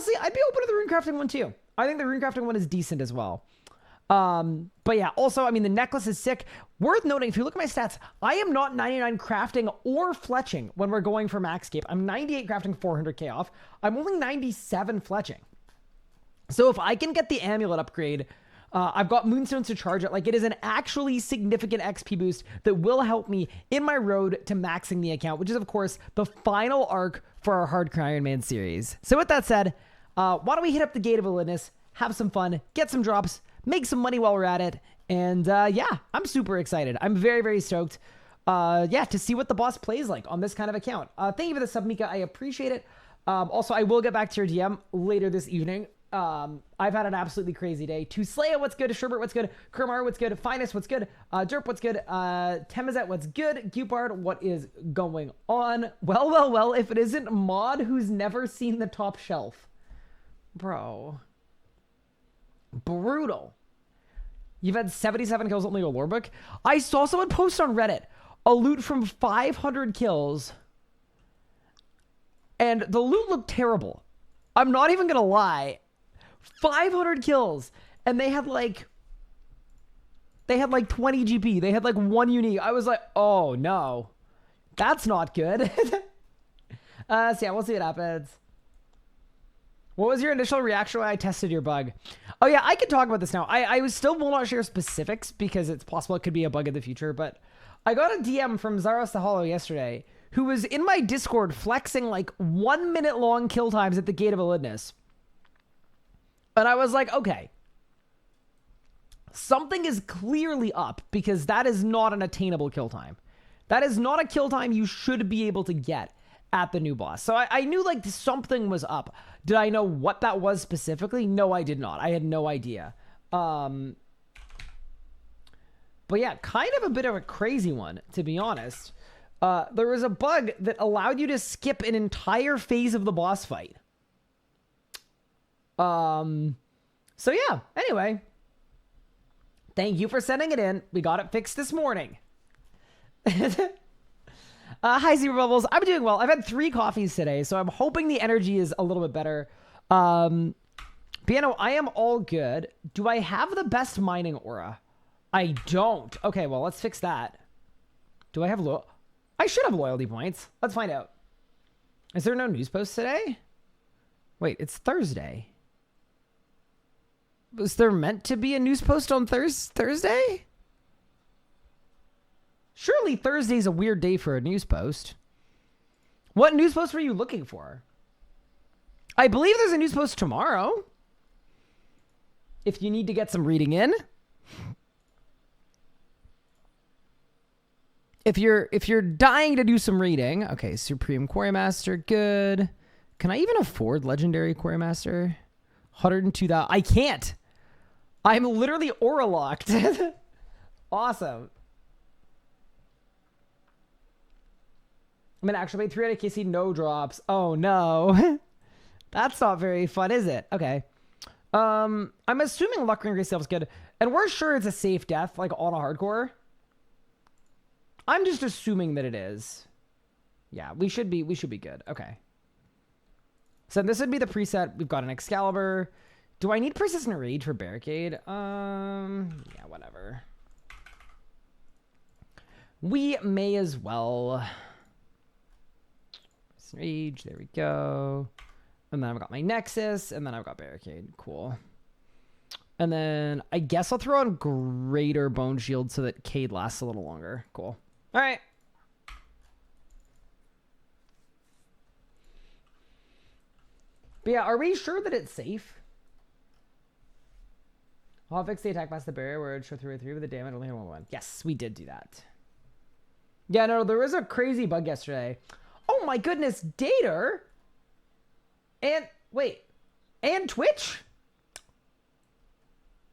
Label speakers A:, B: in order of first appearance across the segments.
A: honestly, I'd be open to the rune crafting one too. I think the rune crafting one is decent as well. But yeah, also, I mean, the necklace is sick. Worth noting, if you look at my stats, I am not 99 crafting or fletching when we're going for maxscape. I'm 98 crafting 400k off. I'm only 97 fletching. So if I can get the amulet upgrade, I've got moonstones to charge it. Like, it is an actually significant XP boost that will help me in my road to maxing the account, which is, of course, the final arc for our Hardcore Ironman series. So with that said, why don't we hit up the Gate of Elidinis, have some fun, get some drops, make some money while we're at it. And yeah, I'm super excited. I'm very, very stoked. Yeah, to see what the boss plays like on this kind of account. Thank you for the sub, Mika. I appreciate it. Also, I will get back to your DM later this evening. I've had an absolutely crazy day. To Slaya, what's good? Sherbert, what's good? Kermar, what's good? Finest, what's good? Derp, what's good? Temazet, what's good? Gupard, what is going on? Well, if it isn't Mod who's never seen the top shelf. Bro. Brutal. You've had 77 kills on the lore book. I saw someone post on Reddit a loot from 500 kills. And the loot looked terrible. I'm not even gonna lie. 500 kills. And they had like 20 GP. They had like 1 unique. I was like, oh no. That's not good. So yeah, we'll see what happens. What was your initial reaction when I tested your bug? Oh yeah, I can talk about this now. I still will not share specifics because it's possible it could be a bug in the future, but I got a DM from Zaros the Hollow yesterday who was in my Discord flexing like 1 minute long kill times at the Gate of Elidinis. And I was like, okay. Something is clearly up because that is not an attainable kill time. That is not a kill time you should be able to get at the new boss. So I knew like something was up. Did I know what that was specifically? No, I did not. I had no idea. But yeah, kind of a bit of a crazy one, to be honest. There was a bug that allowed you to skip an entire phase of the boss fight. So yeah, anyway. Thank you for sending it in. We got it fixed this morning. Hi, Zebra Bubbles. I'm doing well. I've had 3 coffees today, so I'm hoping the energy is a little bit better. Piano, I am all good. Do I have the best mining aura? I don't. Okay, well, let's fix that. Do I have I should have loyalty points. Let's find out. Is there no news post today? Wait, it's Thursday. Was there meant to be a news post on Thursday? Surely Thursday's a weird day for a news post. What news post were you looking for? I believe there's a news post tomorrow. If you need to get some reading in. If you're dying to do some reading. Okay, Supreme Quarrymaster, good. Can I even afford Legendary Quarrymaster? 102,000. I can't. I'm literally aura locked. Awesome. I'm gonna actually pay 300 KC, no drops. Oh no. That's not very fun, is it? Okay. I'm assuming Luck Ring Grace is good. And we're sure it's a safe death, like on a hardcore. I'm just assuming that it is. Yeah, we should be good. Okay. So this would be the preset. We've got an Excalibur. Do I need Persistent Rage for Barricade? Yeah, whatever. We may as well. Rage, there we go. And then I've got my Nexus, and then I've got Barricade. Cool. And then I guess I'll throw on Greater Bone Shield so that Cade lasts a little longer. Cool. All right. But yeah, are we sure that it's safe? I'll fix the attack past the barrier where it show 3/3 with the damage only 1/1. Yes, we did do that. Yeah, no, there was a crazy bug yesterday. Oh my goodness, Dater? And, wait, and Twitch?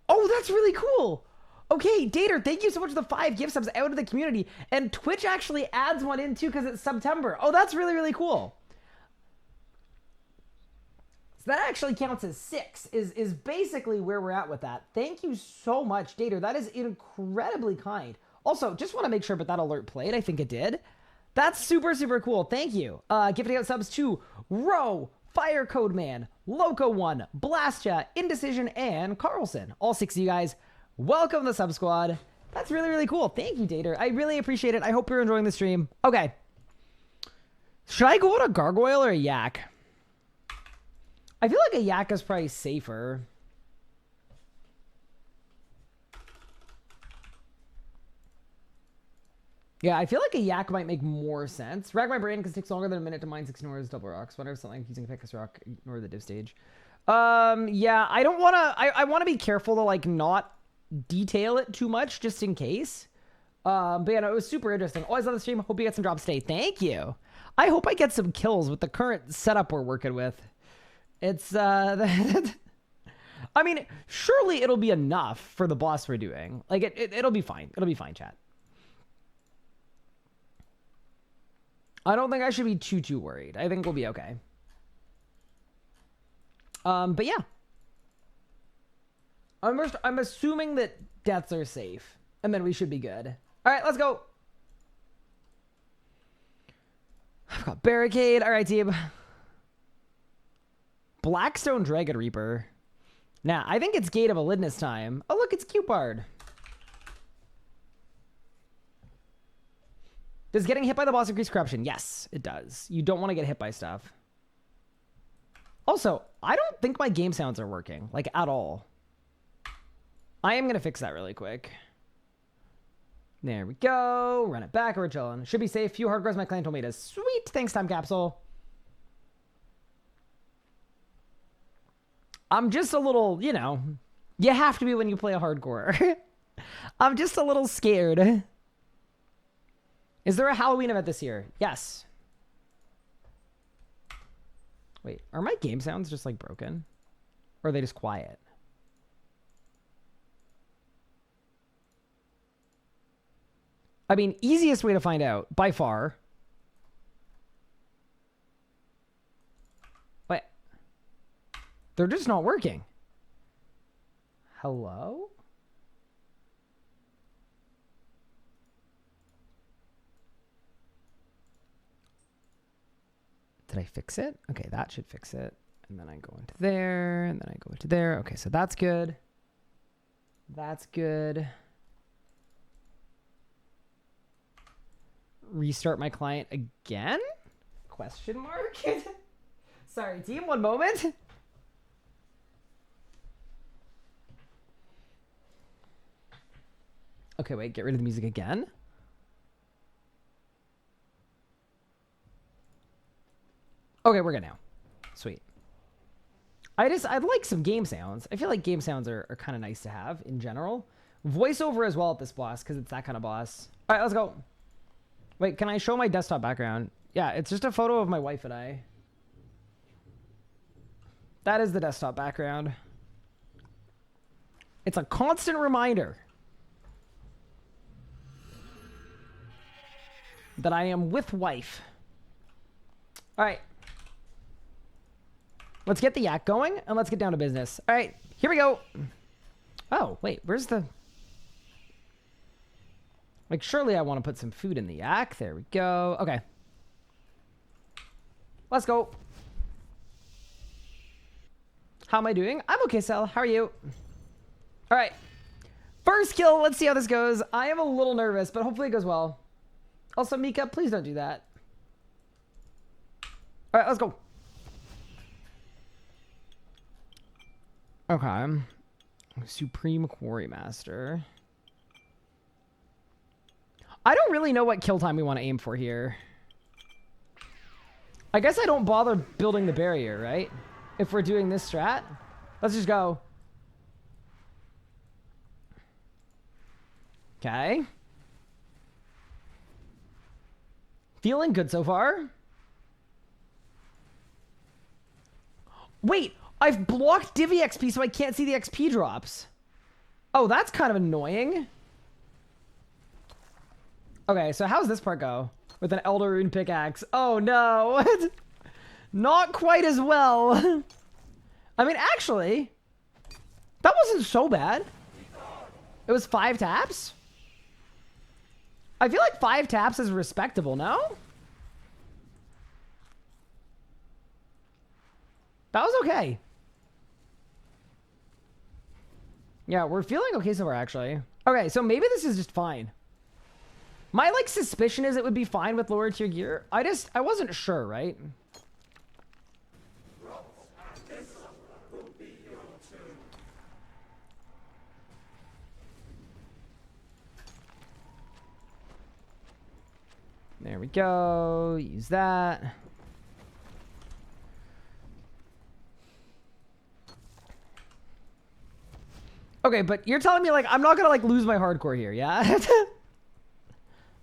A: Oh, that's really cool. Okay, Dater, thank you so much for the 5 gift subs out of the community. And Twitch actually adds one in too because it's September. Oh, that's really, really cool. So that actually counts as 6, is basically where we're at with that. Thank you so much, Dater. That is incredibly kind. Also, just want to make sure but that alert played. I think it did. That's super, super cool. Thank you. Gifting out subs to Ro, Fire Code Man, Loco 1, Blastcha, Indecision, and Carlson. All 6 of you guys, welcome to the sub squad. That's really, really cool. Thank you, Dater. I really appreciate it. I hope you're enjoying the stream. Okay. Should I go with a Gargoyle or a Yak? I feel like a Yak is probably safer. Yeah, I feel like a Yak might make more sense. Rack my brain because it takes longer than a minute to mine 16 ores double rocks. Whenever something using a Pickaxe rock, ignore the div stage. Yeah, I don't want to... I want to be careful to, like, not detail it too much just in case. But yeah, no, it was super interesting. Always on the stream. Hope you get some drops today. Thank you. I hope I get some kills with the current setup we're working with. It's, I mean, surely it'll be enough for the boss we're doing. Like, it'll be fine. It'll be fine, chat. I don't think I should be too worried. I think we'll be okay. But yeah. I'm assuming that deaths are safe. And then we should be good. Alright, let's go. I've got Barricade. Alright, team. Blackstone Dragon Reaper. Now, I think it's Gate of Elidinis time. Oh, look, it's Cupard. Does getting hit by the boss increase corruption? Yes, it does. You don't want to get hit by stuff. Also, I don't think my game sounds are working, like, at all. I am going to fix that really quick. There we go. Run it back. We're chilling. Should be safe. Few hardcores my clan told me to. Sweet. Thanks, Time Capsule. I'm just a little, you know, you have to be when you play a hardcore. I'm just a little scared. Is there a Halloween event this year? Yes. Wait, are my game sounds just like broken? Or are they just quiet? I mean, easiest way to find out, by far. Wait. They're just not working. Hello? Did I fix it? Okay, that should fix it. And then I go into there, and then I go into there. Okay, so that's good. That's good. Restart my client again? Question mark? Sorry, team, one moment. Okay, wait, get rid of the music again. Okay, we're good now. Sweet. I'd like some game sounds. I feel like game sounds are kind of nice to have in general. Voiceover as well at this boss, because it's that kind of boss. All right, let's go. Wait, can I show my desktop background? Yeah, it's just a photo of my wife and I. That is the desktop background. It's a constant reminder that I am with wife. All right. Let's get the yak going, and let's get down to business. All right, here we go. Oh, wait, where's the... Like, surely I want to put some food in the yak. There we go. Okay. Let's go. How am I doing? I'm okay, Sel. How are you? All right. First kill. Let's see how this goes. I am a little nervous, but hopefully it goes well. Also, Mika, please don't do that. All right, let's go. Okay. Supreme Quarry Master. I don't really know what kill time we want to aim for here. I guess I don't bother building the barrier, right? If we're doing this strat. Let's just go. Okay. Feeling good so far. Wait, I've blocked Divi XP so I can't see the XP drops. Oh, that's kind of annoying. Okay, so how's this part go? With an Elder Rune pickaxe. Oh no. Not quite as well. I mean, actually, that wasn't so bad. It was 5 taps? I feel like 5 taps is respectable, no? That was okay. Yeah, we're feeling okay so far, actually. Okay, so maybe this is just fine. My, like, suspicion is it would be fine with lower tier gear. I wasn't sure, right? There we go. Use that. Okay, but you're telling me, like, I'm not gonna, like, lose my hardcore here, yeah?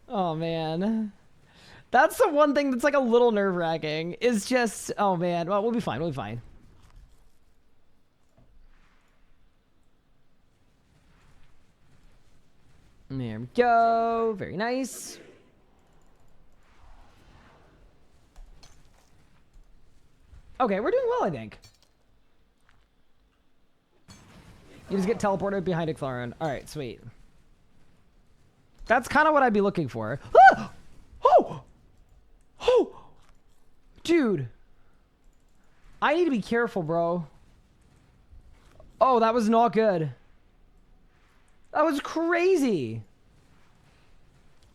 A: Oh, man. That's the one thing that's, like, a little nerve-wracking. Is just... Oh, man. Well, we'll be fine. We'll be fine. There we go. Very nice. Okay, we're doing well, I think. You just get teleported behind a Clarin. Alright, sweet. That's kind of what I'd be looking for. Ah! Oh! Oh! Dude. I need to be careful, bro. Oh, that was not good. That was crazy.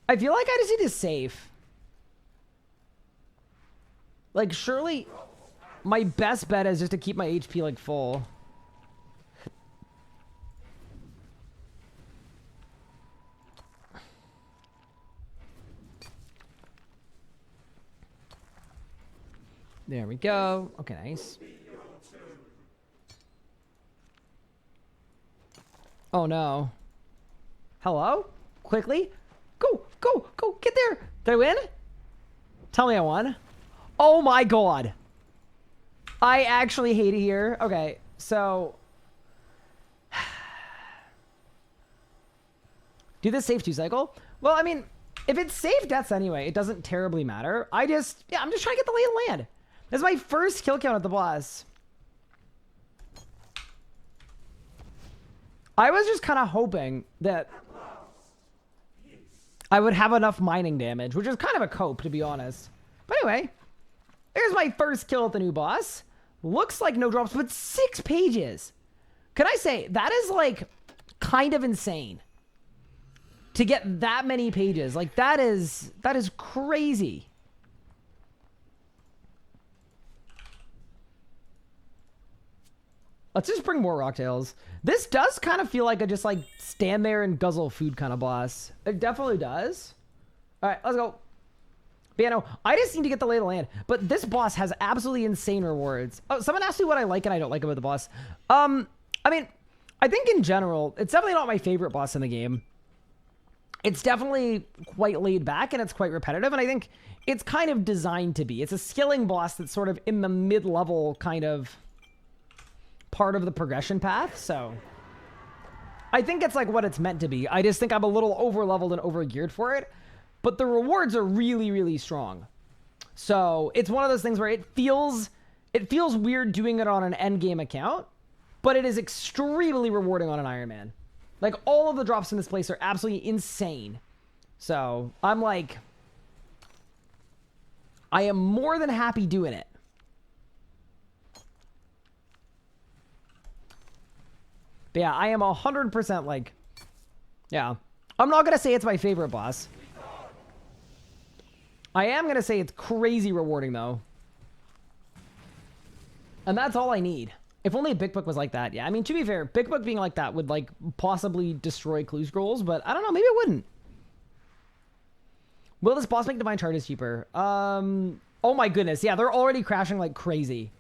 A: I feel like I just need to save. Like, surely my best bet is just to keep my HP, like, full. There we go. Okay, nice. Oh, no. Hello? Quickly? Go, go, go, get there. Did I win? Tell me I won. Oh, my God. I actually hate it here. Okay, so... Do this save 2 cycle? Well, I mean, if it's save deaths anyway, it doesn't terribly matter. I'm just trying to get the lay of the land. This is my first kill count at the boss. I was just kind of hoping that I would have enough mining damage, which is kind of a cope, to be honest. But anyway, there's my first kill at the new boss. Looks like no drops, but 6 pages. Can I say, that is like kind of insane. To get that many pages. Like, that is crazy. Let's just bring more rocktails. This does kind of feel like a just like stand there and guzzle food kind of boss. It definitely does. All right, let's go. But yeah, no, I just need to get the lay of the land. But this boss has absolutely insane rewards. Oh, someone asked me what I like and I don't like about the boss. I mean, I think in general, it's definitely not my favorite boss in the game. It's definitely quite laid back and it's quite repetitive. And I think it's kind of designed to be. It's a skilling boss that's sort of in the mid-level kind of part of the progression path. So I think it's like what it's meant to be. I just think I'm a little over-leveled and over-geared for it. But the rewards are really, really strong. So it's one of those things where it feels weird doing it on an endgame account, but it is extremely rewarding on an Ironman. Like, all of the drops in this place are absolutely insane. So I'm like, I am more than happy doing it. But yeah, I am 100% like, yeah. I'm not going to say it's my favorite boss. I am going to say it's crazy rewarding, though. And that's all I need. If only Big Book was like that. Yeah, I mean, to be fair, Big Book being like that would, like, possibly destroy clue scrolls, but I don't know. Maybe it wouldn't. Will this boss make Divine Charges cheaper? Oh my goodness. Yeah, they're already crashing like crazy.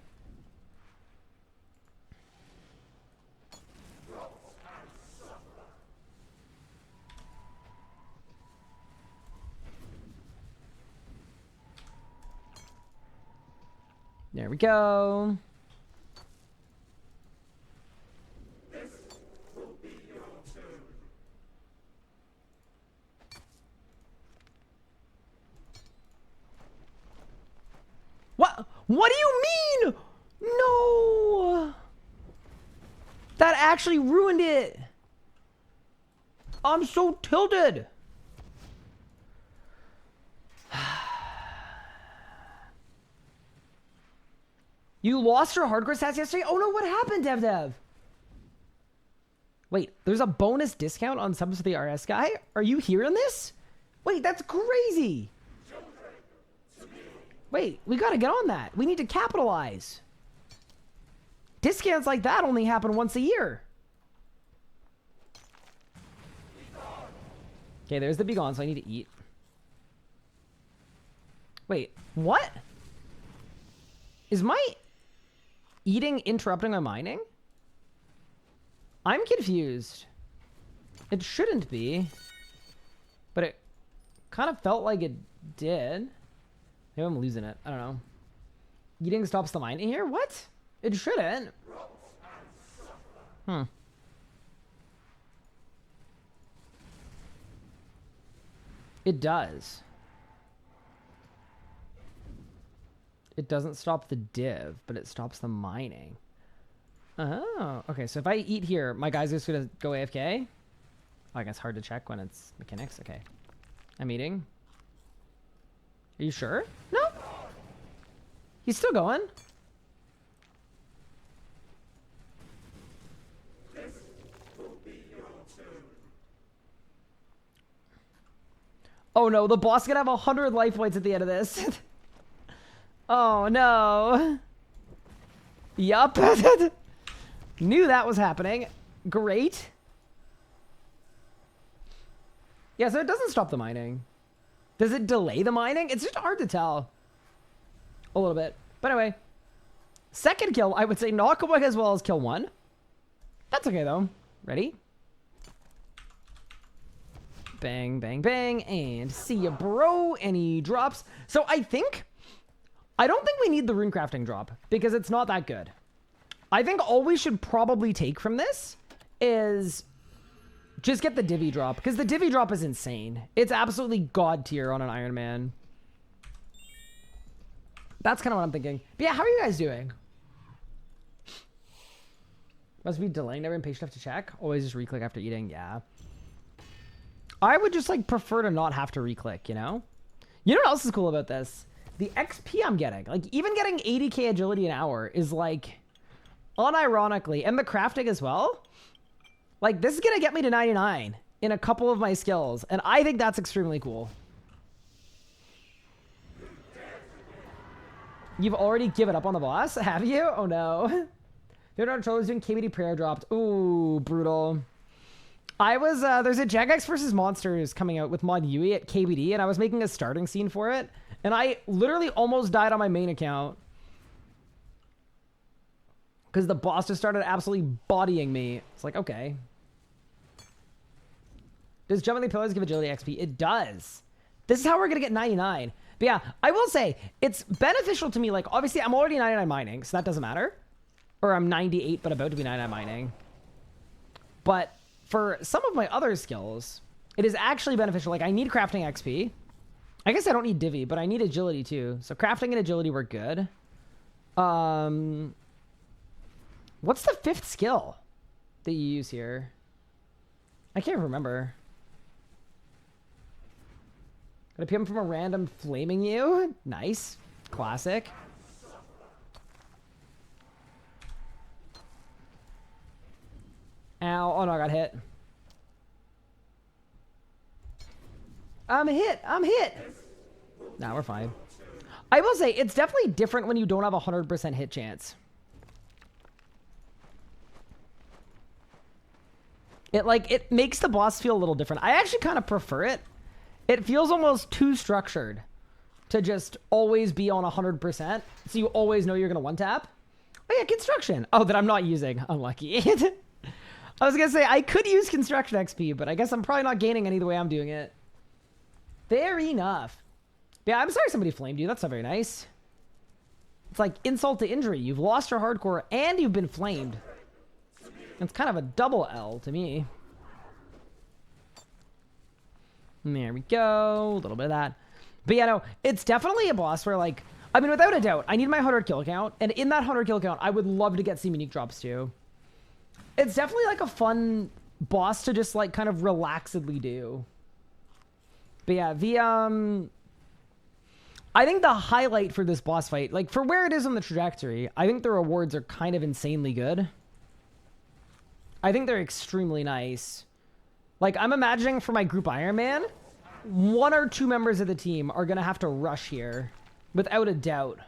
A: There we go. What do you mean? No. That actually ruined it. I'm so tilted. You lost your hardcore stats yesterday? Oh no, what happened, Dev? Wait, there's a bonus discount on subs for the RS guy? Are you hearing this? Wait, that's crazy. Wait, we gotta get on that. We need to capitalize. Discounts like that only happen once a year. Okay, there's the be gone, so I need to eat. Wait, what? Is my eating interrupting my mining? I'm confused. It shouldn't be. But it kind of felt like it did. Maybe I'm losing it. I don't know. Eating stops the mining here? What? It shouldn't. Hmm. It does. It doesn't stop the div, but it stops the mining. Oh, okay. So if I eat here, my guy's just gonna go AFK? Oh, I guess hard to check when it's mechanics. Okay. I'm eating. Are you sure? No. He's still going. Oh no, the boss is gonna have 100 life points at the end of this. Oh no. Yup. Knew that was happening. Great. Yeah, so it doesn't stop the mining. Does it delay the mining? It's just hard to tell. A little bit. But anyway. Second kill, I would say not quite as well as kill 1. That's okay though. Ready? Bang, bang, bang. And see ya, bro. And he drops. So I don't think we need the rune crafting drop because it's not that good. I think all we should probably take from this is just get the divvy drop because the divvy drop is insane. It's absolutely god tier on an Ironman. That's kind of what I'm thinking. But yeah, how are you guys doing? Must be delaying, never impatient enough to check. Always just re-click after eating. Yeah. I would just like prefer to not have to re-click, you know? You know what else is cool about this? The XP I'm getting. Like even getting 80k agility an hour is like unironically, and the crafting as well. Like this is gonna get me to 99 in a couple of my skills, and I think that's extremely cool. You've already given up on the boss, have you? Oh no. The other controller's doing KBD prayer dropped. Ooh, brutal. I was, there's a Jagex versus Monsters coming out with Mod Yui at KBD, and I was making a starting scene for it, and I literally almost died on my main account. Because the boss just started absolutely bodying me. It's like, okay. Does jumping the pillars give agility XP? It does. This is how we're going to get 99. But yeah, I will say, it's beneficial to me. Like, obviously, I'm already 99 mining, so that doesn't matter. Or I'm 98, but about to be 99 mining. But for some of my other skills, it is actually beneficial. Like, I need crafting XP. I guess I don't need divvy, but I need agility too. So crafting and agility were good. What's the 5th skill that you use here? I can't remember. Got a PM from a random flaming you. Nice. Classic. Ow. Oh no, I got hit. I'm hit. Nah, we're fine. I will say, it's definitely different when you don't have a 100% hit chance. It makes the boss feel a little different. I actually kind of prefer it. It feels almost too structured to just always be on 100%. So you always know you're going to one-tap. Oh yeah, construction. Oh, that I'm not using. Unlucky. I was going to say, I could use construction XP, but I guess I'm probably not gaining any the way I'm doing it. Fair enough. Yeah, I'm sorry somebody flamed you. That's not very nice. It's like insult to injury. You've lost your hardcore and you've been flamed. It's kind of a double L to me. There we go. A little bit of that. But yeah, no, it's definitely a boss where, like, I mean, without a doubt, I need my 100 kill count. And in that 100 kill count, I would love to get some unique drops too. It's definitely like a fun boss to just like kind of relaxedly do. But yeah, I think the highlight for this boss fight, like for where it is on the trajectory, I think the rewards are kind of insanely good. I think they're extremely nice. Like, I'm imagining for my group Ironman, 1 or 2 members of the team are going to have to rush here, without a doubt.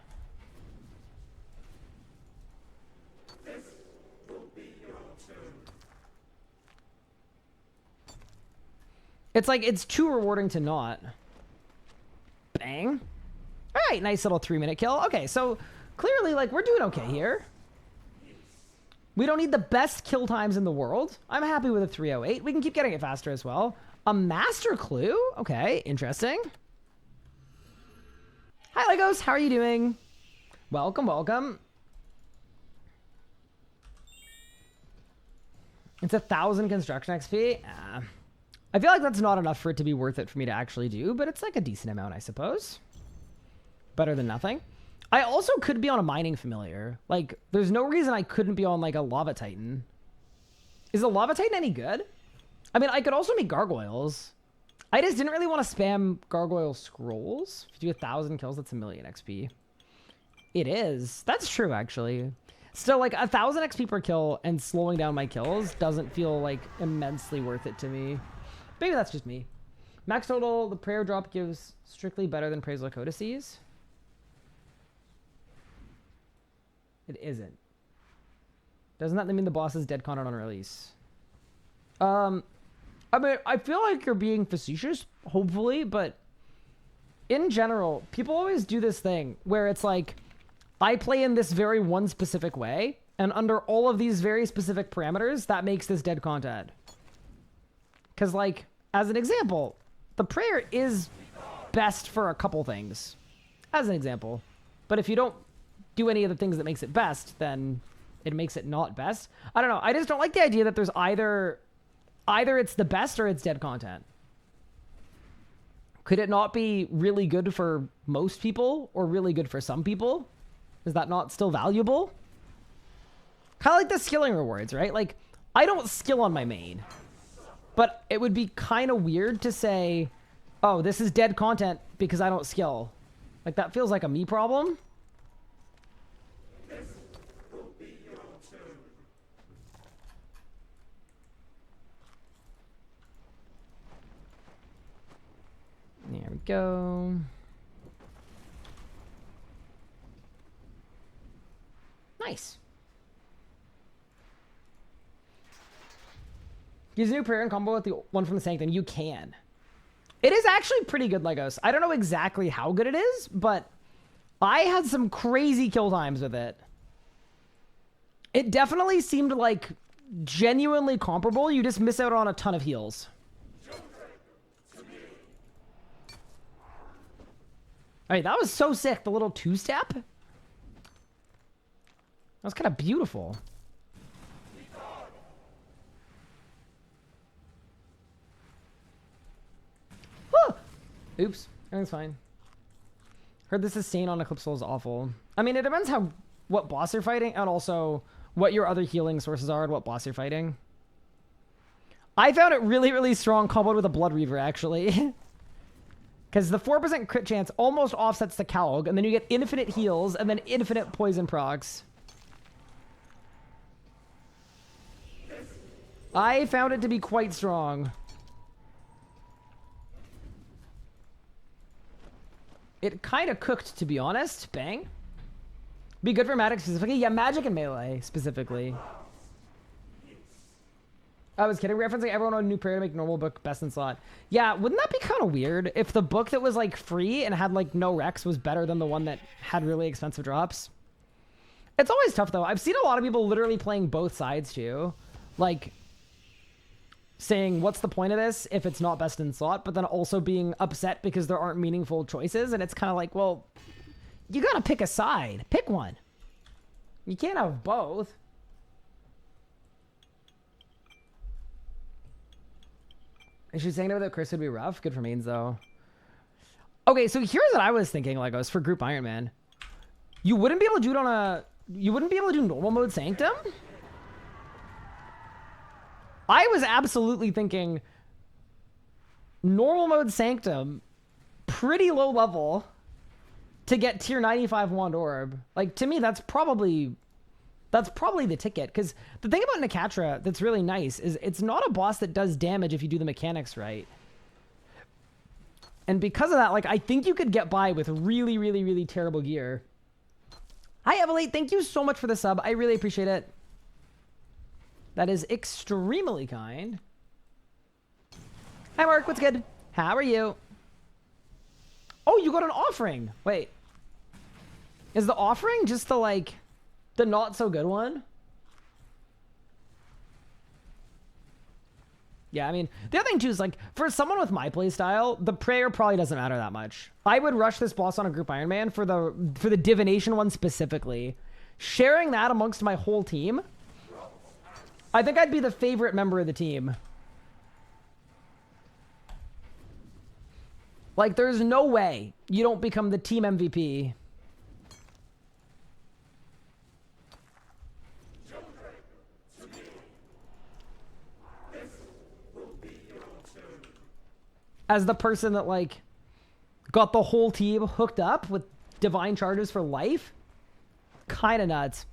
A: It's like, it's too rewarding to not. Bang. All right, nice little 3-minute kill. Okay, so clearly, like, we're doing okay here. We don't need the best kill times in the world. I'm happy with a 3:08. We can keep getting it faster as well. A master clue? Okay, interesting. Hi, Legos. How are you doing? Welcome, welcome. It's 1,000 construction XP. I feel like that's not enough for it to be worth it for me to actually do, but it's like a decent amount, I suppose. Better than nothing. I also could be on a mining familiar. Like, there's no reason I couldn't be on, like, a lava titan. Is a lava titan any good? I mean, I could also make gargoyles. I just didn't really want to spam gargoyle scrolls. If you do 1,000 kills, that's 1,000,000 XP. It is. That's true, actually. Still, like, 1,000 XP per kill and slowing down my kills doesn't feel, like, immensely worth it to me. Maybe that's just me. Max total, the prayer drop gives strictly better than Praise Codices. It isn't. Doesn't that mean the boss is dead content on release? I mean, I feel like you're being facetious, hopefully, but in general, people always do this thing where it's like, I play in this very one specific way, and under all of these very specific parameters, that makes this dead content. Because, like, as an example, the prayer is best for a couple things. As an example. But if you don't do any of the things that makes it best, then it makes it not best. I don't know. I just don't like the idea that there's either it's the best or it's dead content. Could it not be really good for most people or really good for some people? Is that not still valuable? Kind of like the skilling rewards, right? Like, I don't skill on my main, but it would be kind of weird to say, oh, this is dead content because I don't skill. Like, that feels like a me problem. There we go. Nice. Use a new prayer in combo with the one from the Sanctum. You can. It is actually pretty good, Legos. I don't know exactly how good it is, but I had some crazy kill times with it. It definitely seemed like genuinely comparable. You just miss out on a ton of heals. All right, that was so sick. The little two-step. That was kind of beautiful. Oh! Oops, everything's fine. Heard the sustain on Eclipse Soul is awful. I mean, it depends what boss you're fighting, and also what your other healing sources are and what boss you're fighting. I found it really, really strong comboed with a Blood Reaver, actually. Because the 4% crit chance almost offsets the Calg, and then you get infinite heals, and then infinite poison procs. I found it to be quite strong. It kind of cooked, to be honest. Bang. Be good for magic specifically? Yeah, magic and melee specifically. I was kidding. Referencing everyone on a new prayer to make normal book best in slot. Yeah, wouldn't that be kind of weird if the book that was like free and had like no Rex was better than the one that had really expensive drops? It's always tough though. I've seen a lot of people literally playing both sides too. Like saying, what's the point of this if it's not best in slot? But then also being upset because there aren't meaningful choices. And it's kind of like, well, you got to pick a side. Pick one. You can't have both. Is she saying that Chris would be rough? Good for mains, though. Okay, so here's what I was thinking, Legos, for group Ironman. You wouldn't be able to do it on a... You wouldn't be able to do normal mode Sanctum? I was absolutely thinking normal mode Sanctum, pretty low level, to get tier 95 wand orb. Like, to me, that's probably the ticket. Because the thing about Nakatra that's really nice is it's not a boss that does damage if you do the mechanics right. And because of that, like, I think you could get by with really, really, really terrible gear. Hi, Evelate. Thank you so much for the sub. I really appreciate it. That is extremely kind. Hi, Mark. What's good? How are you? Oh, you got an offering. Wait. Is the offering just the, like, the not so good one? Yeah, I mean, the other thing too is, like, for someone with my playstyle, the prayer probably doesn't matter that much. I would rush this boss on a group Ironman for the divination one specifically. Sharing that amongst my whole team, I think I'd be the favorite member of the team. Like, there's no way you don't become the team MVP. As the person that, like, got the whole team hooked up with divine charges for life. Kind of nuts.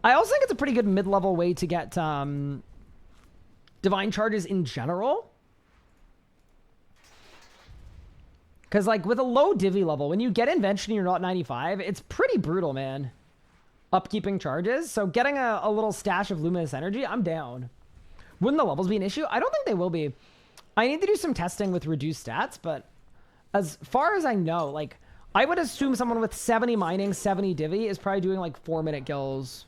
A: I also think it's a pretty good mid-level way to get divine charges in general. Because, like, with a low divvy level, when you get invention and you're not 95, it's pretty brutal, man. Upkeeping charges. So getting a little stash of luminous energy, I'm down. Wouldn't the levels be an issue? I don't think they will be. I need to do some testing with reduced stats, but as far as I know, like, I would assume someone with 70 mining, 70 divvy is probably doing, like, 4-minute kills.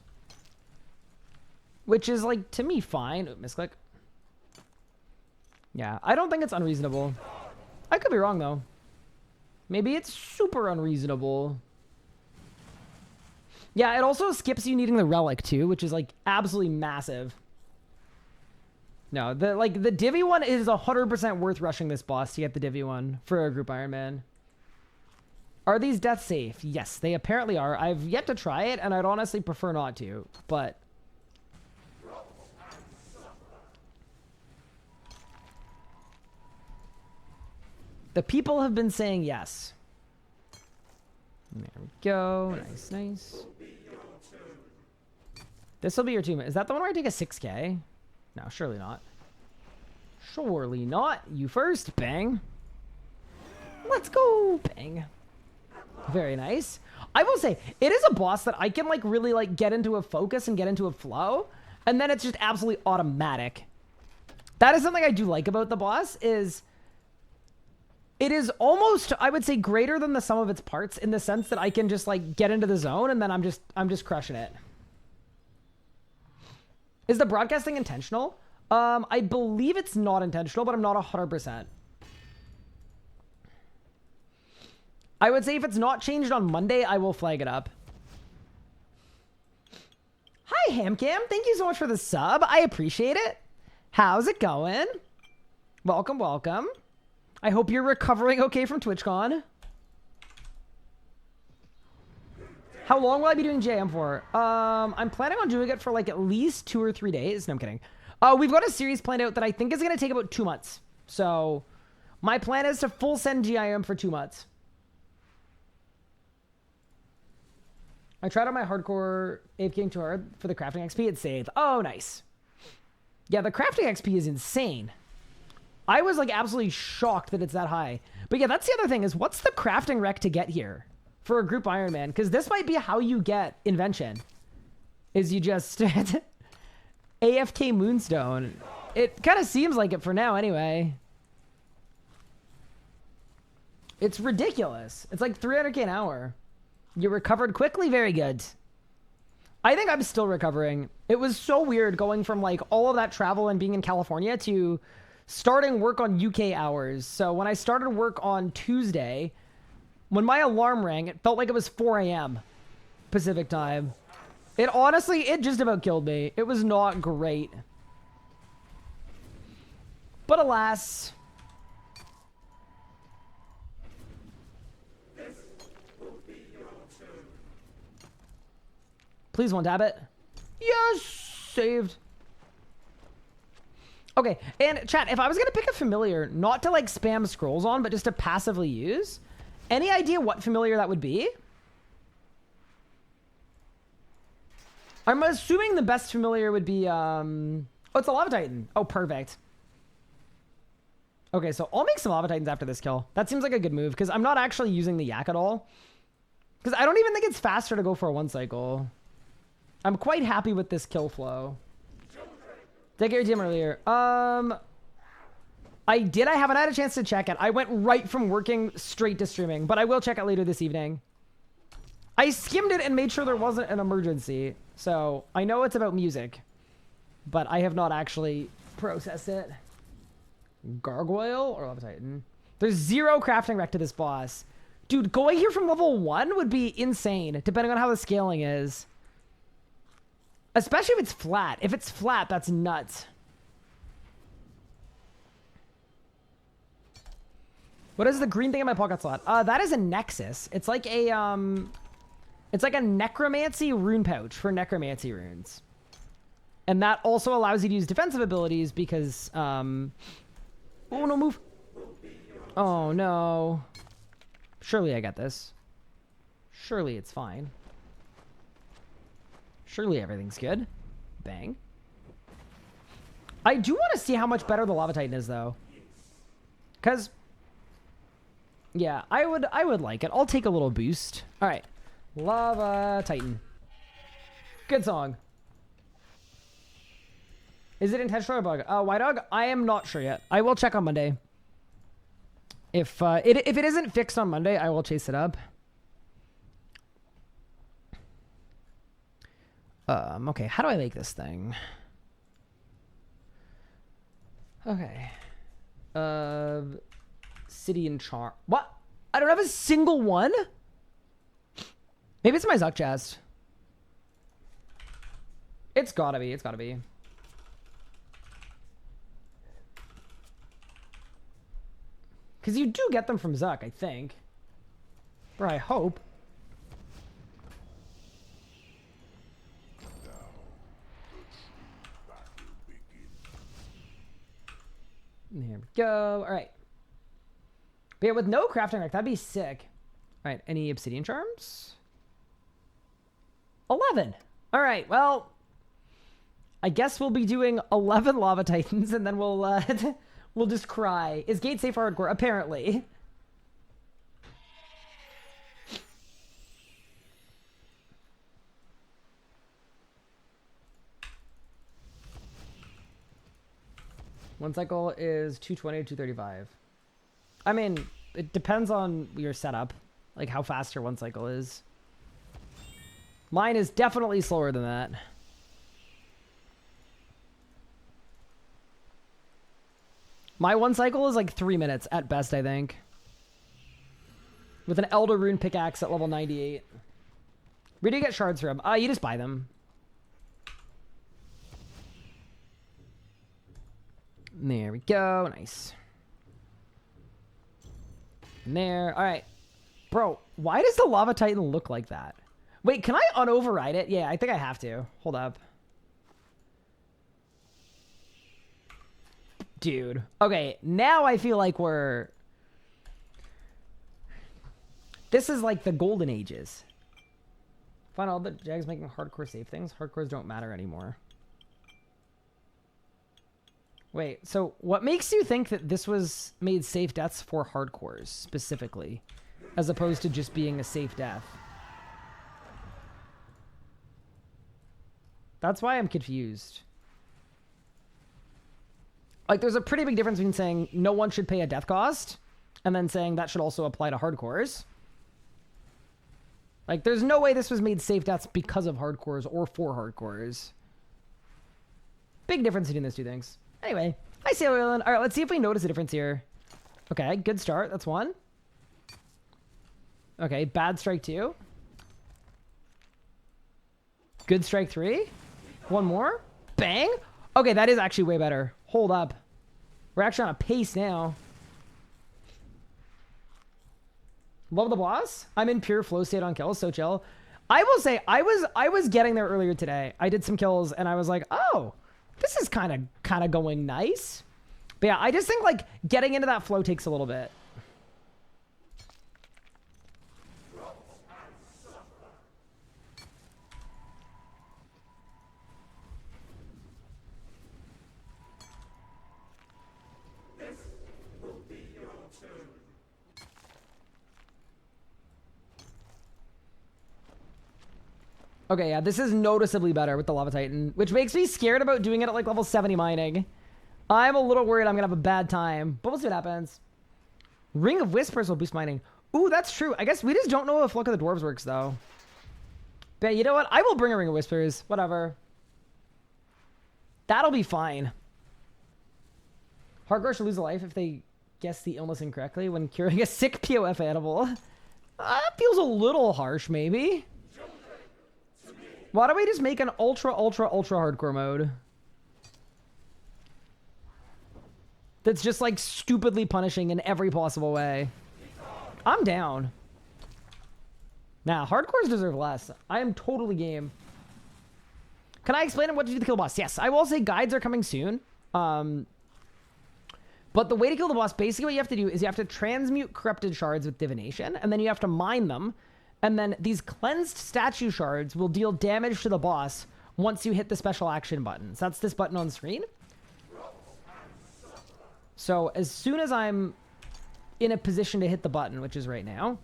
A: Which is, like, to me, fine. Ooh, misclick. Yeah, I don't think it's unreasonable. I could be wrong, though. Maybe it's super unreasonable. Yeah, it also skips you needing the relic, too, which is, like, absolutely massive. No, the divvy one is 100% worth rushing this boss to get the divvy one for a group Ironman. Are these death safe? Yes, they apparently are. I've yet to try it, and I'd honestly prefer not to, but... the people have been saying yes. There we go. Nice, nice. This will be your 2 minutes. Is that the one where I take a 6K? No, surely not. Surely not. You first. Bang. Let's go. Bang. Very nice. I will say, it is a boss that I can, like, really, like, get into a focus and get into a flow. And then it's just absolutely automatic. That is something I do like about the boss is... it is almost, I would say, greater than the sum of its parts in the sense that I can just, like, get into the zone and then I'm just crushing it. Is the broadcasting intentional? I believe it's not intentional, but I'm not 100%. I would say if it's not changed on Monday, I will flag it up. Hi, Hamcam. Thank you so much for the sub. I appreciate it. How's it going? Welcome, welcome. I hope you're recovering okay from TwitchCon. How long will I be doing JM for? I'm planning on doing it for, like, at least 2 or 3 days. No, I'm kidding. We've got a series planned out that I think is going to take about 2 months. So my plan is to full send GIM for 2 months. I tried on my hardcore AFKing too hard for the crafting XP. It saved. Oh, nice. Yeah, the crafting XP is insane. I was, like, absolutely shocked that it's that high. But yeah, that's the other thing is what's the crafting rec to get here for a group Ironman? Because this might be how you get invention. Is you just... AFK Moonstone. It kind of seems like it for now anyway. It's ridiculous. It's like 300k an hour. You recovered quickly? Very good. I think I'm still recovering. It was so weird going from, like, all of that travel and being in California to starting work on UK hours. So when I started work on Tuesday, when my alarm rang, it felt like it was 4 a.m. Pacific time. It honestly, it just about killed me. It was not great. But alas. Please one tap it. Yes, saved. Okay, and chat, if I was going to pick a familiar, not to, like, spam scrolls on, but just to passively use, Any idea what familiar that would be? I'm assuming the best familiar would be, oh, it's a Lava Titan. Oh, perfect. Okay, so I'll make some Lava Titans after this kill. That seems like a good move, because I'm not actually using the Yak at all. Because I don't even think it's faster to go for a 1 cycle. I'm quite happy with this kill flow. Did I get your team earlier? I haven't had a chance to check it. I went right from working straight to streaming, but I will check it later this evening. I skimmed it and made sure there wasn't an emergency. So I know it's about music, but I have not actually processed it. Gargoyle or Lava Titan? There's 0 crafting rec to this boss. Dude, going here from level 1 would be insane, depending on how the scaling is. Especially if it's flat. If it's flat, that's nuts. What is the green thing in my pocket slot? That is a Nexus. It's like a, it's like a Necromancy rune pouch for Necromancy runes. And that also allows you to use defensive abilities because, oh, no, move. Oh, no. Surely I got this. Surely it's fine. Surely everything's good. Bang. I do want to see how much better the Lava Titan is, though. Because, yeah, I would like it. I'll take a little boost. All right. Lava Titan. Good song. Is it intentional or bug? White Dog? I am not sure yet. I will check on Monday. If it isn't fixed on Monday, I will chase it up. Okay, how do I make this thing? Okay. City and Charm. What? I don't have a single one? Maybe it's my Zuck chest. It's gotta be. It's gotta be. Because you do get them from Zuck, I think. Or I hope. There we go. All right. But yeah, with no crafting rack, that'd be sick. All right. Any obsidian charms? 11. All right. Well, I guess we'll be doing 11 Lava Titans, and then we'll we'll just cry. Is Gate safe for hardcore? Apparently. One cycle is 220 to 235. I mean, it depends on your setup, like how fast your one cycle is. Mine is definitely slower than that. My one cycle is like 3 minutes at best, I think. With an Elder Rune pickaxe at level 98. Where do you get shards from? You just buy them. There we go. Nice. And there. All right. Bro, why does the Lava Titan look like that? Wait, can I unoverride it? Yeah, I think I have to. Hold up. Dude. Okay, now I feel like we're... This is like the golden ages. Find all the Jags making hardcore save things. Hardcores don't matter anymore. Wait, so what makes you think that this was made safe deaths for hardcores specifically, as opposed to just being a safe death? That's why I'm confused. Like, there's a pretty big difference between saying no one should pay a death cost and then saying that should also apply to hardcores. Like, there's no way this was made safe deaths because of hardcores or for hardcores. Big difference between those two things. Anyway, hi, Sailor Island. All right, let's see if we notice a difference here. Okay, good start. That's one. Okay, bad strike 2. Good strike 3. One more. Bang. Okay, that is actually way better. Hold up. We're actually on a pace now. Love the boss. I'm in pure flow state on kills, so chill. I will say, I was getting there earlier today. I did some kills, and I was like, oh, this is kind of going nice. But yeah, I just think like getting into that flow takes a little bit. Okay, yeah, this is noticeably better with the Lava Titan, which makes me scared about doing it at like level 70 mining. I'm a little worried I'm gonna have a bad time, but we'll see what happens. Ring of Whispers will boost mining. Ooh, that's true. I guess we just don't know if Luck of the Dwarves works, though. But you know what? I will bring a Ring of Whispers. Whatever. That'll be fine. Hardcore should lose a life if they guess the illness incorrectly when curing a sick POF animal. That feels a little harsh, maybe. Why don't we just make an ultra hardcore mode? That's just like stupidly punishing in every possible way. I'm down. Nah, hardcores deserve less. I am totally game. Can I explain what to do to kill the boss? Yes, I will say guides are coming soon. But the way to kill the boss, basically what you have to do is you have to transmute corrupted shards with divination, and then you have to mine them. And then these cleansed statue shards will deal damage to the boss once you hit the special action buttons. That's this button on screen. So as soon as I'm in a position to hit the button, which is right now,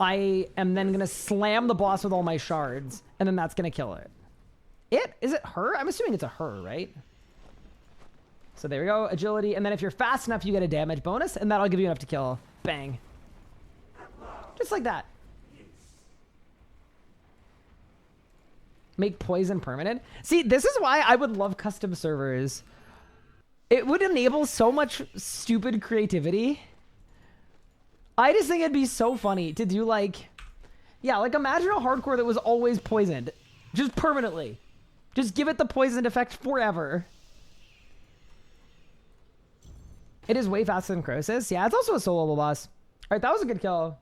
A: I am then going to slam the boss with all my shards, and then that's going to kill it. Is it her? I'm assuming it's a her, right? So there we go, agility. And then if you're fast enough, you get a damage bonus, and that'll give you enough to kill. Bang. Just like that. Make poison permanent. See, this is why I would love custom servers. It would enable so much stupid creativity. I just think it'd be so funny to do like... Yeah, like imagine a hardcore that was always poisoned. Just permanently. Just give it the poisoned effect forever. It is way faster than Croesus. Yeah, it's also a soloable boss. Alright, that was a good kill.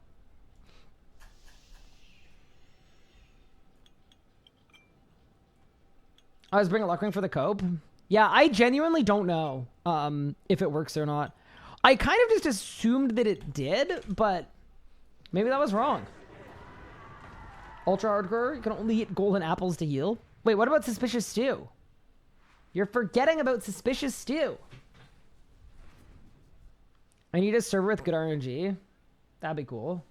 A: I was bringing a luck ring for the cope. Yeah, I genuinely don't know if it works or not. I kind of just assumed that it did, but maybe that was wrong. Ultra hardcore, you can only eat golden apples to heal. Wait, what about Suspicious Stew? You're forgetting about Suspicious Stew. I need a server with good RNG. That'd be cool.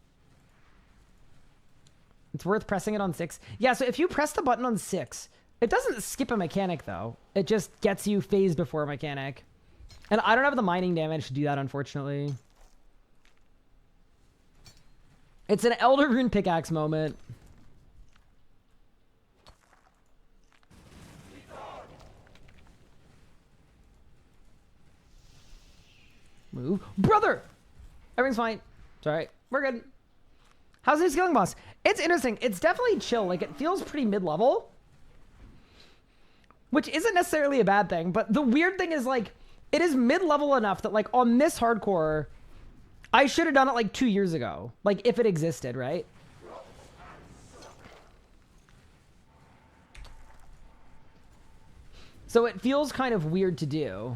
A: It's worth pressing it on 6. Yeah, so if you press the button on 6, it doesn't skip a mechanic, though. It just gets you phased before a mechanic. And I don't have the mining damage to do that, unfortunately. It's an Elder Rune pickaxe moment. Move. Brother! Everything's fine. It's alright. We're good. How's the scaling boss? It's interesting. It's definitely chill. Like, it feels pretty mid-level. Which isn't necessarily a bad thing, but the weird thing is, like, it is mid-level enough that, like, on this hardcore, I should have done it, like, 2 years ago. Like, if it existed, right? So it feels kind of weird to do.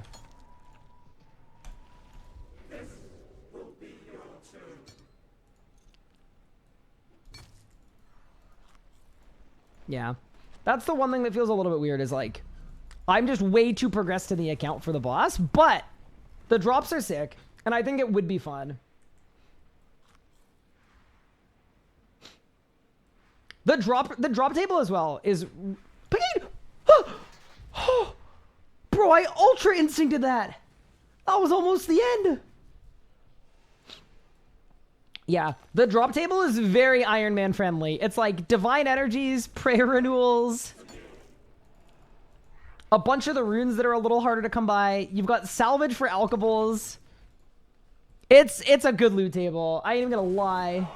A: Yeah. That's the one thing that feels a little bit weird is like, I'm just way too progressed in the account for the boss, but the drops are sick, and I think it would be fun. The drop table as well is... Bro, I ultra instincted that. That was almost the end. Yeah, the drop table is very Ironman friendly. It's like divine energies, prayer renewals, a bunch of the runes that are a little harder to come by. You've got salvage for alkables. It's a good loot table. I ain't even gonna lie.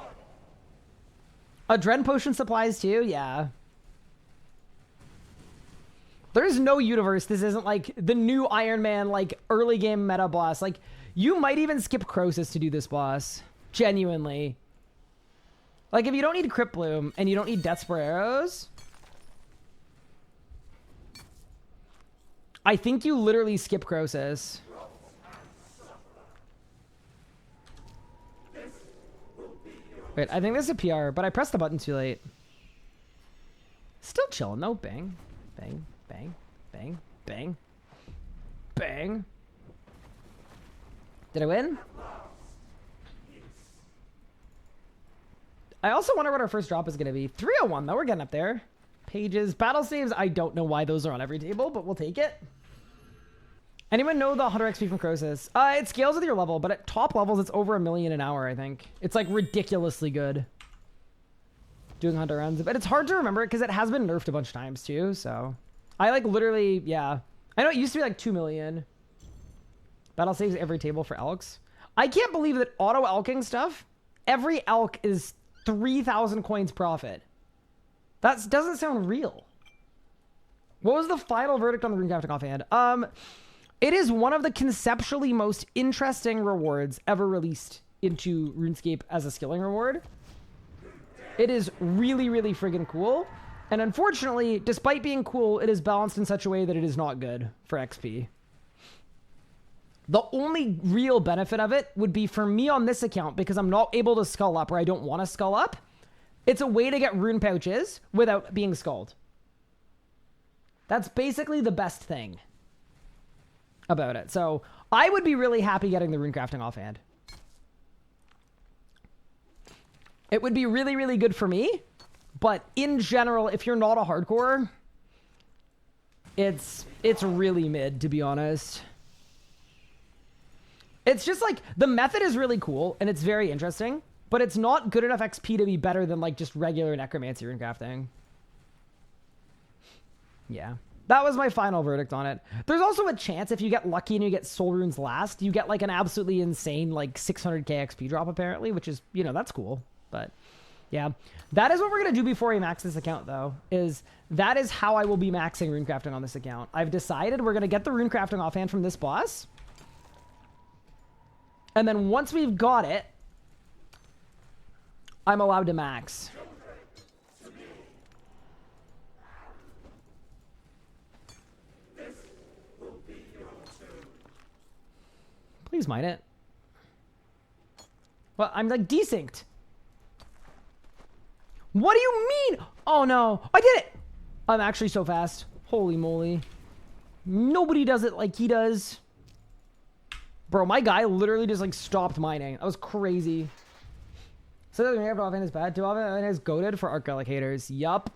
A: Adren potion supplies too, yeah. There's no universe. This isn't like the new Iron Man, like early game meta boss. Like you might even skip Croesus to do this boss. Genuinely. Like if you don't need Crypt Bloom and you don't need Death Spur Arrows, I think you literally skip Croesus. Wait, I think this is a PR, but I pressed the button too late. Still chilling though. Bang, bang, bang, bang, bang, bang. Did I win? I also wonder what our first drop is going to be. 301 though, we're getting up there. Pages. Battle saves, I don't know why those are on every table, but we'll take it. Anyone know the 100 XP from Croesus? It scales with your level, but at top levels, it's over 1 million an hour, I think. It's like ridiculously good. Doing 100 runs. But it's hard to remember it because it has been nerfed a bunch of times too, so. I like literally, yeah. I know it used to be like 2 million. Battle saves every table for elks. I can't believe that auto elking stuff, every elk is 3,000 coins profit. That doesn't sound real. What was the final verdict on the runecrafting offhand? It is one of the conceptually most interesting rewards ever released into RuneScape as a skilling reward. It is really, really friggin' cool. And unfortunately, despite being cool, it is balanced in such a way that it is not good for XP. The only real benefit of it would be for me on this account, because I'm not able to skull up or I don't want to skull up. It's a way to get rune pouches without being skulled. That's basically the best thing about it. So I would be really happy getting the runecrafting offhand. It would be really, really good for me. But in general, if you're not a hardcore, it's really mid, to be honest. It's just like, the method is really cool and it's very interesting, but it's not good enough XP to be better than like just regular necromancy runecrafting. Yeah. That was my final verdict on it. There's also a chance if you get lucky and you get soul runes last, you get like an absolutely insane like 600k XP drop apparently, which is, you know, that's cool. But yeah, that is what we're going to do before we max this account though, that is how I will be maxing runecrafting on this account. I've decided we're going to get the runecrafting offhand from this boss. And then once we've got it, I'm allowed to max. Please mine it. Well, I'm like desynced. What do you mean? Oh no, I did it. I'm actually so fast. Holy moly. Nobody does it like he does. Bro, my guy literally just like stopped mining. That was crazy. So the runecraft offhand is bad. 2 offhand is goated for arc relic haters. Yup.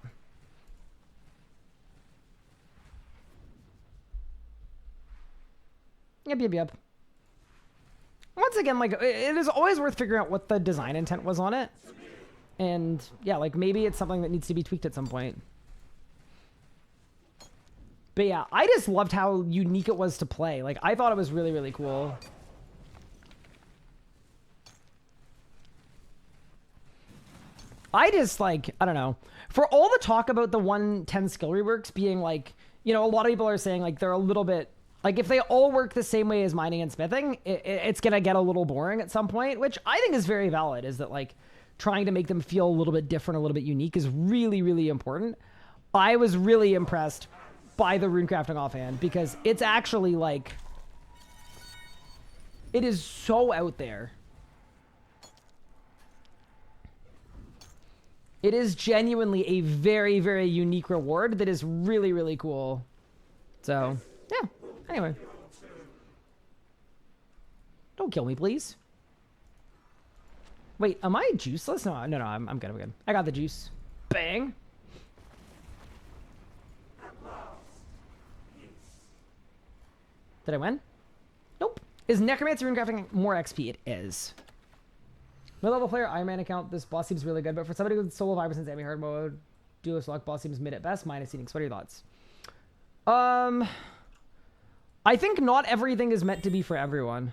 A: Yep. Once again, like, it is always worth figuring out what the design intent was on it. And, yeah, like, maybe it's something that needs to be tweaked at some point. But, yeah, I just loved how unique it was to play. Like, I thought it was really, really cool. I just, like, I don't know. For all the talk about the 110 skill reworks being, like, you know, a lot of people are saying, like, they're a little bit... Like, if they all work the same way as mining and smithing, it's going to get a little boring at some point, which I think is very valid, is that, like, trying to make them feel a little bit different, a little bit unique is really, really important. I was really impressed by the runecrafting offhand, because it's actually, like... It is so out there. It is genuinely a very, very unique reward that is really, really cool. So, yeah. Anyway. Don't kill me, please. Wait, am I juiceless? No, I'm good, I'm good. I got the juice. Bang. Did I win? Nope. Is Necromancy runecrafting more XP? It is. Mid-level player, Ironman account, this boss seems really good, but for somebody with solo 5% semi-hard mode, duelist lock boss seems mid at best, minus Phoenix. What are your thoughts? I think not everything is meant to be for everyone.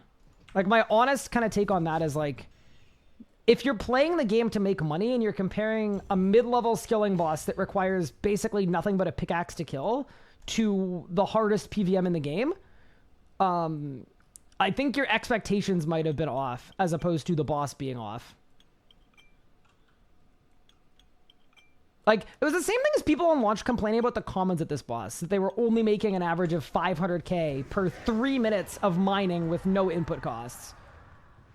A: Like, my honest kind of take on that is, like, if you're playing the game to make money and you're comparing a mid-level skilling boss that requires basically nothing but a pickaxe to kill to the hardest PVM in the game, I think your expectations might have been off as opposed to the boss being off. Like, it was the same thing as people on launch complaining about the commons at this boss, that they were only making an average of 500k per 3 minutes of mining with no input costs.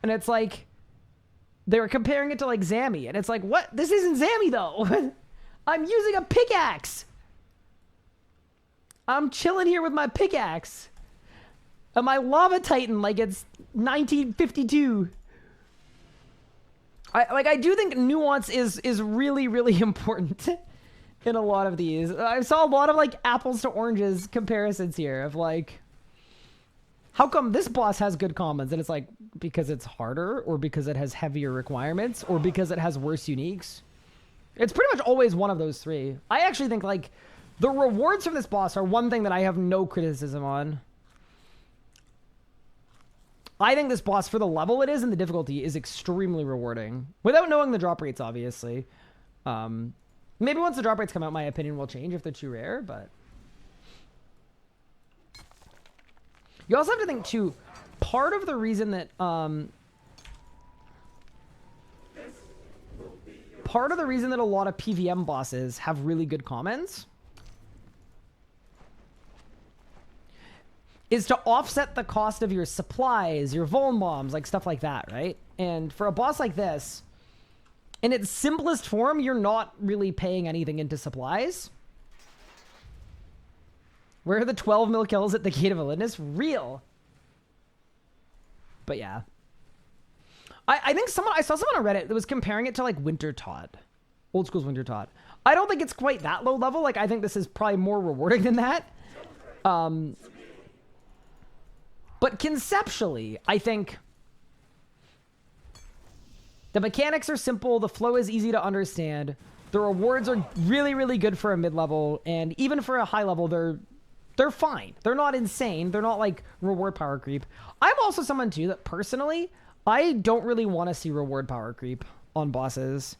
A: And it's like, they were comparing it to like Zammy, and it's like, what? This isn't Zammy though. I'm using a pickaxe. I'm chilling here with my pickaxe. And my lava titan like it's 1952. I do think nuance is really, really important. in a lot of these. I saw a lot of like apples to oranges comparisons here of like, how come this boss has good commons? And it's like, because it's harder, or because it has heavier requirements, or because it has worse uniques. It's pretty much always one of those three. I actually think like the rewards from this boss are one thing that I have no criticism on. I think this boss, for the level it is and the difficulty, is extremely rewarding. Without knowing the drop rates, obviously. Maybe once the drop rates come out, my opinion will change if they're too rare, but... You also have to think, too, part of the reason that... Part of the reason that a lot of PVM bosses have really good commons is to offset the cost of your supplies, your Vuln bombs, like stuff like that, right? And for a boss like this, in its simplest form, you're not really paying anything into supplies. Where are the 12 mil kills at the Gate of Elidinis? Real. But yeah. I think I saw someone on Reddit that was comparing it to like Winter Todd. Old school's Winter Todd. I don't think it's quite that low level. Like, I think this is probably more rewarding than that. But conceptually, I think the mechanics are simple. The flow is easy to understand. The rewards are really, really good for a mid-level. And even for a high level, they're fine. They're not insane. They're not like reward power creep. I'm also someone too that personally, I don't really want to see reward power creep on bosses.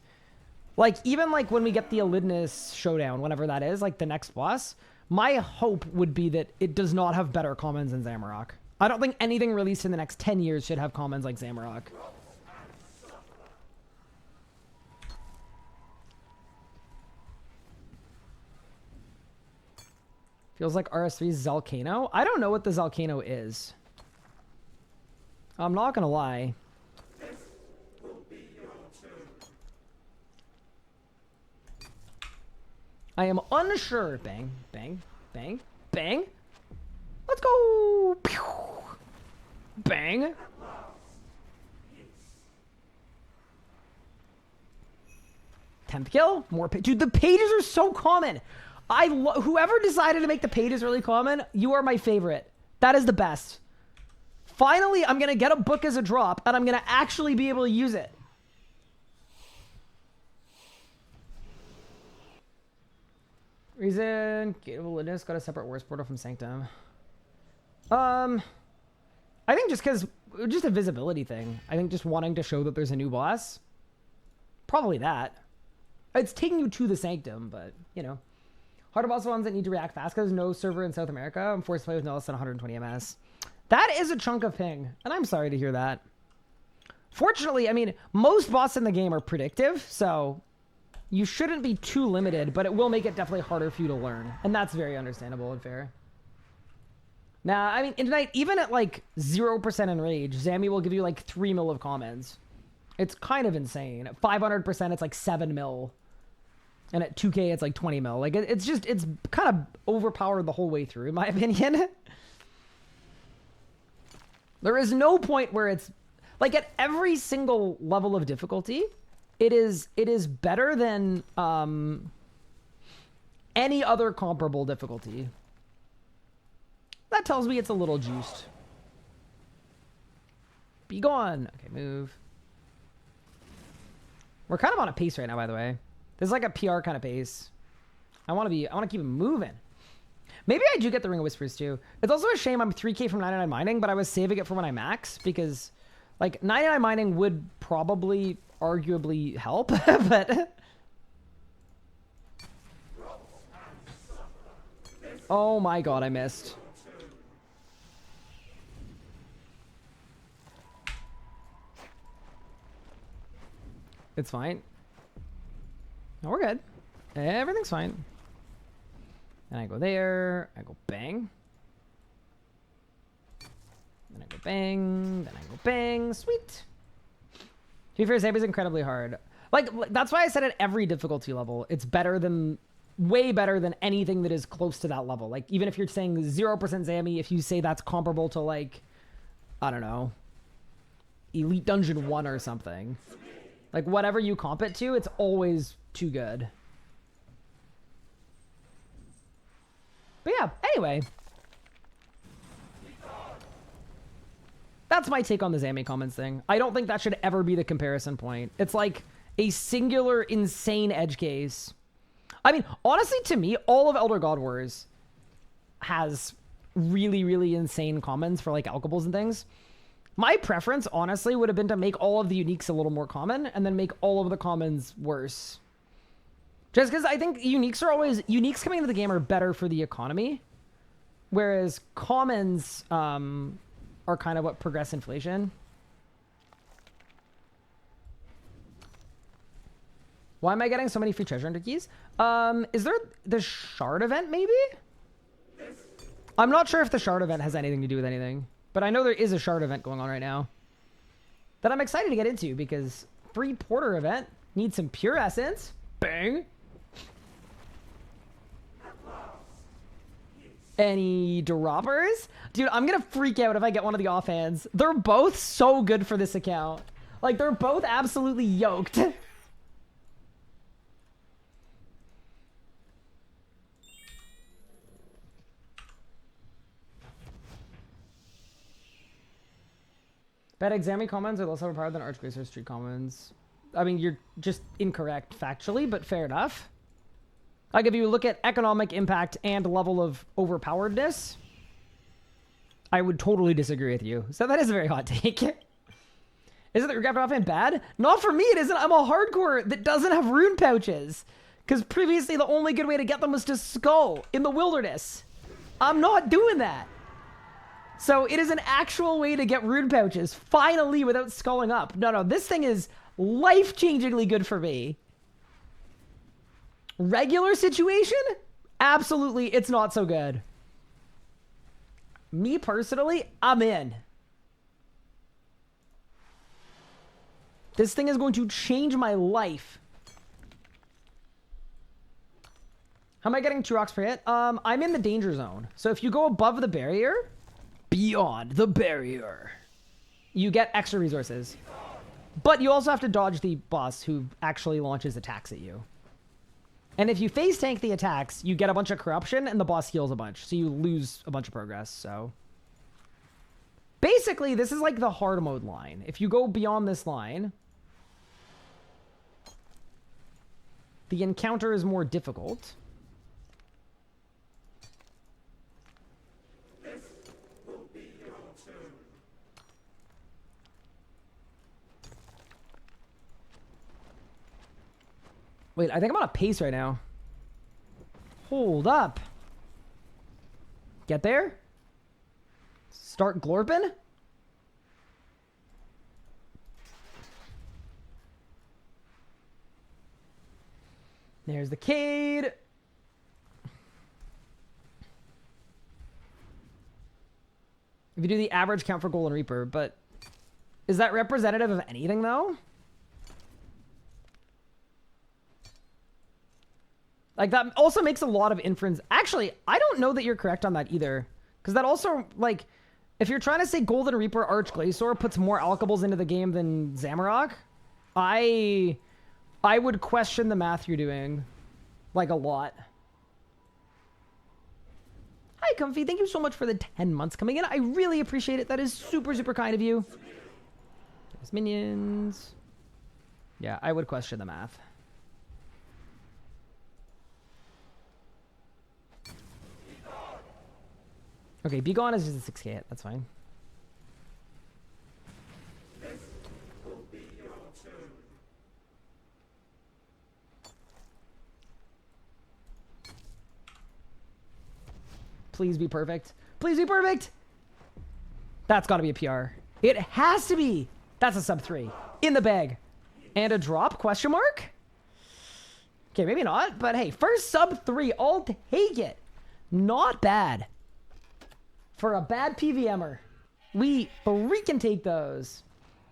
A: Like, even like when we get the Elidinis showdown, whenever that is, like the next boss, my hope would be that it does not have better commons than Zamorak. I don't think anything released in the next 10 years should have commons like Zamorak. Feels like RS3's Zalcano. I don't know what the Zalcano is. I'm not gonna lie. I am unsure. Bang, bang, bang, bang. Let's go. Pew. Bang. Tenth kill. More. Dude, the pages are so common. Whoever decided to make the pages really common, you are my favorite. That is the best. Finally, I'm going to get a book as a drop, and I'm going to actually be able to use it. Reason, Gate of Elidinis got a separate worst portal from Sanctum. I think just a visibility thing. I think just wanting to show that there's a new boss. Probably that. It's taking you to the Sanctum, but, you know. Harder boss ones that need to react fast because there's no server in South America. I'm forced to play with no less than 120 ms. That is a chunk of ping, and I'm sorry to hear that. Fortunately, I mean, most bosses in the game are predictive, so you shouldn't be too limited, but it will make it definitely harder for you to learn, and that's very understandable and fair. Now, I mean, in tonight, even at like 0% enrage, Zammy will give you like 3 mil of commons. It's kind of insane. At 500%, it's like 7 mil. And at 2k, it's like 20 mil. Like, it's kind of overpowered the whole way through, in my opinion. There is no point where it's... Like, at every single level of difficulty, it is better than any other comparable difficulty. That tells me it's a little juiced. Be gone. Okay, move. We're kind of on a pace right now, by the way. This is like a PR kind of pace. I want to keep it moving. Maybe I do get the Ring of Whispers too. It's also a shame I'm 3k from 99 mining, but I was saving it for when I max because like 99 mining would probably arguably help, but oh my god, I missed. It's fine. No, we're good. Everything's fine. And I go there. I go bang. Then I go bang. Then I go bang. Sweet. To be fair, Zammy's incredibly hard. Like, that's why I said at every difficulty level, it's better than... way better than anything that is close to that level. Like, even if you're saying 0% Zammy, if you say that's comparable to, like... I don't know. Elite Dungeon 1 or something. Like, whatever you comp it to, it's always too good. But yeah, anyway. That's my take on the Zami comments thing. I don't think that should ever be the comparison point. It's like a singular, insane edge case. I mean, honestly, to me, all of Elder God Wars has really, really insane commons for like alkables and things. My preference, honestly, would have been to make all of the uniques a little more common and then make all of the commons worse. Just because I think uniques coming into the game are better for the economy, whereas commons are kind of what progress inflation. Why am I getting so many free treasure hunter keys? Is there the shard event maybe? I'm not sure if the shard event has anything to do with anything, but I know there is a shard event going on right now that I'm excited to get into because free porter event needs some pure essence. Bang. Any droppers? Dude, I'm gonna freak out if I get one of the offhands. They're both so good for this account. Like, they're both absolutely yoked. Bad exami commons are less overpowered than Archgracer Street commons. I mean, you're just incorrect factually, but fair enough. Like, if you look at economic impact and level of overpoweredness, I would totally disagree with you. So that is a very hot take. Isn't the Recraft offhand bad? Not for me, it isn't. I'm a hardcore that doesn't have rune pouches. Because previously the only good way to get them was to skull in the wilderness. I'm not doing that. So it is an actual way to get rune pouches, finally, without sculling up. No, this thing is life-changingly good for me. Regular situation? Absolutely, it's not so good. Me personally, I'm in. This thing is going to change my life. How am I getting 2 rocks per hit? I'm in the danger zone. So if you go above the barrier, beyond the barrier, you get extra resources. But you also have to dodge the boss who actually launches attacks at you. And if you face tank the attacks, you get a bunch of corruption and the boss heals a bunch. So you lose a bunch of progress, so. Basically, this is like the hard mode line. If you go beyond this line, the encounter is more difficult. This will be your turn. Wait, I think I'm on a pace right now. Hold up. Get there. Start glorping. There's the Cade. If you do the average count for Golden Reaper, but is that representative of anything though? Like, that also makes a lot of inference. Actually, I don't know that you're correct on that either. Because that also, like, if you're trying to say Golden Reaper Arch Glacior puts more alkables into the game than Zamorak, I would question the math you're doing. Like, a lot. Hi, Comfy. Thank you so much for the 10 months coming in. I really appreciate it. That is super, super kind of you. There's minions. Yeah, I would question the math. Okay, Be Gone is just a 6k hit. That's fine. This will be your turn. Please be perfect. Please be perfect! That's gotta be a PR. It has to be! That's a sub 3. In the bag. And a drop? Question mark? Okay, maybe not, but hey, first sub 3. I'll take it. Not bad. For a bad PVMer. We freaking take those.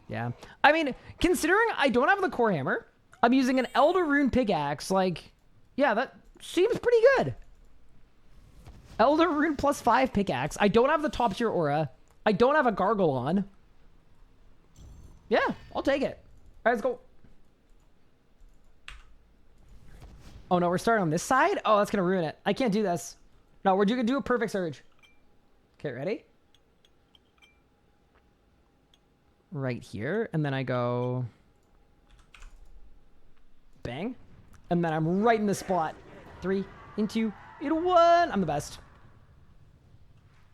A: Yeah. I mean, considering I don't have the core hammer, I'm using an Elder Rune pickaxe, like, yeah, that seems pretty good. Elder Rune +5 pickaxe. I don't have the top tier aura. I don't have a gargle on. Yeah, I'll take it. All right, let's go. Oh no, we're starting on this side? Oh, that's gonna ruin it. I can't do this. No, we're gonna do a perfect surge. Okay, ready? Right here, and then I go bang, and then I'm right in the spot. 3, 2, 1. I'm the best.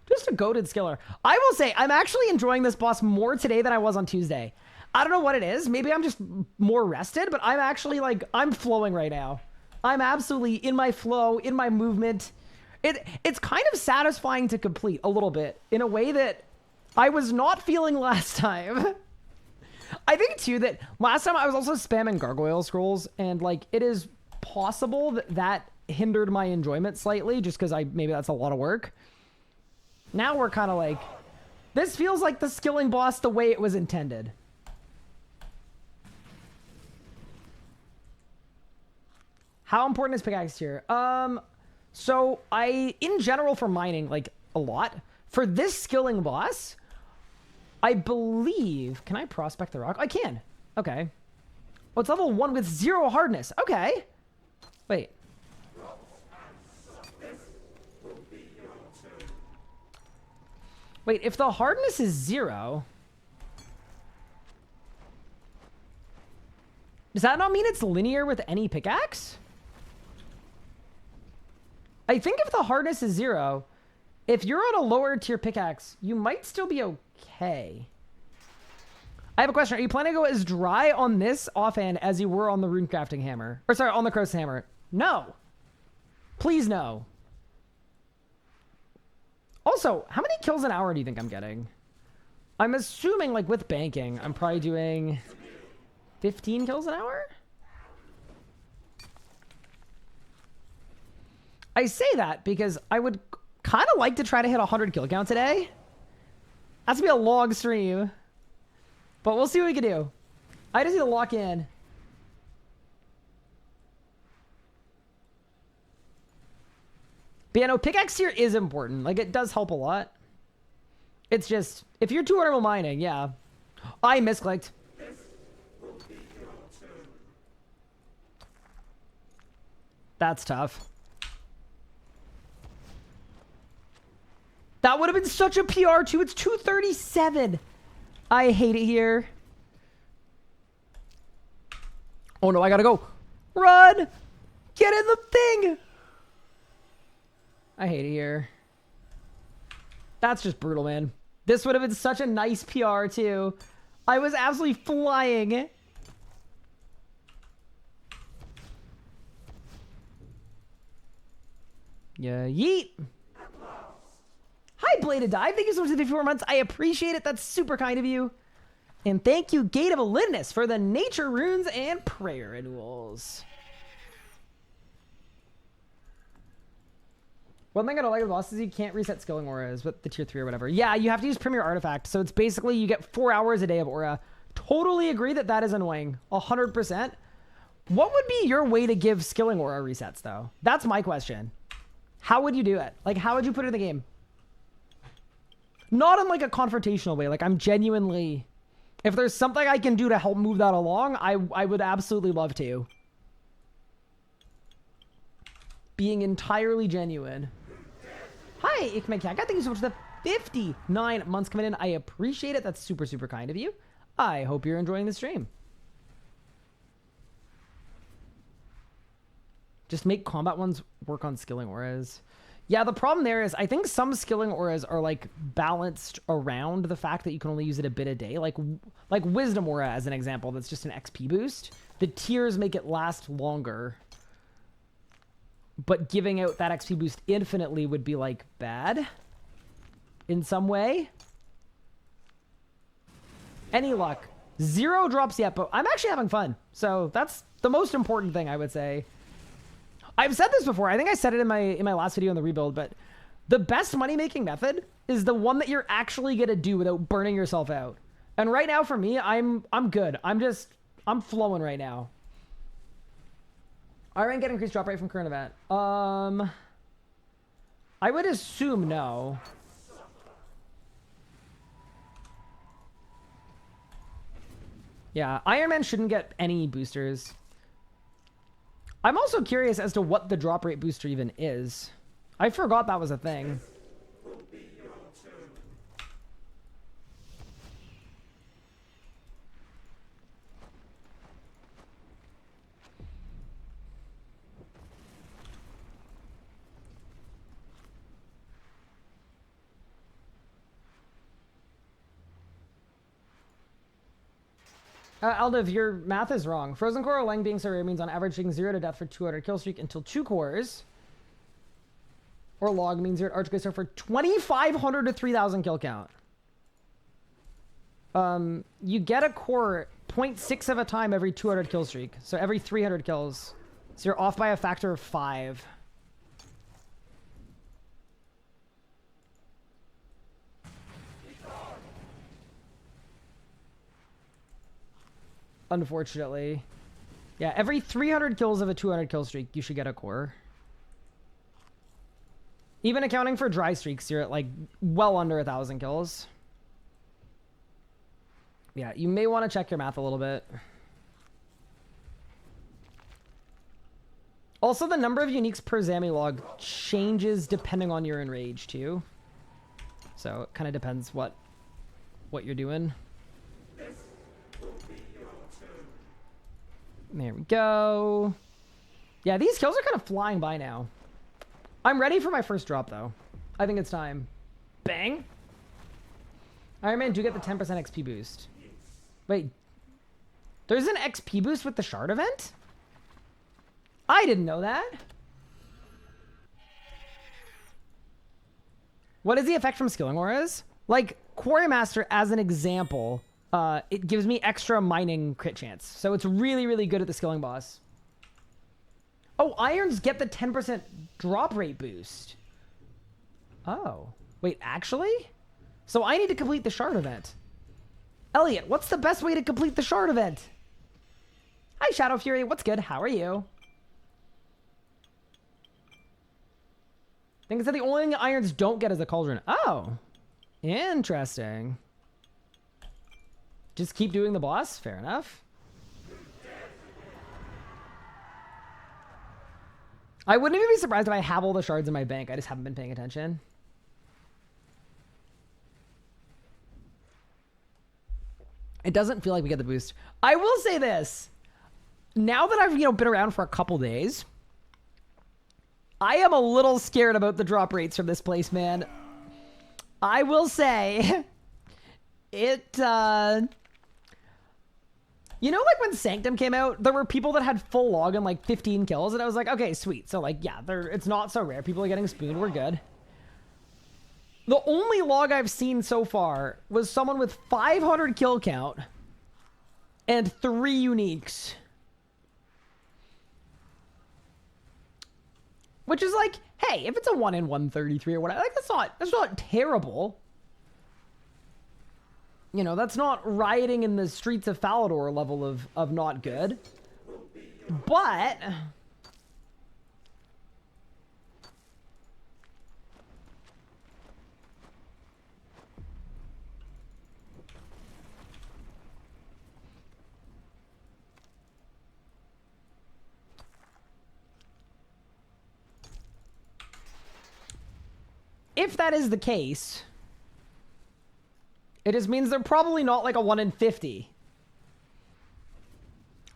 A: Just a goated skiller. I will say, I'm actually enjoying this boss more today than I was on Tuesday. I don't know what it is. Maybe I'm just more rested, but I'm actually like, I'm flowing right now. I'm absolutely in my flow, in my movement. It's kind of satisfying to complete a little bit in a way that I was not feeling last time. I think too that last time I was also spamming gargoyle scrolls, and like it is possible that that hindered my enjoyment slightly just because maybe that's a lot of work. Now we're kind of like, this feels like the skilling boss the way it was intended. How important is pickaxe here? So in general for mining, like a lot. For this skilling boss, I believe, can I prospect the rock? I can. Okay. Oh, it's level 1 with 0 hardness. Okay. Wait. Wait, if the hardness is 0, does that not mean it's linear with any pickaxe? I think if the hardness is 0, if you're on a lower tier pickaxe, you might still be okay. I have a question. Are you planning to go as dry on this offhand as you were on the runecrafting hammer? Or sorry, on the Cross hammer? No. Please no. Also, how many kills an hour do you think I'm getting? I'm assuming, like, with banking, I'm probably doing 15 kills an hour? I say that because I would kind of like to try to hit 100 kill count today. That's gonna be a long stream. But we'll see what we can do. I just need to lock in. But yeah, no, pickaxe here is important. Like, it does help a lot. It's just, if you're 200 mining, yeah. I misclicked. That's tough. That would have been such a PR too. It's 237. I hate it here. Oh no, I gotta go. Run! Get in the thing! I hate it here. That's just brutal, man. This would have been such a nice PR too. I was absolutely flying. Yeah, yeet. Hi, Bladed Dive. Thank you so much for the 54 months. I appreciate it. That's super kind of you. And thank you, Gate of Elidinis, for the nature runes and prayer renewals. One thing I don't like with bosses is you can't reset skilling auras with the tier 3 or whatever. Yeah, you have to use Premier Artifact. So it's basically you get 4 hours a day of aura. Totally agree that that is annoying. 100%. What would be your way to give skilling aura resets, though? That's my question. How would you do it? Like, how would you put it in the game? Not in like a confrontational way. Like, I'm genuinely... If there's something I can do to help move that along, I would absolutely love to. Being entirely genuine. Hi, Ikmekaka. Thank you so much for the 59 months coming in. I appreciate it. That's super, super kind of you. I hope you're enjoying the stream. Just make combat ones work on skilling auras. Yeah, the problem there is I think some skilling auras are like balanced around the fact that you can only use it a bit a day. Like Wisdom aura as an example, that's just an XP boost. The tiers make it last longer. But giving out that XP boost infinitely would be like bad in some way. Any luck? 0 drops yet, but I'm actually having fun. So that's the most important thing I would say. I've said this before. I think I said it in my last video on the rebuild, but the best money-making method is the one that you're actually going to do without burning yourself out. And right now for me, I'm good. I'm flowing right now. Ironman get increased drop rate from current event. I would assume no. Yeah, Ironman shouldn't get any boosters. I'm also curious as to what the drop rate booster even is. I forgot that was a thing. Aldiv, your math is wrong. Frozen Core or Lang being so rare means on average taking 0 to death for 200 kill streak until 2 cores. Or log means you're at Archgeist for 2,500 to 3,000 kill count. You get a core 0.6 of a time every 200 kill streak. So every 300 kills. So you're off by a factor of 5. Unfortunately. Yeah, every 300 kills of a 200 kill streak, you should get a core. Even accounting for dry streaks, you're at like well under 1,000 kills. Yeah, you may want to check your math a little bit. Also, the number of uniques per Zami log changes depending on your enrage too. So it kind of depends what you're doing. There we go. Yeah, these kills are kind of flying by now. I'm ready for my first drop, though. I think it's time. Bang. Ironman, do get the 10% XP boost. Wait. There's an XP boost with the shard event? I didn't know that. What is the effect from skilling auras? Like, Quarry Master, as an example... it gives me extra mining crit chance. So it's really, really good at the skilling boss. Oh, irons get the 10% drop rate boost. Oh. Wait, actually? So I need to complete the shard event. Elliot, what's the best way to complete the shard event? Hi, Shadow Fury. What's good? How are you? I think it's that the only thing irons don't get is a cauldron. Oh. Interesting. Just keep doing the boss? Fair enough. I wouldn't even be surprised if I have all the shards in my bank. I just haven't been paying attention. It doesn't feel like we get the boost. I will say this. Now that I've, been around for a couple days, I am a little scared about the drop rates from this place, man. I will say it, you know, like when Sanctum came out, there were people that had full log and like 15 kills, and I was like, okay, sweet. So like, yeah, it's not so rare. People are getting spooned. We're good. The only log I've seen so far was someone with 500 kill count and 3 uniques. Which is like, hey, if it's a 1 in 133 or whatever, like that's not terrible. You know, that's not rioting in the streets of Falador level of not good. But if that is the case, it just means they're probably not like a 1 in 50.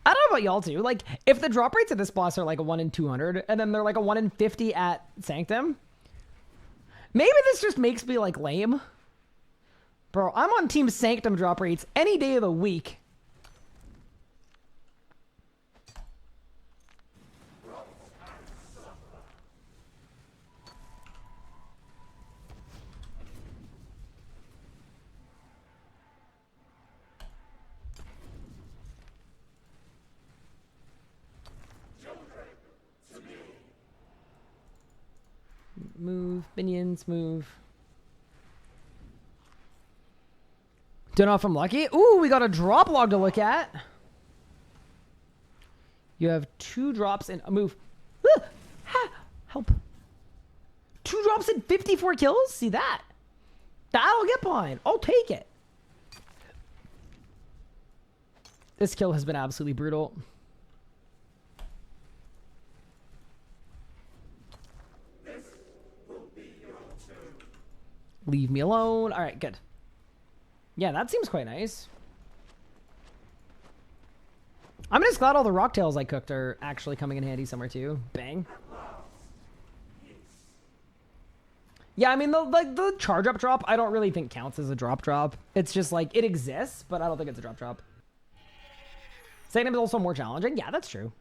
A: I don't know about y'all too. Like, if the drop rates at this boss are like a 1 in 200, and then they're like a 1 in 50 at Sanctum, maybe this just makes me like lame. Bro, I'm on Team Sanctum drop rates any day of the week. Move, minions, move. Don't know if I'm lucky. Ooh, we got a drop log to look at. You have 2 drops in a move. Help. 2 drops in 54 kills? See that? That'll get behind. I'll take it. This kill has been absolutely brutal. Leave me alone. All right, good. Yeah, that seems quite nice. I'm just glad all the rocktails I cooked are actually coming in handy somewhere too. Bang. Yeah, I mean, the charge up drop, I don't really think counts as a drop. It's just like, it exists, but I don't think it's a drop. Second time is also more challenging. Yeah, that's true.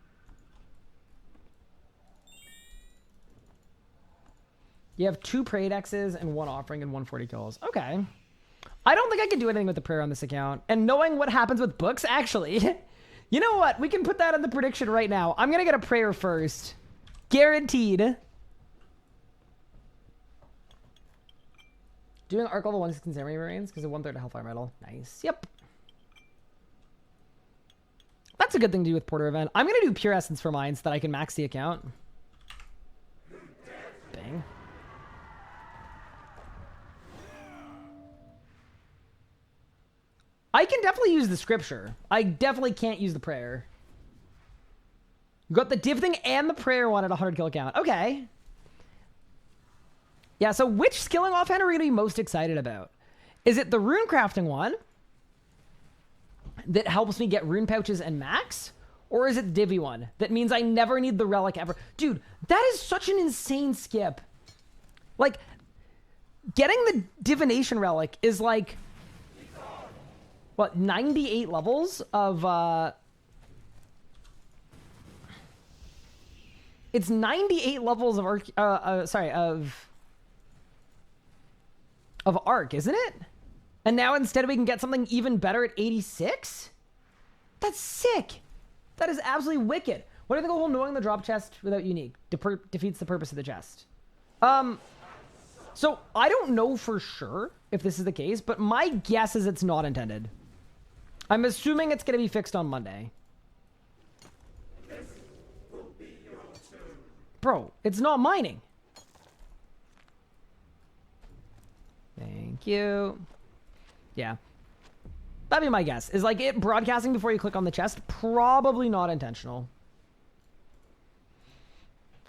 A: You have 2 Prey Dexes and 1 Offering and 140 kills. Okay. I don't think I can do anything with the prayer on this account. And knowing what happens with books, actually, you know what? We can put that in the prediction right now. I'm going to get a prayer first. Guaranteed. Doing arc level 116 Samurai Marines because of 1/3 of Hellfire Metal. Nice. Yep. That's a good thing to do with Porter Event. I'm going to do Pure Essence for mine so that I can max the account. Bang. I can definitely use the scripture. I definitely can't use the prayer. You got the div thing and the prayer one at 100 kill count. Okay. Yeah, so which skilling offhand are we going to be most excited about? Is it the rune crafting one that helps me get rune pouches and max? Or is it the divvy one that means I never need the relic ever? Dude, that is such an insane skip. Like, getting the divination relic is like, what, 98 levels of, it's 98 levels of arc, isn't it? And now instead we can get something even better at 86? That's sick. That is absolutely wicked. What do you think of the whole knowing the drop chest without unique defeats the purpose of the chest? So I don't know for sure if this is the case, but my guess is it's not intended. I'm assuming it's going to be fixed on Monday. Bro, it's not mining. Thank you. Yeah. That'd be my guess. Is like it broadcasting before you click on the chest? Probably not intentional.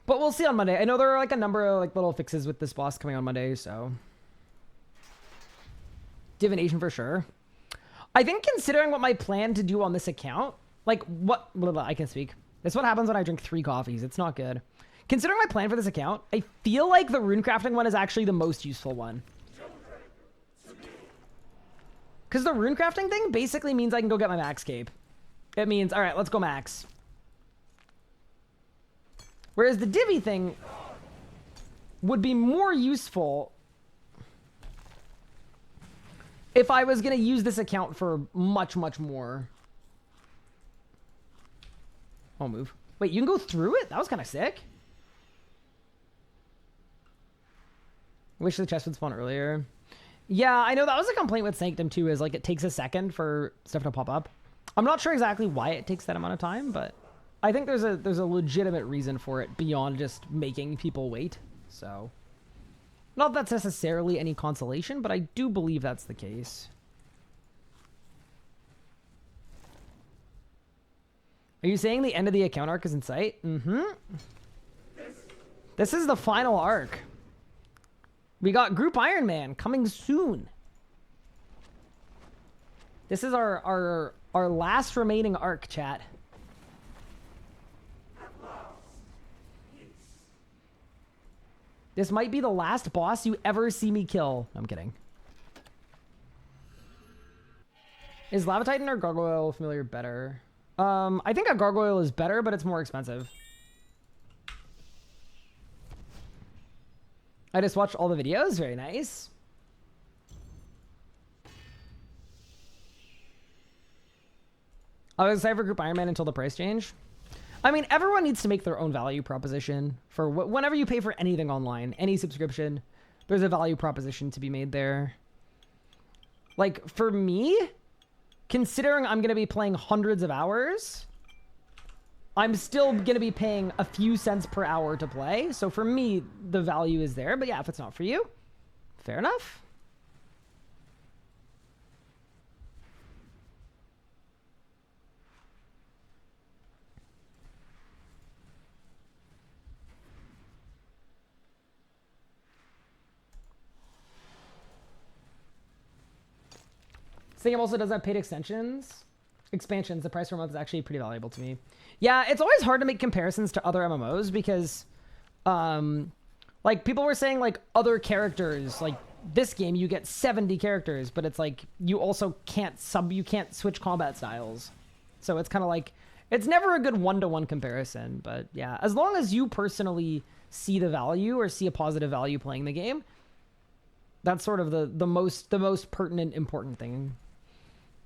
A: But we'll see on Monday. I know there are like a number of like little fixes with this boss coming on Monday, so. Divination for sure. I think considering what my plan to do on this account, like what, I can speak. This is what happens when I drink 3 coffees. It's not good. Considering my plan for this account, I feel like the rune crafting one is actually the most useful one. Because the rune crafting thing basically means I can go get my max cape. It means, all right, let's go max. Whereas the divvy thing would be more useful if I was going to use this account for much, much more. I'll move. Wait, you can go through it? That was kind of sick. Wish the chest would spawn earlier. Yeah, I know that was a complaint with Sanctum too, is like it takes a second for stuff to pop up. I'm not sure exactly why it takes that amount of time, but I think there's a legitimate reason for it beyond just making people wait. So, not that that's necessarily any consolation, but I do believe that's the case. Are you saying the end of the account arc is in sight? Mm-hmm. This is the final arc. We got Group Ironman coming soon. This is our last remaining arc, chat. This might be the last boss you ever see me kill. No, I'm kidding. Is Lava Titan or Gargoyle Familiar better? I think a Gargoyle is better, but it's more expensive. I just watched all the videos. Very nice. I was excited for Group Ironman until the price change. I mean, everyone needs to make their own value proposition for whenever you pay for anything online, any subscription, there's a value proposition to be made there. Like, for me, considering I'm going to be playing hundreds of hours, I'm still going to be paying a few cents per hour to play. So for me, the value is there. But yeah, if it's not for you, fair enough. This game also does have paid expansions. The price per month is actually pretty valuable to me. Yeah, it's always hard to make comparisons to other MMOs because, like people were saying, like other characters, like this game you get 70 characters, but it's like you also can't switch combat styles. So it's kind of like it's never a good one-to-one comparison. But yeah, as long as you personally see the value or see a positive value playing the game, that's sort of the most pertinent, important thing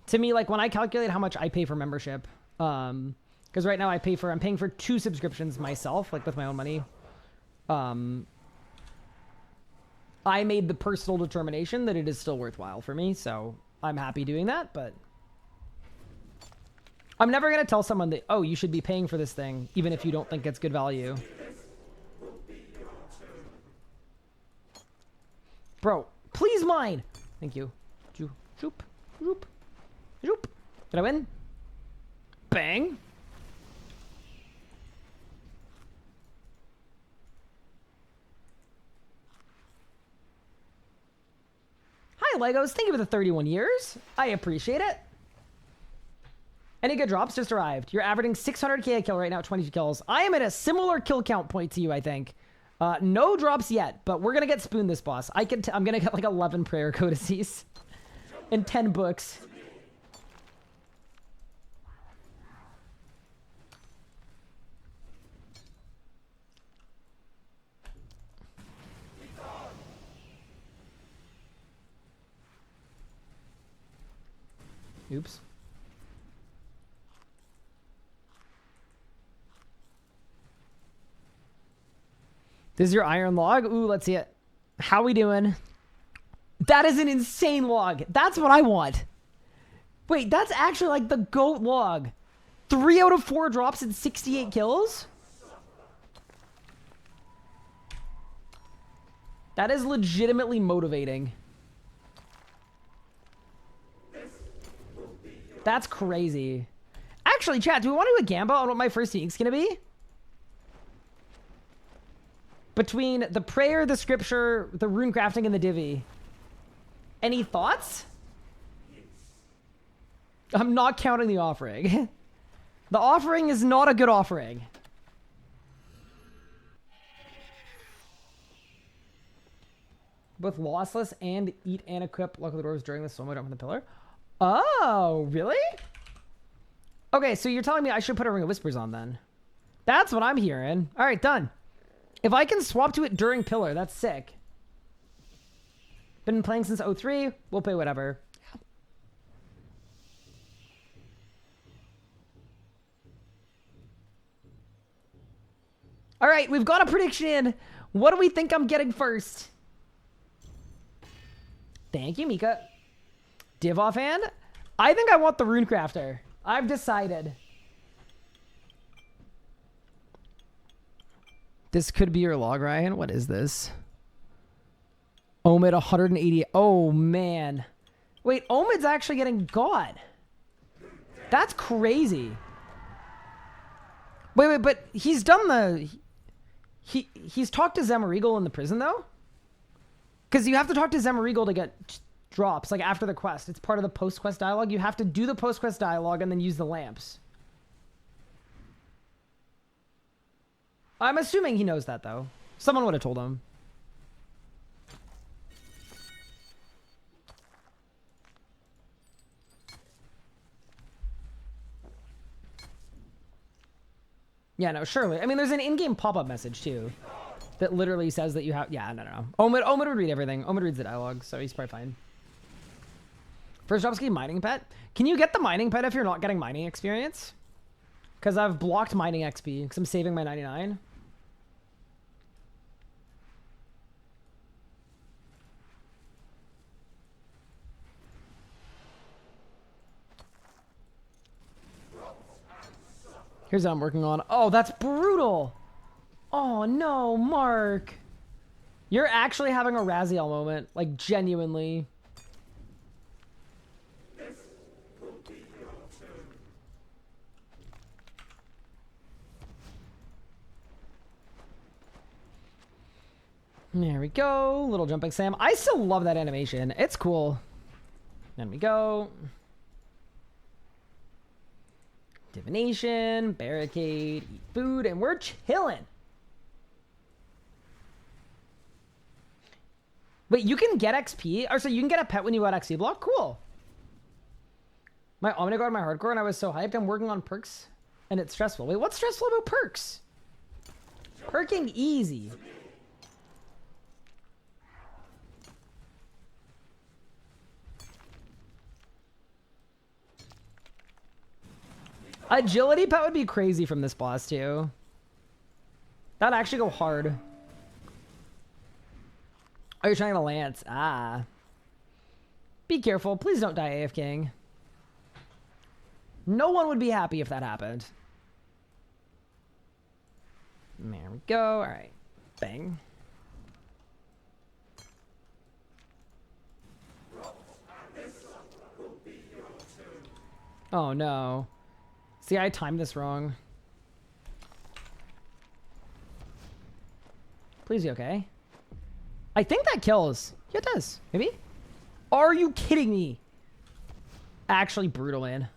A: to me. Like when I calculate how much I pay for membership, because right now I'm paying for 2 subscriptions myself, like with my own money. I made the personal determination that it is still worthwhile for me, so I'm happy doing that, but I'm never going to tell someone that, oh, you should be paying for this thing, even if you don't think it's good value. Bro, please mine. Thank you. Zoop, zoop, zoop, zoop. Did I win? Bang. Hi, Legos. Thank you for the 31 years. I appreciate it. Any good drops? Just arrived. You're averaging 600k a kill right now, 22 kills. I am at a similar kill count point to you, I think. No drops yet, but we're going to get spooned this boss. I'm going to get like 11 prayer codices and 10 books. Oops. This is your iron log? Ooh, let's see it. How we doing? That is an insane log. That's what I want. Wait, that's actually like the GOAT log. 3 out of 4 drops and 68 kills? That is legitimately motivating. That's crazy. Actually, chat, do we want to do a gamble on what my first sneak's gonna be? Between the prayer, the scripture, the rune crafting, and the divvy. Any thoughts? I'm not counting the offering. The offering is not a good offering. Both lossless and eat and equip luck of the dwarves during the slow-mo jump from the pillar. Oh, really? Okay, so you're telling me I should put a Ring of Whispers on then. That's what I'm hearing. All right, done. If I can swap to it during pillar, that's sick. Been playing since 03. We'll pay whatever. All right, we've got a prediction. What do we think I'm getting first? Thank you, Mika. Div offhand? I think I want the Rune Crafter. I've decided. This could be your log, Ryan. What is this? Omid 180. Oh, man. Wait, Omid's actually getting God. That's crazy. Wait, but he's done the... He's talked to Zemarigal in the prison, though? Because you have to talk to Zemarigal to get drops, like after the quest. It's part of the post-quest dialogue. You have to do the post-quest dialogue and then use the lamps. I'm assuming he knows that, though. Someone would have told him. Yeah, no, surely. I mean, there's an in-game pop-up message, too, that literally says that you have... Yeah, no. Omid would read everything. Omid reads the dialogue, so he's probably fine. First drop's getting mining pet. Can you get the mining pet if you're not getting mining experience? Because I've blocked mining XP, because I'm saving my 99. Here's what I'm working on. Oh, that's brutal. Oh, no, Mark. You're actually having a Raziel moment. Like, genuinely. There we go. Little jumping Sam. I still love that animation. It's cool. Then we go. Divination, barricade, eat food, and we're chilling. Wait, you can get XP? Or so you can get a pet when you got XP block? Cool. My Omnigard, my hardcore, and I was so hyped. I'm working on perks, and it's stressful. Wait, what's stressful about perks? Perking easy. Agility pet would be crazy from this boss, too. That'd actually go hard. Oh, you're trying to lance. Ah. Be careful. Please don't die AFKing. No one would be happy if that happened. There we go. All right. Bang. Oh, no. See, I timed this wrong. Please be okay. I think that kills. Yeah, it does. Maybe? Are you kidding me? Actually brutal, man.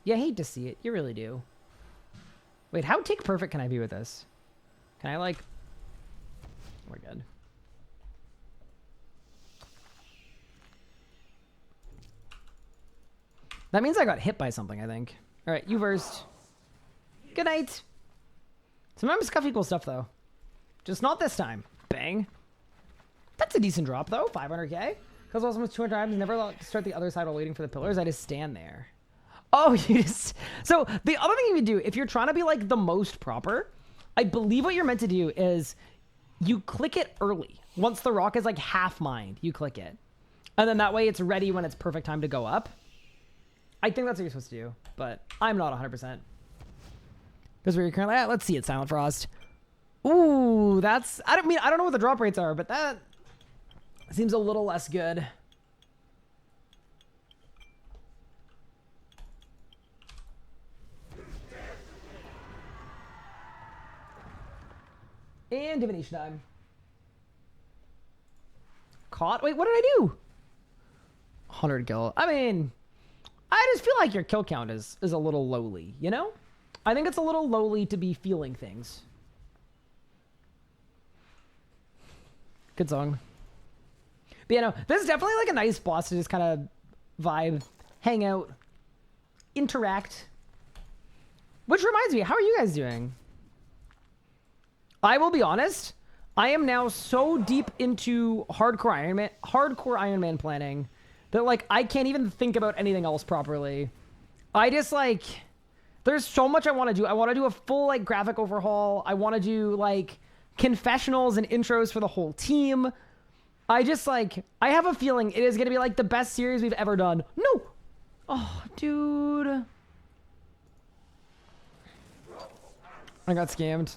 A: You hate to see it. You really do. Wait, how tick perfect can I be with this? Can I, like... We're good. That means I got hit by something, I think. Alright, you first. Good night. Sometimes scuff equals stuff, though. Just not this time. Bang. That's a decent drop, though. 500k. Because almost 200 times. Never allowed to start the other side while waiting for the pillars. I just stand there. Oh, you just... So, the other thing you can do, if you're trying to be, like, the most proper, I believe what you're meant to do is you click it early. Once the rock is, like, half mined, you click it. And then that way it's ready when it's perfect time to go up. I think that's what you're supposed to do, but I'm not 100%. Because where you're currently at, let's see it, Silent Frost. Ooh, that's... I don't know what the drop rates are, but that seems a little less good. And divination time. Caught? Wait, what did I do? 100 kill. I mean, I just feel like your kill count is a little lowly, you know? I think it's a little lowly to be feeling things. Good song. But you know, this is definitely like a nice boss to just kind of vibe, hang out, interact. Which reminds me, how are you guys doing? I will be honest, I am now so deep into hardcore Iron Man planning that like I can't even think about anything else properly. I just like, there's so much I want to do. I want to do a full like graphic overhaul. I want to do like confessionals and intros for the whole team. I just like, I have a feeling it is going to be like the best series we've ever done. No. Oh, dude. I got scammed.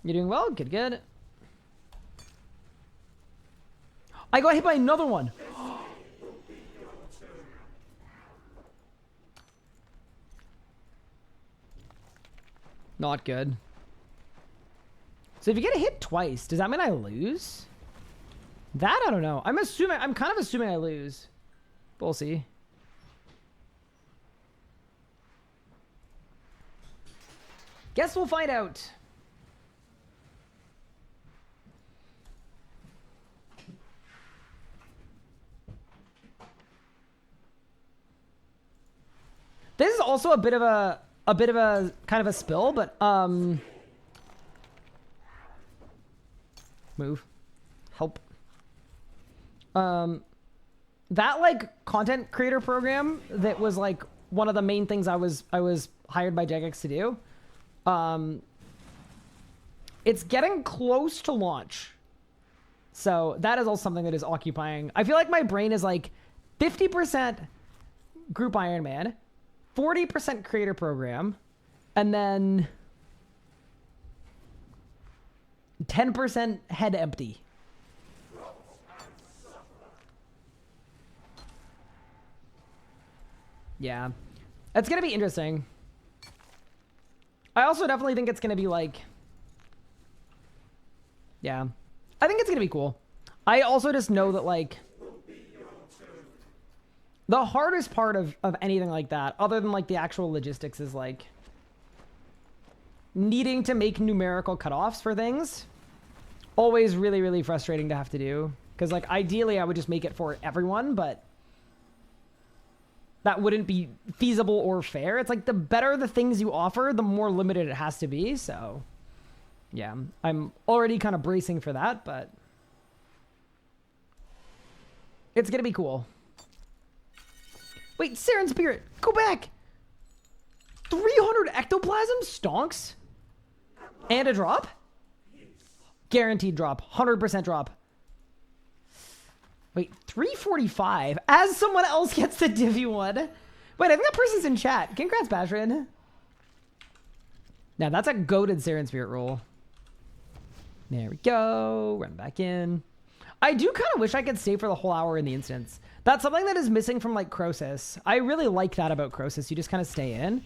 A: You're doing well? Good, good. I got hit by another one. Not good. So if you get hit twice, does that mean I lose? That I don't know. I'm kind of assuming I lose. But we'll see. Guess we'll find out. This is also a bit of a kind of a spill, but move, help. That like content creator program that was like one of the main things I was hired by Jagex to do. It's getting close to launch, so that is also something that is occupying. I feel like my brain is like 50% group Ironman, 40% creator program, and then 10% head empty. Yeah. It's going to be interesting. I also definitely think it's going to be like Yeah. I think it's going to be cool. I also just know that, like, the hardest part of anything like that, other than, like, the actual logistics, is, like, needing to make numerical cutoffs for things. Always really, really frustrating to have to do. Because, like, ideally, I would just make it for everyone, but that wouldn't be feasible or fair. It's like, the better the things you offer, the more limited it has to be, so... Yeah, I'm already kind of bracing for that, but... It's gonna be cool. Wait, Saren Spirit, go back! 300 ectoplasm stonks? And a drop? Guaranteed drop. 100% drop. Wait, 345? As someone else gets the divvy one? Wait, I think that person's in chat. Congrats, Bashrin. Now, that's a goated Saren Spirit roll. There we go. Run back in. I do kind of wish I could stay for the whole hour in the instance. That's something that is missing from, like, Crosis. I really like that about Crosis. You just kind of stay in.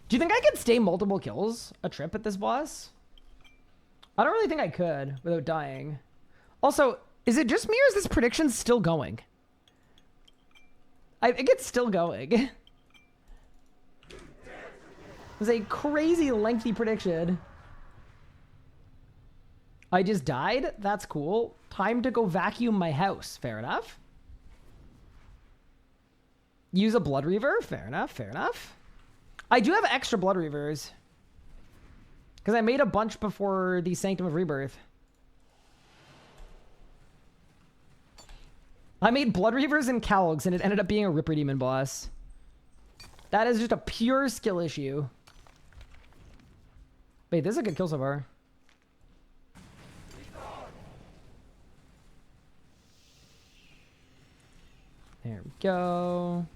A: Do you think I could stay multiple kills a trip at this boss? I don't really think I could without dying. Also, is it just me or is this prediction still going? I think it's still going. It was a crazy lengthy prediction. I just died? That's cool. Time to go vacuum my house. Fair enough. Use a Blood Reaver? Fair enough, fair enough. I do have extra Blood Reavers. Because I made a bunch before the Sanctum of Rebirth. I made Blood Reavers and Calgs, and it ended up being a Ripper Demon boss. That is just a pure skill issue. Wait, this is a good kill so far. There we go.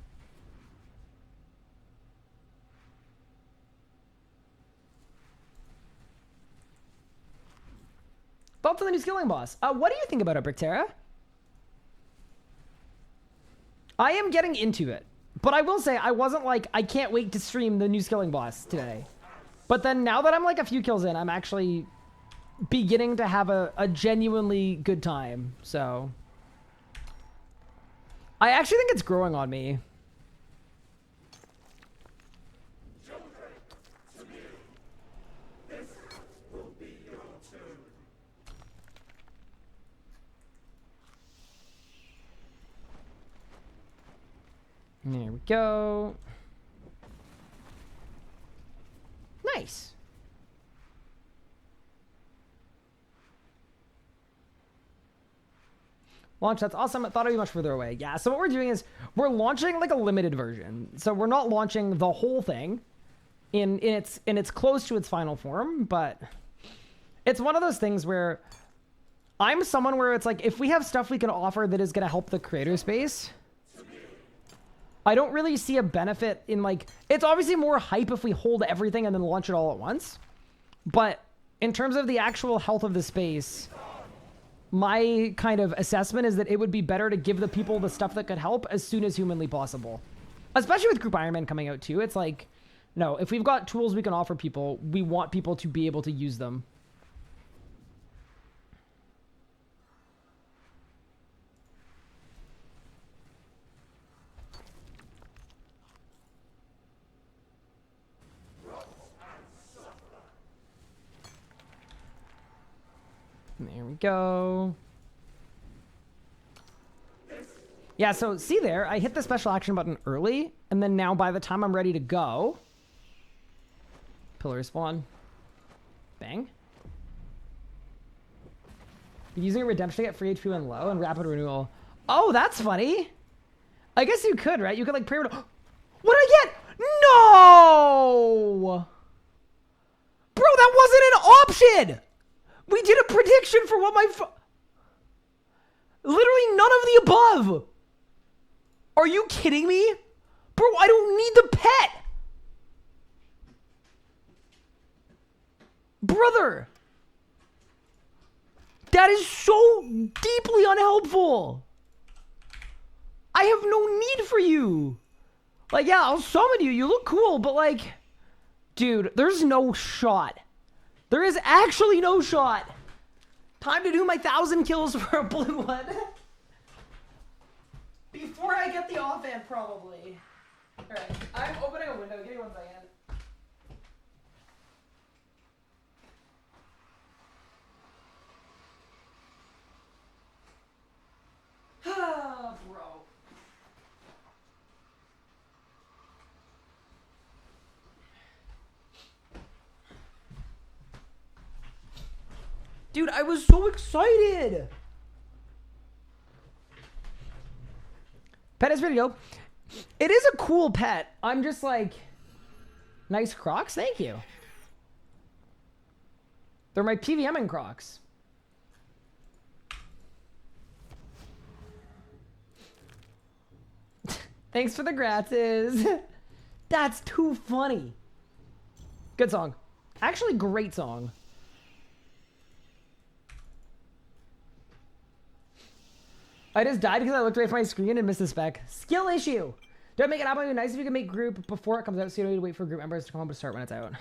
A: Thoughts on the new skilling boss? What do you think about it, Brictera? I am getting into it. But I will say, I wasn't like, I can't wait to stream the new skilling boss today. But then now that I'm like a few kills in, I'm actually beginning to have a genuinely good time. So... I actually think it's growing on me. There we go. Nice. Launch, that's awesome. I thought it'd be much further away. Yeah, so what we're doing is we're launching like a limited version. So we're not launching the whole thing in its close to its final form, but it's one of those things where I'm someone where it's like, if we have stuff we can offer that is going to help the creator space, I don't really see a benefit in like, it's obviously more hype if we hold everything and then launch it all at once. But in terms of the actual health of the space, my kind of assessment is that it would be better to give the people the stuff that could help as soon as humanly possible. Especially with Group Ironman coming out too. It's like, no, if we've got tools we can offer people, we want people to be able to use them. There we go. Yeah, so see there, I hit the special action button early, and then now by the time I'm ready to go, pillar spawn. Bang. You're using a redemption to get free HP when low and rapid renewal. Oh, that's funny. I guess you could, right? You could like pre-renewal. What did I get? No! Bro, that wasn't an option! We did a prediction for what my literally none of the above. Are you kidding me? Bro, I don't need the pet. Brother. That is so deeply unhelpful. I have no need for you. Like, yeah, I'll summon you. You look cool, but like, dude, there's no shot. There is actually no shot Time to do my 1,000 kills for a blue one. Before I get the offhand, probably. Alright, I'm opening a window. Give me 1 second. Ah, bro. Dude, I was so excited. Pet is pretty dope. It is a cool pet. I'm just like, nice Crocs. Thank you. They're my PVMing Crocs. Thanks for the gratis. That's too funny. Good song. Actually, great song. I just died because I looked away from my screen and missed the spec. Skill issue. Don't make it happen. It would be nice if you could make group before it comes out so you don't need to wait for group members to come home to start when it's out.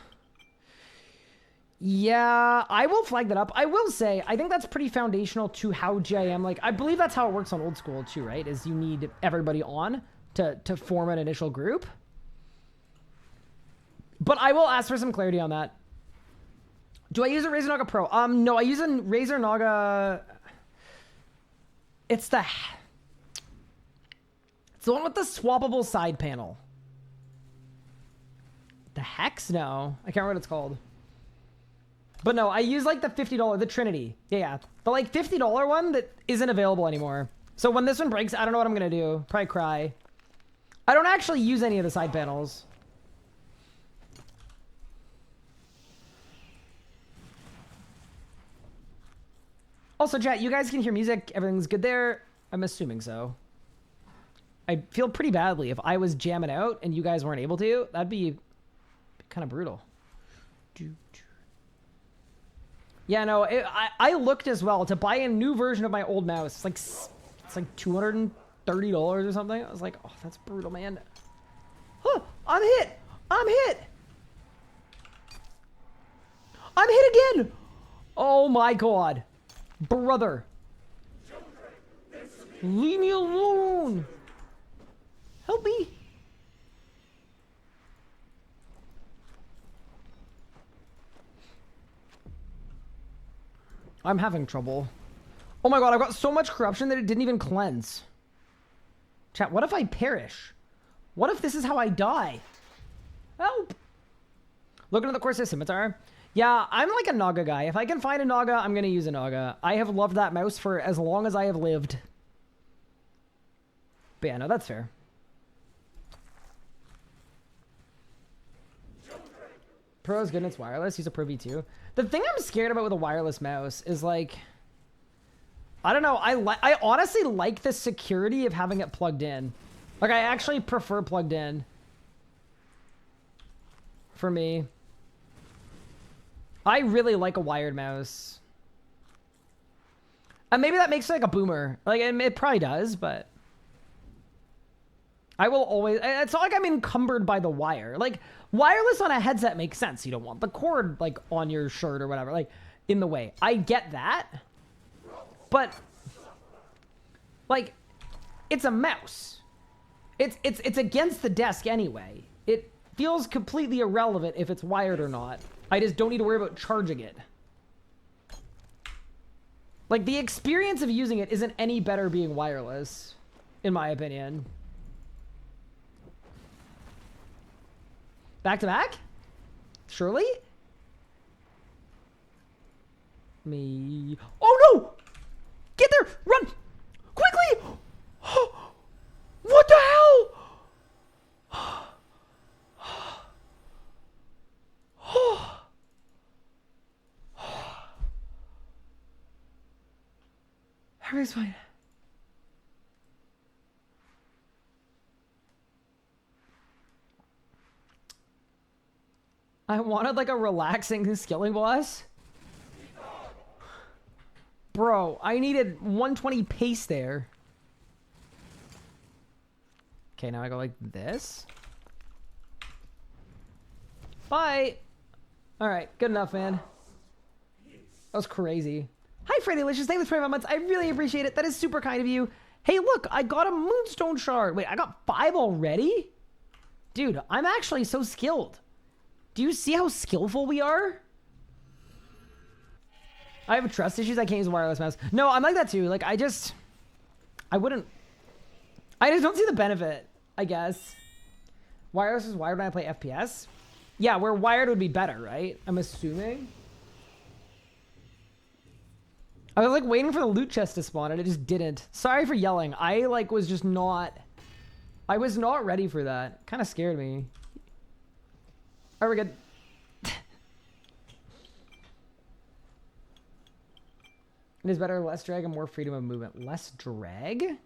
A: Yeah, I will flag that up. I will say, I think that's pretty foundational to how GIM, like, I believe that's how it works on old school too, right? Is you need everybody on to form an initial group. But I will ask for some clarity on that. Do I use a Razer Naga Pro? No, I use a Razer Naga... It's the one with the swappable side panel. The Hex? No. I can't remember what it's called. But no, I use like the $50, the Trinity. Yeah. The like $50 one that isn't available anymore. So when this one breaks, I don't know what I'm going to do. Probably cry. I don't actually use any of the side panels. Also, chat, you guys can hear music. Everything's good there. I'm assuming so. I feel pretty badly if I was jamming out and you guys weren't able to. That'd be kind of brutal. Yeah, no, I looked as well to buy a new version of my old mouse. It's like $230 or something. I was like, oh, that's brutal, man. Huh, I'm hit. I'm hit. I'm hit again. Oh my God. Brother. Leave me alone. Help me. I'm having trouble. Oh my God, I've got so much corruption that it didn't even cleanse. Chat, what if I perish? What if this is how I die? Help. Looking at the Corsair Scimitar. Yeah, I'm like a Naga guy. If I can find a Naga, I'm going to use a Naga. I have loved that mouse for as long as I have lived. But yeah, no, that's fair. Pro is good and it's wireless. Use a Pro V2. The thing I'm scared about with a wireless mouse is like... I don't know. I honestly like the security of having it plugged in. Like, I actually prefer plugged in. For me. I really like a wired mouse. And maybe that makes it like a boomer. Like, it probably does, but... I will always... It's not like I'm encumbered by the wire. Like, wireless on a headset makes sense. You don't want the cord, like, on your shirt or whatever. Like, in the way. I get that. But... Like, it's a mouse. It's against the desk anyway. It feels completely irrelevant if it's wired or not. I just don't need to worry about charging it. Like, the experience of using it isn't any better being wireless, in my opinion. Back to back? Surely? Me. Oh no! Get there! Run! Quickly! What the hell? Everything's fine. I wanted like a relaxing skilling boss. Bro, I needed 120 pace there. Okay, now I go like this. Bye. All right, good enough, man. That was crazy. Hi, Freddy Licious. Thank you for 25 months. I really appreciate it. That is super kind of you. Hey, look, I got a Moonstone Shard. Wait, I got 5 already? Dude, I'm actually so skilled. Do you see how skillful we are? I have trust issues. I can't use a wireless mouse. No, I'm like that too. Like, I just don't see the benefit, I guess. Wireless is wired when I play FPS? Yeah, where wired would be better, right? I'm assuming. I was like waiting for the loot chest to spawn and it just didn't. Sorry for yelling. I like was just not... I was not ready for that. Kind of scared me. Are we good? It is better, less drag and more freedom of movement. Less drag?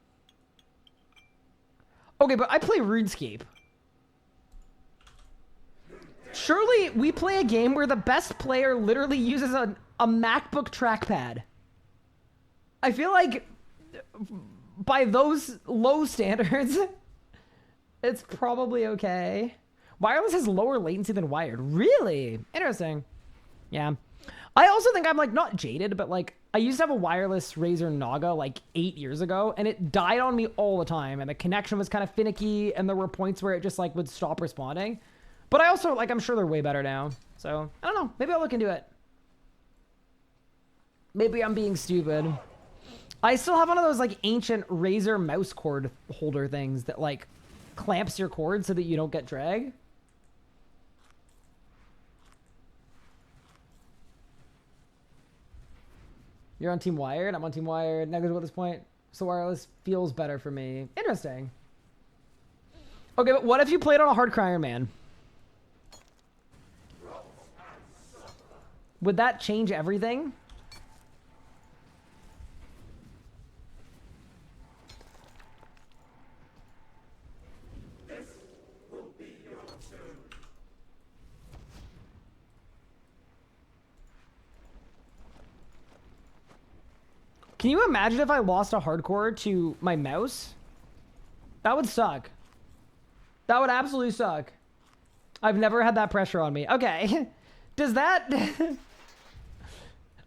A: Okay, but I play RuneScape. Surely we play a game where the best player literally uses a MacBook trackpad. I feel like by those low standards, it's probably okay. Wireless has lower latency than wired. Really? Interesting. Yeah. I also think I'm like not jaded, but like I used to have a wireless Razer Naga like 8 years ago and it died on me all the time and the connection was kind of finicky and there were points where it just like would stop responding. But I also like, I'm sure they're way better now. So I don't know. Maybe I'll look into it. Maybe I'm being stupid. I still have one of those like ancient Razer mouse cord holder things that like clamps your cord so that you don't get drag. You're on Team Wired. I'm on Team Wired. Negligible at this point. So wireless feels better for me. Interesting. Okay, but what if you played on a hardcore Ironman? Would that change everything? Can you imagine if I lost a hardcore to my mouse? That would suck. That would absolutely suck. I've never had that pressure on me. Okay. Does that...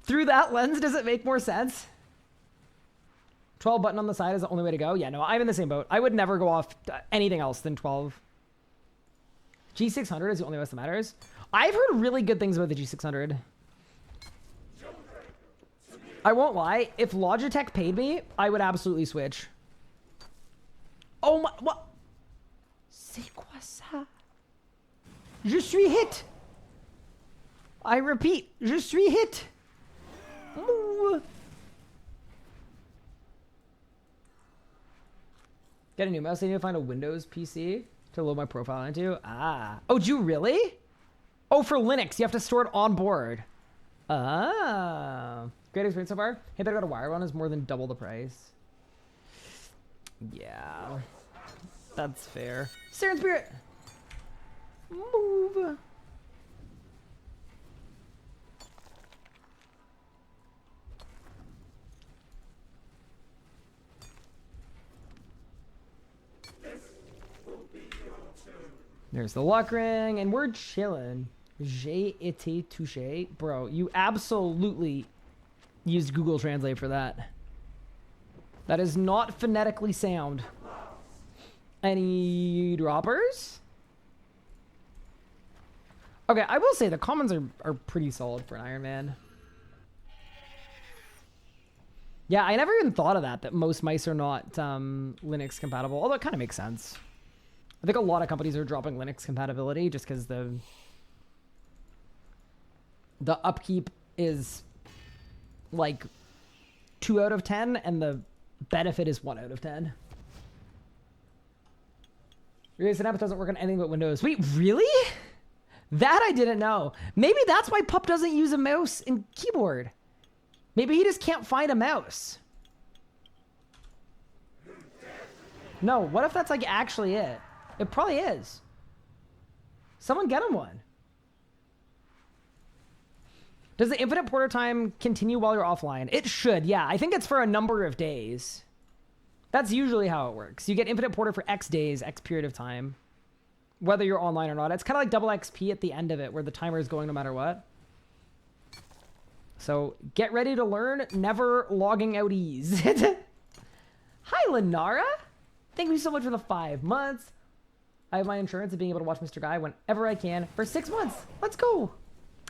A: Through that lens, does it make more sense? 12 button on the side is the only way to go? Yeah, no, I'm in the same boat. I would never go off anything else than 12. G600 is the only OS that matters. I've heard really good things about the G600. I won't lie. If Logitech paid me, I would absolutely switch. Oh my... What? C'est quoi ça? Je suis hit. I repeat. Je suis hit. Move. Get a new mouse. I need to find a Windows PC to load my profile into. Ah. Oh, do you really? Oh, for Linux. You have to store it on board. Ah. Great experience so far. Hey, better got a wire one is more than double the price. Yeah. That's fair. Siren Spirit. Move. There's the luck ring, and we're chilling. J'ai été touché. Bro, you absolutely used Google Translate for that. That is not phonetically sound. Any droppers? Okay, I will say the commons are pretty solid for an Ironman. Yeah, I never even thought of that most mice are not Linux compatible, although it kind of makes sense. I think a lot of companies are dropping Linux compatibility just because the upkeep is like 2 out of 10 and the benefit is 1 out of 10. Your Snap doesn't work on anything but Windows. Wait, really? That I didn't know. Maybe that's why Pup doesn't use a mouse and keyboard. Maybe he just can't find a mouse. No, what if that's like actually it? It probably is. Someone get him one. Does the infinite porter time continue while you're offline? It should, yeah. I think it's for a number of days. That's usually how it works. You get infinite porter for X days, X period of time. Whether you're online or not. It's kind of like double XP at the end of it, where the timer is going no matter what. So get ready to learn never logging out ease. Hi, Lenara. Thank you so much for the 5 months. I have my insurance of being able to watch Mr. Guy whenever I can for 6 months. Let's go.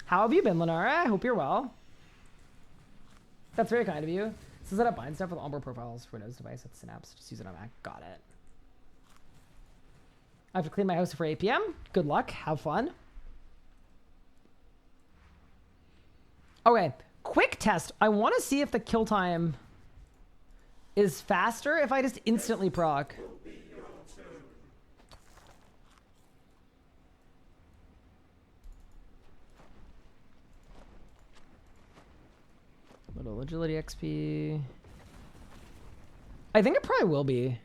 A: How have you been, Lenara? I hope you're well. That's very kind of you. So set up bind stuff with onboard profiles for Windows device at Synapse. Just use it on Mac. Got it. I have to clean my house before 8 p.m. Good luck. Have fun. Okay. Quick test. I want to see if the kill time is faster if I just instantly proc. Little agility XP. I think it probably will be.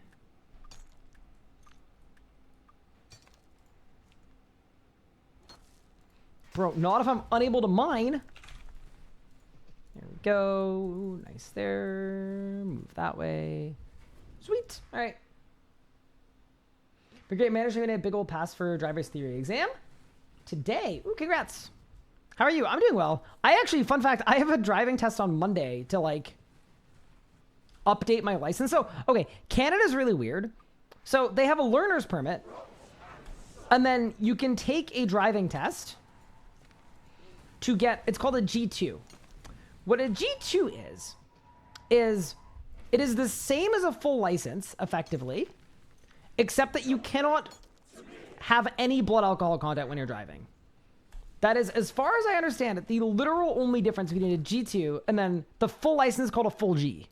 A: Bro, not if I'm unable to mine. There we go. Nice there. Move that way. Sweet. All right. The great manager going to a big old pass for driver's theory exam today. Ooh, congrats. How are you? I'm doing well. I actually, fun fact, I have a driving test on Monday to like update my license. So, okay, Canada's really weird. So they have a learner's permit and then you can take a driving test to get, it's called a G2. What a G2 is it is the same as a full license, effectively, except that you cannot have any blood alcohol content when you're driving. That is, as far as I understand it, the literal only difference between a G2 and then the full license is called a full G.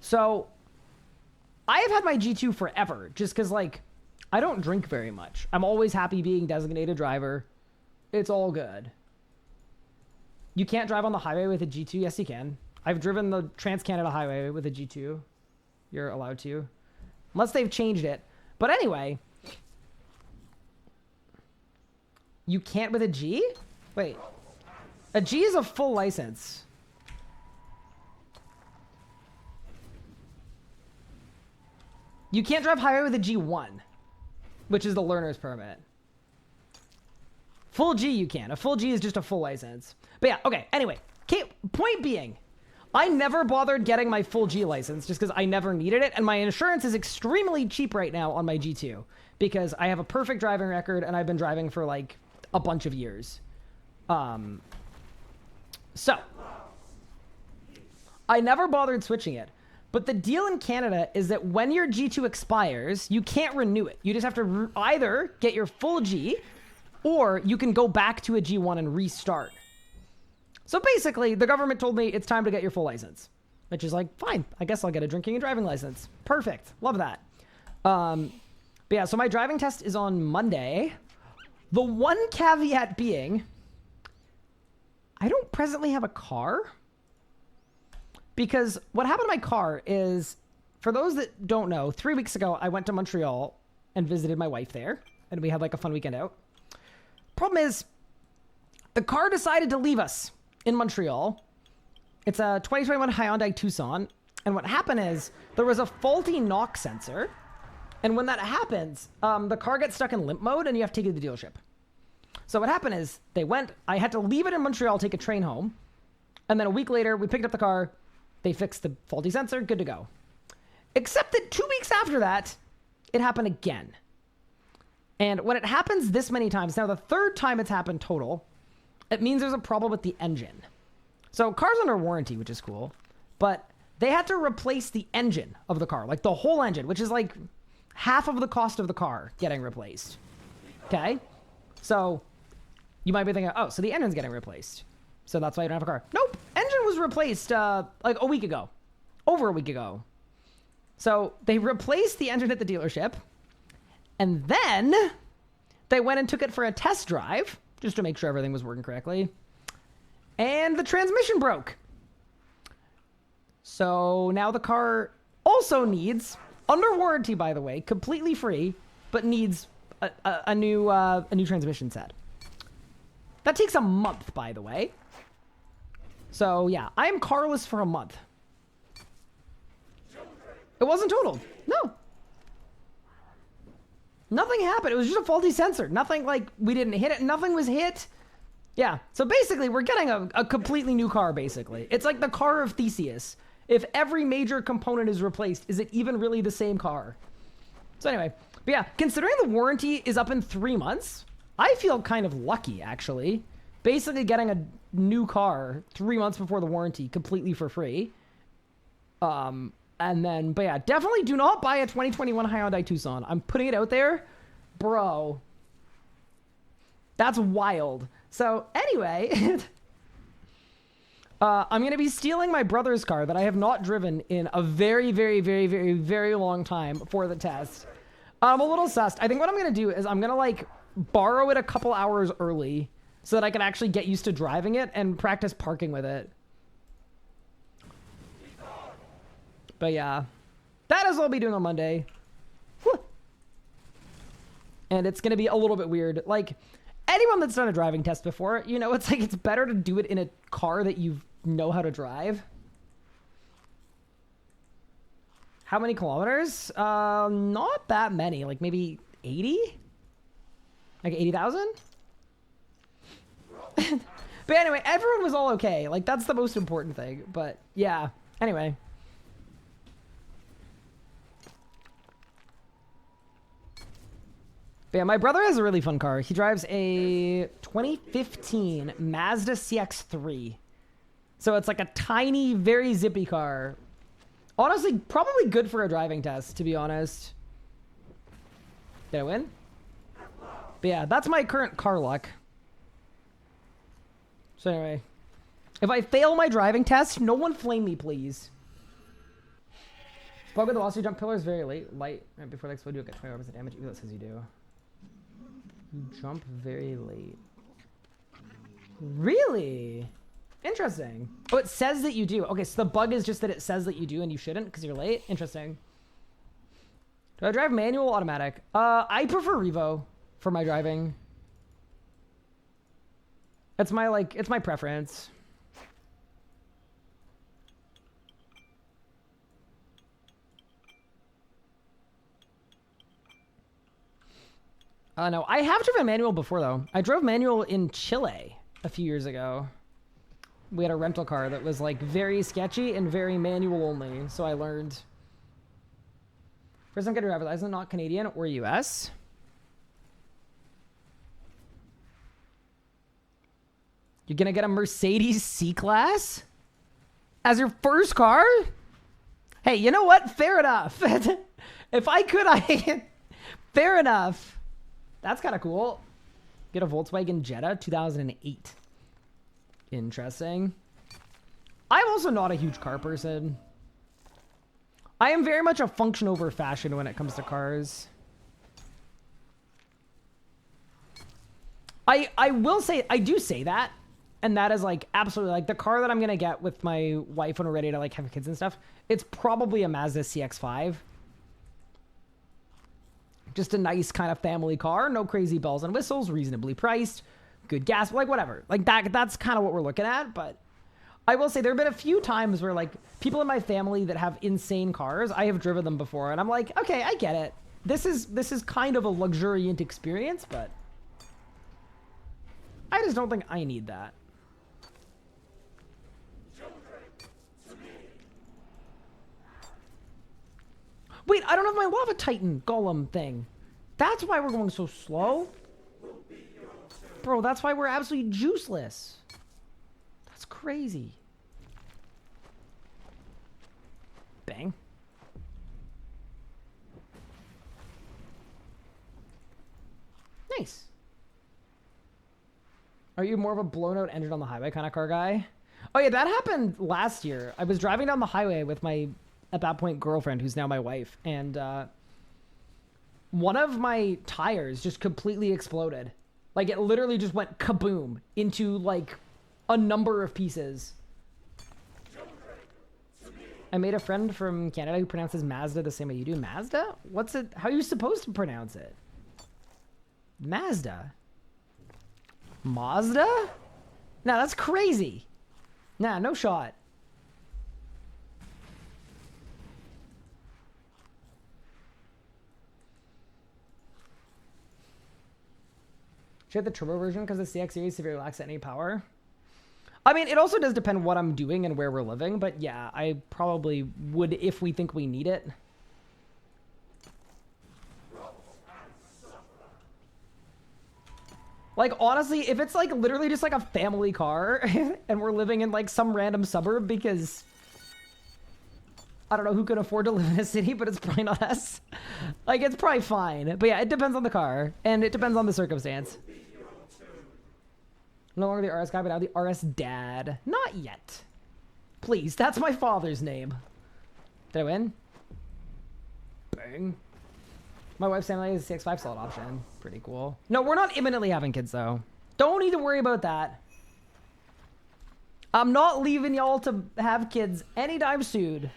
A: So, I have had my G2 forever, just because, like, I don't drink very much. I'm always happy being designated driver. It's all good. You can't drive on the highway with a G2. Yes, you can. I've driven the Trans-Canada Highway with a G2. You're allowed to. Unless they've changed it. But anyway. You can't with a G? Wait. A G is a full license. You can't drive highway with a G1. Which is the learner's permit. Full G you can. A full G is just a full license. But yeah, okay. Anyway, point being, I never bothered getting my full G license just because I never needed it. And my insurance is extremely cheap right now on my G2 because I have a perfect driving record and I've been driving for like a bunch of years. So, I never bothered switching it. But the deal in Canada is that when your G2 expires, you can't renew it. You just have to either get your full G or you can go back to a G1 and restart. So basically, the government told me it's time to get your full license. Which is like, fine, I guess I'll get a drinking and driving license. Perfect. Love that. But yeah, so my driving test is on Monday. The one caveat being, I don't presently have a car. Because what happened to my car is, for those that don't know, 3 weeks ago, I went to Montreal and visited my wife there. And we had like a fun weekend out. Problem is, the car decided to leave us in Montreal. It's a 2021 Hyundai Tucson. And what happened is, there was a faulty knock sensor. And when that happens, the car gets stuck in limp mode and you have to take it to the dealership. So what happened is, I had to leave it in Montreal, take a train home. And then a week later, we picked up the car. They fixed the faulty sensor, good to go. Except that 2 weeks after that, it happened again. And when it happens this many times, now the third time it's happened total, it means there's a problem with the engine. So car's under warranty, which is cool. But they had to replace the engine of the car, like the whole engine, which is like half of the cost of the car getting replaced. Okay? So you might be thinking, oh, so the engine's getting replaced. So that's why you don't have a car. Nope. Engine was replaced like a week ago. Over a week ago. So they replaced the engine at the dealership. And then they went and took it for a test drive just to make sure everything was working correctly. And the transmission broke. So now the car also needs, under warranty by the way, completely free, but needs a new transmission set. That takes a month, by the way. So, yeah, I am carless for a month. It wasn't totaled. No. Nothing happened. It was just a faulty sensor. Nothing like we didn't hit it. Nothing was hit. Yeah, so basically we're getting a completely new car, basically. It's like the car of Theseus. If every major component is replaced, is it even really the same car? So anyway, but yeah, considering the warranty is up in 3 months, I feel kind of lucky, actually. Basically getting a new car 3 months before the warranty completely for free. And then, but yeah, definitely do not buy a 2021 Hyundai Tucson. I'm putting it out there. Bro. That's wild. So anyway, I'm going to be stealing my brother's car that I have not driven in a very, very, very, very, very long time for the test. I'm a little sussed. I think what I'm going to do is I'm going to like borrow it a couple hours early so that I can actually get used to driving it and practice parking with it. But yeah, that is what I'll be doing on Monday. Whew. And it's going to be a little bit weird. Like, anyone that's done a driving test before, you know, it's like it's better to do it in a car that you know how to drive. How many kilometers? Not that many. Like maybe 80? Like 80,000? But anyway, everyone was all okay. Like that's the most important thing. But yeah, anyway. But yeah, my brother has a really fun car. He drives a 2015 Mazda CX-3. So it's like a tiny, very zippy car. Honestly, probably good for a driving test, to be honest. Did I win? But yeah, that's my current car luck. So anyway, if I fail my driving test, no one flame me, please. Bug with the velocity jump pillar is very light. Right before they explode, you'll get 20 of damage. Even though it says you do. You jump very late. Really? Interesting. Oh, it says that you do. Okay, so the bug is just that it says that you do and you shouldn't because you're late. Interesting. Do I drive manual or automatic? I prefer Revo for my driving. It's my preference. No, I have driven manual before though. I drove manual in Chile a few years ago. We had a rental car that was like very sketchy and very manual only, so I learned. First time getting a driver's license, not Canadian or US. You're gonna get a Mercedes C-Class as your first car? Hey, you know what? Fair enough. If I could, fair enough. That's kind of cool. Get a Volkswagen Jetta 2008. Interesting. I'm also not a huge car person. I am very much a function over fashion when it comes to cars. I will say, I do say that. And that is like absolutely like the car that I'm going to get with my wife when we're ready to like have kids and stuff. It's probably a Mazda CX-5. Just a nice kind of family car. No crazy bells and whistles. Reasonably priced. Good gas. Like whatever. Like that's kind of what we're looking at. But I will say there have been a few times where like people in my family that have insane cars, I have driven them before. And I'm like, okay, I get it. This is kind of a luxuriant experience. But I just don't think I need that. Wait, I don't have my Lava Titan Golem thing. That's why we're going so slow. Bro, that's why we're absolutely juiceless. That's crazy. Bang. Nice. Are you more of a blown out engine on the highway kind of car guy? Oh yeah, that happened last year. I was driving down the highway with my, at that point, girlfriend, who's now my wife, and one of my tires just completely exploded. Like it literally just went kaboom into like a number of pieces. I made a friend from Canada who pronounces Mazda the same way you do. Mazda? What's it? How are you supposed to pronounce it? Mazda? Mazda? Nah, that's crazy. Nah, no shot. Should I have the turbo version because the CX series severely lacks any power? I mean, it also does depend what I'm doing and where we're living, but yeah, I probably would if we think we need it. Like, honestly, if it's, like, literally just, like, a family car and we're living in, like, some random suburb because I don't know who can afford to live in a city, but it's probably not us. Like, it's probably fine. But yeah, it depends on the car and it depends on the circumstance. No longer the RS guy, but now the RS dad. Not yet. Please, that's my father's name. Did I win? Bang. My wife's family is a CX-5 slot option. Pretty cool. No, we're not imminently having kids, though. Don't need to worry about that. I'm not leaving y'all to have kids anytime soon. There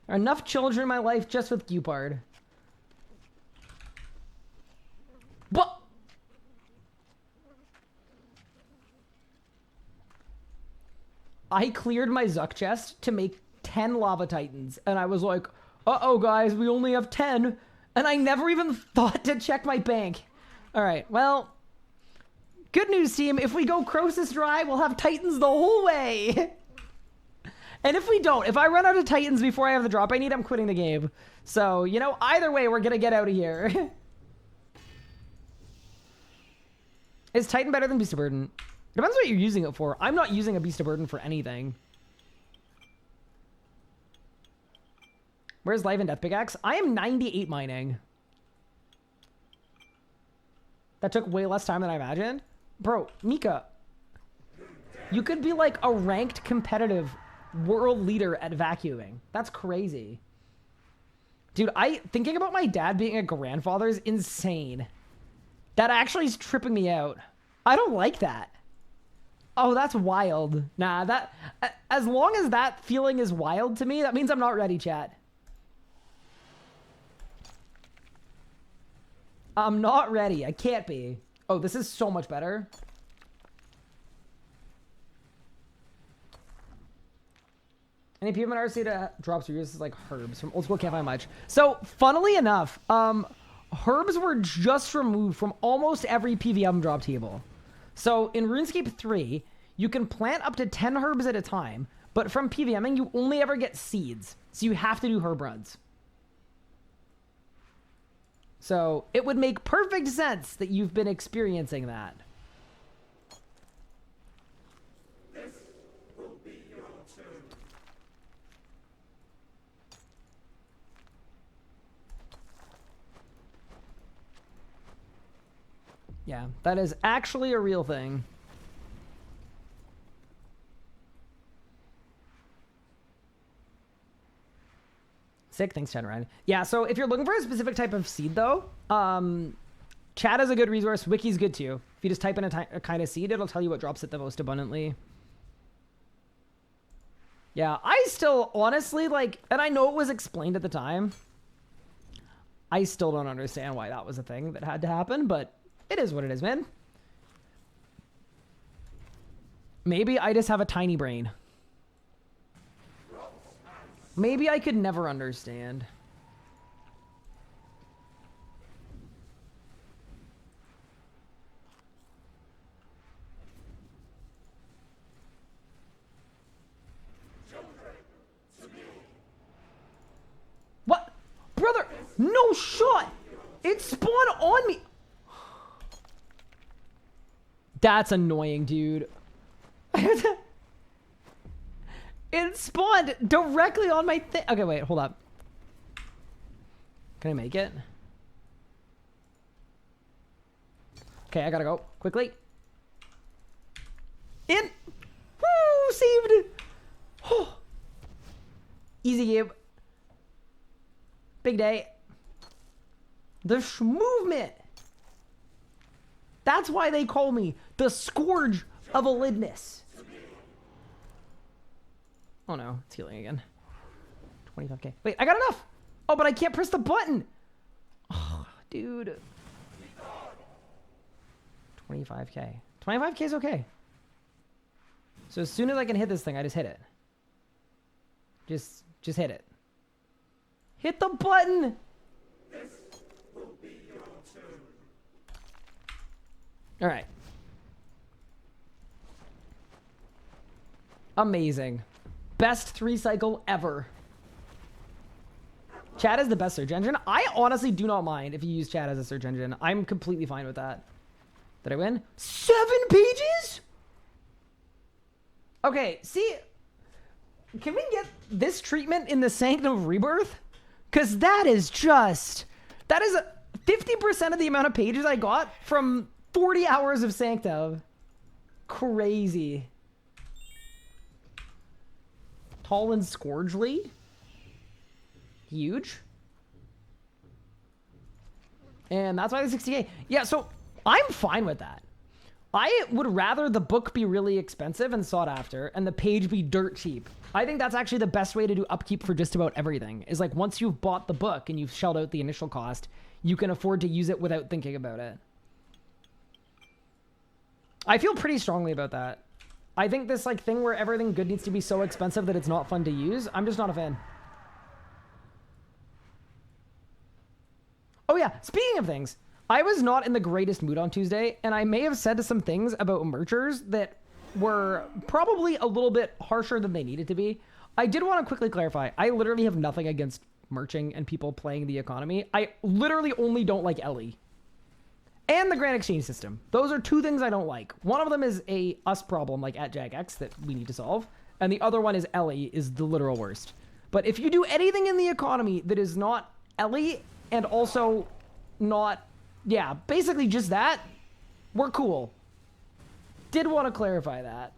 A: are enough children in my life just with Gupard. But I cleared my Zuck chest to make 10 lava titans, and I was like, uh-oh, guys, we only have 10. And I never even thought to check my bank. All right, well, good news, team. If we go Croesus dry, we'll have titans the whole way. And if we don't, if I run out of titans before I have the drop I need, I'm quitting the game. So, you know, either way, we're going to get out of here. Is Titan better than Beast of Burden? Depends what you're using it for. I'm not using a Beast of Burden for anything. Where's Life and Death Pickaxe? I am 98 mining. That took way less time than I imagined. Bro, Mika, you could be like a ranked competitive world leader at vacuuming. That's crazy. Dude, thinking about my dad being a grandfather is insane. That actually is tripping me out. I don't like that. Oh, that's wild. Nah, as long as that feeling is wild to me, that means I'm not ready, chat. I'm not ready. I can't be. Oh, this is so much better. Any people in RC that drops or uses like herbs from old school can't find much. So, funnily enough, herbs were just removed from almost every PVM drop table. So, in RuneScape 3, you can plant up to 10 herbs at a time, but from PVMing, you only ever get seeds. So, you have to do herb runs. So, it would make perfect sense that you've been experiencing that. This will be your turn. Yeah, that is actually a real thing. Sick, thanks, Chad Ryan. Yeah, so if you're looking for a specific type of seed, though, Chat is a good resource. Wiki's good, too. If you just type in a kind of seed, it'll tell you what drops it the most abundantly. Yeah, I still, honestly, like, and I know it was explained at the time. I still don't understand why that was a thing that had to happen, but it is what it is, man. Maybe I just have a tiny brain. Maybe I could never understand. What? Brother, no shot! It spawned on me! That's annoying, dude. It spawned directly on my thing. Okay, wait, hold up. Can I make it? Okay, I gotta go quickly. In. Woo, saved. Oh. Easy game. Big day. The movement. That's why they call me the Scourge of Elidnis. Oh no, it's healing again. 25k. Wait, I got enough! Oh, but I can't press the button! Oh, dude. 25k. 25k is okay. So as soon as I can hit this thing, I just hit it. Just hit it. Hit the button! This will be your turn. All right. Amazing. Best 3 cycle ever. Chat is the best search engine. I honestly do not mind if you use chat as a search engine. I'm completely fine with that. Did I win? 7 pages? Okay, see, can we get this treatment in the Sanctum of Rebirth? Because that is 50% of the amount of pages I got from 40 hours of Sanctum. Crazy. Tall and Scourgely. Huge. And that's why the 60K. Yeah, so I'm fine with that. I would rather the book be really expensive and sought after and the page be dirt cheap. I think that's actually the best way to do upkeep for just about everything. Is like once you've bought the book and you've shelled out the initial cost, you can afford to use it without thinking about it. I feel pretty strongly about that. I think this like thing where everything good needs to be so expensive that it's not fun to use, I'm just not a fan. Oh yeah, speaking of things, I was not in the greatest mood on Tuesday, and I may have said some things about merchers that were probably a little bit harsher than they needed to be. I did want to quickly clarify, I literally have nothing against merching and people playing the economy. I literally only don't like Ellie. And the Grand Exchange system. Those are 2 things I don't like. One of them is a us problem, like at JagX, that we need to solve. And the other one is Ellie is the literal worst. But if you do anything in the economy that is not Ellie, and also not, yeah, basically just that, we're cool. Did want to clarify that.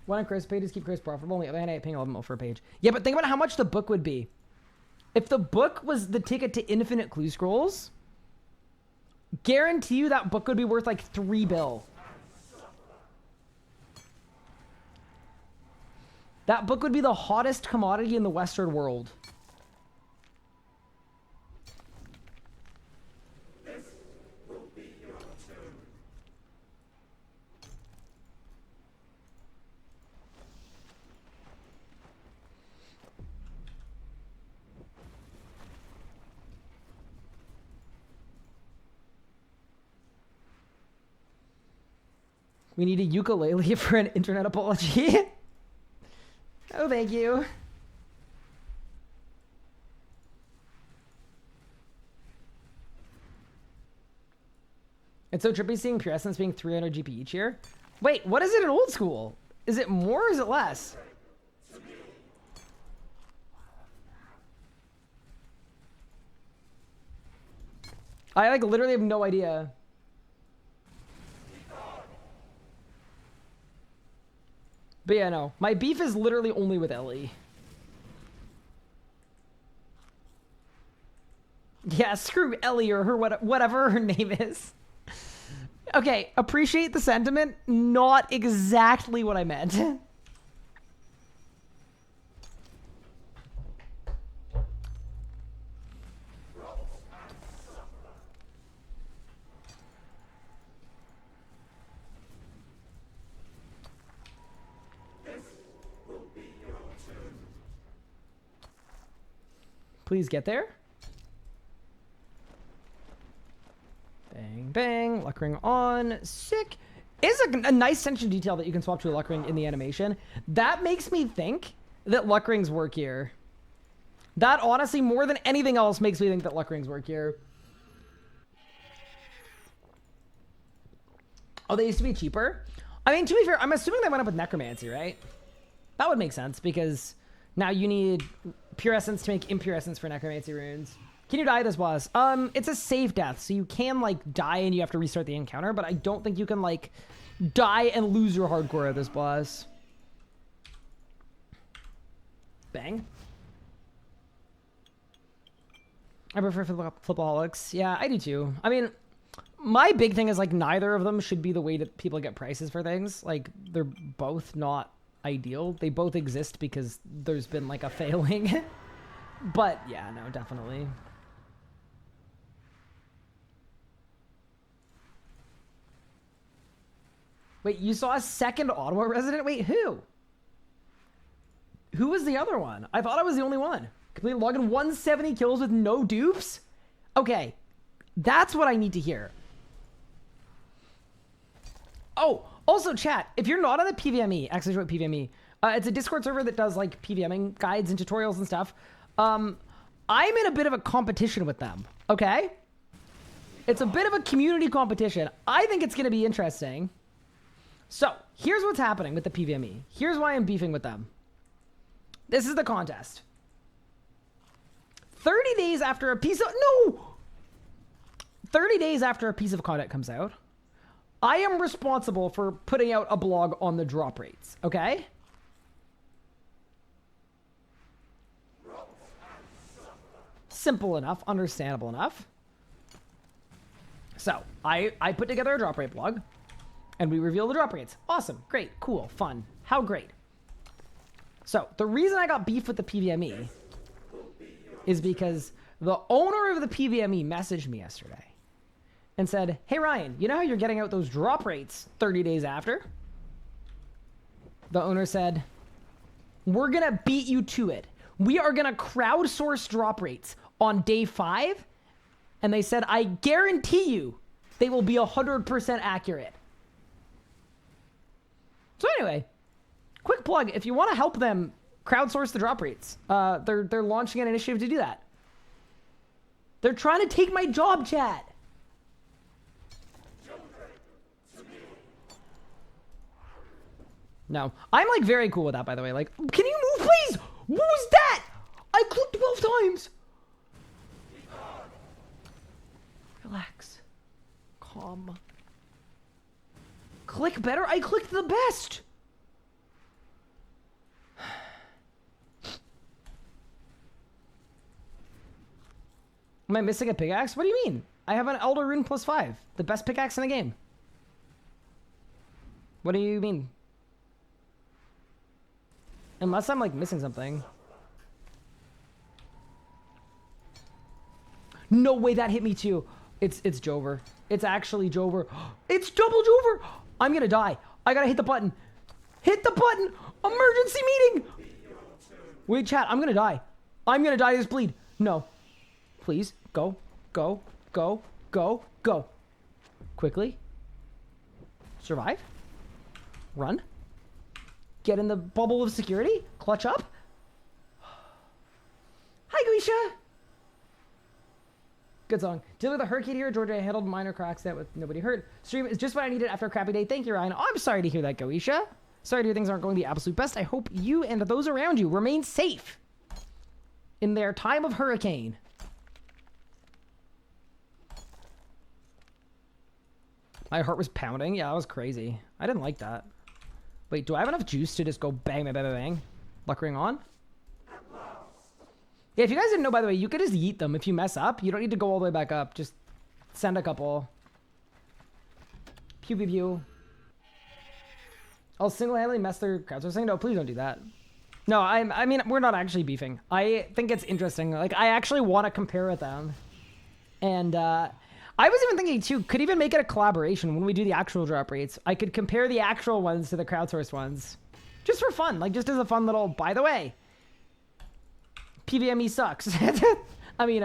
A: One on Chris pages keep Chris profitable, only other hand I paying 11 mil for a page. Yeah, but think about how much the book would be. If the book was the ticket to infinite clue scrolls, guarantee you that book would be worth like 3 bill. That book would be the hottest commodity in the Western world. This will be your turn. We need a ukulele for an internet apology. Oh, thank you. It's so trippy seeing Pure Essence being 300 GP each year. Wait, what is it in old school? Is it more or is it less? I like literally have no idea. But yeah, no. My beef is literally only with Ellie. Yeah, screw Ellie or her whatever her name is. Okay, appreciate the sentiment. Not exactly what I meant. Please get there. Bang, bang. Luck ring on. Sick. Is a nice tension detail that you can swap to a luck ring in the animation. That makes me think that luck rings work here. That honestly, more than anything else, makes me think that luck rings work here. Oh, they used to be cheaper? I mean, to be fair, I'm assuming they went up with necromancy, right? That would make sense because now you need Pure Essence to make Impure Essence for necromancy runes. Can you die this boss? It's a save death, so you can like die and you have to restart the encounter, but I don't think you can like die and lose your hardcore at this boss. Bang. I prefer Flipaholics. Yeah, I do too. I mean, my big thing is like neither of them should be the way that people get prices for things. Like they're both not ideal. They both exist because there's been like a failing. But yeah, no, definitely. Wait, you saw a second Ottawa resident? Wait, who? Who was the other one? I thought I was the only one. Completely logging 170 kills with no dupes? Okay, that's what I need to hear. Oh, also chat, if you're not on the PVME, actually what PVME, it's a Discord server that does like PVMing guides and tutorials and stuff. I'm in a bit of a competition with them, okay? It's a bit of a community competition. I think it's going to be interesting. So, here's what's happening with the PVME. Here's why I'm beefing with them. This is the contest. 30 days after a piece of... No! 30 days after a piece of content comes out, I am responsible for putting out a blog on the drop rates, okay? Simple enough, understandable enough. So, I put together a drop rate blog, and we reveal the drop rates. Awesome, great, cool, fun. How great. So, the reason I got beef with the PVME is because the owner of the PVME messaged me yesterday and said, hey Ryan, you know how you're getting out those drop rates 30 days after? The owner said, we're gonna beat you to it. We are gonna crowdsource drop rates on day 5. And they said, I guarantee you they will be 100% accurate. So anyway, quick plug, if you want to help them crowdsource the drop rates, they're launching an initiative to do that. They're trying to take my job, chat. No, I'm like very cool with that, by the way. Like, can you move, please? What was that? I clicked 12 times. Relax. Calm. Click better? I clicked the best. Am I missing a pickaxe? What do you mean? I have an Elder Rune +5. The best pickaxe in the game. What do you mean? Unless I'm like missing something. No way that hit me too. It's Jover. It's actually Jover. It's double Jover. I'm gonna die. I gotta hit the button. Hit the button. Emergency meeting. Wait, chat. I'm gonna die. I'm gonna die of this bleed. No. Please. Go. Go. Go. Go. Go. Quickly. Survive. Run. Get in the bubble of security. Clutch up. Hi, Guisha. Good song. Dealing with a hurricane here, Georgia handled minor car accident with nobody hurt. Stream is just what I needed after a crappy day. Thank you, Ryan. Oh, I'm sorry to hear that, Goisha. Sorry to hear things aren't going the absolute best. I hope you and those around you remain safe in their time of hurricane. My heart was pounding. Yeah, that was crazy. I didn't like that. Wait, do I have enough juice to just go bang, bang, bang, bang? Luck ring on? Yeah, if you guys didn't know, by the way, you could just yeet them. If you mess up, you don't need to go all the way back up. Just send a couple. Pew, pew, pew. I'll single-handedly mess their crowdsourcing. No, please don't do that. No, I mean, we're not actually beefing. I think it's interesting. Like, I actually want to compare with them. And, I was even thinking, too, could even make it a collaboration when we do the actual drop rates. I could compare the actual ones to the crowdsourced ones. Just for fun. Like, just as a fun little, by the way, PVME sucks. I mean,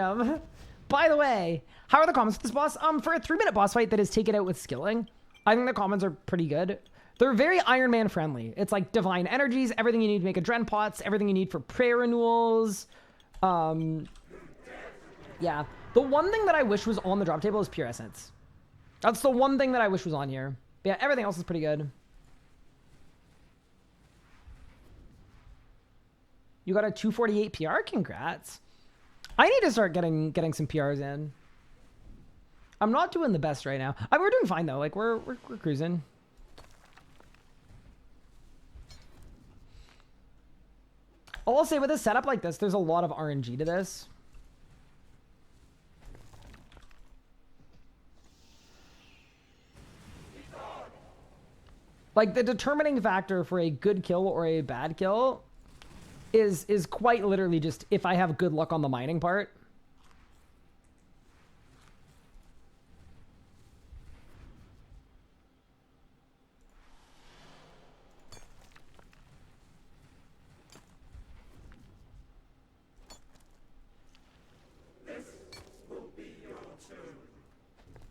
A: by the way, how are the comments with this boss? For a 3-minute boss fight that is taken out with skilling, I think the comments are pretty good. They're very Ironman friendly. It's like divine energies, everything you need to make adren pots, everything you need for prayer renewals. Yeah. The one thing that I wish was on the drop table is pure essence. That's the one thing that I wish was on here. But yeah, everything else is pretty good. You got a 248 PR? Congrats. I need to start getting some PRs in. I'm not doing the best right now. We're doing fine though. Like we're cruising. I'll say with a setup like this, there's a lot of RNG to this. Like the determining factor for a good kill or a bad kill is quite literally just if I have good luck on the mining part.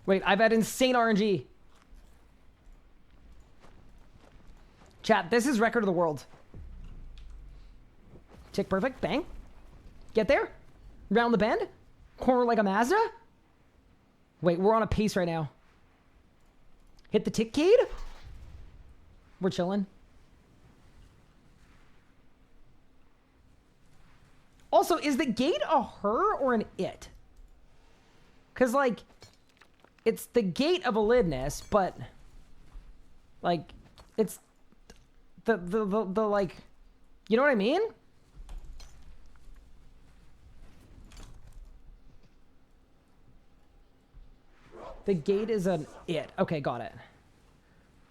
A: Wait, I've had insane RNG. Chat, this is record of the world. Tick perfect, bang. Get there. Round the bend. Corner like a Mazda. Wait, we're on a pace right now. Hit the tickade. We're chilling. Also, is the gate a her or an it? Because, like, it's the Gate of Elidinis, but, like, it's the like, you know what I mean? The gate is an it. Okay, got it.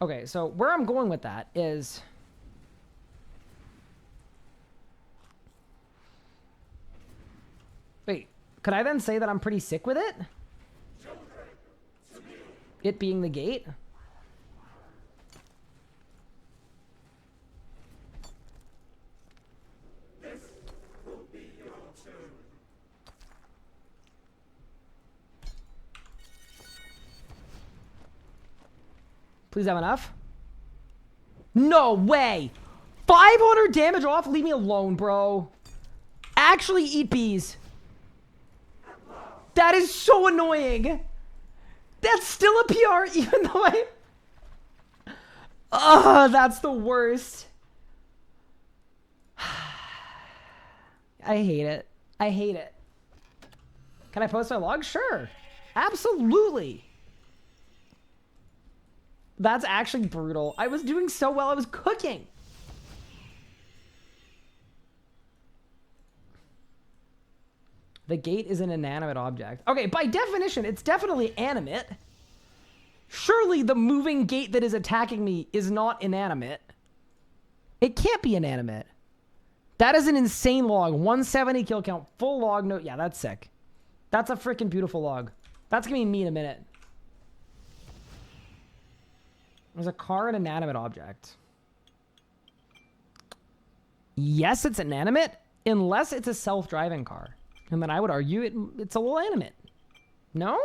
A: Okay, so where I'm going with that is... Wait, could I then say that I'm pretty sick with it? It being the gate? This will be your turn. Please have enough. No way! 500 damage off? Leave me alone, bro. Actually eat bees. That is so annoying. That's still a PR, even though I... Ugh, that's the worst. I hate it. I hate it. Can I post my log? Sure. Absolutely. That's actually brutal. I was doing so well. I was cooking. The gate is an inanimate object. Okay, by definition, it's definitely animate. Surely the moving gate that is attacking me is not inanimate. It can't be inanimate. That is an insane log. 170 kill count. Full log. No, yeah, that's sick. That's a freaking beautiful log. That's gonna be me in a minute. There's a car, an inanimate object. Yes, it's inanimate, unless it's a self-driving car. And then I would argue it's a little animate. No?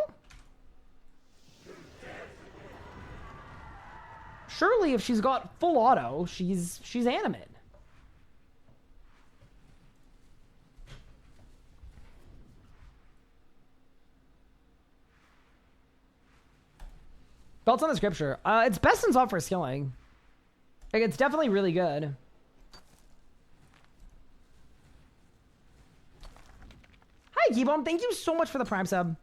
A: Surely if she's got full auto, she's animate. Belts on the scripture. It's best in soft for skilling. Like, it's definitely really good. Hi, Keybomb. Thank you so much for the Prime sub.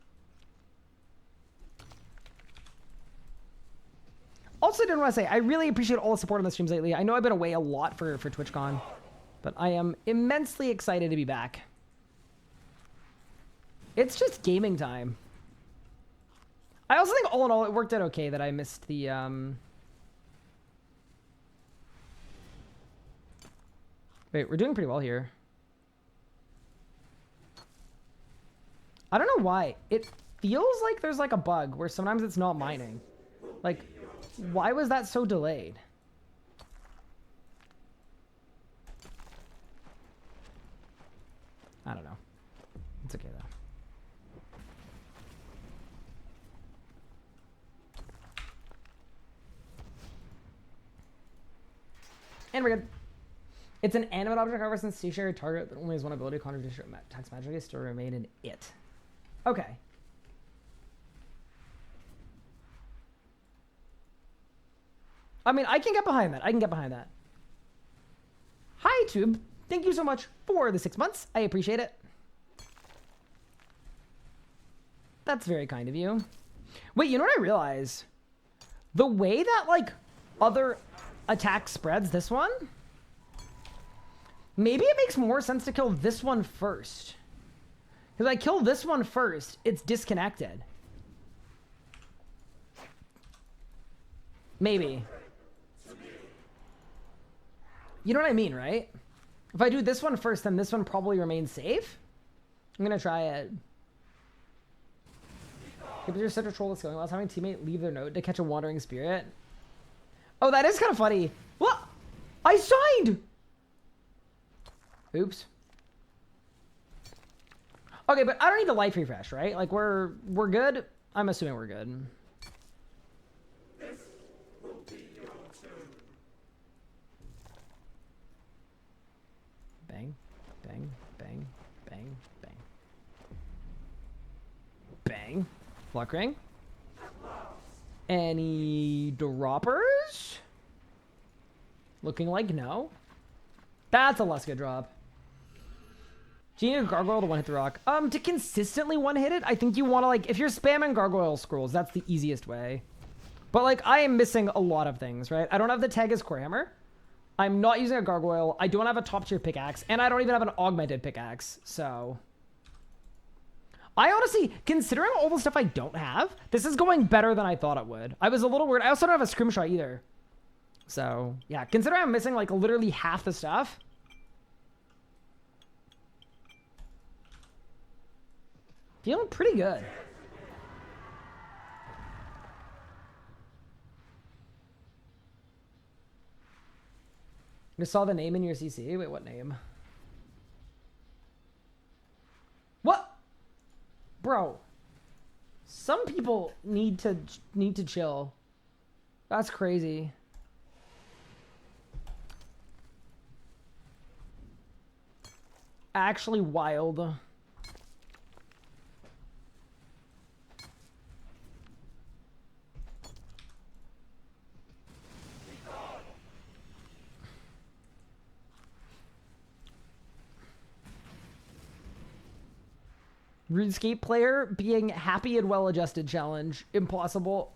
A: Also, I didn't want to say, I really appreciate all the support on the streams lately. I know I've been away a lot for TwitchCon, but I am immensely excited to be back. It's just gaming time. I also think all in all, it worked out okay that I missed the, Wait, we're doing pretty well here. I don't know why. It feels like there's like a bug where sometimes it's not mining. Like, why was that so delayed? I don't know. It's okay though. And we're good. It's an animate object, however, since stationary target that only has one ability, contradiction attacks magically, still remain in it. Okay. I mean, I can get behind that. I can get behind that. Hi, Tube. Thank you so much for the 6 months. I appreciate it. That's very kind of you. Wait, you know what I realize? The way that, like, other attack spreads this one, maybe it makes more sense to kill this one first. Because I kill this one first, it's disconnected. Maybe. You know what I mean, right? If I do this one first, then this one probably remains safe. I'm gonna try it. You're such a troll that's going. I was having a teammate leave their note to catch a wandering spirit. Oh, that is kind of funny. What? I signed! Oops. Okay, but I don't need the life refresh, right? Like, we're good. I'm assuming we're good.
B: This will be your turn.
A: Bang, bang, bang, bang, bang. Bang. Luck ring. Any droppers? Looking like no. That's a less good drop. Do you need a gargoyle to one hit the rock? To consistently one hit it, I think you want to, like, if you're spamming gargoyle scrolls, that's the easiest way. But, like, I am missing a lot of things, right? I don't have the tag as core hammer. I'm not using a gargoyle. I don't have a top tier pickaxe, and I don't even have an augmented pickaxe. So I honestly, considering all the stuff I don't have, this is going better than I thought it would. I was a little worried. I also don't have a scrimshaw either. So yeah, considering I'm missing like literally half the stuff. Feeling pretty good. You saw the name in your CC? Wait, what name? What? Bro. Some people need to chill. That's crazy. Actually wild. RuneScape player being happy and well-adjusted challenge. Impossible.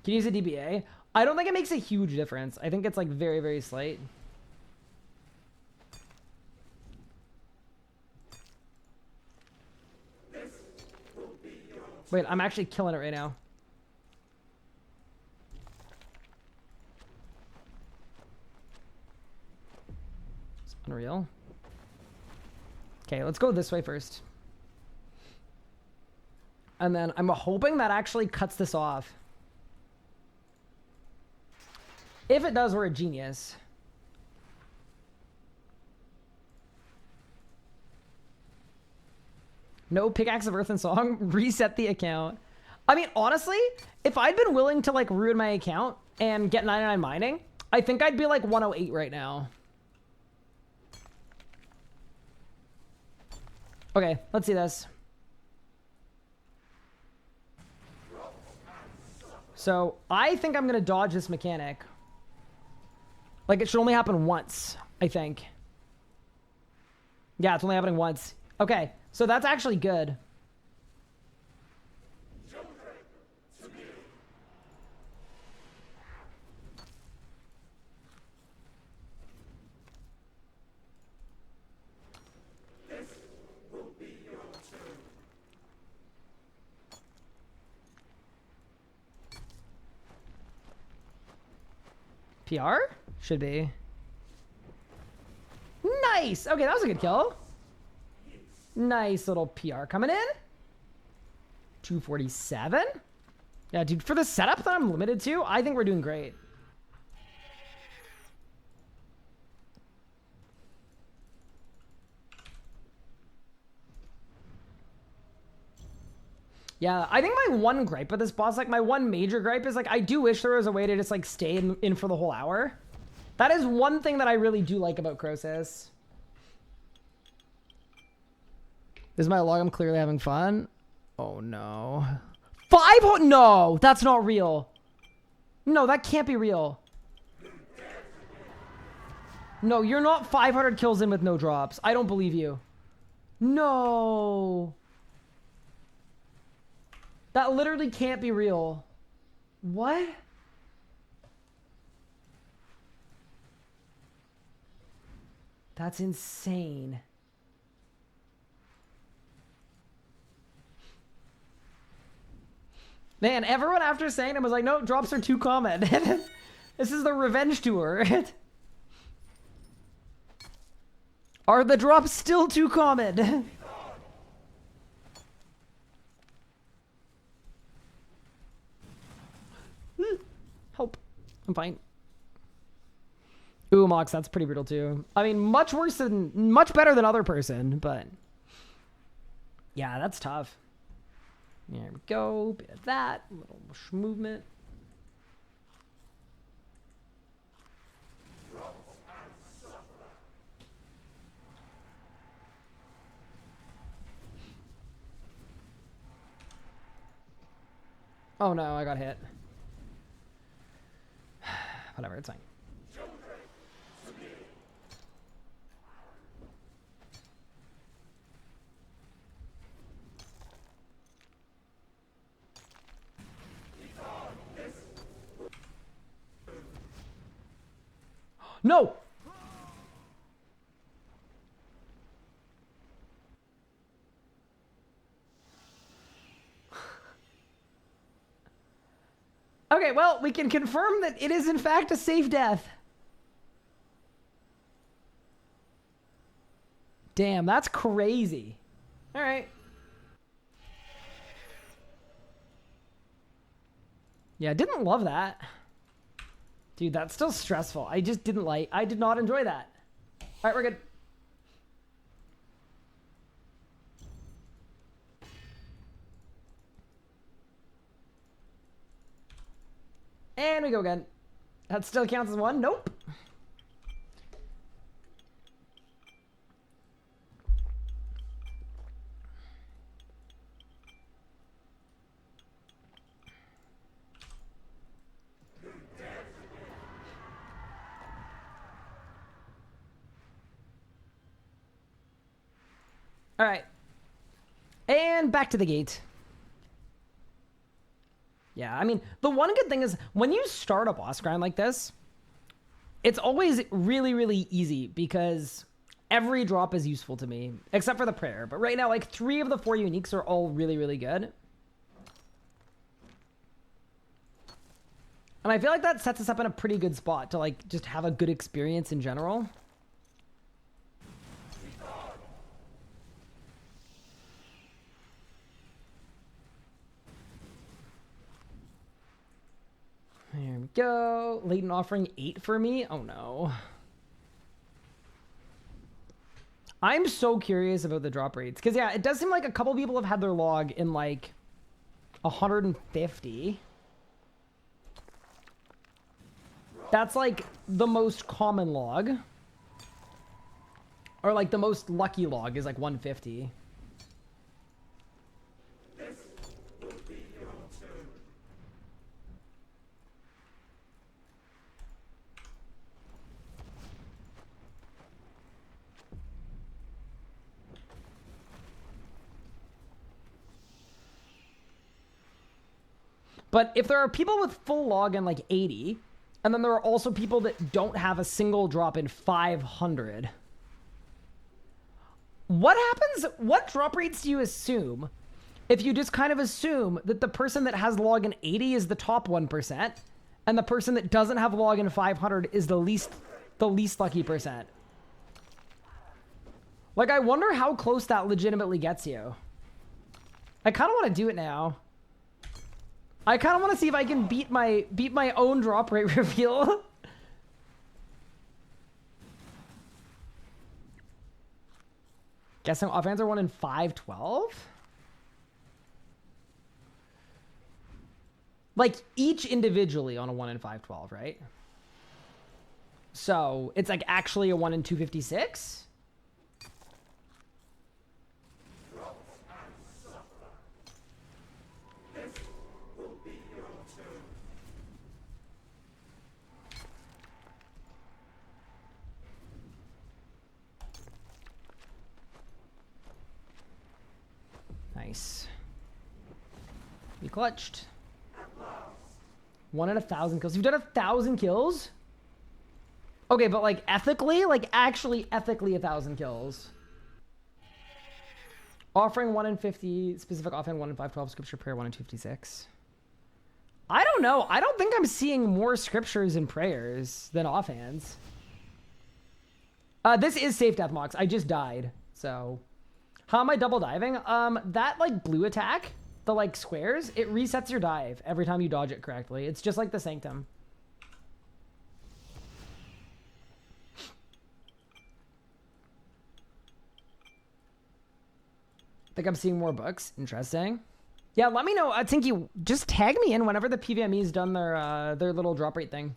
A: Can you use a DBA? I don't think it makes a huge difference. I think it's like very, very slight. Wait, I'm actually killing it right now. It's unreal. Okay, let's go this way first. And then I'm hoping that actually cuts this off. If it does, we're a genius. No pickaxe of earth and song. Reset the account. I mean, honestly, if I'd been willing to like ruin my account and get 99 mining, I think I'd be like 108 right now. Okay, let's see this. So I think I'm gonna dodge this mechanic. Like it should only happen once, I think. Yeah, it's only happening once. Okay, so that's actually good. PR? Should be. Nice! Okay, that was a good kill. Nice little PR coming in. 247? Yeah, dude, for the setup that I'm limited to, I think we're doing great. Yeah, I think my one gripe with this boss, like my one major gripe is like, I do wish there was a way to just like stay in for the whole hour. That is one thing that I really do like about Croesus. Is my log? I'm clearly having fun. Oh no. 500? No, that's not real. No, that can't be real. No, you're not 500 kills in with no drops. I don't believe you. No. That literally can't be real. What? That's insane. Man, everyone after saying it was like, no, drops are too common. This is the revenge tour. Are the drops still too common? Help. I'm fine. Ooh, Mox, that's pretty brutal too. I mean, much better than other person, but yeah, that's tough. There we go. Bit of that. A little movement. Oh no, I got hit. Whatever, it's fine. No! Okay, well, we can confirm that it is in fact a safe death. Damn, that's crazy. All right. Yeah, I didn't love that. Dude, that's still stressful. I just didn't like... I did not enjoy that. All right, we're good. And we go again. That still counts as one? Nope. All right. And back to the gate. Yeah, I mean, the one good thing is when you start a boss grind like this, it's always really, really easy because every drop is useful to me, except for the prayer. But right now, like 3 of the 4 uniques are all really, really good. And I feel like that sets us up in a pretty good spot to like just have a good experience in general. There we go. Latent offering 8 for me. Oh no. I'm so curious about the drop rates. Because yeah, it does seem like a couple people have had their log in like 150. That's like the most common log. Or like the most lucky log is like 150.
B: This will be your turn.
A: But if there are people with full log in like 80, and then there are also people that don't have a single drop in 500, what happens? What drop rates do you assume if you just kind of assume that the person that has log in 80 is the top 1%, and the person that doesn't have log in 500 is the least lucky percent? Like, I wonder how close that legitimately gets you. I kind of want to do it now. I kind of want to see if I can beat my own drop rate reveal. Guessing offhand are 1 in 512? Like, each individually on a 1 in 512, right? So, it's like actually a 1 in 256? Nice. We clutched. 1 in 1,000 kills. You've done 1,000 kills? Okay, but like ethically? Like actually ethically 1,000 kills. Offering 1 in 50, specific offhand 1 in 512, scripture prayer 1 in 256. I don't know. I don't think I'm seeing more scriptures and prayers than offhands. This is safe death mocks. I just died, so... How am I double diving? That like blue attack, the like squares, it resets your dive every time you dodge it correctly. It's just like the Sanctum. I think I'm seeing more books. Interesting. Yeah, let me know. Tinky, just tag me in whenever the PVME's done their little drop rate thing.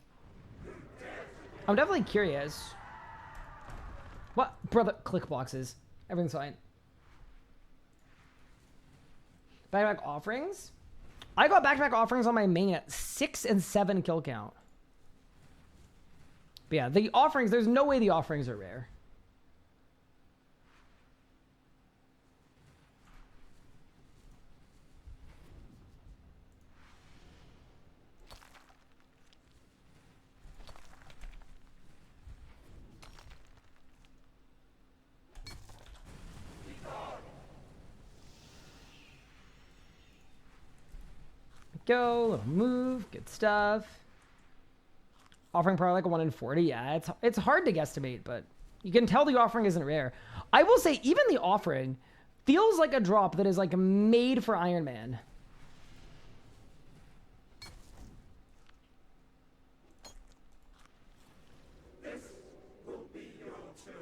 A: I'm definitely curious. What? Brother, click boxes. Everything's fine. Back-to-back offerings? I got back-to-back offerings on my main at 6 and 7 kill count. But yeah, the offerings, there's no way the offerings are rare. Go, little move, good stuff. Offering probably like a 1 in 40. Yeah, it's hard to guesstimate, but you can tell the offering isn't rare. I will say even the offering feels like a drop that is like made for Ironman.
B: This will be your turn.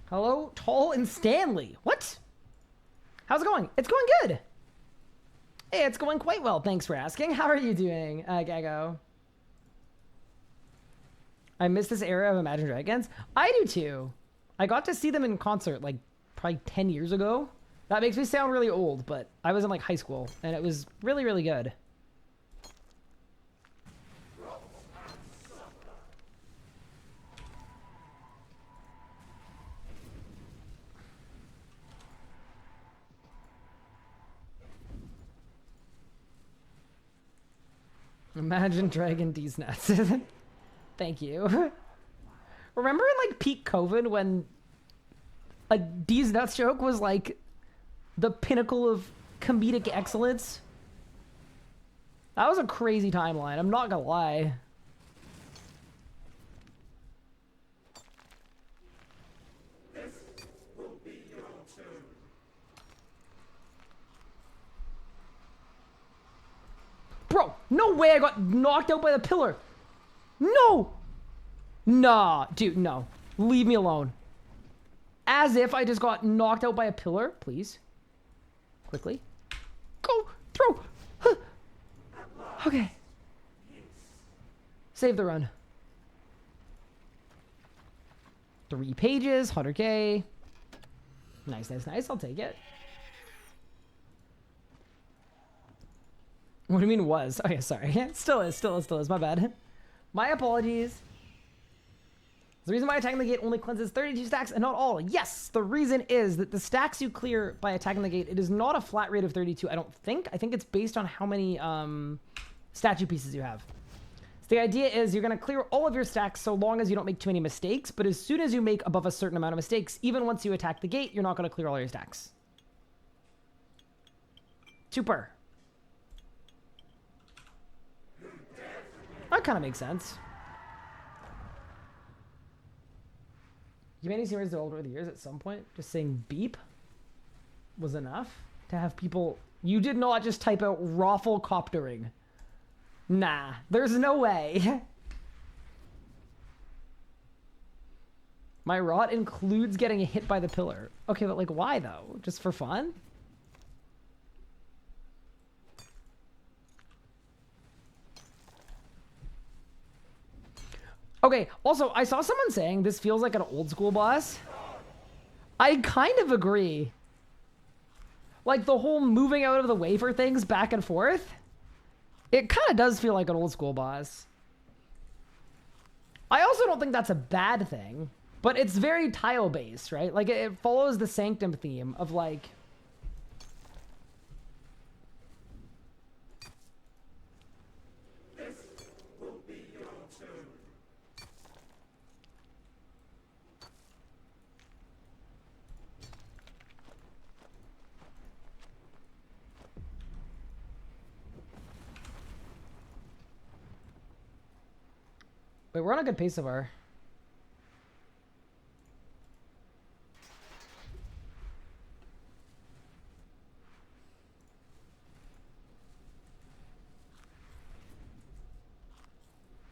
A: Hello, Tall and Stanley. What? How's it going? It's going good. Hey, it's going quite well. Thanks for asking. How are you doing, Gago? I miss this era of Imagine Dragons. I do too. I got to see them in concert like probably 10 years ago. That makes me sound really old, but I was in like high school and it was really, really good. Imagine Dragon D's nuts. Thank you. Remember in like peak COVID when a D's nuts joke was like the pinnacle of comedic excellence? That was a crazy timeline. I'm not gonna lie.
B: This will be your turn.
A: Bro, no way I got knocked out by the pillar. No. Nah, dude, no. Leave me alone. As if I just got knocked out by a pillar. Please. Quickly. Go. Throw. Huh. Okay. Save the run. 3 pages, 100K. Nice, nice, nice. I'll take it. What do you mean was? Okay, sorry. Still is. My bad. My apologies. The reason why attacking the gate only cleanses 32 stacks and not all. Yes, the reason is that the stacks you clear by attacking the gate, it is not a flat rate of 32, I don't think. I think it's based on how many statue pieces you have. So the idea is you're going to clear all of your stacks so long as you don't make too many mistakes, but as soon as you make above a certain amount of mistakes, even once you attack the gate, you're not going to clear all your stacks. Super. That kind of makes sense. You made any series over the years at some point? Just saying beep was enough to have people... You did not just type out raffle coptering. Nah, there's no way. My rot includes getting hit by the pillar. Okay, but like why though? Just for fun? Okay, also, I saw someone saying this feels like an old school boss. I kind of agree. Like the whole moving out of the way for things back and forth. It kind of does feel like an old school boss. I also don't think that's a bad thing, but it's very tile based, right? Like it follows the Sanctum theme of like...
B: This will be your turn.
A: Wait, we're on a good pace so far.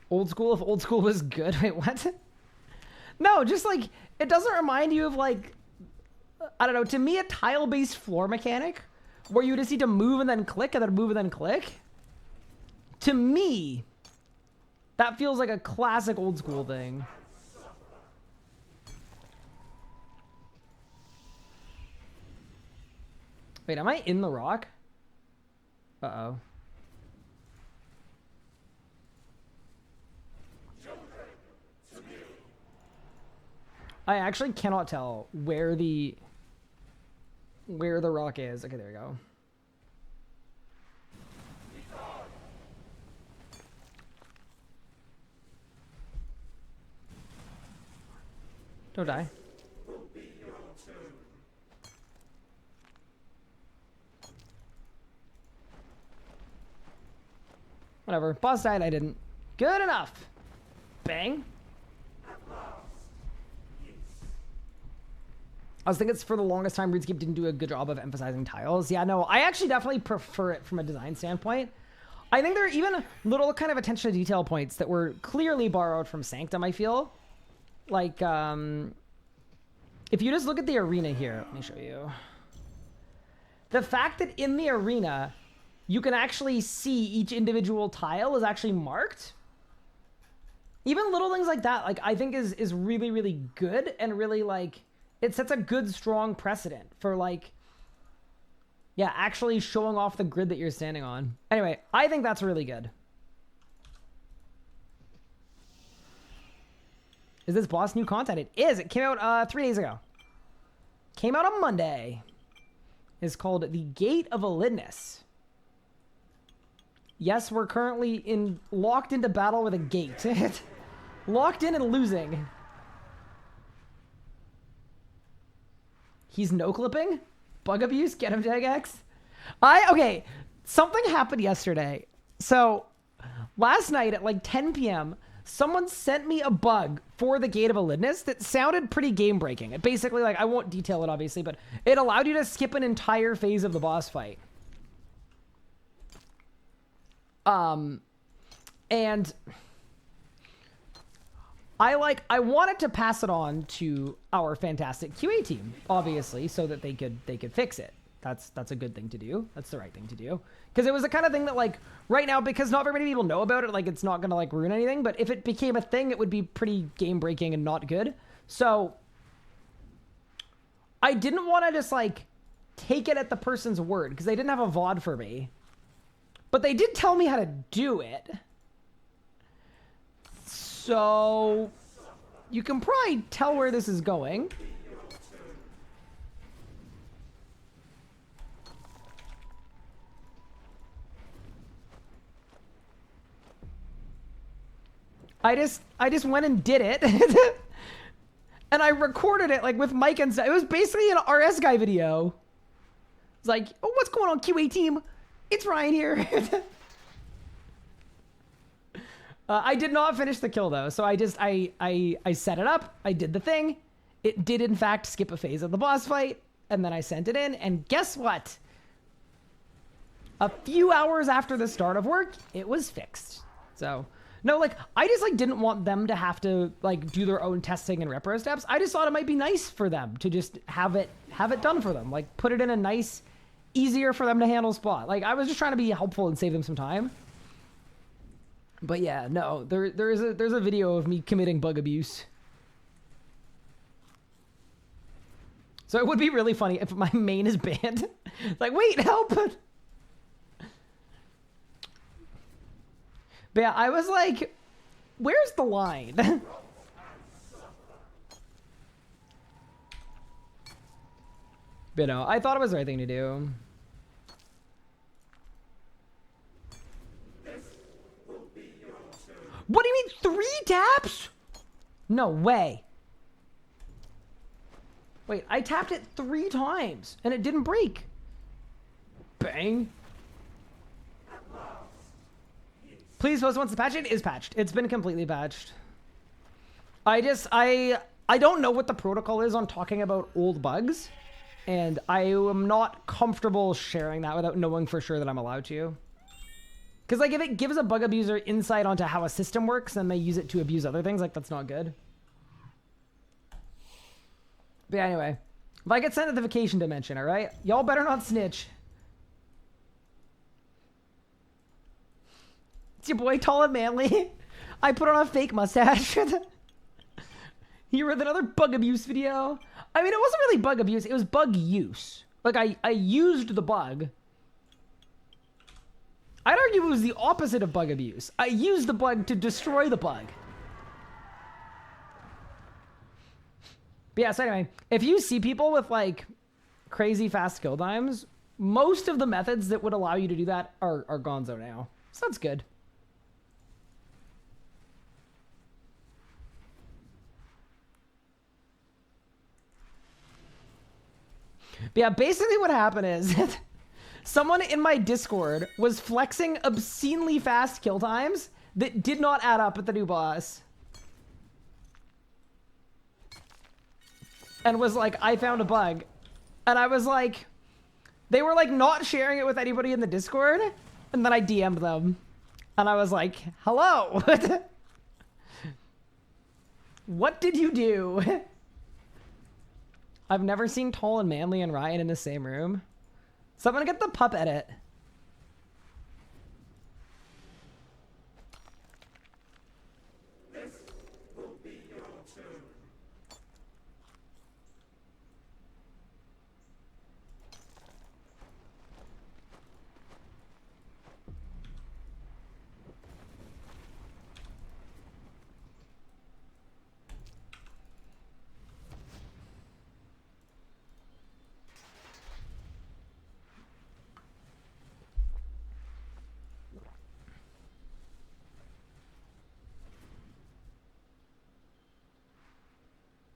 A: Old school if old school was good. Wait, what? No, just like, it doesn't remind you of like, I don't know, to me a tile-based floor mechanic where you just need to move and then click and then move and then click. To me, that feels like a classic old school thing. Wait, am I in the rock? Uh-oh. I actually cannot tell where the rock is. Okay, there we go. Don't die. Whatever. Boss died, I didn't. Good enough. Bang. I was thinking it's for the longest time RuneScape didn't do a good job of emphasizing tiles. Yeah, no, I actually definitely prefer it from a design standpoint. I think there are even little kind of attention to detail points that were clearly borrowed from Sanctum, I feel. Like, if you just look at the arena here, let me show you. The fact that in the arena, you can actually see each individual tile is actually marked. Even little things like that, like, I think is really, really good and really, like, it sets a good, strong precedent for, like, yeah, actually showing off the grid that you're standing on. Anyway, I think that's really good. Is this boss new content? It is. It came out 3 days ago. Came out on Monday. It's called the Gate of Elidinis. Yes, we're currently locked into battle with a gate. Locked in and losing. He's no-clipping? Bug abuse? Get him, Jagex? Okay, something happened yesterday. So, last night at like 10 p.m., someone sent me a bug for the Gate of Elidinis that sounded pretty game-breaking. It basically, like, I won't detail it, obviously, but it allowed you to skip an entire phase of the boss fight. And I wanted to pass it on to our fantastic QA team, obviously, so that they could fix it. That's a good thing to do. That's the right thing to do. Because it was the kind of thing that, like, right now, because not very many people know about it, like, it's not going to, like, ruin anything. But if it became a thing, it would be pretty game-breaking and not good. So, I didn't want to just, like, take it at the person's word, because they didn't have a VOD for me. But they did tell me how to do it. So, you can probably tell where this is going. I just went and did it. And I recorded it, like, with mic and stuff. It was basically an RS Guy video. It's like, oh, what's going on, QA team? It's Ryan here. I did not finish the kill, though. So I set it up. I did the thing. It did, in fact, skip a phase of the boss fight. And then I sent it in. And guess what? A few hours after the start of work, it was fixed. So... no, like, I just, like, didn't want them to have to, like, do their own testing and repro steps. I just thought it might be nice for them to just have it done for them. Like, put it in a nice, easier for them to handle spot. Like, I was just trying to be helpful and save them some time. But yeah, no, there's a video of me committing bug abuse. So it would be really funny if my main is banned. Like, wait, help! But yeah, I was like, where's the line? But no, I thought it was the right thing to do. What do you mean 3 taps? No way. Wait, I tapped it 3 times and it didn't break. Bang. Please post once the patch. It is patched. It's been completely patched. I don't know what the protocol is on talking about old bugs. And I am not comfortable sharing that without knowing for sure that I'm allowed to. Because, like, if it gives a bug abuser insight onto how a system works, then they use it to abuse other things. Like, that's not good. But yeah, anyway. If I get sent to the vacation dimension, all right? Y'all better not snitch. It's your boy, Tall and Manly. I put on a fake mustache. Here with another bug abuse video. I mean, it wasn't really bug abuse. It was bug use. Like, I used the bug. I'd argue it was the opposite of bug abuse. I used the bug to destroy the bug. But yeah, so anyway, if you see people with, like, crazy fast kill times, most of the methods that would allow you to do that are gonzo now. So that's good. But yeah, basically what happened is someone in my Discord was flexing obscenely fast kill times that did not add up with the new boss. And was like, I found a bug. And I was like, they were like not sharing it with anybody in the Discord. And then I DM'd them. And I was like, hello. What did you do? I've never seen Tall and Manly and Ryan in the same room. Someone get the pup edit.
B: This will be your turn.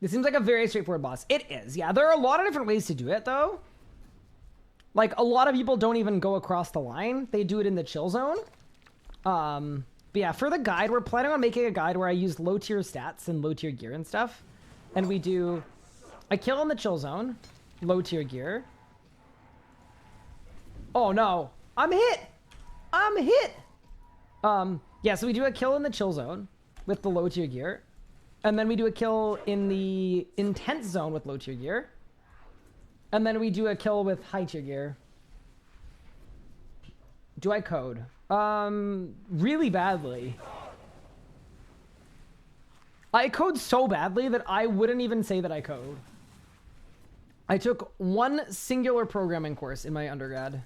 A: This seems like a very straightforward boss. It is, yeah. There are a lot of different ways to do it, though. Like, a lot of people don't even go across the line. They do it in the chill zone. But yeah, for the guide, we're planning on making a guide where I use low-tier stats and low-tier gear and stuff. And we do a kill in the chill zone, low-tier gear. Oh, no. I'm hit! I'm hit! Yeah, so we do a kill in the chill zone with the low-tier gear. And then we do a kill in the intense zone with low tier gear. And then we do a kill with high tier gear. Do I code? Really badly. I code so badly that I wouldn't even say that I code. I took one singular programming course in my undergrad.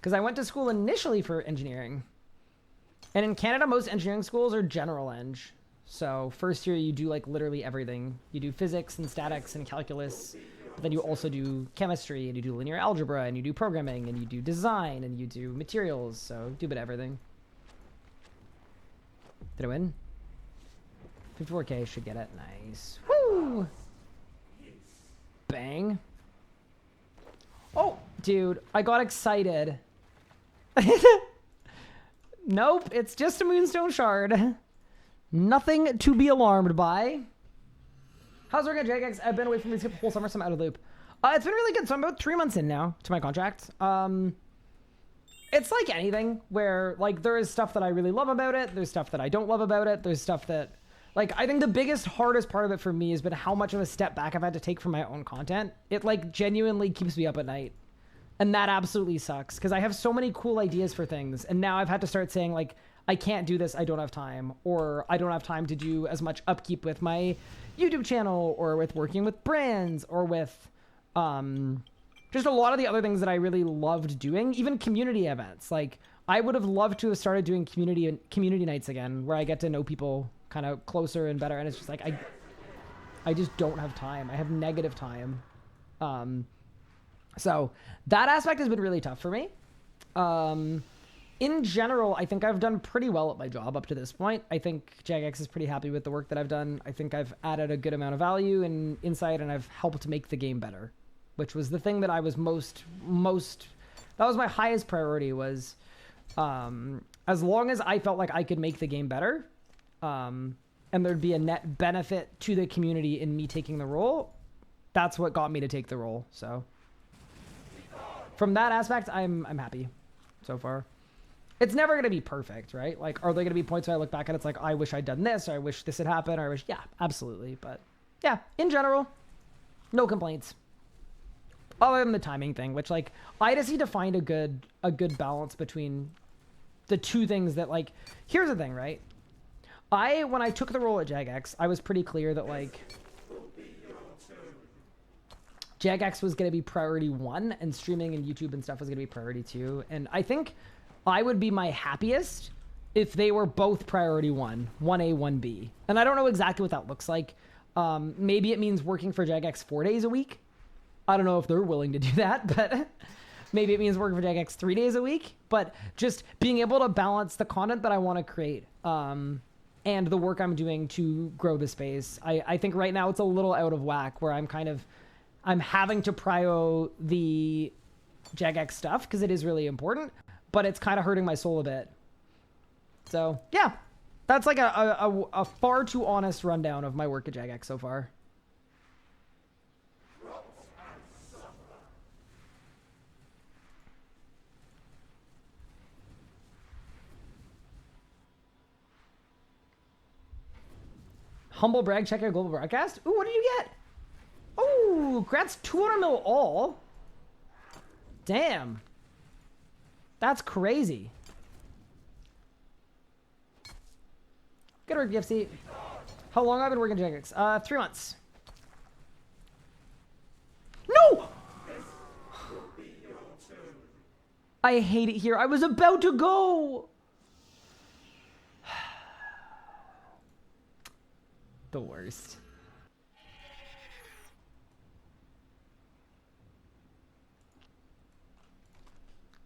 A: Because I went to school initially for engineering. And in Canada, most engineering schools are general eng. So first year you do like literally everything. You do physics and statics and calculus, but then you also do chemistry and you do linear algebra and you do programming and you do design and you do materials. So do a bit of everything. Did I win? 54K, should get it. Nice. Woo! Bang. Oh, dude, I got excited. Nope, it's just a moonstone shard. Nothing to be alarmed by. How's it going, JX? I've been away from the whole summer, so I'm out of the loop. It's been really good. So I'm about 3 months in now to my contract. It's like anything where, like, there is stuff that I really love about it. There's stuff that I don't love about it. There's stuff that, like, I think the biggest, hardest part of it for me has been how much of a step back I've had to take from my own content. It, like, genuinely keeps me up at night. And that absolutely sucks because I have so many cool ideas for things. And now I've had to start saying, like, I can't do this, I don't have time, or I don't have time to do as much upkeep with my YouTube channel, or with working with brands, or with just a lot of the other things that I really loved doing, even community events. Like, I would have loved to have started doing community nights again, where I get to know people kind of closer and better, and it's just like, I just don't have time. I have negative time. So that aspect has been really tough for me. In general, I think I've done pretty well at my job up to this point. I think Jagex is pretty happy with the work that I've done. I think I've added a good amount of value and insight, and I've helped make the game better, which was the thing that I was most, that was my highest priority was, as long as I felt like I could make the game better, and there'd be a net benefit to the community in me taking the role, that's what got me to take the role. So from that aspect, I'm happy. so far. It's never going to be perfect, right? Like, are there going to be points where I look back and it's like, I wish I'd done this, or I wish this had happened, or I wish, yeah, absolutely. But yeah, in general, no complaints. Other than the timing thing, which like, I just need to find a good balance between the two things that like, here's the thing, right? When I took the role at Jagex, I was pretty clear that like, Jagex was going to be priority 1 and streaming and YouTube and stuff was going to be priority 2. And I think I would be my happiest if they were both priority 1, 1A, 1B. And I don't know exactly what that looks like. Maybe it means working for Jagex 4 days a week. I don't know if they're willing to do that, but maybe it means working for Jagex 3 days a week. But just being able to balance the content that I want to create and the work I'm doing to grow the space. I think right now it's a little out of whack where I'm having to prio the Jagex stuff because it is really important, but it's kind of hurting my soul a bit. So yeah, that's like a far too honest rundown of my work at Jagex so far. Humble brag, check out global broadcast. Ooh, what did you get? Oh, grants 200 mil all. Damn. That's crazy. Good work, GFC. How long have I been working at Jagex? 3 months. No! I hate it here. I was about to go. The worst.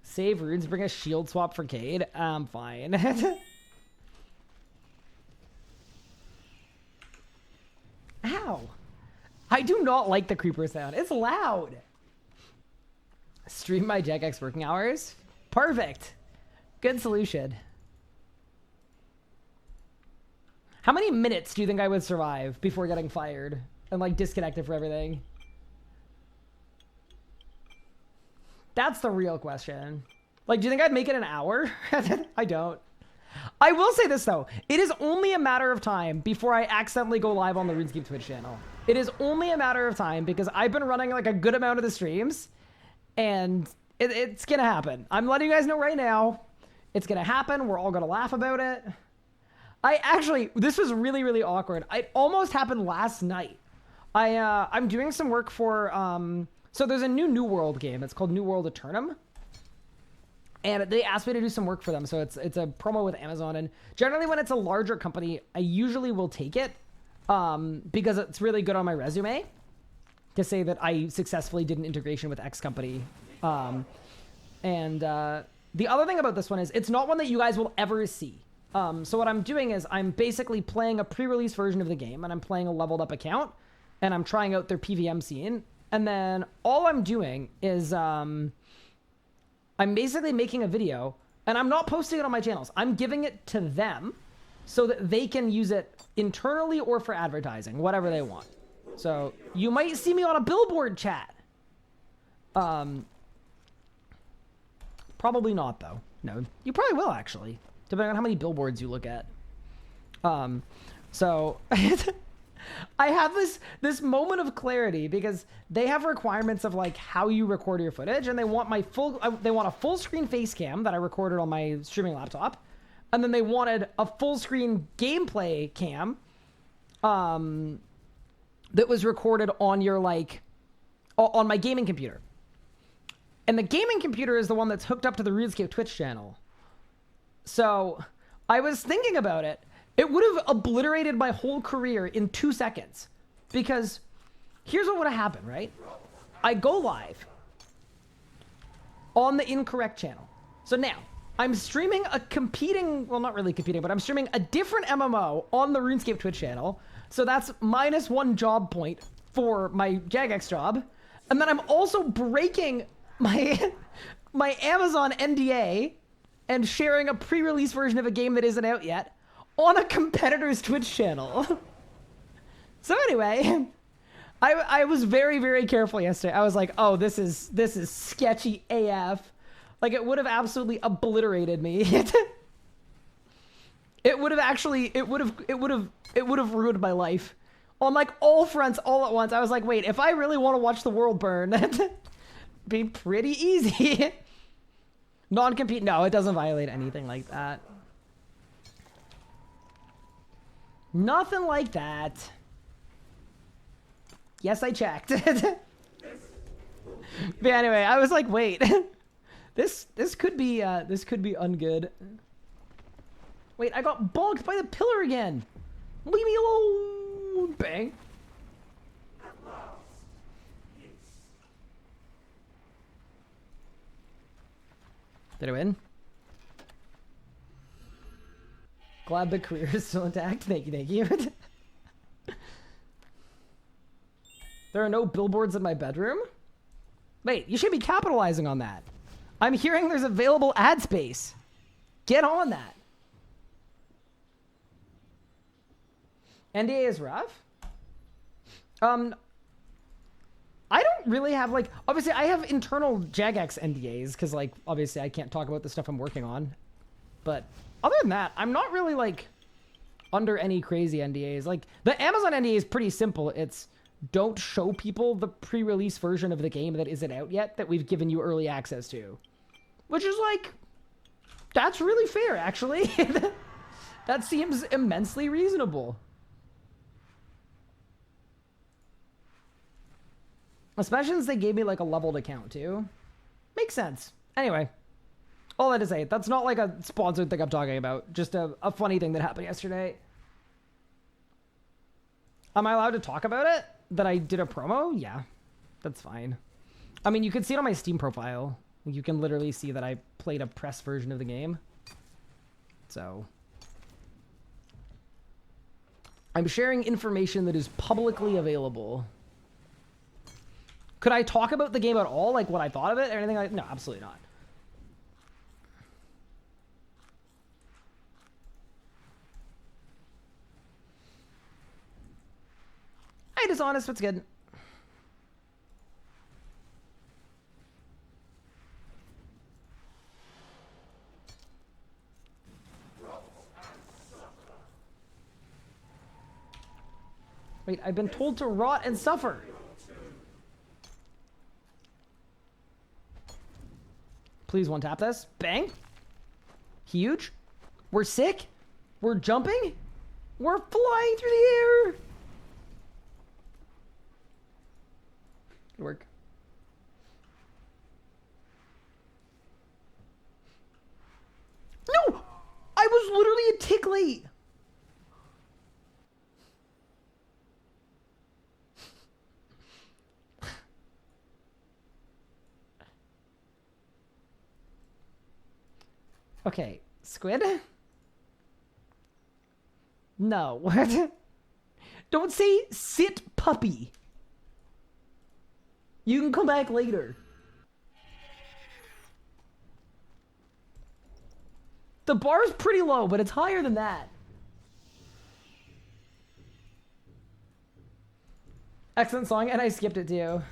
A: Save runes, bring a shield swap for Cade. I'm fine. Ow. I do not like the creeper sound. It's loud. Stream my Jagex working hours. Perfect. Good solution. How many minutes do you think I would survive before getting fired and like disconnected for everything? That's the real question. Like, do you think I'd make it an hour? I don't. I will say this, though. It is only a matter of time before I accidentally go live on the RuneScape Twitch channel. It is only a matter of time because I've been running like a good amount of the streams and it's going to happen. I'm letting you guys know right now. It's going to happen. We're all going to laugh about it. This was really, really awkward. It almost happened last night. I'm doing some work for... So there's a New World game. It's called New World Eternum. And they asked me to do some work for them. So it's a promo with Amazon. And generally when it's a larger company, I usually will take it because it's really good on my resume to say that I successfully did an integration with X company. The other thing about this one is it's not one that you guys will ever see. So what I'm doing is I'm basically playing a pre-release version of the game and I'm playing a leveled up account and I'm trying out their PVM scene. And then all I'm doing is I'm basically making a video and I'm not posting it on my channels. I'm giving it to them so that they can use it internally or for advertising, whatever they want. So you might see me on a billboard, chat. Probably not, though. No, you probably will, actually, depending on how many billboards you look at. So... I have this moment of clarity because they have requirements of like how you record your footage and they want they want a full screen face cam that I recorded on my streaming laptop. And then they wanted a full screen gameplay cam that was recorded on your on my gaming computer. And the gaming computer is the one that's hooked up to the RuneScape Twitch channel. So I was thinking about it. It would have obliterated my whole career in 2 seconds. Because here's what would have happened, right? I go live on the incorrect channel. So now, I'm streaming a competing, well, not really competing, but I'm streaming a different MMO on the RuneScape Twitch channel. So that's -1 job point for my Jagex job. And then I'm also breaking my Amazon NDA and sharing a pre-release version of a game that isn't out yet on a competitor's Twitch channel. So anyway, I was very, very careful yesterday. I was like, oh, this is sketchy AF. Like, it would have absolutely obliterated me. It would have actually, it would have ruined my life. On like all fronts all at once. I was like, wait, if I really want to watch the world burn, that'd be pretty easy. Non-compete, no, it doesn't violate anything like that. Nothing like that. Yes, I checked. But anyway, I was like, wait, this could be ungood. Wait, I got bonked by the pillar again. Leave me alone. Bang. Did I win? Glad the career is still intact. Thank you, thank you. There are no billboards in my bedroom? Wait, you should be capitalizing on that. I'm hearing there's available ad space. Get on that. NDA is rough. I don't really have, like, obviously I have internal Jagex NDAs because, like, obviously I can't talk about the stuff I'm working on. But other than that, I'm not really, like, under any crazy NDAs. Like, the Amazon NDA is pretty simple. It's don't show people the pre-release version of the game that isn't out yet that we've given you early access to. Which is, like, that's really fair, actually. That seems immensely reasonable. Especially since they gave me like a leveled account too. Makes sense. Anyway, all that to say, that's not like a sponsored thing I'm talking about. Just a funny thing that happened yesterday. Am I allowed to talk about it? That I did a promo? Yeah, that's fine. I mean, you can see it on my Steam profile. You can literally see that I played a press version of the game. So I'm sharing information that is publicly available. Could I talk about the game at all? Like what I thought of it or anything like that? No, absolutely not. Hey, Dishonest, what's good? Wait, I've been told to rot and suffer. Please one tap this. Bang. Huge. We're sick. We're jumping. We're flying through the air. Good work. No! I was literally a tick late. Okay, squid? No, what? Don't say sit puppy. You can come back later. The bar's pretty low, but it's higher than that. Excellent song, and I skipped it too.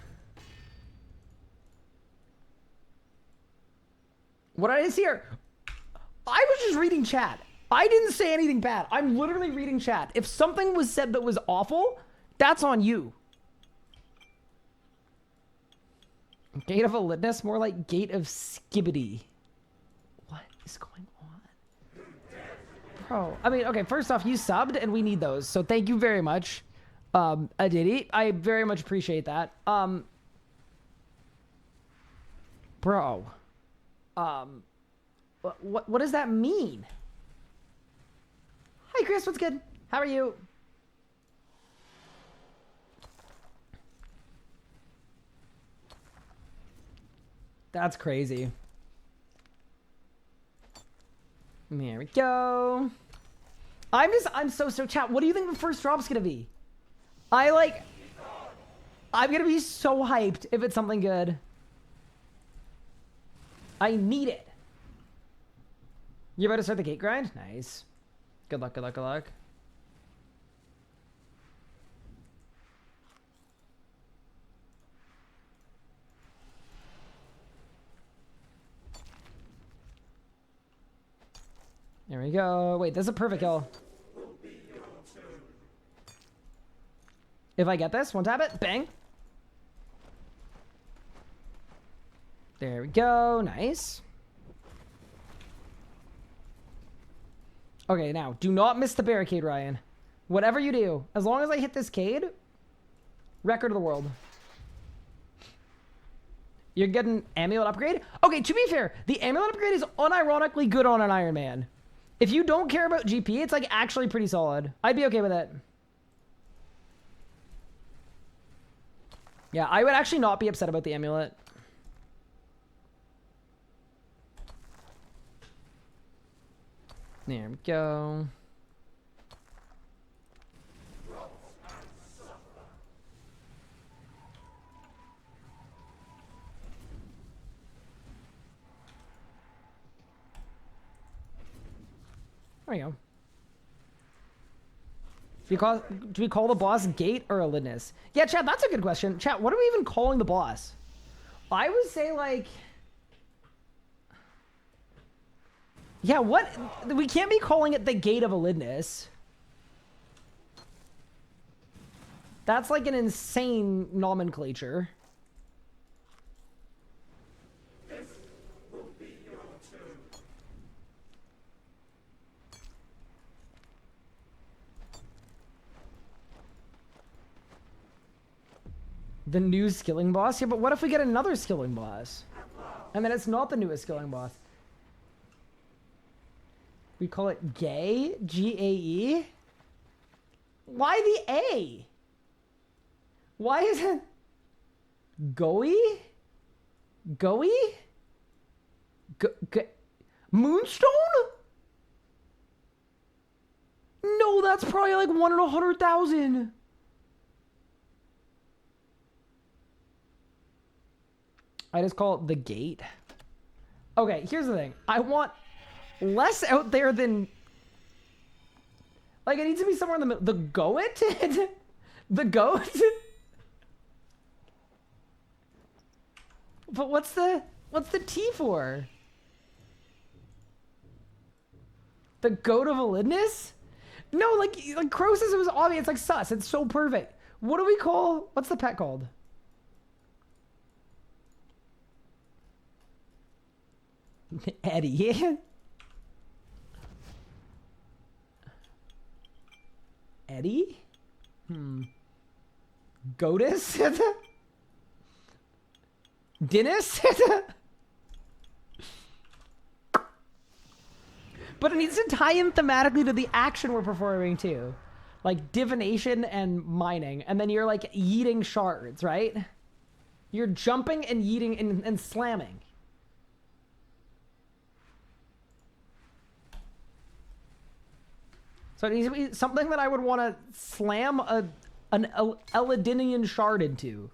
A: What did I see here? I was just reading chat. I didn't say anything bad. I'm literally reading chat. If something was said that was awful, that's on you. Gate of Elidinis, more like Gate of Skibbity. What is going on? Bro, I mean, okay, first off, you subbed and we need those. So thank you very much, Aditi. I very much appreciate that. Bro. What does that mean? Hi, Chris. What's good? How are you? That's crazy. There we go. I'm so chat. What do you think the first drop's gonna be? I'm gonna be so hyped if it's something good. I need it. You about to start the gate grind? Nice. Good luck, good luck, good luck. There we go. Wait, this is a perfect kill. If I get this, one tap it, bang. There we go, nice. Okay, now, do not miss the barricade, Ryan. Whatever you do, as long as I hit this Cade, record of the world. You're getting amulet upgrade? Okay, to be fair, the amulet upgrade is unironically good on an Ironman. If you don't care about GP, it's like actually pretty solid. I'd be okay with it. Yeah, I would actually not be upset about the amulet. There we go. There we go. Do we call the boss Gate or Elidinis? Yeah, chat, that's a good question. Chat, what are we even calling the boss? I would say, like... Yeah, what? We can't be calling it the Gate of Elidinis. That's like an insane nomenclature.
B: This will be your turn.
A: The new skilling boss? Yeah, but what if we get another skilling boss? And then it's not the newest skilling boss. We call it Gay? G-A-E? Why the A? Why is it... Goey? Goey? Moonstone? No, that's probably like 1 in 100,000. I just call it the Gate. Okay, here's the thing. I want less out there than... Like, it needs to be somewhere in the middle. The Goat? The Goat? But what's the T for? The Goat of Elidinis? No, like Croesus, it was obvious. It's like sus. It's so perfect. What do we call... What's the pet called? Eddie. Eddie? Goatus? Dennis? But it needs to tie in thematically to the action we're performing too. Like divination and mining. And then you're like yeeting shards, right? You're jumping and yeeting and slamming. So it needs to be something that I would want to slam an Elidinian shard into.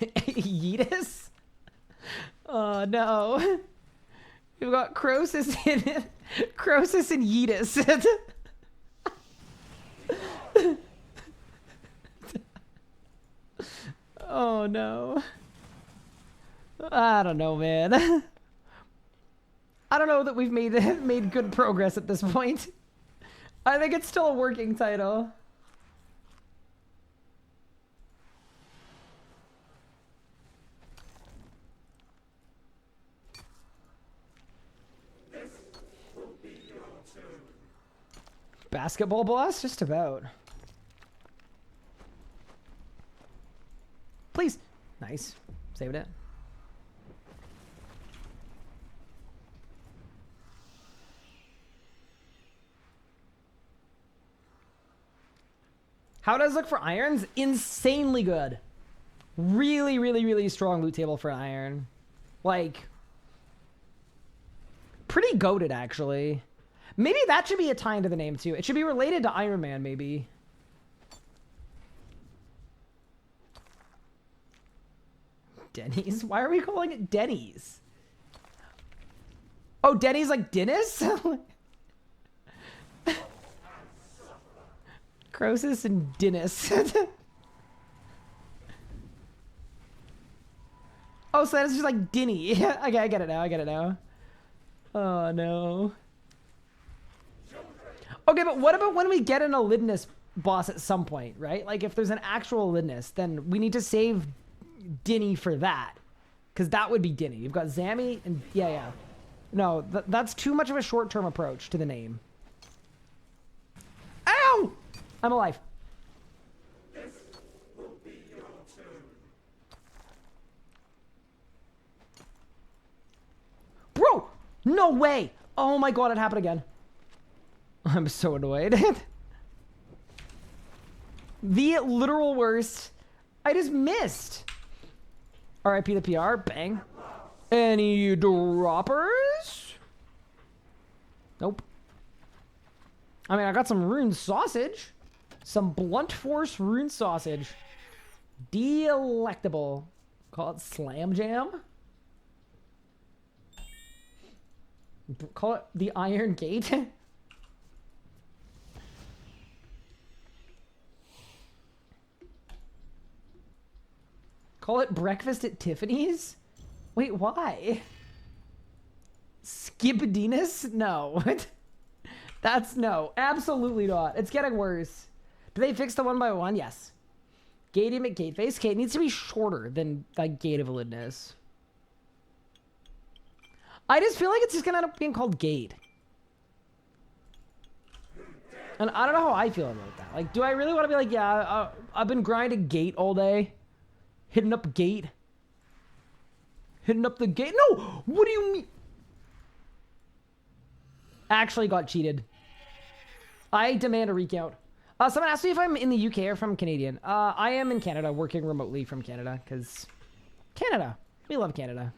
A: Yeetus? Oh no. We've got Croesus in it. Croesus and Yeetus. Oh no. I don't know, man. I don't know that we've made good progress at this point. I think it's still a working title.
B: This will be your turn.
A: Basketball boss? Just about. Please. Nice. Saved it. How does it look for irons? Insanely good. Really, really, really strong loot table for iron. Like, pretty goated, actually. Maybe that should be a tie into the name, too. It should be related to Ironman, maybe. Denny's? Why are we calling it Denny's? Oh, Denny's like Dennis? Croesus and Dennis. Oh, so that's just like Denny. Okay, I get it now. Oh no. Okay, but what about when we get an Elidinus boss at some point, right? Like if there's an actual Elidinus, then we need to save Dinny for that. Because that would be Dinny. You've got Zammy and yeah. No, that's too much of a short-term approach to the name. Ow! I'm alive.
B: This will be your turn.
A: Bro! No way! Oh my god, it happened again. I'm so annoyed. The literal worst. I just missed. RIP the PR. Bang. Any droppers? Nope. I mean, I got some rune sausage. Some blunt force rune sausage. Delectable. Call it Slam Jam. Call it the Iron Gate. Call it breakfast at Tiffany's? Wait, why? Skibadinus? No. That's no. Absolutely not. It's getting worse. Do they fix the 1x1? Yes. Gatey McGateface? Okay, it needs to be shorter than like Gate of Elidinis. I just feel like it's just gonna end up being called Gate. And I don't know how I feel about that. Like, do I really want to be like, yeah, I've been grinding Gate all day? Hitting up Gate? Hitting up the Gate? No! What do you mean? Actually got cheated. I demand a recount. Someone asked me if I'm in the UK or from Canadian. I am in Canada, working remotely from Canada, because Canada. We love Canada.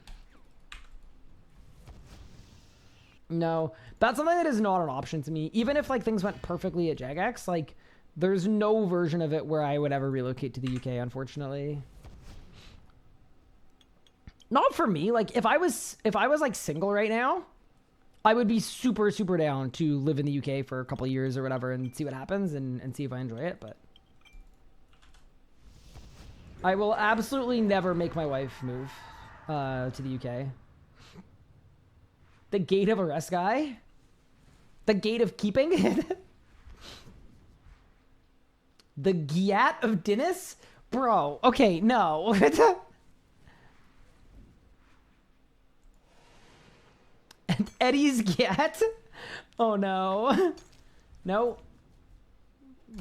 A: No, that's something that is not an option to me. Even if like things went perfectly at Jagex, like there's no version of it where I would ever relocate to the UK, unfortunately. Not for me. Like if I was like single right now, I would be super down to live in the UK for a couple of years or whatever and see what happens and see if I enjoy it, but I will absolutely never make my wife move to the UK. The Gate of RS Guy? The Gate of Keeping? The Gate of Elidinis? Bro, okay, no. And Eddie's Gate? Oh no. No.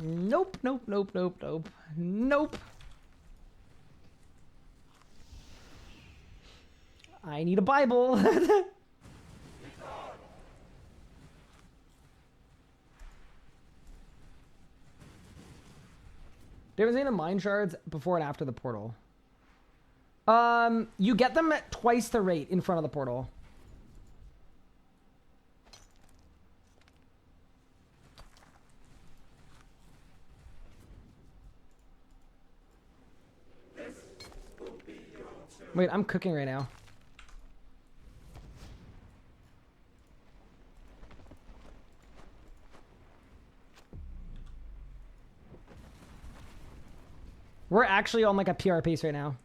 A: Nope, nope, nope, nope, nope. Nope. I need a Bible. Difference between the mine shards before and after the portal. You get them at twice the rate in front of the portal.
B: This will be your turn.
A: Wait, I'm cooking right now. We're actually on like a PR pace right now.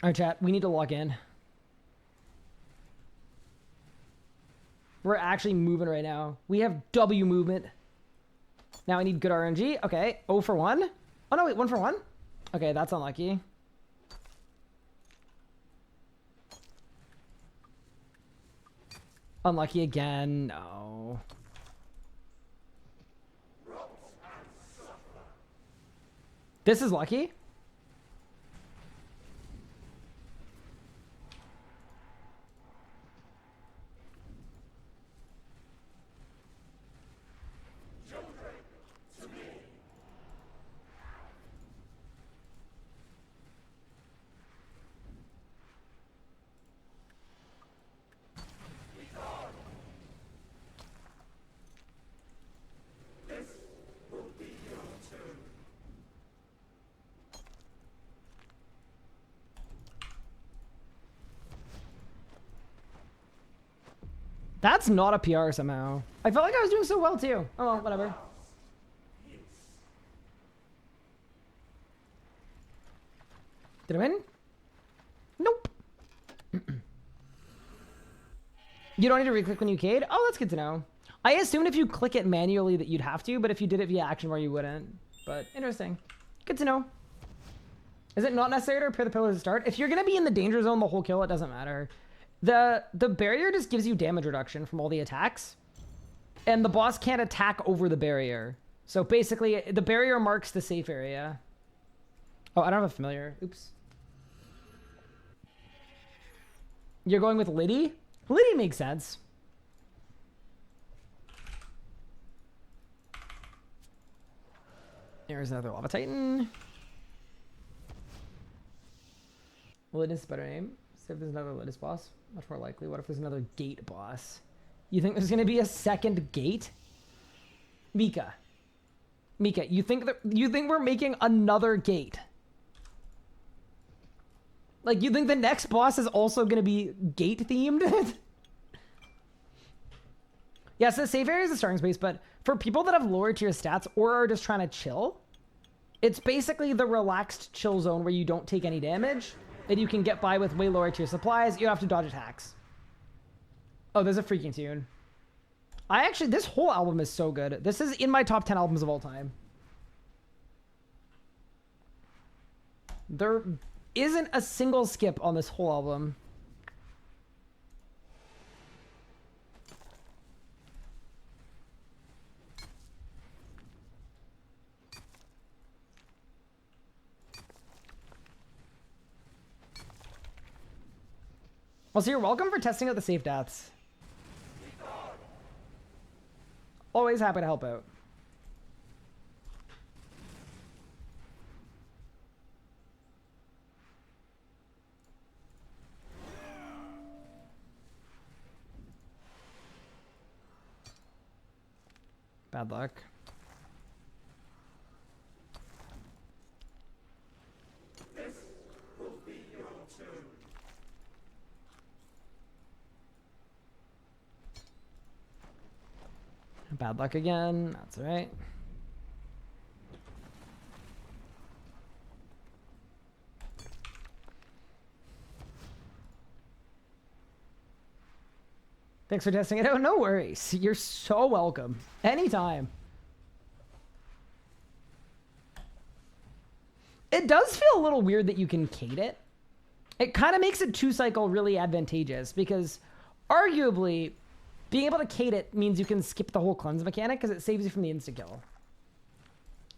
A: All right, chat, we need to log in. We're actually moving right now. We have W movement. Now I need good RNG. Okay, 0 for 1. Oh no, wait, 1 for 1? Okay, that's unlucky. Unlucky again. No. This is lucky.
B: This will be your turn.
A: That's not a PR somehow. I felt like I was doing so well too. Oh, well, whatever. Did I win? Nope. You don't need to re-click when you Cade? Oh, that's good to know. I assumed if you click it manually that you'd have to, but if you did it via action bar, you wouldn't. But interesting. Good to know. Is it not necessary to repair the pillars to start? If you're going to be in the danger zone the whole kill, it doesn't matter. The barrier just gives you damage reduction from all the attacks. And the boss can't attack over the barrier. So basically, the barrier marks the safe area. Oh, I don't have a familiar. Oops. You're going with Liddy? Liddy makes sense. There's another Lava Titan. Elidinis is a better name. See if there's another Elidinis boss. Much more likely. What if there's another Gate boss? You think there's going to be a second Gate? Mika, you think we're making another Gate? Like, you think the next boss is also going to be Gate themed? Yeah, so the safe area is the starting space, but for people that have lower tier stats or are just trying to chill, it's basically the relaxed chill zone where you don't take any damage, that you can get by with way lower tier supplies. You don't have to dodge attacks. Oh, there's a freaking tune. This whole album is so good. This is in my top 10 albums of all time. There isn't a single skip on this whole album. Well, so you're welcome for testing out the safe deaths. Always happy to help out. Bad luck.
B: This will be your turn.
A: Bad luck again. That's all right. Thanks for testing it out. No worries. You're so welcome. Anytime. It does feel a little weird that you can Cade it. It kind of makes a 2-cycle really advantageous because arguably being able to Cade it means you can skip the whole cleanse mechanic because it saves you from the insta-kill.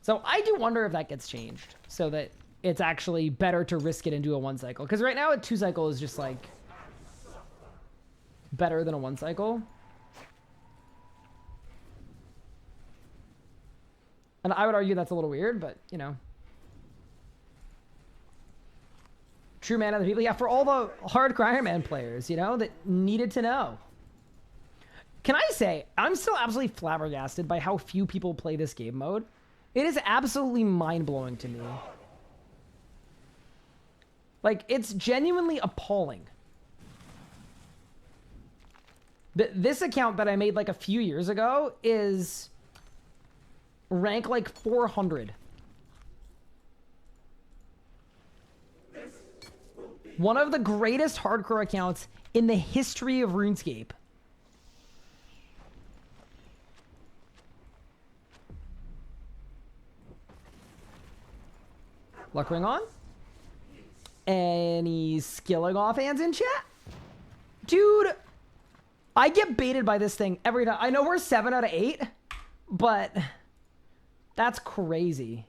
A: So I do wonder if that gets changed so that it's actually better to risk it and do a 1-cycle. Because right now a 2-cycle is just like better than a 1-cycle. And I would argue that's a little weird, but you know. True man of the people. Yeah, for all the hardcore Ironman players, you know, that needed to know. Can I say, I'm still absolutely flabbergasted by how few people play this game mode. It is absolutely mind-blowing to me. Like, it's genuinely appalling. This account that I made like a few years ago is rank like 400. One of the greatest hardcore accounts in the history of RuneScape. Luck ring on? Any skilling offhands in chat? Dude, I get baited by this thing every time. I know we're 7 out of 8, but that's crazy.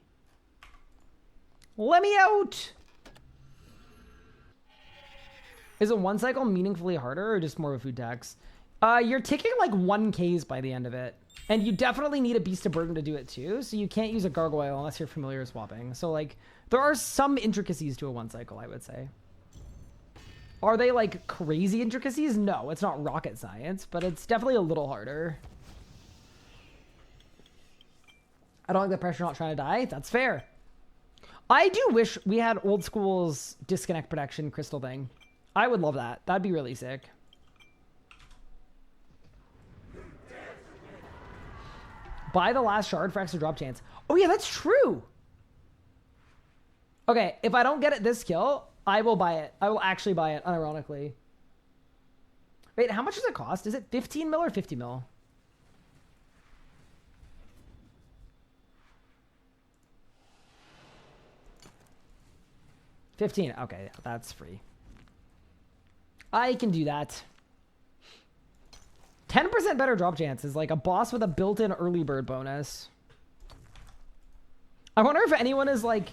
A: Let me out. Is a 1-cycle meaningfully harder or just more of a food tax? You're ticking like 1Ks by the end of it. And you definitely need a Beast of Burden to do it too, so you can't use a Gargoyle unless you're familiar with swapping. So like, there are some intricacies to a 1-cycle, I would say. Are they like crazy intricacies? No, it's not rocket science, but it's definitely a little harder. I don't like the pressure not trying to die. That's fair. I do wish we had old school's disconnect protection crystal thing. I would love that. That'd be really sick. Buy the last shard for extra drop chance. Oh yeah, that's true. Okay, if I don't get it this kill, I will buy it. I will actually buy it, unironically. Wait, how much does it cost? Is it 15 mil or 50 mil? $15. Okay, that's free. I can do that. 10% better drop chances, like a boss with a built-in early bird bonus. I wonder if anyone is like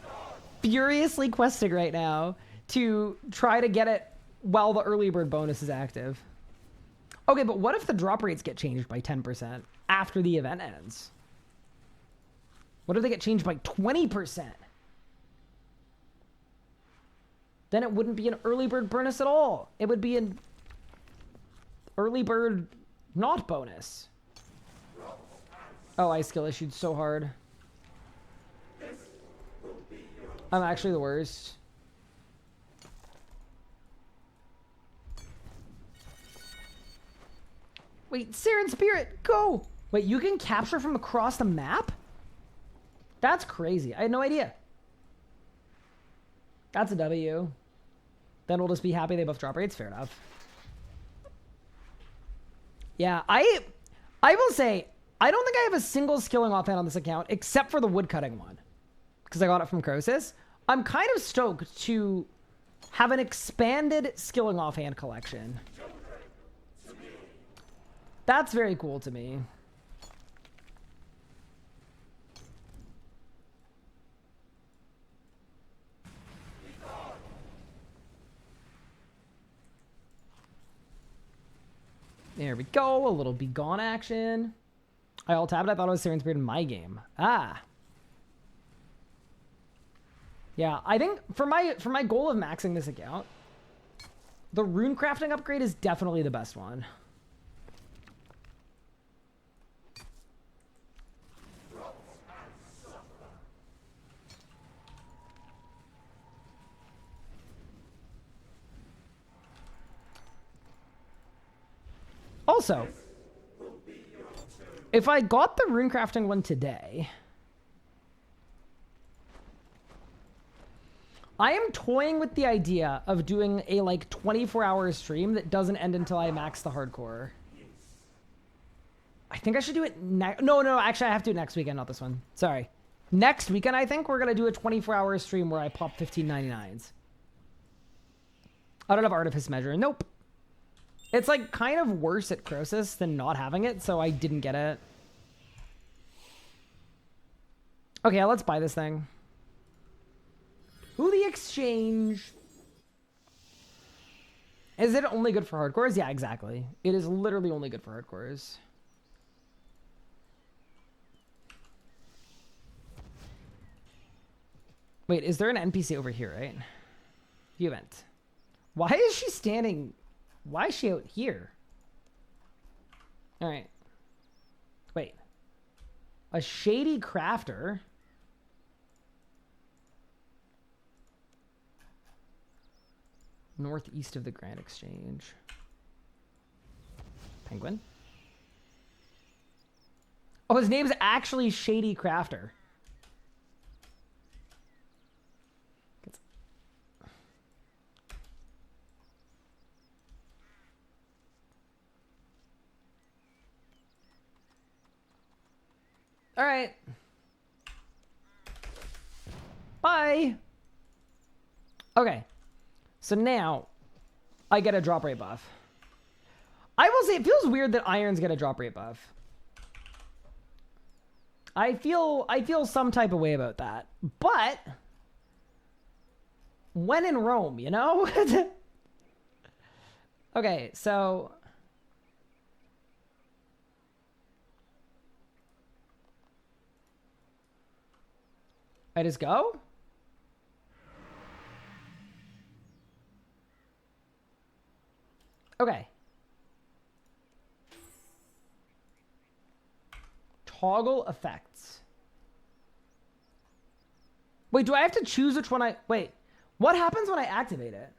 A: furiously questing right now to try to get it while the early bird bonus is active. Okay, but what if the drop rates get changed by 10% after the event ends? What if they get changed by 20%? Then it wouldn't be an early bird bonus at all. It would be an early bird not bonus. Oh, I skill issued so hard. I'm actually the worst. Wait, Siren Spirit, go! Wait, you can capture from across the map? That's crazy. I had no idea. That's a W. Then we'll just be happy they both drop rates. Fair enough. Yeah, I will say, I don't think I have a single skilling offhand on this account except for the woodcutting one. Because I got it from Crosis. I'm kind of stoked to have an expanded skilling offhand collection. That's very cool to me. There we go. A little Be Gone action. I all tabbed. I thought it was Siren Spirit in my game. Ah. Yeah, I think for my goal of maxing this account, the rune crafting upgrade is definitely the best one. Also, if I got the rune crafting one today, I am toying with the idea of doing a like 24-hour stream that doesn't end until I max the hardcore. I think I should do it next. No, actually I have to do it next weekend, not this one. Sorry. Next weekend, I think we're going to do a 24-hour stream where I pop 1599s. I don't have Artifice Measure. Nope. It's like kind of worse at Crosis than not having it, so I didn't get it. Okay, let's buy this thing. Ooh, the exchange. Is it only good for hardcores? Yeah, exactly. It is literally only good for hardcores. Wait, is there an NPC over here, right? View event. Why is she standing... Why is she out here? All right. Wait. A shady crafter. Northeast of the Grand Exchange. Penguin. Oh, his name's actually Shady Crafter. All right. Bye. Okay. So now I get a drop rate buff. I will say it feels weird that irons get a drop rate buff. I feel some type of way about that. But when in Rome, you know? Okay, so I just go? Okay. Toggle effects. Wait, do I have to choose which one I... Wait, what happens when I activate it?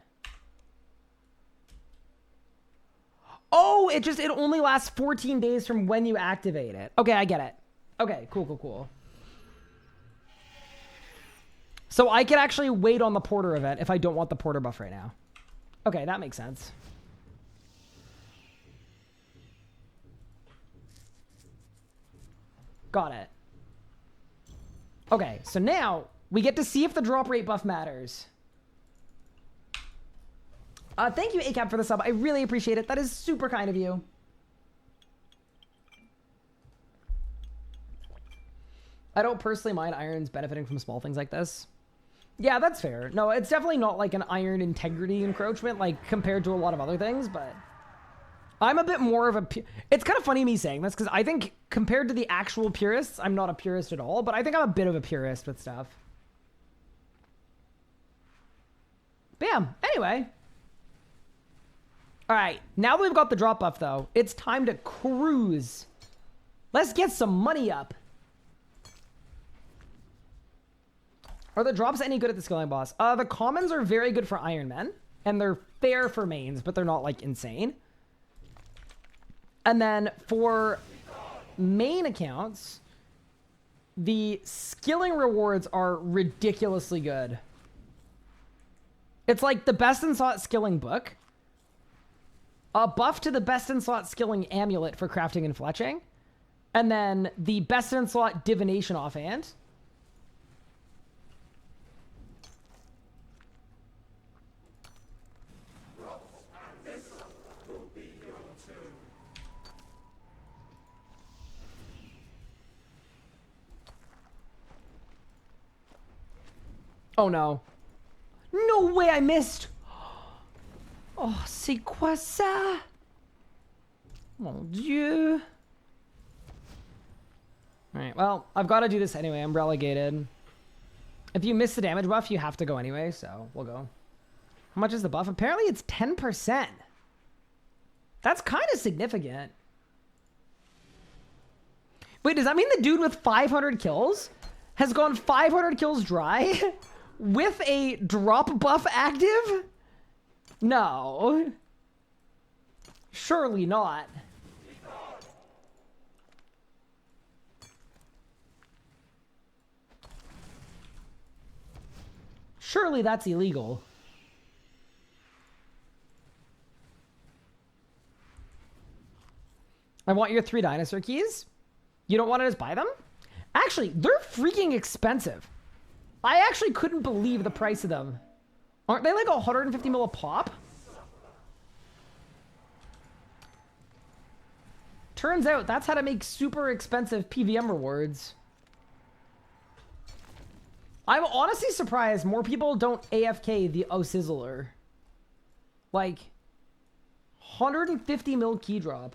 A: Oh, it only lasts 14 days from when you activate it. Okay, I get it. Okay, cool. So I can actually wait on the porter event if I don't want the porter buff right now. Okay, that makes sense. Got it. Okay, so now we get to see if the drop rate buff matters. Thank you, ACAP, for the sub. I really appreciate it. That is super kind of you. I don't personally mind irons benefiting from small things like this. Yeah, that's fair. No, it's definitely not like an iron integrity encroachment, like, compared to a lot of other things, but I'm a bit more of a... It's kind of funny me saying this, because I think, compared to the actual purists, I'm not a purist at all, but I think I'm a bit of a purist with stuff. Bam! Anyway. Alright, now that we've got the drop buff, though, it's time to cruise. Let's get some money up. Are the drops any good at the skilling boss? The commons are very good for Ironman, and they're fair for mains, but they're not, like, insane. And then for main accounts, the skilling rewards are ridiculously good. It's like the best in slot skilling book, a buff to the best in slot skilling amulet for crafting and fletching, and then the best in slot divination offhand. Oh no. No way I missed. Oh, c'est quoi ça? Mon Dieu. Alright, well, I've got to do this anyway. I'm relegated. If you miss the damage buff, you have to go anyway, so we'll go. How much is the buff? Apparently it's 10%. That's kind of significant. Wait, does that mean the dude with 500 kills has gone 500 kills dry? With a drop buff active? No. Surely not. Surely that's illegal. I want your 3 dinosaur keys. You don't want to just buy them? Actually, they're freaking expensive. I actually couldn't believe the price of them. Aren't they like 150 mil a pop? Turns out that's how to make super expensive PVM rewards. I'm honestly surprised more people don't AFK the O-Sizzler. Like, 150 mil key drop.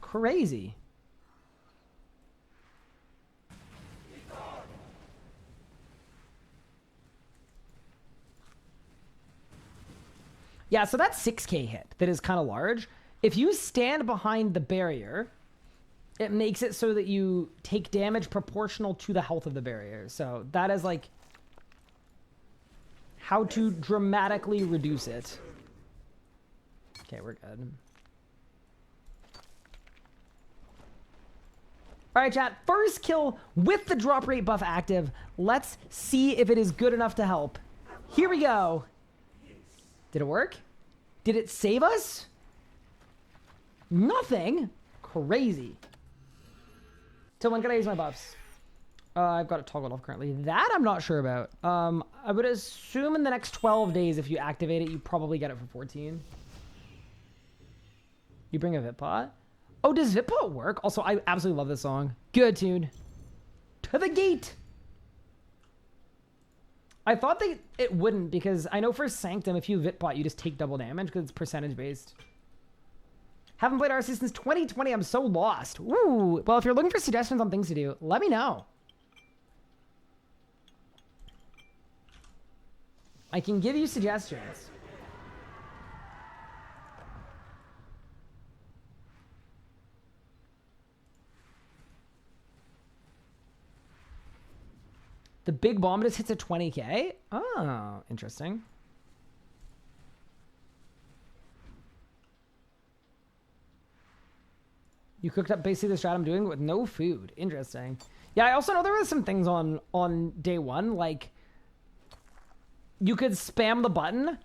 A: Crazy. Yeah, so that's 6k hit. That is kind of large. If you stand behind the barrier, it makes it so that you take damage proportional to the health of the barrier. So that is like how to dramatically reduce it. Okay, we're good. All right, chat. First kill with the drop rate buff active. Let's see if it is good enough to help. Here we go. Did it work? Did it save us? Nothing. Crazy. Till when can I use my buffs? I've got it toggled off currently. That I'm not sure about. I would assume in the next 12 days, if you activate it, you probably get it for 14. You bring a Vitpot? Oh, does Vitpot work? Also, I absolutely love this song. Good tune. To the gate. I thought it wouldn't, because I know for Sanctum, if you Vitpot, you just take double damage because it's percentage based. Haven't played RC since 2020. I'm so lost. Ooh. Well, if you're looking for suggestions on things to do, let me know. I can give you suggestions. The big bomb just hits at 20k? Oh, interesting. You cooked up basically the strat I'm doing with no food. Interesting. Yeah, I also know there was some things on day one, like you could spam the button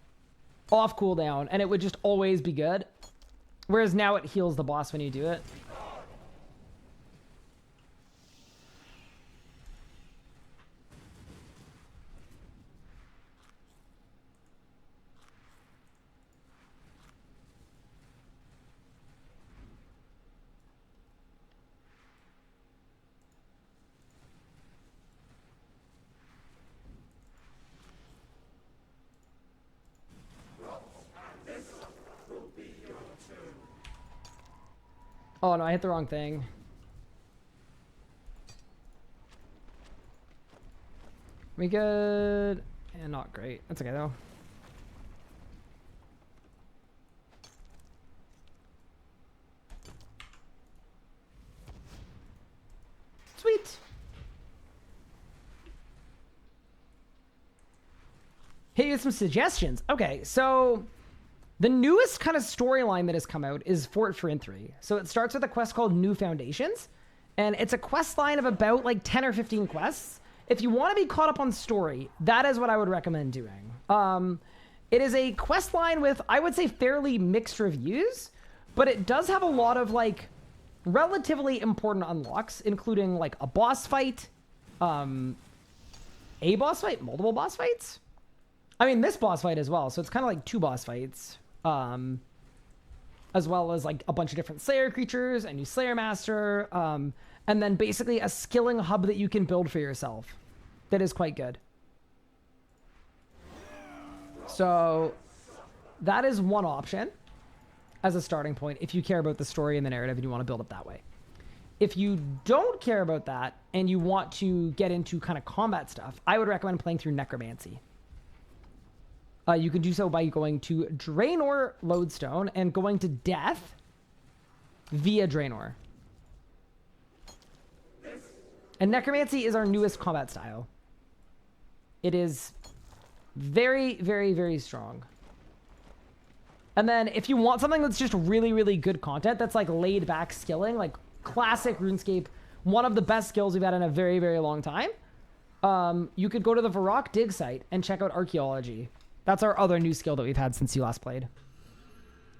A: off cooldown and it would just always be good. Whereas now it heals the boss when you do it. Oh no, I hit the wrong thing. We good? And not great. That's okay though. Sweet. Hey, here's some suggestions. Okay, so the newest kind of storyline that has come out is Fort Friend 3. So it starts with a quest called New Foundations, and it's a quest line of about like 10 or 15 quests. If you want to be caught up on story, that is what I would recommend doing. It is a quest line with, I would say, fairly mixed reviews, but it does have a lot of like relatively important unlocks, including like a boss fight, multiple boss fights. I mean, this boss fight as well. So it's kind of like 2 boss fights. As well as like a bunch of different Slayer creatures, a new Slayer Master, and then basically a skilling hub that you can build for yourself. That is quite good. So that is one option as a starting point if you care about the story and the narrative and you want to build it that way. If you don't care about that and you want to get into kind of combat stuff, I would recommend playing through Necromancy. You can do so by going to Draenor Lodestone and going to Death via Draenor. And Necromancy is our newest combat style. It is very, very, very strong. And then if you want something that's just really, really good content, that's like laid back skilling, like classic RuneScape, one of the best skills we've had in a very, very long time, you could go to the Varrock dig site and check out Archaeology. That's our other new skill that we've had since you last played.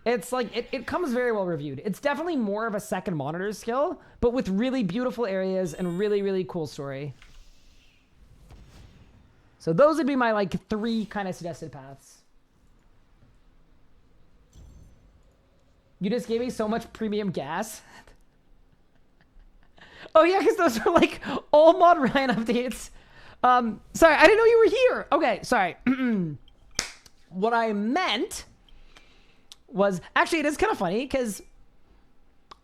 A: It's like, it comes very well reviewed. It's definitely more of a second monitor skill, but with really beautiful areas and really, really cool story. So those would be my like 3 kind of suggested paths. You just gave me so much premium gas. Oh yeah, because those are like all Mod Ryan updates. Sorry, I didn't know you were here. Okay, sorry. What I meant was, actually, it is kind of funny because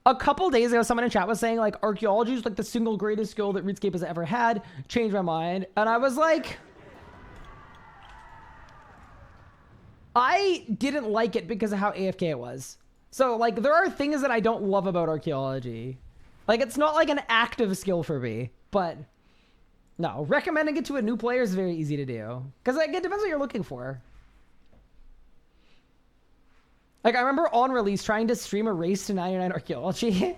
A: a couple days ago, someone in chat was saying like archaeology is like the single greatest skill that RuneScape has ever had. Changed my mind, and I was like, I didn't like it because of how AFK it was. So like, there are things that I don't love about archaeology. Like, it's not like an active skill for me, but no, recommending it to a new player is very easy to do because like, it depends what you're looking for. Like, I remember on release trying to stream a race to 99 archaeology.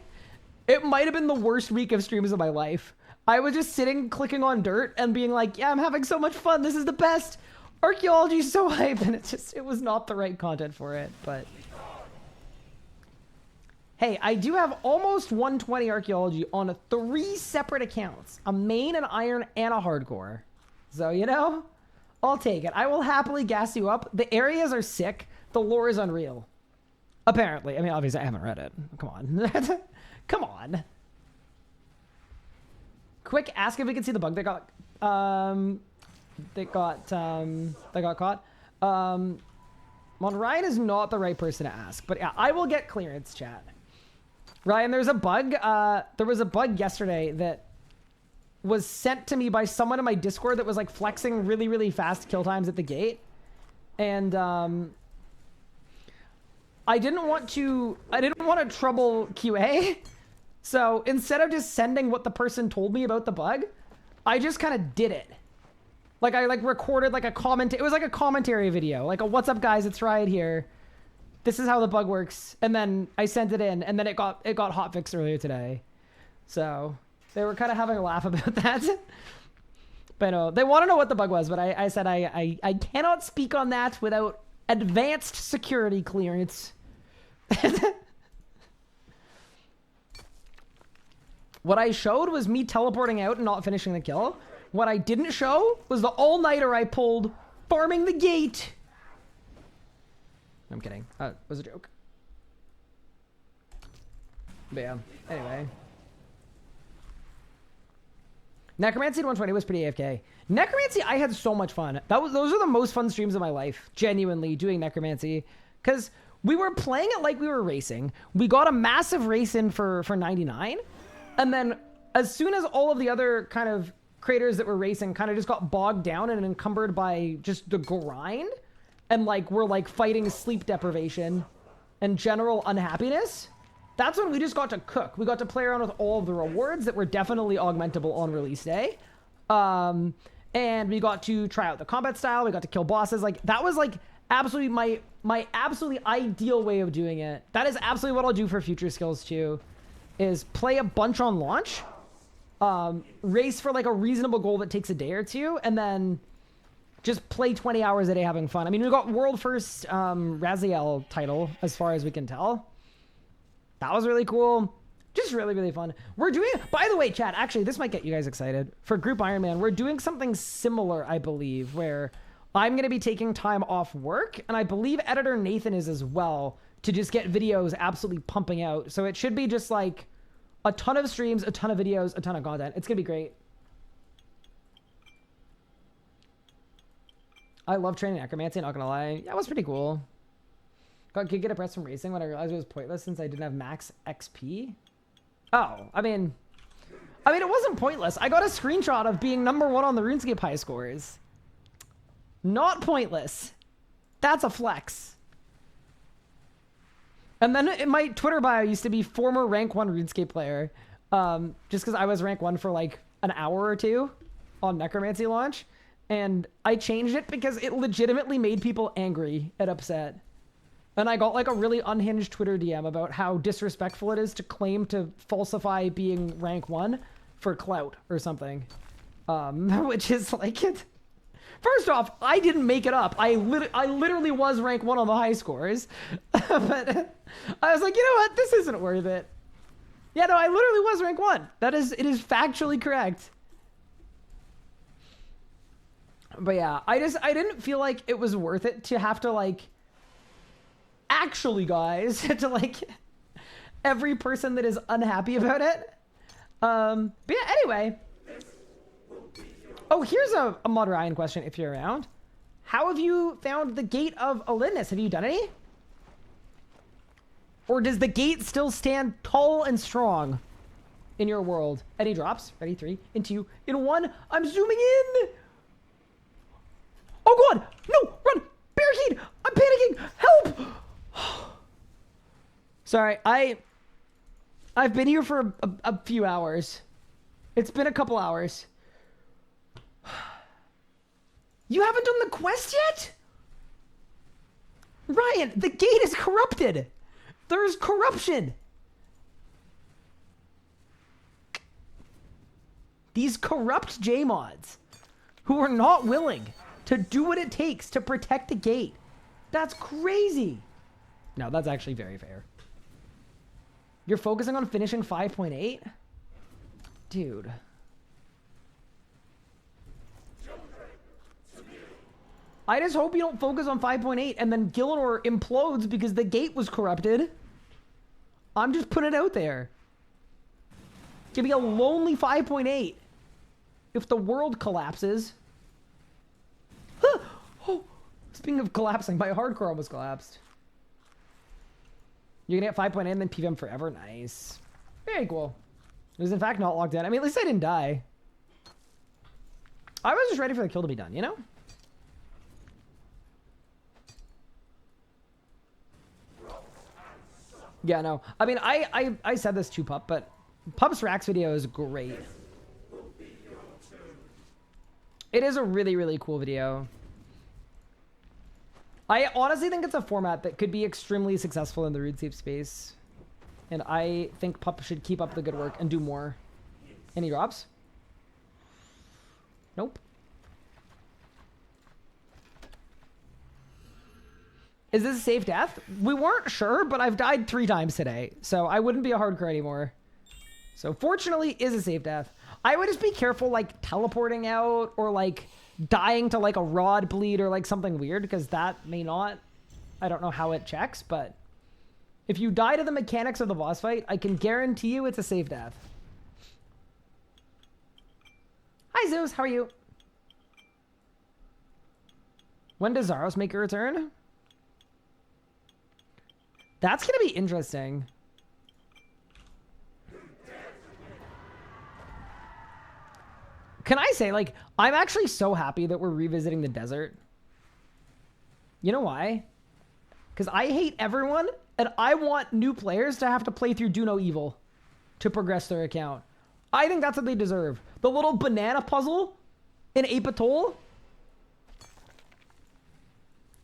A: It might have been the worst week of streams of my life. I was just sitting, clicking on dirt and being like, yeah, I'm having so much fun. This is the best. Archaeology is so hype. And it was not the right content for it. But hey, I do have almost 120 archaeology on 3 separate accounts. A main, an iron, and a hardcore. So, you know, I'll take it. I will happily gas you up. The areas are sick. The lore is unreal. Apparently. I mean, obviously, I haven't read it. Come on. Come on. Quick, ask if we can see the bug that got caught. Ryan is not the right person to ask, but yeah, I will get clearance, chat. Ryan, there's a bug. There was a bug yesterday that was sent to me by someone in my Discord that was like flexing really, really fast kill times at the gate. And, I didn't want to trouble QA. So instead of just sending what the person told me about the bug, I just kind of did it. Like I like recorded like a comment. It was like a commentary video, like a "What's up, guys? It's Riot here." this is how the bug works. And then I sent it in, and then it got hotfixed earlier today. So they were kind of having a laugh about that. But no, they want to know what the bug was, but I said I cannot speak on that without advanced security clearance. What I showed was me teleporting out and not finishing the kill. What I didn't show was the all-nighter I pulled farming the gate. I'm kidding. It was a joke. But yeah, anyway. Necromancy at 120 was pretty AFK. Necromancy, I had so much fun. Those are the most fun streams of my life. Genuinely, doing Necromancy. Because we were playing it like we were racing. We got a massive race in for 99. And then as soon as all of the other kind of creators that were racing kind of just got bogged down and encumbered by just the grind, and like we're like fighting sleep deprivation and general unhappiness, that's when we just got to cook. We got to play around with all of the rewards that were definitely augmentable on release day. And we got to try out the combat style. We got to kill bosses. Like that was like absolutely my absolutely ideal way of doing it. That is absolutely what I'll do for future skills too, is play a bunch on launch, race for like a reasonable goal that takes a day or two, and then just play 20 hours a day having fun. I mean, we got world first Raziel title as far as we can tell. That was really cool. Just really, really fun. We're doing, by the way, chat, actually, this might get you guys excited. For Group Ironman, we're doing something similar, I believe, where I'm going to be taking time off work, and I believe editor Nathan is as well, to just get videos absolutely pumping out. So it should be just like a ton of streams, a ton of videos, a ton of content. It's going to be great. I love training necromancy, not going to lie. Yeah, it was pretty cool. Could get a press from racing when I realized it was pointless since I didn't have max XP. Oh, I mean, it wasn't pointless. I got a screenshot of being #1 on the RuneScape high scores. Not pointless. That's a flex. And then in my Twitter bio used to be former rank 1 RuneScape player. Just because I was rank 1 for like an hour or two on Necromancy launch. And I changed it because it legitimately made people angry and upset. And I got like a really unhinged Twitter DM about how disrespectful it is to claim to falsify being rank 1 for clout or something. Which is like it. First off, I didn't make it up. I literally was rank 1 on the high scores. But I was like, you know what? This isn't worth it. Yeah, no, I literally was rank 1. It is factually correct. But yeah, I didn't feel like it was worth it to have to like, actually guys, to like every person that is unhappy about it. But yeah, anyway. Oh, here's a Mod Ryan question if you're around. How have you found the Gate of Elidinis? Have you done any? Or does the gate still stand tall and strong in your world? Any drops? Ready? 3, in 2, in 1. I'm zooming in. Oh god! No! Run! Barricade! I'm panicking! Help! Sorry, I've been here for a few hours. It's been a couple hours. You haven't done the quest yet? Ryan, the gate is corrupted. There's corruption. These corrupt J-mods who are not willing to do what it takes to protect the gate. That's crazy. No, that's actually very fair. You're focusing on finishing 5.8? Dude. I just hope you don't focus on 5.8 and then Gillinor implodes because the gate was corrupted. I'm just putting it out there. It's gonna be a lonely 5.8 if the world collapses. Huh. Oh, speaking of collapsing, my hardcore almost collapsed. You're gonna get 5.8 and then PVM forever? Nice. Very cool. It was in fact not locked in. I mean, at least I didn't die. I was just ready for the kill to be done, you know? Yeah, no. I mean, I said this to Pup, but Pup's Racks video is great. It is a really, really cool video. I honestly think it's a format that could be extremely successful in the RuneScape space. And I think Pup should keep up the good work and do more. Any drops? Nope. Is this a safe death? We weren't sure, but I've died 3 times today, so I wouldn't be a hardcore anymore. So fortunately, is a safe death. I would just be careful, like, teleporting out or, like, dying to, like, a rod bleed or, like, something weird, because that may not... I don't know how it checks, but... If you die to the mechanics of the boss fight, I can guarantee you it's a safe death. Hi, Zeus. How are you? When does Zaros make a return? That's going to be interesting. Can I say, like, I'm actually so happy that we're revisiting the desert. You know why? Because I hate everyone, and I want new players to have to play through Do No Evil to progress their account. I think that's what they deserve. The little banana puzzle in Ape Atoll.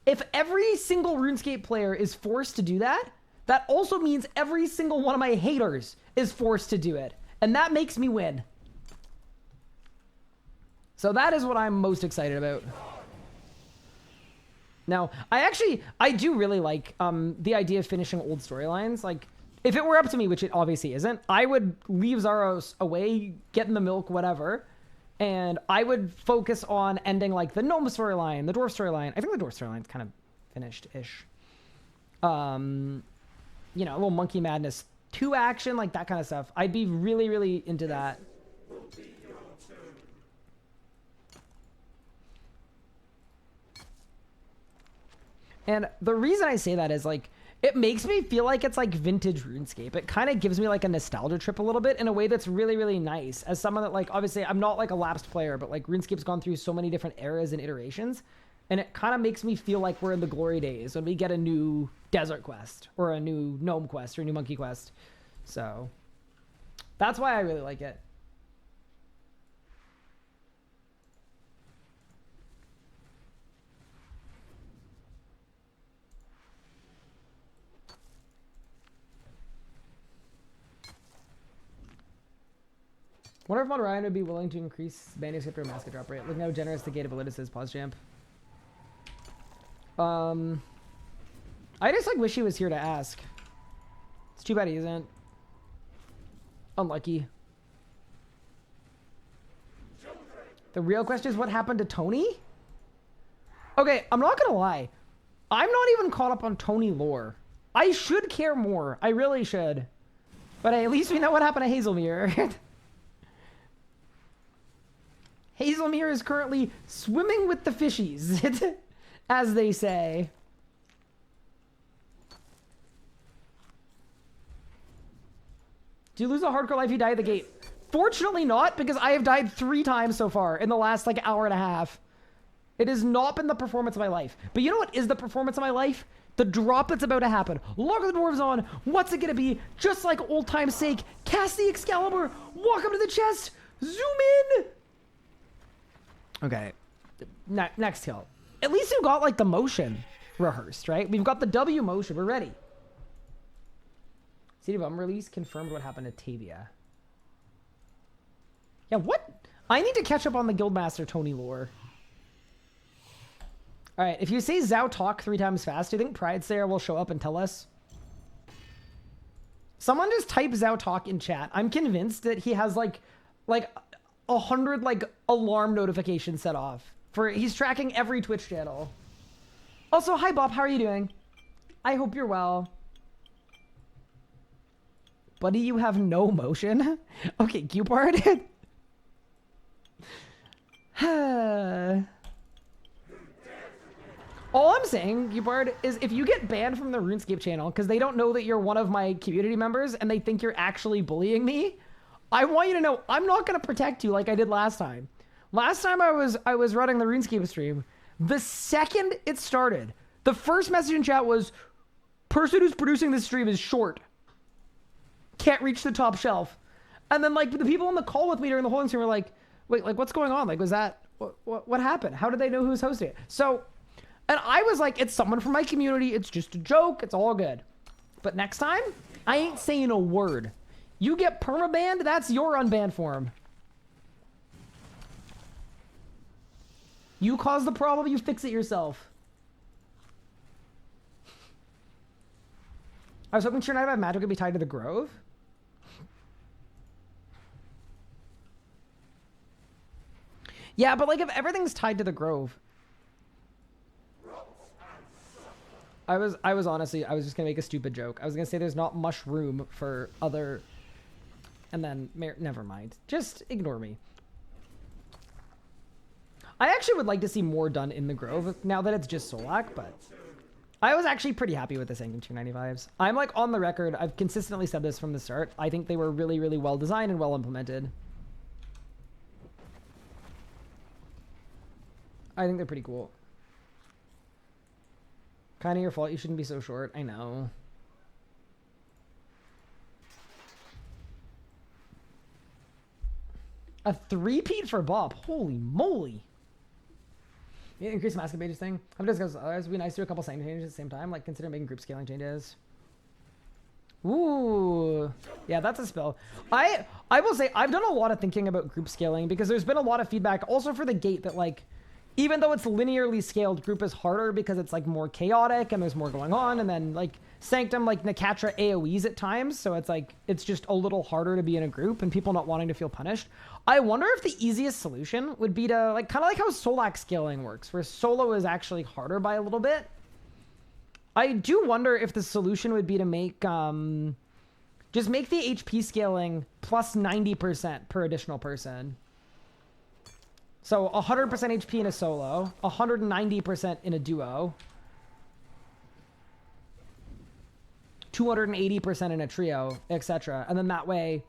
A: If every single RuneScape player is forced to do that, that also means every single one of my haters is forced to do it. And that makes me win. So that is what I'm most excited about. Now, I do really like the idea of finishing old storylines. Like, if it were up to me, which it obviously isn't, I would leave Zaros away, get in the milk, whatever. And I would focus on ending, like, the gnome storyline, the dwarf storyline. I think the dwarf storyline's kind of finished-ish. You know, a little Monkey Madness 2 action, like that kind of stuff. I'd be really, really into that. And the reason I say that is, like, it makes me feel like it's, like, vintage RuneScape. It kind of gives me, like, a nostalgia trip a little bit in a way that's really, really nice. As someone that, like, obviously, I'm not, like, a lapsed player, but, like, RuneScape's gone through so many different eras and iterations. And it kind of makes me feel like we're in the glory days when we get a new desert quest or a new gnome quest or a new monkey quest. So that's why I really like it. Wonder if Mod Ryan would be willing to increase manuscript or mascot drop rate. Look how generous the Gate of Elidinis is. Pause champ. I just, like, wish he was here to ask. It's too bad he isn't. Unlucky. The real question is what happened to Tony? Okay, I'm not gonna lie. I'm not even caught up on Tony lore. I should care more. I really should. But at least we know what happened to Hazelmere. Hazelmere is currently swimming with the fishies, as they say. Do you lose a hardcore life if you die at the gate? Fortunately not, because I have died 3 times so far in the last, like, hour and a half. It has not been the performance of my life. But you know what is the performance of my life? The drop that's about to happen. Lock the dwarves on. What's it gonna be? Just like old time's sake. Cast the Excalibur. Walk up to the chest. Zoom in. Okay. Next hill. At least you got, like, the motion rehearsed, right? We've got the W motion. We're ready. City of release confirmed what happened to Tavia. Yeah, what? I need to catch up on the Guildmaster Tony lore. All right, if you say Zhao talk 3 times fast, do you think Pride Slayer will show up and tell us? Someone just type Zhao talk in chat. I'm convinced that he has like 100 like alarm notifications set off. He's tracking every Twitch channel. Also, hi Bob, how are you doing? I hope you're well. Buddy, you have no motion? Okay, Cupard. All I'm saying, Cupard, is if you get banned from the RuneScape channel because they don't know that you're one of my community members and they think you're actually bullying me, I want you to know I'm not going to protect you like I did last time. Last time I was running the RuneScape stream, the second it started, the first message in chat was, person who's producing this stream is short. Can't reach the top shelf. And then, like, the people on the call with me during the whole stream were like, wait, like, what's going on? Like, was that, what happened? How did they know who was hosting it? So, And I was like, it's someone from my community. It's just a joke. It's all good. But next time, I ain't saying a word. You get permabanned, that's your unbanned form. You cause the problem, you fix it yourself. I was hoping Tier 95 Magic would be tied to the Grove. Yeah, but like if everything's tied to the Grove. I was honestly, I was just gonna make a stupid joke. I was gonna say there's not much room for other, and then never mind. Just ignore me. I actually would like to see more done in the Grove now that it's just Solak, but I was actually pretty happy with the Sanctum 295s. I'm like on the record. I've consistently said this from the start. I think they were really, really well designed and well implemented. I think they're pretty cool. Kind of your fault. You shouldn't be so short. I know. A 3-peat for Bob. Holy moly. Yeah, increase mask pages thing. I've discussed others. It'd be nice to do a couple sanctum changes at the same time. Like consider making group scaling changes. Ooh. Yeah, that's a spell. I will say I've done a lot of thinking about group scaling because there's been a lot of feedback also for the gate that like even though it's linearly scaled, group is harder because it's like more chaotic and there's more going on. And then like Sanctum, like Nakatra AoEs at times. So it's like, it's just a little harder to be in a group and people not wanting to feel punished. I wonder if the easiest solution would be to like, kind of like how Solak scaling works, where solo is actually harder by a little bit. I do wonder if the solution would be to make, just make the HP scaling plus 90% per additional person. So 100% HP in a solo, 190% in a duo, 280% in a trio, etc. And then that way,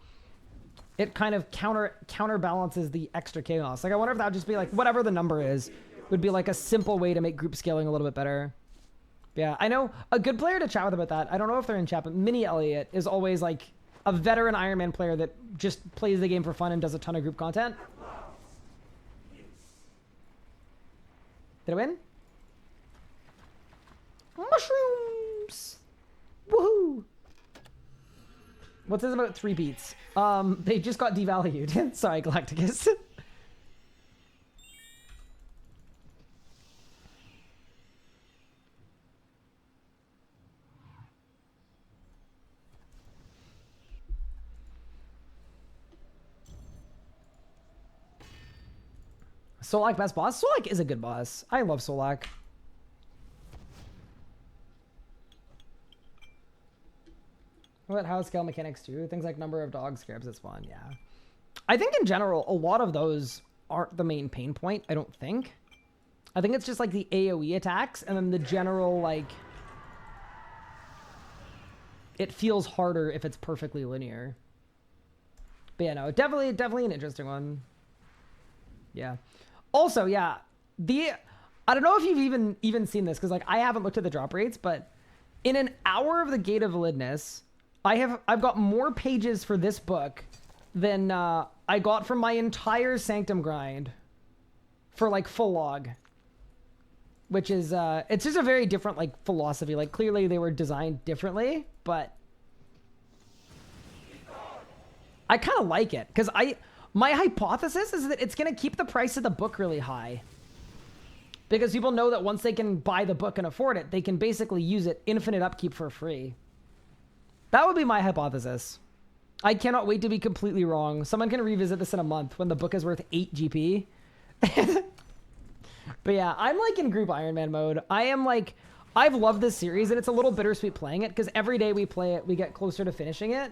A: it kind of counterbalances the extra chaos. Like I wonder if that would just be like whatever the number is, would be like a simple way to make group scaling a little bit better. Yeah, I know a good player to chat with about that. I don't know if they're in chat, but Mini Elliott is always like a veteran Ironman player that just plays the game for fun and does a ton of group content. Did I win? Mushrooms! Woohoo! What's this about 3-peats? They just got devalued. Sorry, Galacticus. Solak best boss? Solak is a good boss. I love Solak. What about how scale mechanics too? Things like number of dog scarabs, it's fun, yeah. I think in general, a lot of those aren't the main pain point, I don't think. I think it's just like the AoE attacks and then the general like... It feels harder if it's perfectly linear. But yeah, no, definitely an interesting one. Yeah. Also, yeah, I don't know if you've even seen this because like I haven't looked at the drop rates, but in an hour of the Gate of Elidinis, I've got more pages for this book than I got from my entire Sanctum grind for like full log, which is it's just a very different like philosophy. Like clearly they were designed differently, but I kind of like it because my hypothesis is that it's going to keep the price of the book really high. Because people know that once they can buy the book and afford it, they can basically use it infinite upkeep for free. That would be my hypothesis. I cannot wait to be completely wrong. Someone can revisit this in a month when the book is worth 8 GP. But yeah, I'm like in group Ironman mode. I am like, I've loved this series and it's a little bittersweet playing it because every day we play it, we get closer to finishing it.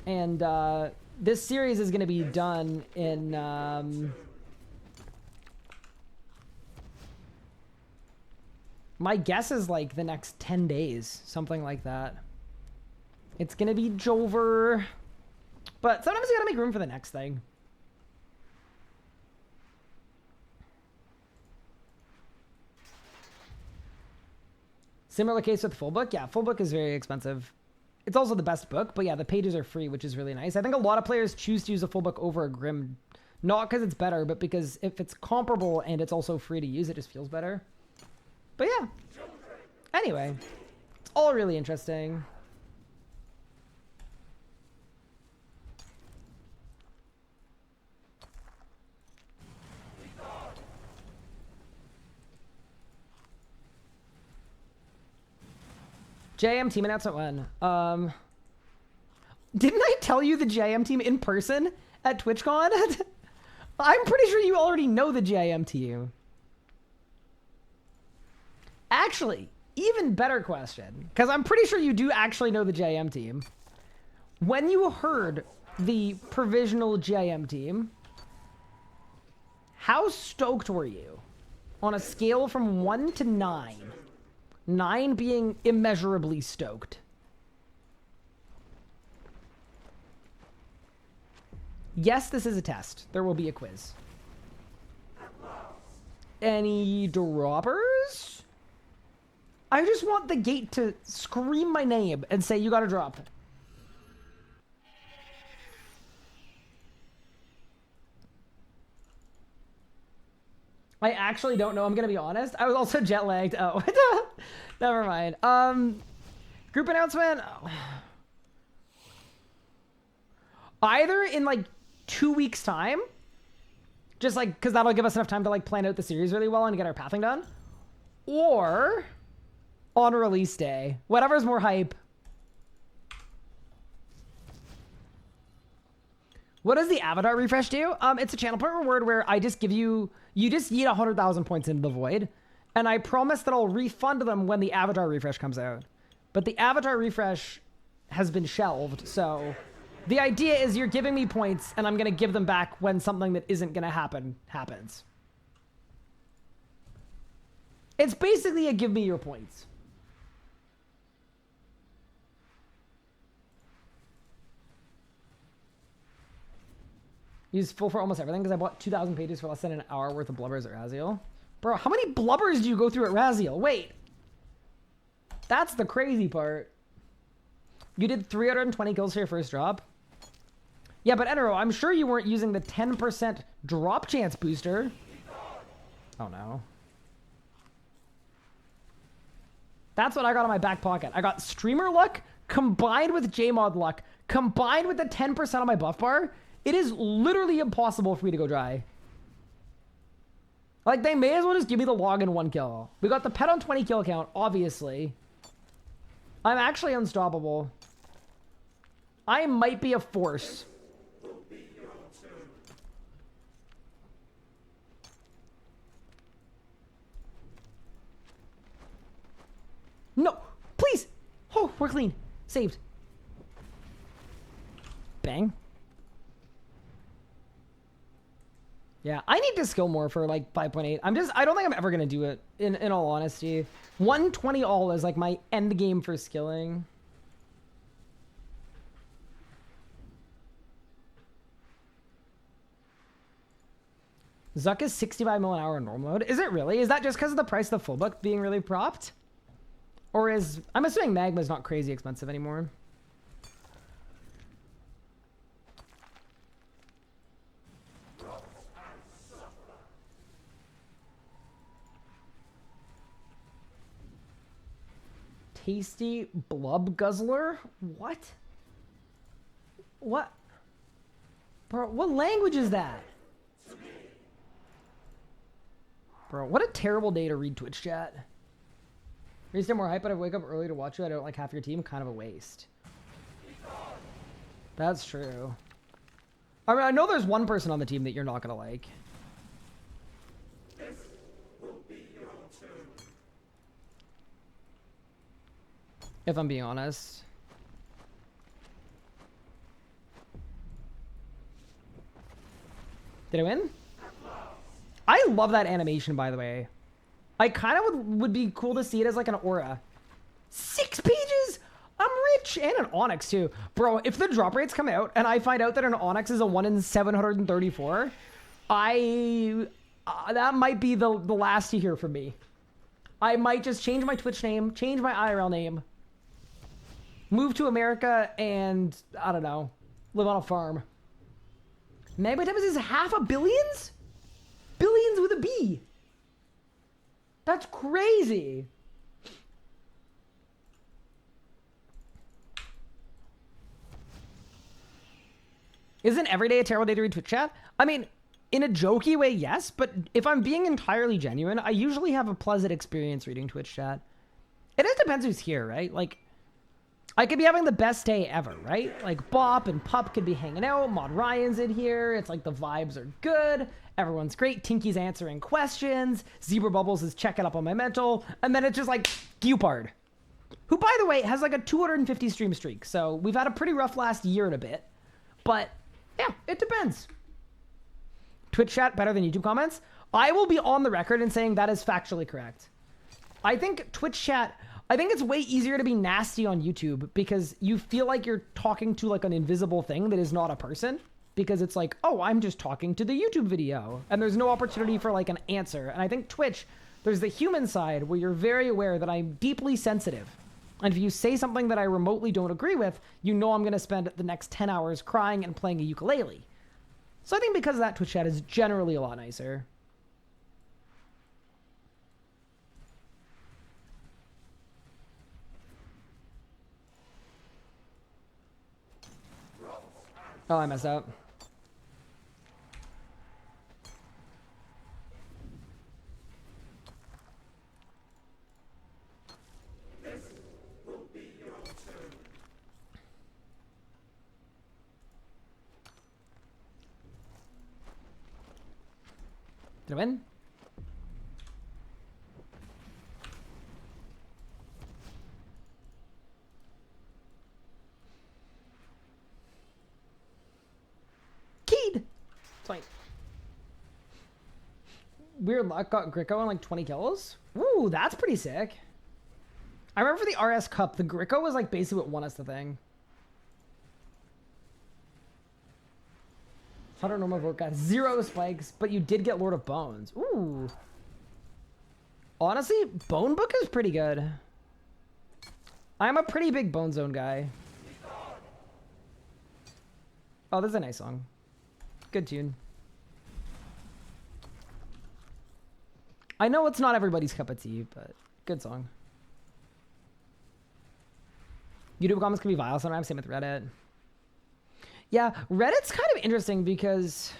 A: And, this series is going to be done in, my guess is like the next 10 days, something like that. It's going to be Jover, but sometimes you got to make room for the next thing. Similar case with full book. Yeah, full book is very expensive. It's also the best book, but yeah, the pages are free, which is really nice. I think a lot of players choose to use a full book over a Grim, not because it's better, but because if it's comparable and it's also free to use, it just feels better. But yeah. Anyway, it's all really interesting. JM team announcement when? Didn't I tell you the JM team in person at TwitchCon? I'm pretty sure you already know the JM team. Actually, even better question, because I'm pretty sure you do actually know the JM team. When you heard the provisional JM team, how stoked were you on a scale from 1 to 9? 9 being immeasurably stoked. Yes, this is a test. There will be a quiz. Any droppers? I just want the gate to scream my name and say, you gotta drop. I actually don't know. I'm gonna be honest. I was also jet lagged. Oh, never mind. Group announcement. Oh. Either in like 2 weeks time, just like because that'll give us enough time to like plan out the series really well and get our pathing done, or on release day, whatever's more hype. What does the avatar refresh do? It's a channel point reward where I just give you just yeet 100,000 points into the void, and I promise that I'll refund them when the avatar refresh comes out. But the avatar refresh has been shelved, so the idea is you're giving me points, and I'm gonna give them back when something that isn't gonna happen happens. It's basically a give me your points. Use full for almost everything because I bought 2,000 pages for less than an hour worth of blubbers at Raziel. Bro, how many blubbers do you go through at Raziel? Wait. That's the crazy part. You did 320 kills for your first drop? Yeah, but Enero, I'm sure you weren't using the 10% drop chance booster. Oh no. That's what I got in my back pocket. I got streamer luck combined with JMod luck combined with the 10% on my buff bar. It is literally impossible for me to go dry. Like, they may as well just give me the log in 1 kill. We got the pet on 20 kill count, obviously. I'm actually unstoppable. I might be a force. No, please. Oh, we're clean. Saved. Bang. Yeah, I need to skill more for like 5.8. I don't think I'm ever going to do it in all honesty. 120 all is like my end game for skilling. Zuck is 65 mil an hour in normal mode. Is it really? Is that just because of the price of the full book being really propped? Or is... I'm assuming Magma's not crazy expensive anymore. Tasty blub guzzler? What? What? Bro, what language is that? Bro, what a terrible day to read Twitch chat. Are you still more hype, but I wake up early to watch you. I don't like half your team. Kind of a waste. That's true. I mean, I know there's one person on the team that you're not going to like.
B: This will be your turn.
A: If I'm being honest. Did I win? I love that animation, by the way. I kind of would be cool to see it as like an aura. 6 pages? I'm rich. And an Onyx, too. Bro, if the drop rates come out and I find out that an Onyx is a 1 in 734, that might be the last to hear from me. I might just change my Twitch name, change my IRL name, move to America, and, I don't know, live on a farm. Magma is $500 million? Billions with a B. That's crazy. Isn't every day a terrible day to read Twitch chat? I mean, in a jokey way, yes, but if I'm being entirely genuine, I usually have a pleasant experience reading Twitch chat. It just depends who's here, right? Like, I could be having the best day ever, right? Like, Bop and Pup could be hanging out, Mod Ryan's in here, it's like the vibes are good, everyone's great, Tinky's answering questions, Zebra Bubbles is checking up on my mental, and then it's just like, Gupard, who, by the way, has like a 250 stream streak, so we've had a pretty rough last year and a bit, but yeah, it depends. Twitch chat better than YouTube comments? I will be on the record in saying that is factually correct. I think Twitch chat, I think it's way easier to be nasty on YouTube because you feel like you're talking to like an invisible thing that is not a person, because it's like, oh, I'm just talking to the YouTube video and there's no opportunity for like an answer. And I think Twitch, there's the human side where you're very aware that I'm deeply sensitive. And if you say something that I remotely don't agree with, you know I'm going to spend the next 10 hours crying and playing a ukulele. So I think because of that, Twitch chat is generally a lot nicer. Oh, I messed up.
B: This will be your turn.
A: Did I win? Keyed! It's Weird Luck got Gricko on like 20 kills. Ooh, that's pretty sick. I remember for the RS Cup, the Gricko was like basically what won us the thing. I don't know my vote got 0 spikes, but you did get Lord of Bones. Ooh. Honestly, Bone Book is pretty good. I'm a pretty big Bone Zone guy. Oh, this is a nice song. Good tune. I know it's not everybody's cup of tea, but good song. YouTube comments can be vile sometimes, same with Reddit. Yeah, Reddit's kind of interesting because,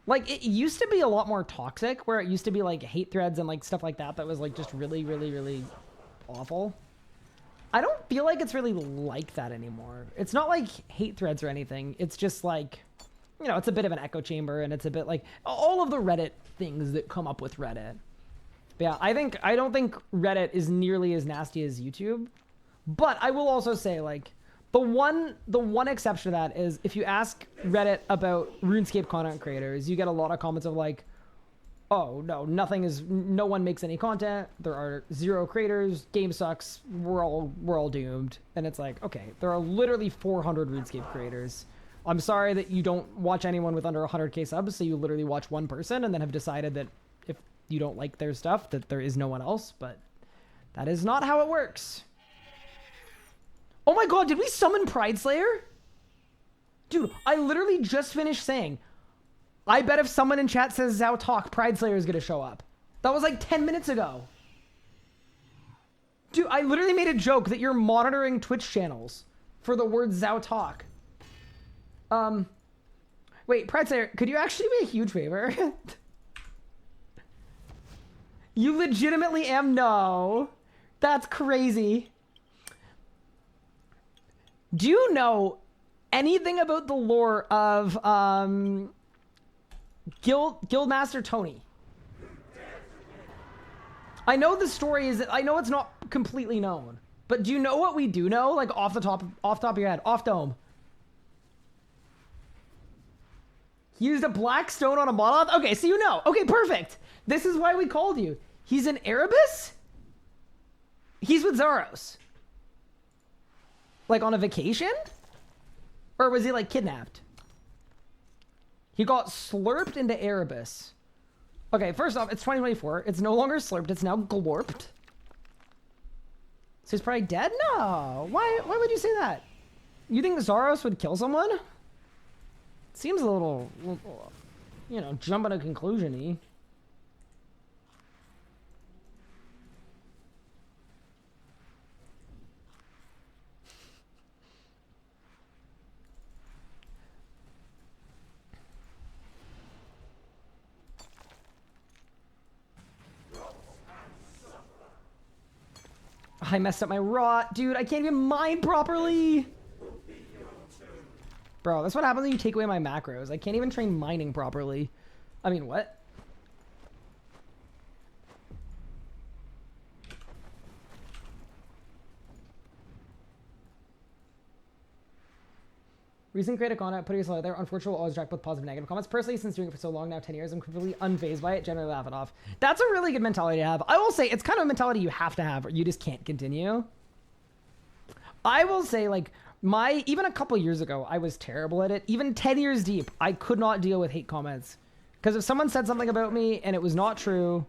A: like, it used to be a lot more toxic, where it used to be, like, hate threads and, like, stuff like that that was, like, just really, really, really awful. I don't feel like it's really like that anymore. It's not, like, hate threads or anything. It's just, like, you know, it's a bit of an echo chamber, and it's a bit, like, all of the Reddit things that come up with Reddit. But yeah, I don't think Reddit is nearly as nasty as YouTube. But I will also say, like, the one exception to that is if you ask Reddit about RuneScape content creators, you get a lot of comments of like, oh no, no one makes any content, there are 0 creators, game sucks, we're all doomed. And it's like, okay, there are literally 400 RuneScape creators. I'm sorry that you don't watch anyone with under 100k subs, so you literally watch one person and then have decided that if you don't like their stuff that there is no one else, but that is not how it works. Oh my god, did we summon Pride Slayer? Dude, I literally just finished saying, I bet if someone in chat says Zao Talk, Pride Slayer is gonna show up. That was like 10 minutes ago. Dude, I literally made a joke that you're monitoring Twitch channels for the word Zao Talk. Wait, Pride Slayer, could you actually do me a huge favor? You legitimately am? No. That's crazy. Do you know anything about the lore of Guildmaster Tony? I know the story is, I know it's not completely known, but do you know what we do know? Like off the top of your head, off dome. He used a black stone on a monolith? Okay, so you know. Okay, perfect. This is why we called you. He's in Erebus? He's with Zaros. Like on a vacation? Or was he like kidnapped? He got slurped into Erebus. Okay, first off, it's 2024. It's no longer slurped, it's now glorped. So he's probably dead? No. Why would you say that? You think Zaros would kill someone? Seems a little, you know, jumping to conclusion-y. I messed up my rot. Dude, I can't even mine properly. Bro, that's what happens when you take away my macros. I can't even train mining properly. I mean, what? Recent creative content, putting yourself out there, unfortunately, will always direct both positive and negative comments. Personally, since doing it for so long now, 10 years, I'm completely unfazed by it, generally laugh it off. That's a really good mentality to have. I will say, it's kind of a mentality you have to have, or you just can't continue. I will say, like, even a couple years ago, I was terrible at it. Even 10 years deep, I could not deal with hate comments. Because if someone said something about me and it was not true,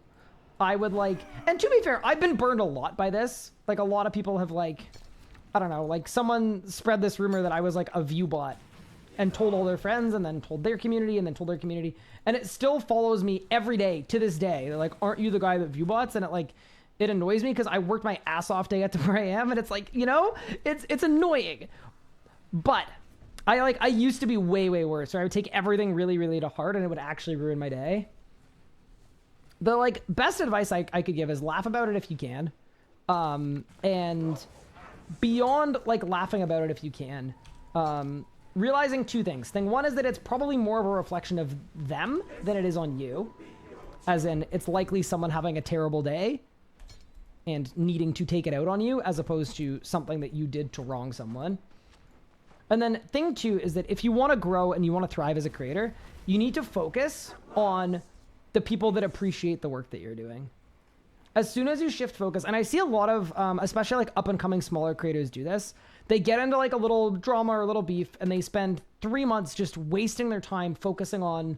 A: I would, like... And to be fair, I've been burned a lot by this. Like, a lot of people have, like... I don't know, like someone spread this rumor that I was like a view bot and told all their friends and then told their community and then told their community. And it still follows me every day to this day. They're like, aren't you the guy that view bots? And it annoys me because I worked my ass off to get to where I am. And it's like, you know, it's annoying. But I used to be way, way worse. Where I would take everything really, really to heart and it would actually ruin my day. The like best advice I could give is laugh about it if you can. And beyond like laughing about it if you can, realizing two things. Thing one is that it's probably more of a reflection of them than it is on you. As in, it's likely someone having a terrible day and needing to take it out on you as opposed to something that you did to wrong someone. And then thing two is that if you want to grow and you want to thrive as a creator, you need to focus on the people that appreciate the work that you're doing. As soon as you shift focus, and I see a lot of, especially like up and coming smaller creators do this, they get into like a little drama or a little beef and they spend 3 months just wasting their time focusing on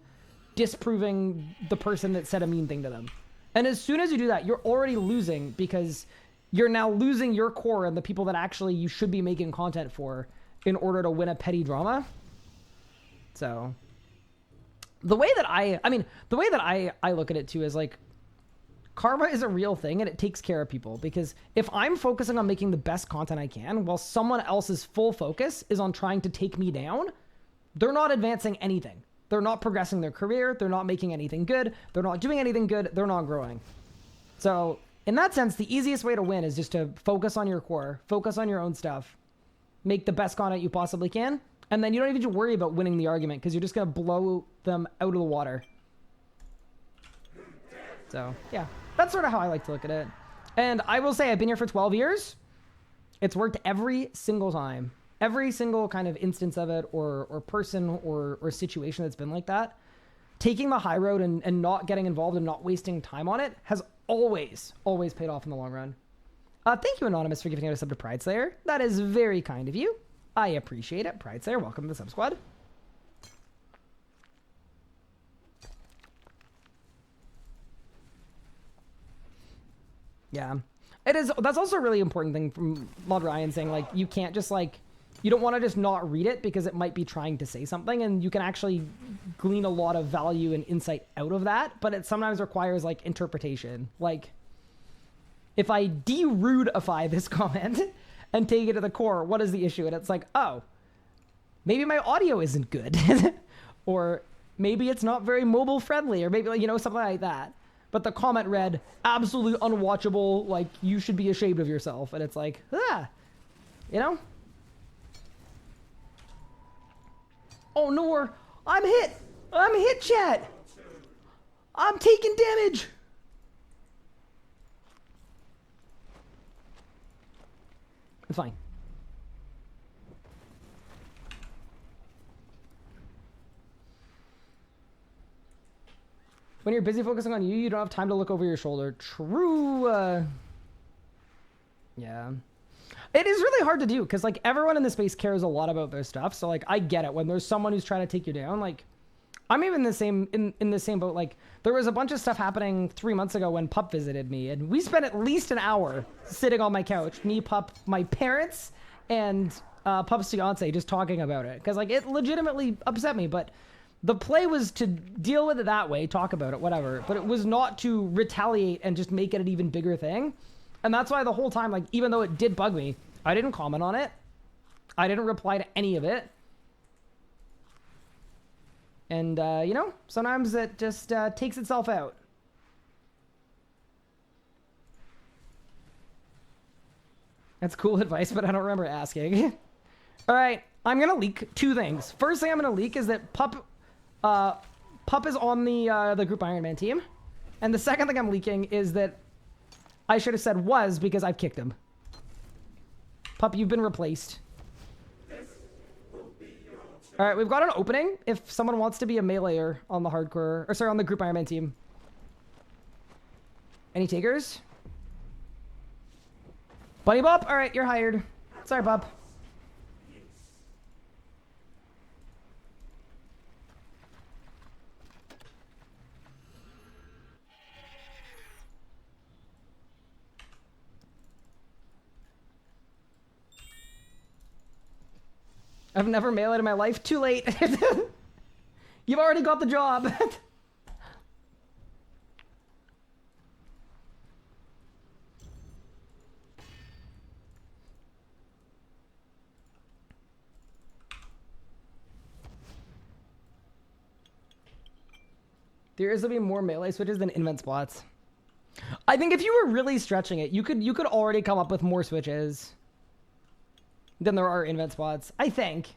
A: disproving the person that said a mean thing to them. And as soon as you do that, you're already losing because you're now losing your core and the people that actually you should be making content for in order to win a petty drama. So the way that I look at it too is like, karma is a real thing and it takes care of people because if I'm focusing on making the best content I can while someone else's full focus is on trying to take me down, they're not advancing anything. They're not progressing their career. They're not making anything good. They're not doing anything good. They're not growing. So in that sense, the easiest way to win is just to focus on your core, focus on your own stuff, make the best content you possibly can. And then you don't even have to worry about winning the argument because you're just going to blow them out of the water. So yeah. That's sort of how I like to look at it. And I will say I've been here for 12 years. It's worked every single time. Every single kind of instance of it or person or situation that's been like that. Taking the high road and not getting involved and not wasting time on it has always paid off in the long run. Thank you, Anonymous, for giving out a sub to Pride Slayer. That is very kind of you. I appreciate it. Pride Slayer, welcome to the sub squad. Yeah, it is. That's also a really important thing from Mod Ryan saying, like, you can't just, like, you don't want to just not read it because it might be trying to say something and you can actually glean a lot of value and insight out of that. But it sometimes requires, like, interpretation. Like, if I de-rudeify this comment and take it to the core, what is the issue? And it's like, oh, maybe my audio isn't good. Or maybe it's not very mobile friendly or maybe, like, you know, something like that. But the comment read, absolutely unwatchable, like, you should be ashamed of yourself. And it's like, you know? Oh, no, I'm hit. I'm hit, chat. I'm taking damage. It's fine. When you're busy focusing on you, you don't have time to look over your shoulder. True. Yeah. It is really hard to do because, like, everyone in the space cares a lot about their stuff. So, like, I get it. When there's someone who's trying to take you down, like, I'm even the same in the same boat. Like, there was a bunch of stuff happening 3 months ago when Pup visited me, and we spent at least an hour sitting on my couch, me, Pup, my parents, and Pup's fiance just talking about it because, like, it legitimately upset me, but the play was to deal with it that way, talk about it, whatever. But it was not to retaliate and just make it an even bigger thing. And that's why the whole time, like, even though it did bug me, I didn't comment on it. I didn't reply to any of it. And, you know, sometimes it just takes itself out. That's cool advice, but I don't remember asking. All right, I'm gonna leak two things. First thing I'm gonna leak is that Pup is on the group Ironman team, and the second thing I'm leaking is that I should have said was because I've kicked him. Pup, you've been replaced. All right, we've got an opening if someone wants to be a meleeer on the hardcore, or sorry, on the group Ironman team. Any takers? Bunny Bop? All right, you're hired. Sorry, Bop. I've never meleeed in my life. Too late. You've already got the job. There is going to be more melee switches than invent spots. I think if you were really stretching it, you could already come up with more switches than there are invent spots. I think.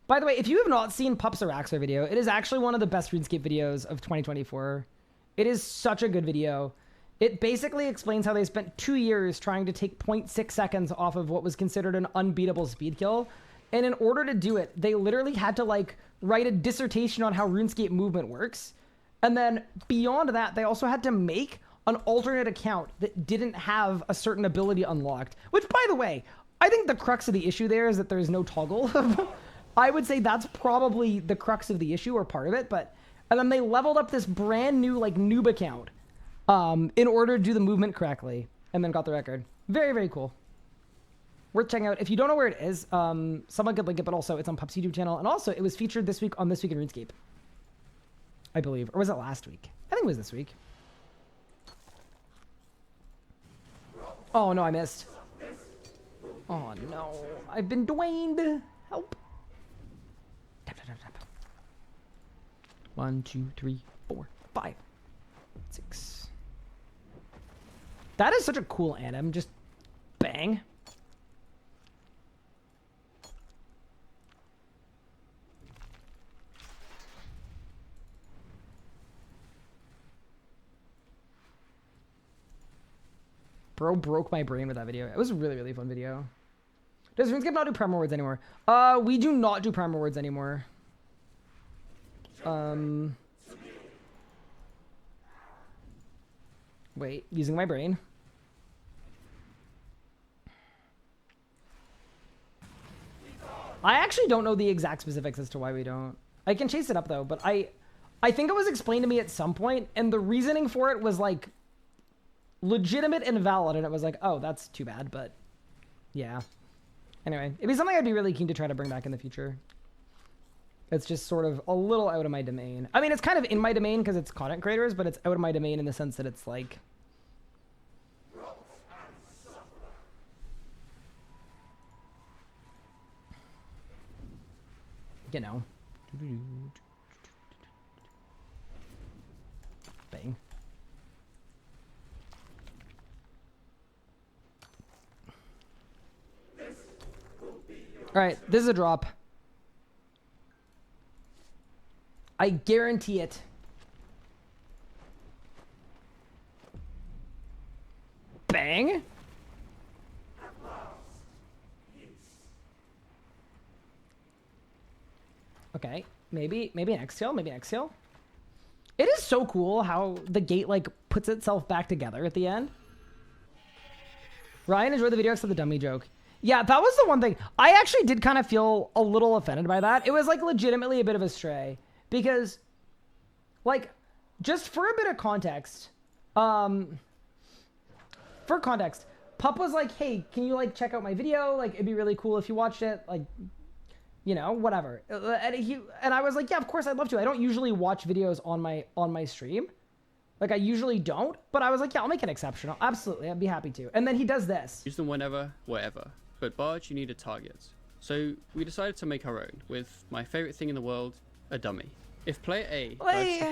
A: By the way, if you have not seen Pup's Araxor video, it is actually one of the best RuneScape videos of 2024. It is such a good video. It basically explains how they spent 2 years trying to take 0.6 seconds off of what was considered an unbeatable speed kill. And in order to do it, they literally had to like write a dissertation on how RuneScape movement works. And then beyond that, they also had to make an alternate account that didn't have a certain ability unlocked. Which, by the way, I think the crux of the issue there is that there's no toggle. I would say that's probably the crux of the issue or part of it. And then they leveled up this brand new like noob account in order to do the movement correctly, and then got the record. Very, very cool. Worth checking out. If you don't know where it is, someone could link it, but also it's on Pup's YouTube channel. And also it was featured this week on This Week in RuneScape, I believe. Or was it last week? I think it was this week. Oh, no, I missed. Oh, no. I've been Dwayne'd. Help. Tap, tap, tap, tap. 1, 2, 3, 4, 5, 6. That is such a cool anim. Just bang. Bro broke my brain with that video. It was a really, really fun video. Does RuneScape not do Prime Rewards anymore? We do not do Prime Rewards anymore. Wait, using my brain. I actually don't know the exact specifics as to why we don't. I can chase it up though, but I think it was explained to me at some point, and the reasoning for it was like legitimate and valid, and it was like, oh, that's too bad, but yeah. Anyway, it'd be something I'd be really keen to try to bring back in the future. It's just sort of a little out of my domain. I mean, it's kind of in my domain because it's content creators, but it's out of my domain in the sense that it's like, you know. Bang. All right, this is a drop. I guarantee it. Bang. Okay, maybe an exhale, maybe an exhale. It is so cool how the gate like puts itself back together at the end. Ryan enjoyed the video except the dummy joke. Yeah, that was the one thing. I actually did kind of feel a little offended by that. It was like legitimately a bit of a stray because like just for a bit of context, for context, Pup was like, hey, can you like check out my video? Like it'd be really cool if you watched it. Like, you know, whatever. And I was like, yeah, of course I'd love to. I don't usually watch videos on my stream. Like I usually don't, but I was like, yeah, I'll make an exception. Absolutely, I'd be happy to. And then he does this.
C: Use them whenever, wherever. But Barge, you need a target. So we decided to make our own with my favorite thing in the world, a dummy. If player A
A: Like,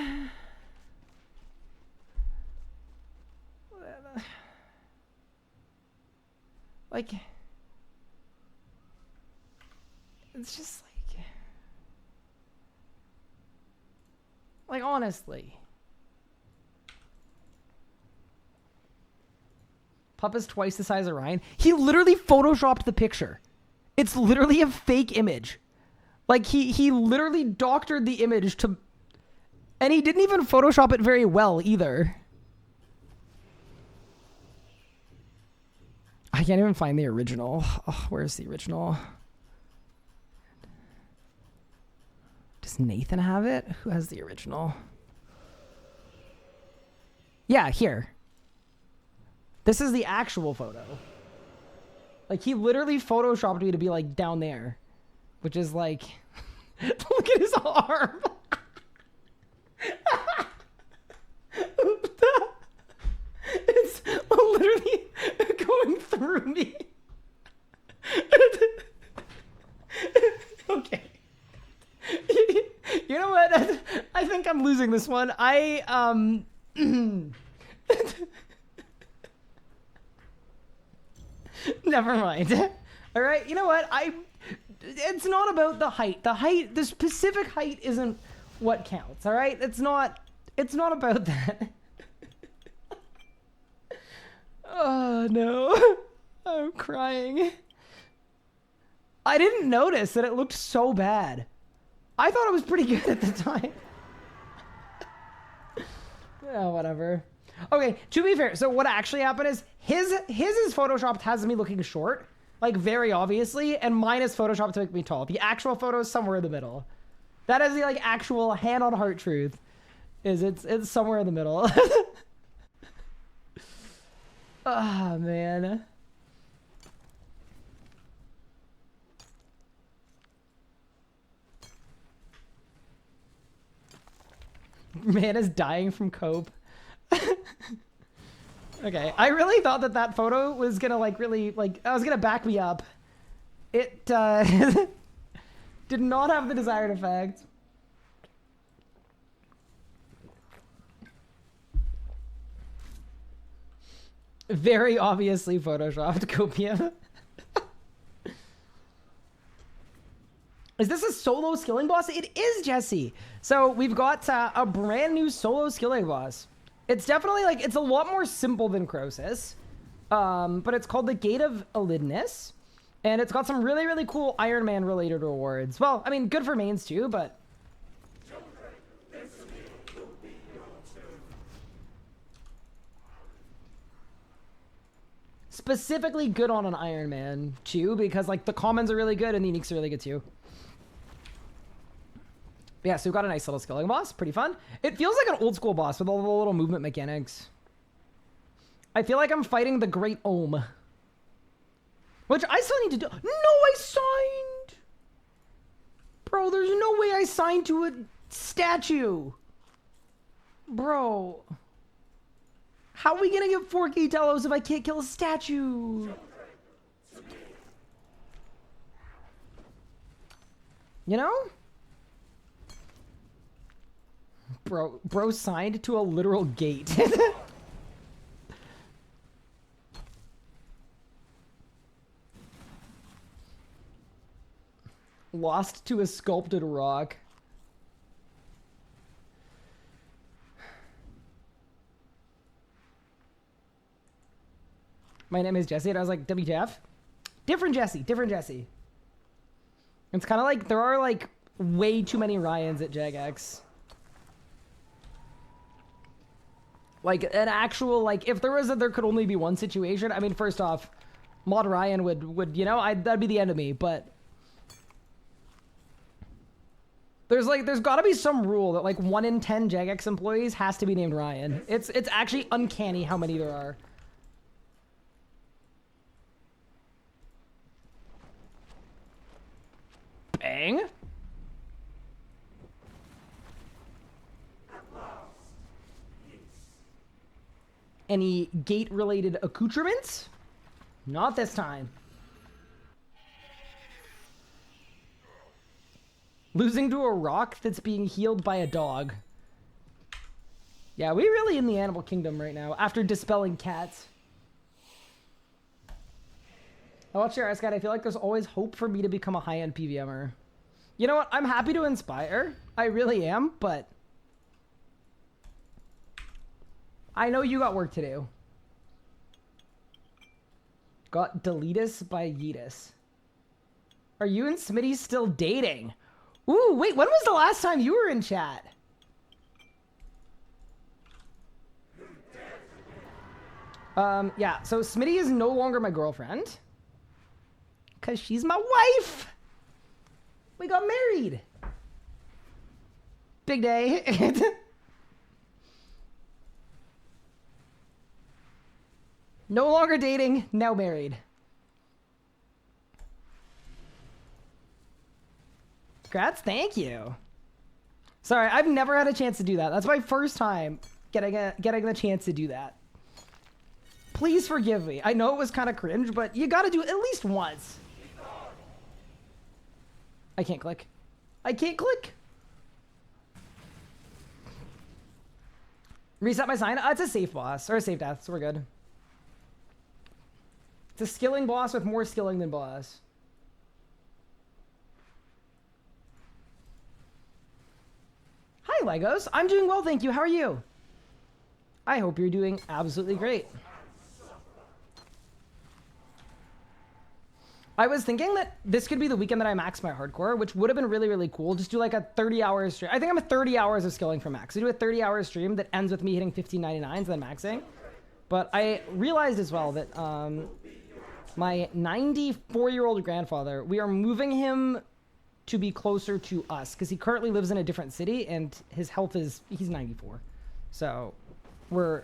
A: like, it's just like honestly. Pup is twice the size of Ryan. He literally photoshopped the picture. It's literally a fake image. Like he literally doctored the image to, and he didn't even Photoshop it very well either. I can't even find the original. Oh, where's the original? Does Nathan have it? Who has the original? Yeah, here. This is the actual photo. Like, he literally photoshopped me to be, like, down there. Which is, like... Look at his arm! It's literally going through me. Okay. You know what? I think I'm losing this one. Never mind. All right. You know what? It's not about the height. The specific height isn't what counts. All right. It's not about that. Oh no. I'm crying. I didn't notice that it looked so bad. I thought it was pretty good at the time. Oh, whatever. Okay, to be fair, so what actually happened is his is photoshopped, has me looking short, like very obviously, and mine is photoshopped to make me tall. The actual photo is somewhere in the middle. That is the like actual hand on heart truth. Is it's somewhere in the middle. Ah, man. Man is dying from cope. Okay, I really thought that photo was gonna like really like I was gonna back me up. It did not have the desired effect. Very obviously photoshopped copium. Is this a solo skilling boss? It is, Jesse. So we've got a brand new solo skilling boss. It's definitely like, it's a lot more simple than Croesus. But it's called the Gate of Elidinis. And it's got some really, really cool Ironman related rewards. Well, I mean, good for mains too, but... Specifically good on an Ironman too, because like the commons are really good and the uniques are really good too. Yeah, so we've got a nice little skilling boss. Pretty fun. It feels like an old school boss with all the little movement mechanics. I feel like I'm fighting the Great Ohm. Which I still need to do. No, I signed! Bro, there's no way I signed to a statue. Bro. How are we gonna get 4K Telos if I can't kill a statue? You know? Bro signed to a literal gate. Lost to a sculpted rock. My name is Jesse, and I was like, WTF? Different Jesse, different Jesse. It's kind of like, there are like way too many Ryans at Jagex. Like an actual, like if there could only be one situation. I mean, first off, Mod Ryan would you know, that'd be the end of me, but there's gotta be some rule that like 1 in 10 Jagex employees has to be named Ryan. It's actually uncanny how many there are. Bang. Any gate-related accoutrements? Not this time. Losing to a rock that's being healed by a dog. Yeah, we really in the animal kingdom right now after dispelling cats. I watch your RS Guy. I feel like there's always hope for me to become a high-end PVMer. You know what? I'm happy to inspire. I really am, but I know you got work to do. Got Deletus by Yeetus. Are you and Smitty still dating? Ooh, wait, when was the last time you were in chat? Yeah, so Smitty is no longer my girlfriend. Because she's my wife. We got married. Big day. No longer dating, now married. Congrats, thank you. Sorry, I've never had a chance to do that. That's my first time getting the chance to do that. Please forgive me. I know it was kind of cringe, but you gotta do it at least once. I can't click. I can't click. Reset my sign. It's a safe boss, or a safe death, so we're good. It's a skilling boss with more skilling than boss. Hi, Legos. I'm doing well, thank you. How are you? I hope you're doing absolutely great. I was thinking that this could be the weekend that I max my hardcore, which would have been really, really cool. Just do like a 30-hour stream. I think I'm at 30 hours of skilling for max. So do a 30-hour stream that ends with me hitting 1599s and then maxing. But I realized as well that my 94-year-old grandfather, we are moving him to be closer to us because he currently lives in a different city and his health is, he's 94. So we're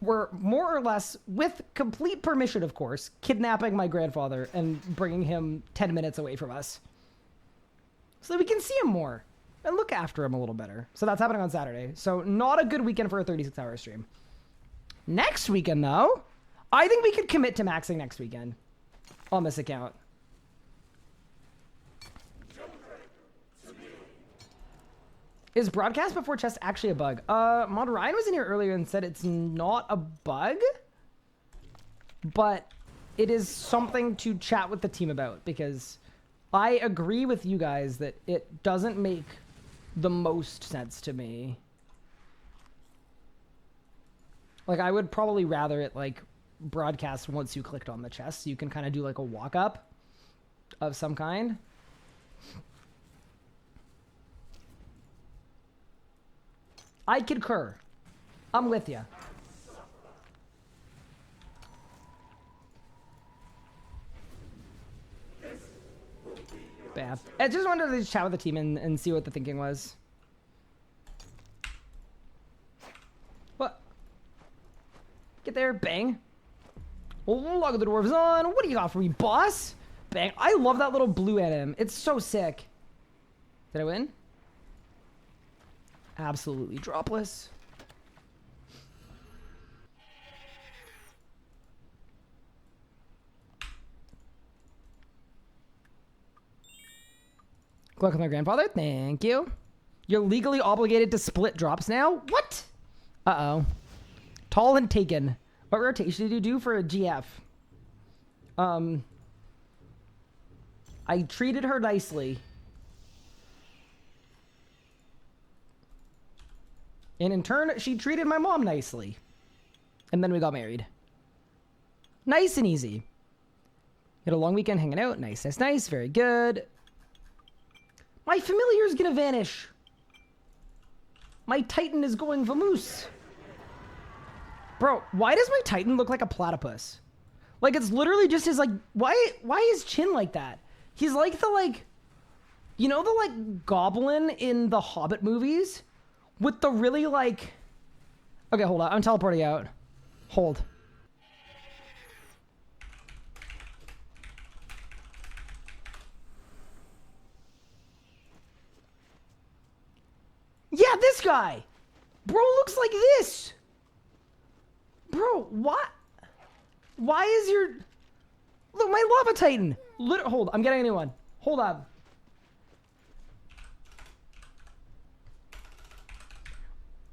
A: more or less, with complete permission, of course, kidnapping my grandfather and bringing him 10 minutes away from us so that we can see him more and look after him a little better. So that's happening on Saturday. So not a good weekend for a 36-hour stream. Next weekend, though, I think we could commit to maxing next weekend on this account. Is broadcast before chest actually a bug? Mod Ryan was in here earlier and said it's not a bug, but it is something to chat with the team about because I agree with you guys that it doesn't make the most sense to me. Like, I would probably rather it, like, broadcast once you clicked on the chest so you can kind of do, like, a walk-up of some kind. I concur. I'm with you. Bad. I just wanted to chat with the team and see what the thinking was. What? Get there, bang. Oh, lock of the dwarves on. What do you got for me, boss? Bang. I love that little blue at him. It's so sick. Did I win? Absolutely dropless. Good luck with my grandfather. Thank you. You're legally obligated to split drops now? What? Uh-oh. Tall and taken. What rotation did you do for a GF? I treated her nicely. And in turn, she treated my mom nicely. And then we got married. Nice and easy. Had a long weekend hanging out. Nice, nice, nice. Very good. My familiar's gonna vanish. My Titan is going vamoose. Bro, why does my Titan look like a platypus? Like, it's literally just his, like, why is chin like that? He's like the, like, you know the, like, goblin in the Hobbit movies? With the really, like... Okay, hold on. I'm teleporting out. Hold. Yeah, this guy! Bro looks like this! Bro, what? Why is your... Look, my Lava Titan! Hold, I'm getting a new one. Hold on.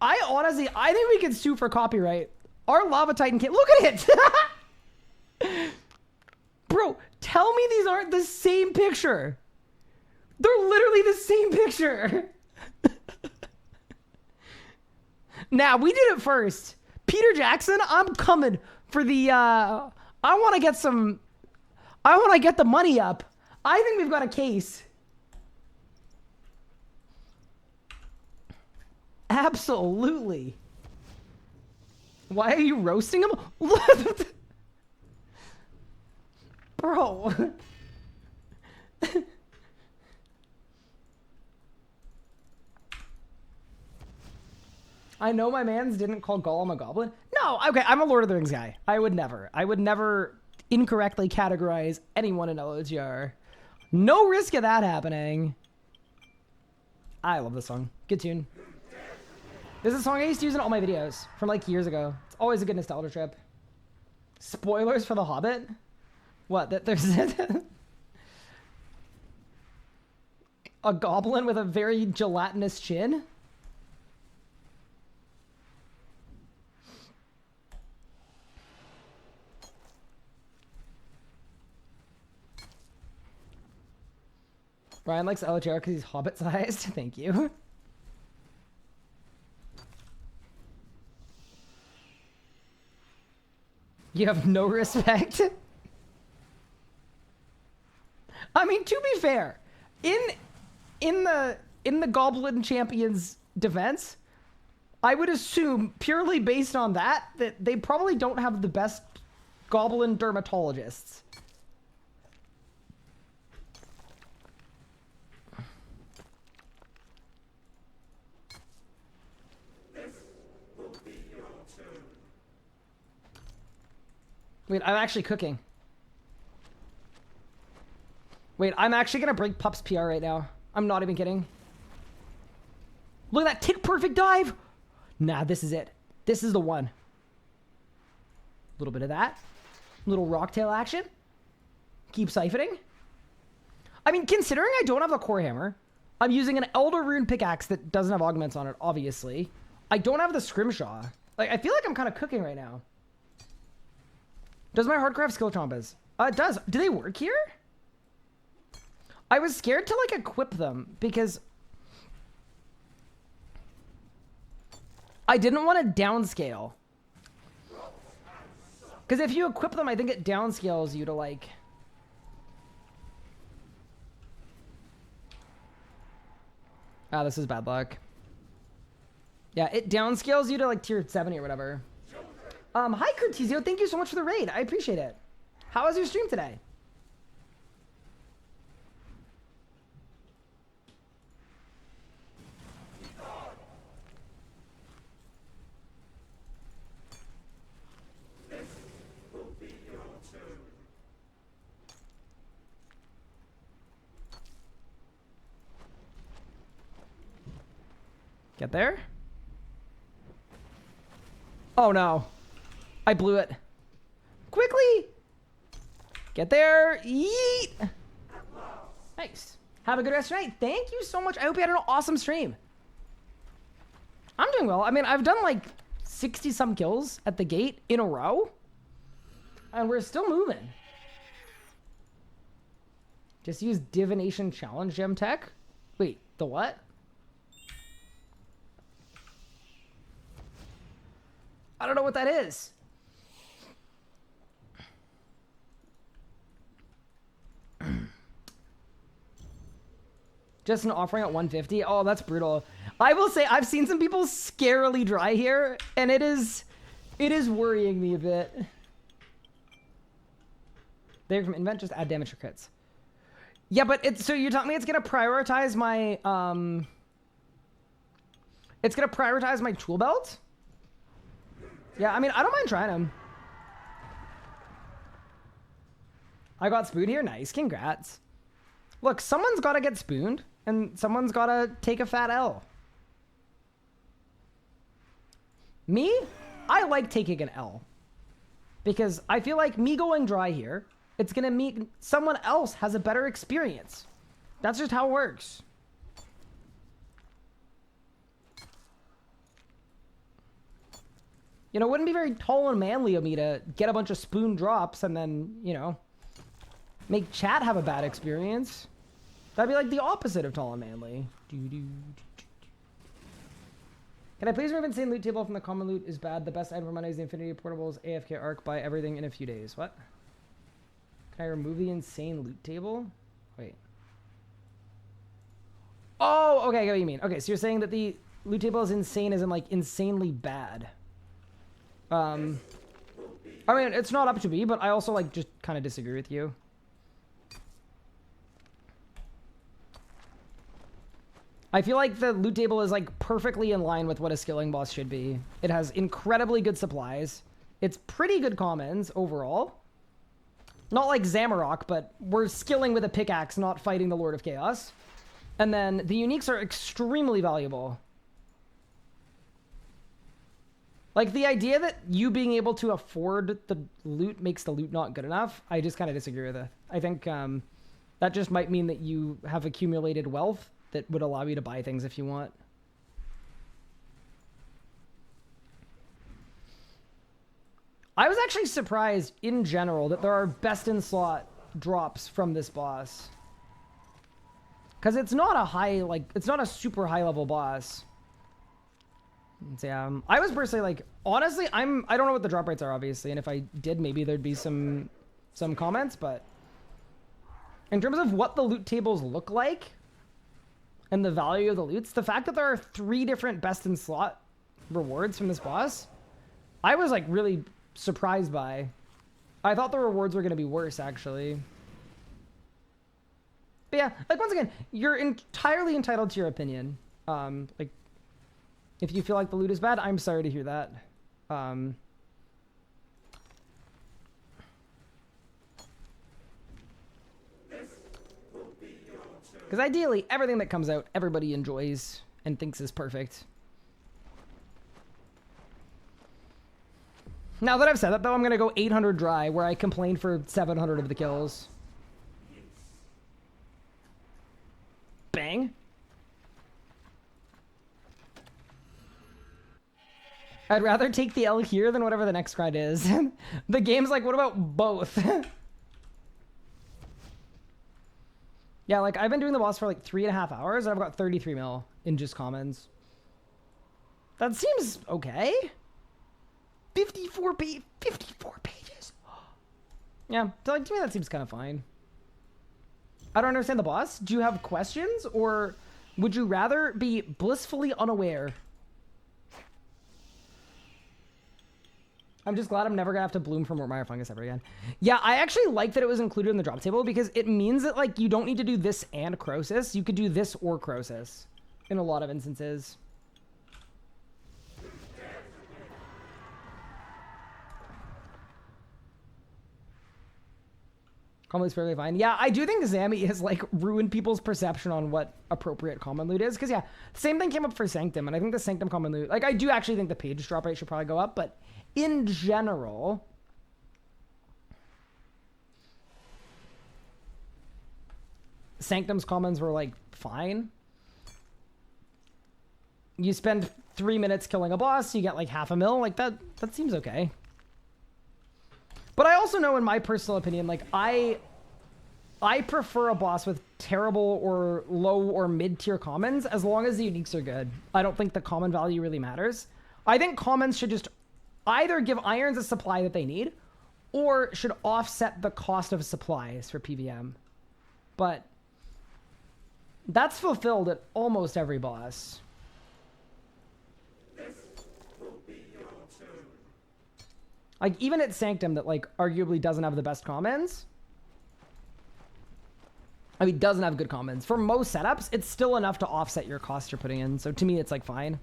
A: I think we can sue for copyright. Our Lava Titan can't. Look at it! Bro, tell me these aren't the same picture. They're literally the same picture. Now, we did it first. Peter Jackson, I'm coming for the, I want to get the money up. I think we've got a case. Absolutely. Why are you roasting him? Bro. I know my mans didn't call Gollum a goblin. No, okay, I'm a Lord of the Rings guy. I would never incorrectly categorize anyone in LOTR. No risk of that happening. I love this song. Good tune. This is a song I used to use in all my videos from like years ago. It's always a good nostalgia trip. Spoilers for The Hobbit? What? That there's a goblin with a very gelatinous chin? Ryan likes LHR because he's hobbit-sized. Thank you. You have no respect. I mean, to be fair, in the Goblin Champion's defense, I would assume purely based on that they probably don't have the best goblin dermatologists. Wait, I'm actually cooking. Wait, I'm actually gonna break Pup's PR right now. I'm not even kidding. Look at that tick perfect dive. Nah, this is it. This is the one. A little bit of that. Little rocktail action. Keep siphoning. I mean, considering I don't have a core hammer, I'm using an Elder Rune pickaxe that doesn't have augments on it, obviously. I don't have the scrimshaw. Like, I feel like I'm kind of cooking right now. Does my hardcore have skill chompers? It does. Do they work here? I was scared to like equip them because I didn't want to downscale. Because if you equip them, I think it downscales you to like... Ah, this is bad luck. Yeah, it downscales you to like tier 70 or whatever. Hi, Curtizio. Thank you so much for the raid. I appreciate it. How was your stream today?
B: This will be your turn.
A: Get there? Oh no. I blew it. Quickly! Get there. Yeet! Nice. Have a good rest of your night. Thank you so much. I hope you had an awesome stream. I'm doing well. I mean, I've done like 60-some kills at the gate in a row. And we're still moving. Just use Divination Challenge Gem Tech. Wait, the what? I don't know what that is. Just an offering at 150. Oh, that's brutal. I will say I've seen some people scarily dry here, and it is worrying me a bit. They're from invent, just add damage for crits. Yeah, but it's so you're telling me it's gonna prioritize my it's gonna prioritize my tool belt? Yeah, I mean I don't mind trying them. I got spooned here. Nice, congrats. Look, someone's got to get spooned, and someone's got to take a fat L. Me? I like taking an L. Because I feel like me going dry here, it's going to mean someone else has a better experience. That's just how it works. You know, it wouldn't be very tall and manly of me to get a bunch of spoon drops and then, you know, make chat have a bad experience. That'd be like the opposite of tall and manly. Can I please remove insane loot table from the common loot is bad? The best item for money is the Infinity Portables AFK arc. Buy everything in a few days. What? Can I remove the insane loot table? Wait. Oh, okay, I get what you mean. Okay, so you're saying that the loot table is insane as in like insanely bad. I mean, it's not up to me, but I also like just kind of disagree with you. I feel like the loot table is like perfectly in line with what a skilling boss should be. It has incredibly good supplies. It's pretty good commons overall. Not like Zamarok, but we're skilling with a pickaxe, not fighting the Lord of Chaos. And then the uniques are extremely valuable. Like, the idea that you being able to afford the loot makes the loot not good enough, I just kind of disagree with it. I think that just might mean that you have accumulated wealth that would allow you to buy things if you want. I was actually surprised, in general, that there are best-in-slot drops from this boss. Because it's not a high, like, it's not a super high-level boss. Yeah, I was personally like, honestly, I don't know what the drop rates are, obviously, and if I did, maybe there'd be some comments, but in terms of what the loot tables look like and the value of the loots, the fact that there are 3 different best in slot rewards from this boss, I was like really surprised by. I thought the rewards were going to be worse, actually. But yeah, like, once again, you're entirely entitled to your opinion. Like, if you feel like the loot is bad, I'm sorry to hear that. Because ideally, everything that comes out, everybody enjoys and thinks is perfect. Now that I've said that, though, I'm going to go 800 dry, where I complained for 700 of the kills. Bang. I'd rather take the L here than whatever the next grind is. The game's like, what about both? Yeah, like, I've been doing the boss for like 3.5 hours, and I've got 33 mil in just commons. That seems okay. 54 pages. Yeah, so like, to me that seems kind of fine. I don't understand the boss. Do you have questions, or would you rather be blissfully unaware? I'm just glad I'm never gonna have to bloom for more Mire Fungus ever again. Yeah, I actually like that it was included in the drop table, because it means that, like, you don't need to do this and Crosis. You could do this or Crosis in a lot of instances. Common loot's fairly fine. Yeah, I do think Zammy has, like, ruined people's perception on what appropriate common loot is. Because, yeah, same thing came up for Sanctum. And I think the Sanctum common loot... Like, I do actually think the page drop rate should probably go up. But in general... Sanctum's commons were, like, fine. You spend 3 minutes killing a boss, you get, like, 0.5 mil. Like, that seems okay. But I also know, in my personal opinion, like, I prefer a boss with terrible or low or mid-tier commons as long as the uniques are good. I don't think the common value really matters. I think commons should just either give irons a supply that they need or should offset the cost of supplies for PVM. But that's fulfilled at almost every boss. Like, even at Sanctum, that, like, arguably doesn't have the best commons. I mean, doesn't have good commons. For most setups, it's still enough to offset your costs you're putting in. So to me, it's, like, fine.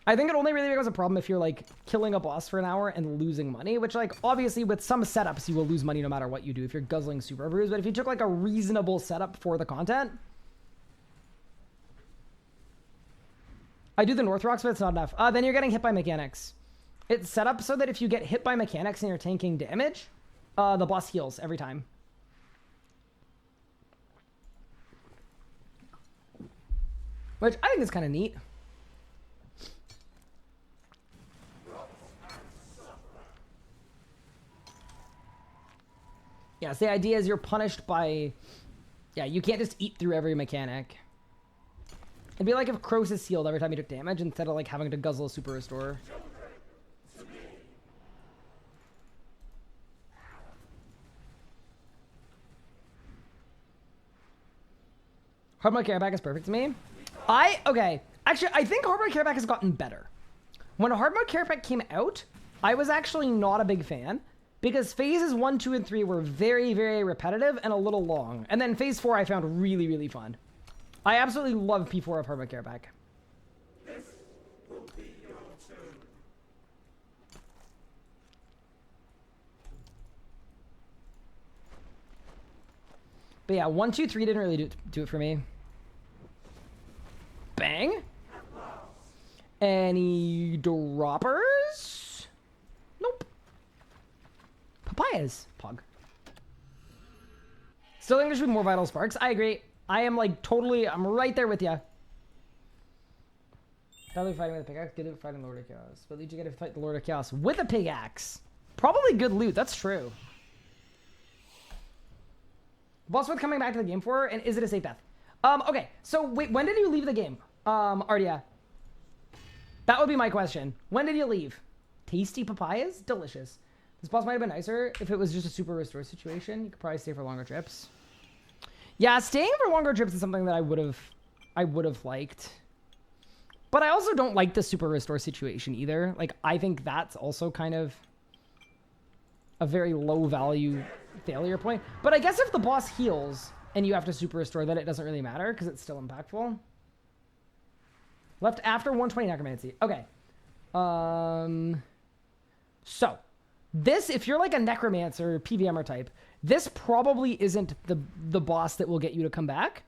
A: I think it only really becomes a problem if you're, like, killing a boss for an hour and losing money. Which, like, obviously, with some setups, you will lose money no matter what you do if you're guzzling super brews. But if you took, like, a reasonable setup for the content... I do the North Rocks, but it's not enough. Then you're getting hit by mechanics. It's set up so that if you get hit by mechanics and you're tanking damage, the boss heals every time. Which I think is kind of neat. Yes, the idea is you're punished by... Yeah, you can't just eat through every mechanic. It'd be like if Croesus healed every time you took damage instead of like having to guzzle a super restore. Hard mode carryback is perfect to me. Okay. Actually, I think hard mode carryback has gotten better. When hard mode carryback came out, I was actually not a big fan because phases 1, 2, and 3 were very, very repetitive and a little long. And then phase 4 I found really, really fun. I absolutely love P4 of hard mode carryback.
B: This will be your turn.
A: But yeah, 1, 2, 3 didn't really do it for me. Bang. Any droppers? Nope. Papayas. Pog. Still think there should be more vital sparks. I agree. I am like totally, I'm right there with you. Deadly fighting with a pickaxe, good at fighting Lord of Chaos. But did you get to fight the Lord of Chaos with a pickaxe? Probably good loot, that's true. Boss worth coming back to the game for, and is it a safe death? Okay, so wait, when did you leave the game? Ardia. That would be my question. When did you leave? Tasty papayas? Delicious. This boss might have been nicer if it was just a super restore situation. You could probably stay for longer trips. Yeah, staying for longer trips is something that I would have liked. But I also don't like the super restore situation either. Like, I think that's also kind of a very low value failure point. But I guess if the boss heals and you have to super restore, then it doesn't really matter because it's still impactful. Left after 120 necromancy. Okay. So this, if you're like a necromancer PVMer type, this probably isn't the boss that will get you to come back.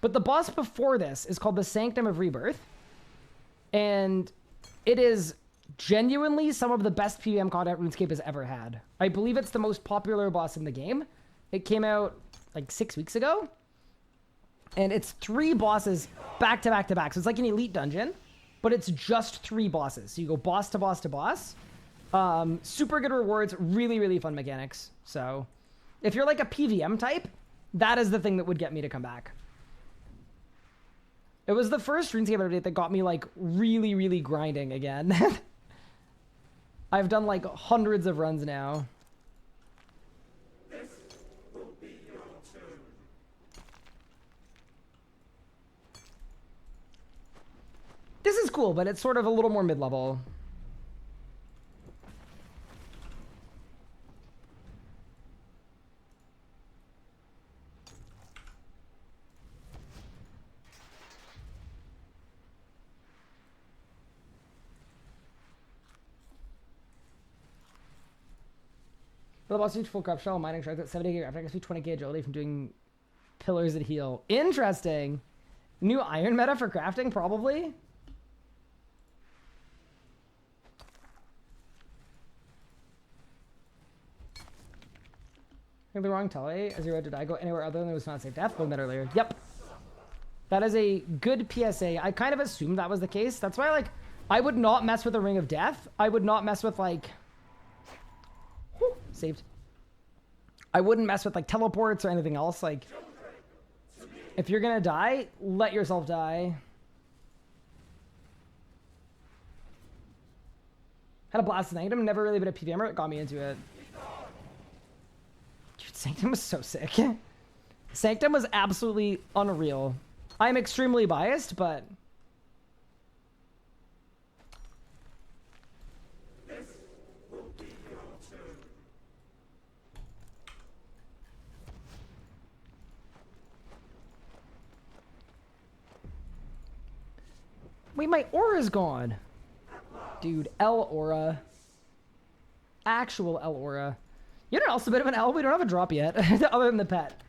A: But the boss before this is called the Sanctum of Rebirth. And it is genuinely some of the best PVM content RuneScape has ever had. I believe it's the most popular boss in the game. It came out like 6 weeks ago. And it's 3 bosses back to back to back. So it's like an elite dungeon, but it's just 3 bosses. So you go boss to boss to boss. Super good rewards, really, really fun mechanics. So if you're like a PVM type, that is the thing that would get me to come back. It was the first RuneScape update that got me like really, really grinding again. I've done like hundreds of runs now.
B: This will be your turn.
A: This is cool, but it's sort of a little more mid-level. The boss used full craft shell, mining strength at 70 after XP 20k agility from doing pillars that heal. Interesting. New iron meta for crafting, probably. I think the wrong telly. As you read, did I go anywhere other than it was not safe death? Learned that earlier. Yep. That is a good PSA. I kind of assumed that was the case. That's why, like, I would not mess with the Ring of Death. I would not mess with, like... Whew, saved. I wouldn't mess with, like, teleports or anything else. Like, if you're gonna die, let yourself die. Had a blast in Sanctum. Never really been a PVMer. It got me into it. Dude, Sanctum was so sick. Sanctum was absolutely unreal. I'm extremely biased, but...
B: This will be your turn.
A: Wait, my aura's gone. Dude, L aura. Actual L aura. You know, also a bit of an L. We don't have a drop yet, other than the pet.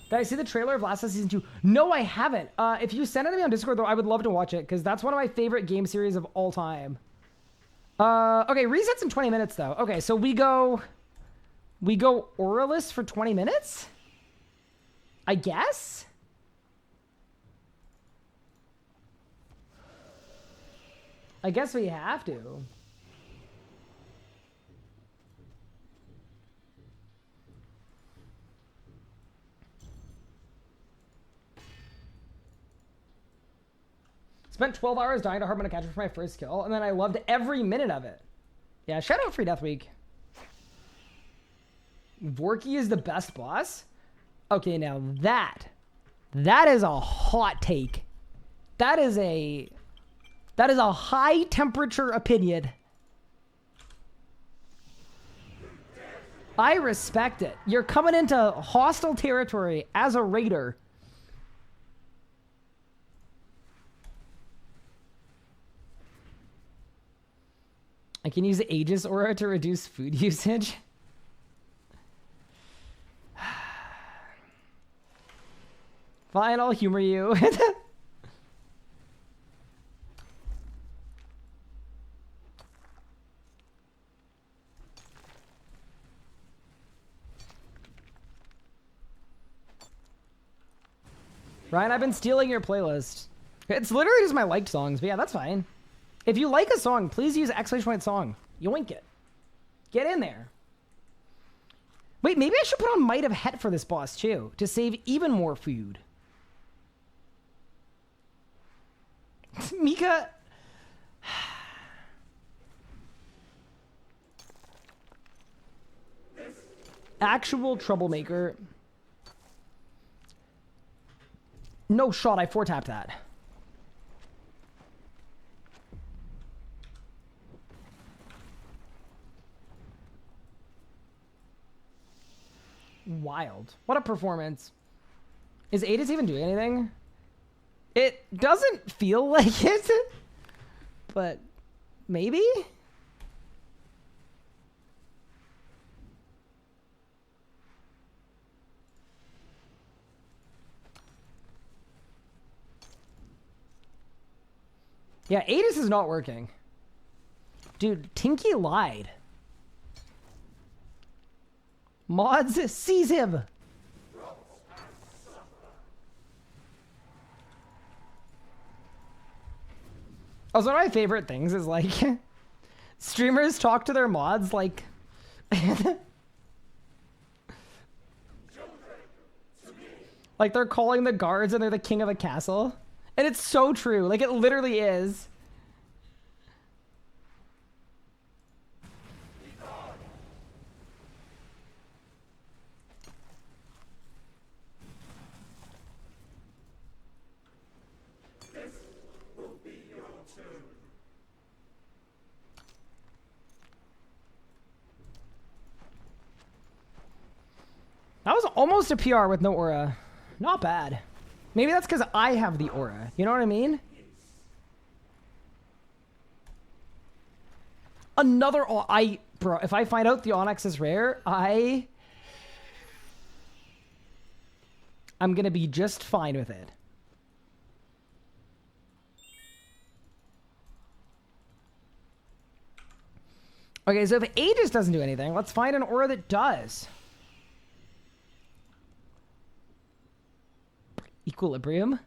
A: Did I see the trailer of Last of Us Season 2? No, I haven't. If you send it to me on Discord, though, I would love to watch it, because that's one of my favorite game series of all time. Okay, resets in 20 minutes, though. Okay, so we go Auralist for 20 minutes? I guess? I guess we have to. Spent 12 hours dying to hard mode catcher for my first kill, and then I loved every minute of it. Yeah, shout out Free Death Week. Vorky is the best boss? Okay, now that is a hot take. That is a high temperature opinion. I respect it. You're coming into hostile territory as a raider. I can use Aegis Aura to reduce food usage. Fine, I'll humor you. Ryan, I've been stealing your playlist. It's literally just my liked songs, but yeah, that's fine. If you like a song, please use !song. Yoink it. Get in there. Wait, maybe I should put on Might of Het for this boss too, to save even more food. Mika. Actual troublemaker. No shot, I 4-tapped that. Wild. What a performance. Is Aegis even doing anything? It doesn't feel like it, but maybe? Yeah, Aegis is not working. Dude, Tinky lied. Mods seize him. Also, one of my favorite things is like streamers talk to their mods like like they're calling the guards and they're the king of a castle. And it's so true. Like it literally is. That was almost a PR with no aura. Not bad. Maybe that's because I have the aura. You know what I mean? Another... Bro, if I find out the Onyx is rare, I'm gonna be just fine with it. Okay, so if Aegis doesn't do anything, let's find an aura that does. Equilibrium?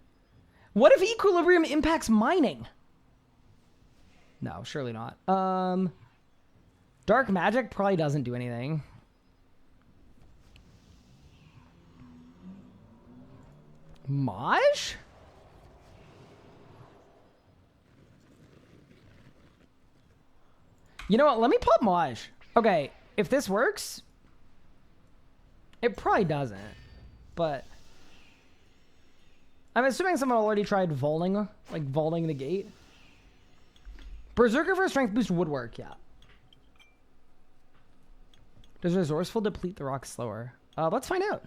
A: What if Equilibrium impacts mining? No, surely not. Dark Magic probably doesn't do anything. Maj? You know what? Let me pop Maj. Okay, if this works, it probably doesn't, but I'm assuming someone already tried voling, like voling the gate. Berserker for strength boost would work, yeah. Does resourceful deplete the rock slower? Let's find out.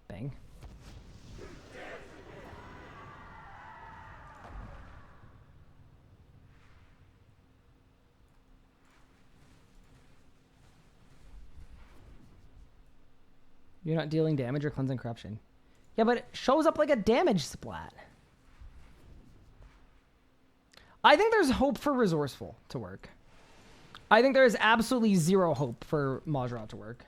A: Bang. You're not dealing damage or cleansing corruption. Yeah, but it shows up like a damage splat. I think there's hope for resourceful to work. I think there is absolutely zero hope for Majra to work.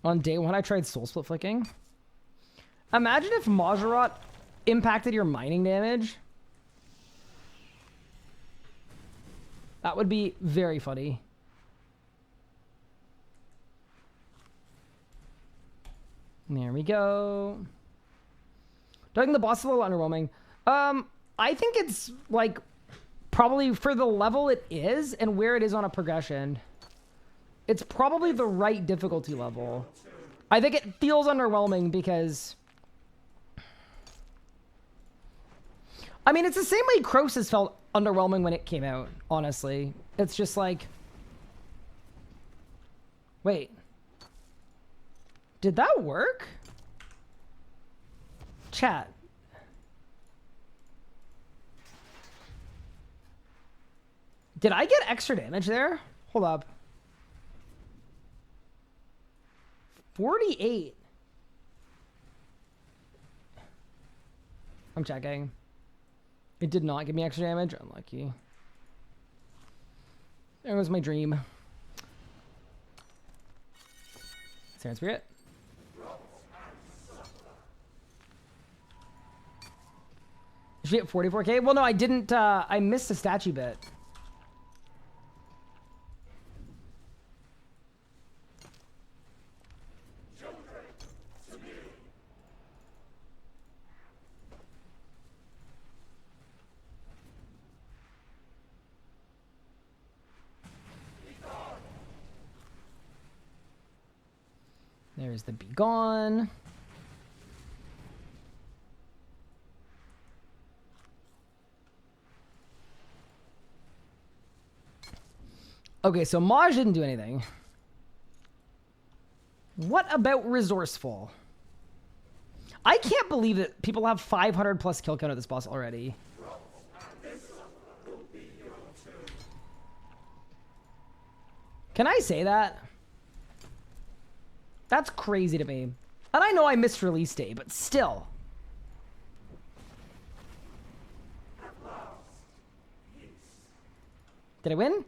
A: On day one, I tried soul split flicking. Imagine if Majorat impacted your mining damage. That would be very funny. There we go. Do I think the boss is a little underwhelming? I think it's like probably for the level it is and where it is on a progression. It's probably the right difficulty level. I think it feels underwhelming because... I mean, it's the same way Croesus felt underwhelming when it came out, honestly. It's just like... Wait. Did that work? Chat. Did I get extra damage there? Hold up. 48. I'm checking. It did not give me extra damage. Unlucky. There was my dream. Sand Spirit. Should be at 44k? Well, no, I didn't. I missed the statue bit. There's the Be Gone. Okay, so Maj didn't do anything. What about Resourceful? I can't believe that people have 500 plus kill count at this boss already. Can I say that? That's crazy to me. And I know I missed release day, but still. Did I win?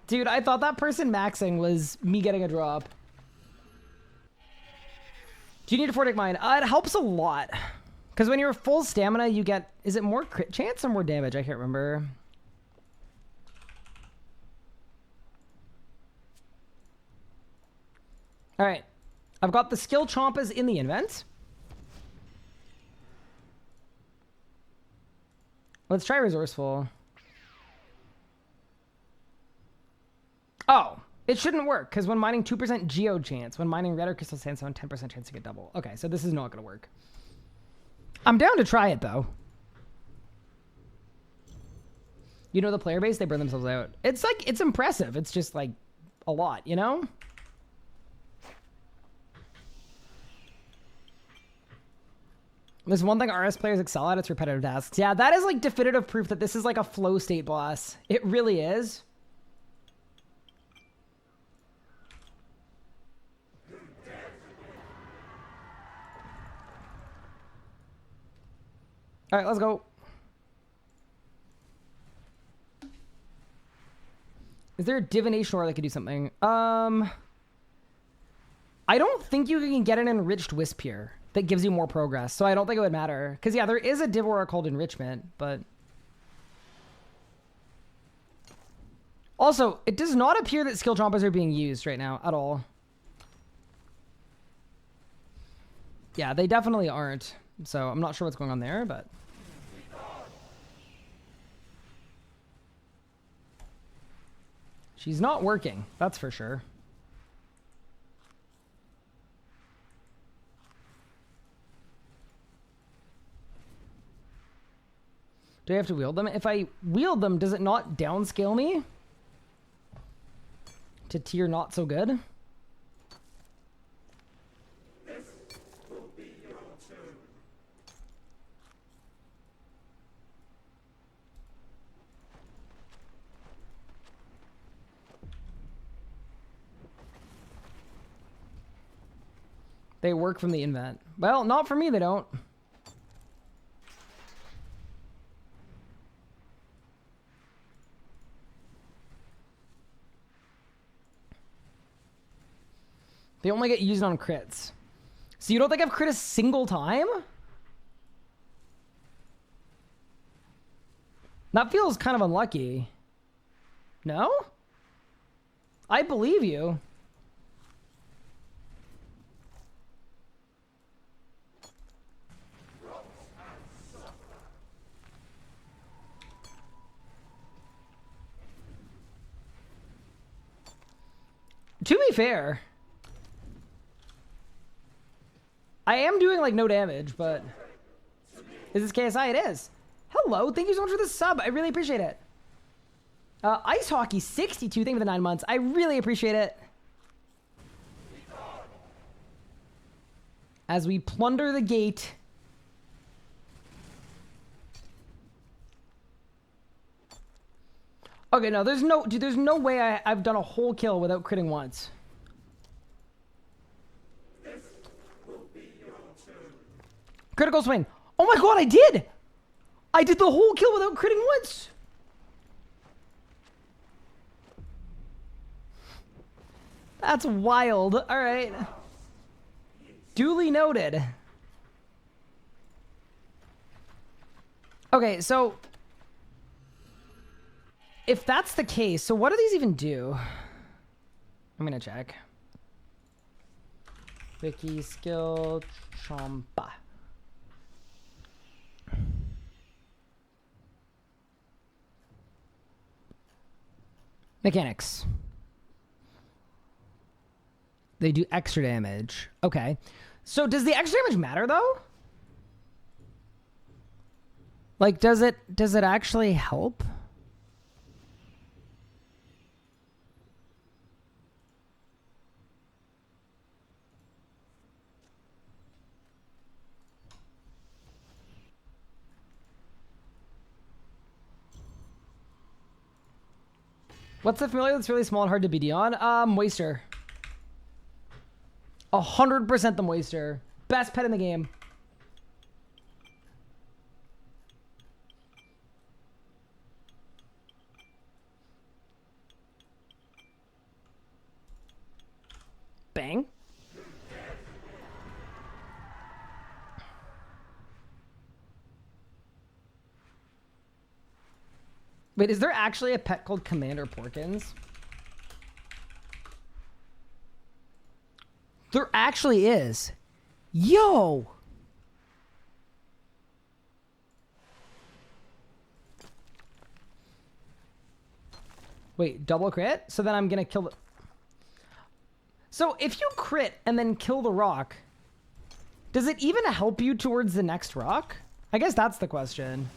A: Dude, I thought that person maxing was me getting a drop. Do you need a Fortic Mine? It helps a lot. Because when you're full stamina, you get... Is it more crit chance or more damage? I can't remember. Alright. I've got the skill chompas in the invent. Let's try Resourceful. Oh, it shouldn't work, because when mining 2% geode chance, when mining red or crystal sandstone, 10% chance to get double. Okay, so this is not going to work. I'm down to try it, though. You know the player base? They burn themselves out. It's like, it's impressive. It's just like a lot, you know? There's one thing RS players excel at, it's repetitive tasks. Yeah, that is like definitive proof that this is like a flow state boss. It really is. All right, let's go. Is there a divination ore that could do something? I don't think you can get an enriched wisp here that gives you more progress, so I don't think it would matter. Because, yeah, there is a div ore called enrichment, but... Also, it does not appear that skill chompas are being used right now at all. Yeah, they definitely aren't. So I'm not sure what's going on there, but... She's not working, that's for sure. Do I have to wield them? If I wield them, does it not downscale me to tier not so good?
B: This will be your turn.
A: They work from the invent. Well, not for me, they don't. They only get used on crits. So you don't think I've crit a single time? That feels kind of unlucky. No? I believe you. To be fair, I am doing like no damage, but is this KSI? It is. Hello, thank you so much for the sub. I really appreciate it. Ice Hockey 62, thank you for the 9 months. I really appreciate it. As we plunder the gate. Okay, no, there's no way I've done a whole kill without critting once. Critical swing. Oh my god, I did! I did the whole kill without critting once! That's wild. Alright. Duly noted. Okay, so... if that's the case, so what do these even do? I'm gonna check. Wiki skill chompa. Mechanics. They do extra damage. Okay. So does the extra damage matter though? Like does it actually help? What's the familiar that's really small and hard to BD on? Moisture. 100% the Moisture. Best pet in the game. Bang. Wait, is there actually a pet called Commander Porkins? There actually is. Yo! Wait, double crit? So then I'm gonna kill the... So if you crit and then kill the rock, does it even help you towards the next rock? I guess that's the question.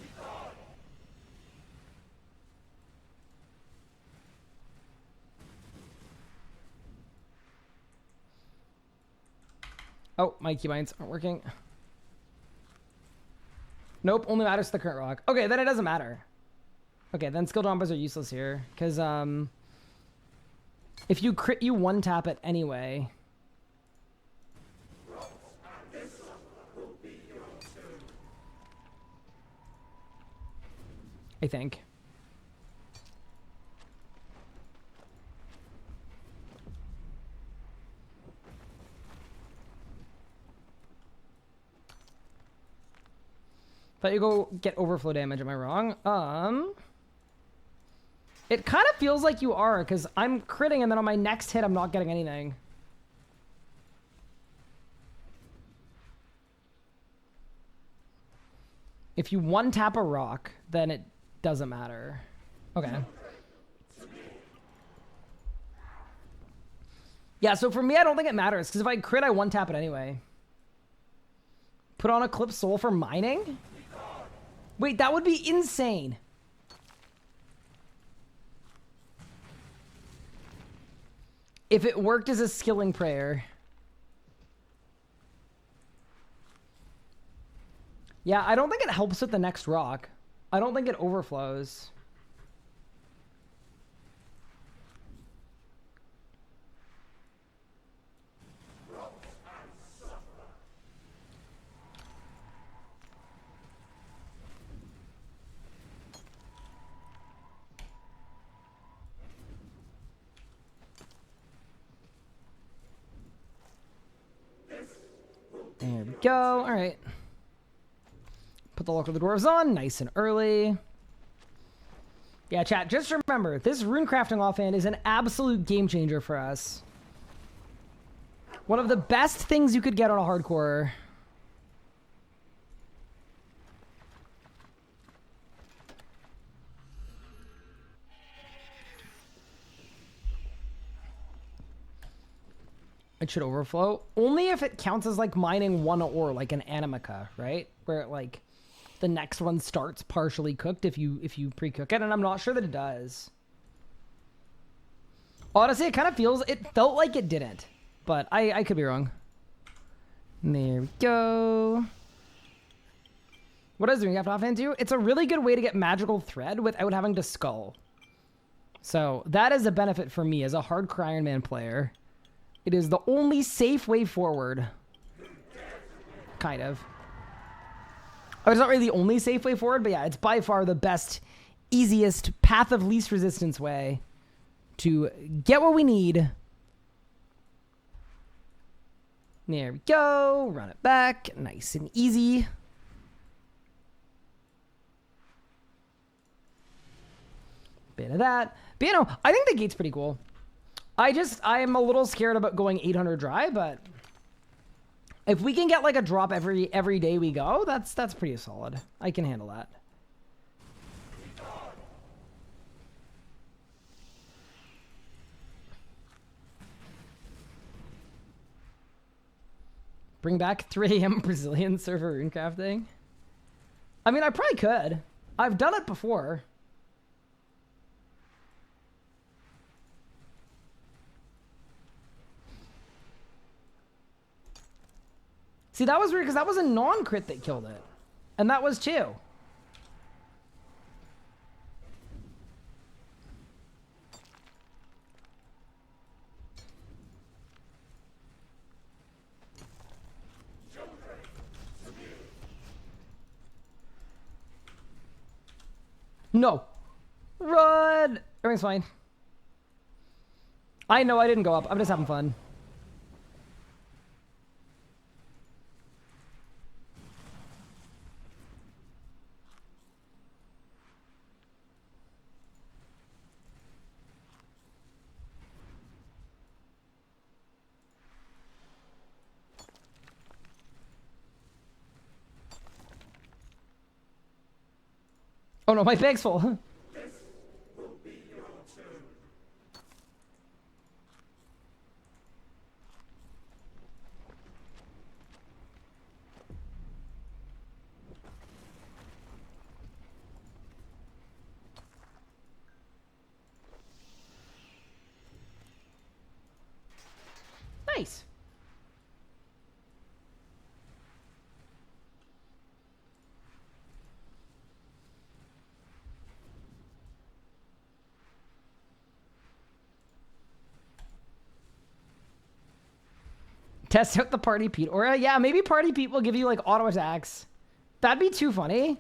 A: Oh, my keybinds aren't working. Nope, only matters to the current rock. Okay, then it doesn't matter. Okay, then skill dumpers are useless here. Because, if you crit, you one-tap it anyway. I think. Thought you go get overflow damage. Am I wrong? It kind of feels like you are, because I'm critting and then on my next hit I'm not getting anything. If you one-tap a rock, then it doesn't matter. Okay. Yeah, so for me, I don't think it matters, because if I crit, I one-tap it anyway. Put on Eclipse Soul for mining? Wait, that would be insane. If it worked as a skilling prayer. Yeah, I don't think it helps with the next rock. I don't think it overflows. There we go. All right. Put the Luck of the Dwarves on nice and early. Yeah, chat, just remember, this rune crafting offhand is an absolute game changer for us. One of the best things you could get on a hardcore. It should overflow. Only if it counts as like mining one ore, like an animica, right? Where it like the next one starts partially cooked if you pre-cook it, and I'm not sure that it does. Honestly, it felt like it didn't, but I could be wrong. There we go. What does Ring Craft Offhand do? It's a really good way to get magical thread without having to skull. So that is a benefit for me as a hardcore Ironman player. It is the only safe way forward. Kind of. Oh, it's not really the only safe way forward, but yeah, it's by far the best, easiest, path of least resistance way to get what we need. There we go. Run it back. Nice and easy. Bit of that. But you know, I think the gate's pretty cool. I'm a little scared about going 800 dry, but if we can get like a drop every day we go, that's pretty solid. I can handle that. Bring back 3 a.m. Brazilian server rune crafting. I mean, I probably could. I've done it before. See, that was weird because that was a non-crit that killed it. And that was 2. No. Run! Everything's fine. I know I didn't go up. I'm just having fun. Oh no, my bag's full.
B: This will be your turn.
A: Nice. Test out the Party Pete aura. Yeah, maybe Party Pete will give you like auto attacks. That'd be too funny.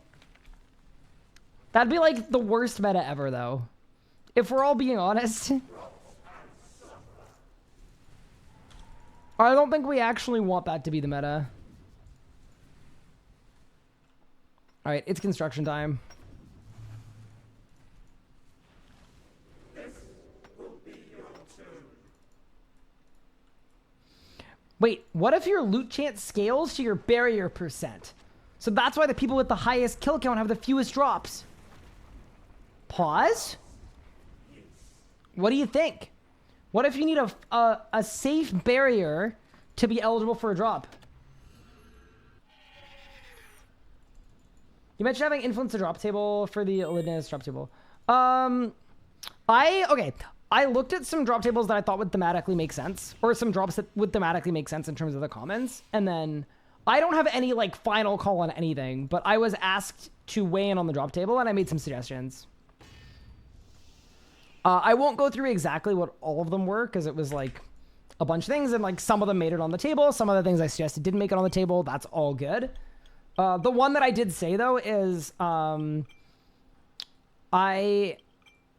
A: That'd be like the worst meta ever though. If we're all being honest. I don't think we actually want that to be the meta. Alright, it's construction time.
B: This will be your turn.
A: Wait, what if your loot chance scales to your barrier percent? So that's why the people with the highest kill count have the fewest drops. Pause? What do you think? What if you need a safe barrier to be eligible for a drop? You mentioned having influence the drop table for the Elidinis drop table. I looked at some drop tables that I thought would thematically make sense, or some drops that would thematically make sense in terms of the commons, and then I don't have any like final call on anything, but I was asked to weigh in on the drop table and I made some suggestions. I won't go through exactly what all of them were because it was like a bunch of things, and like some of them made it on the table, some of the things I suggested didn't make it on the table. That's all good. The one that I did say though is I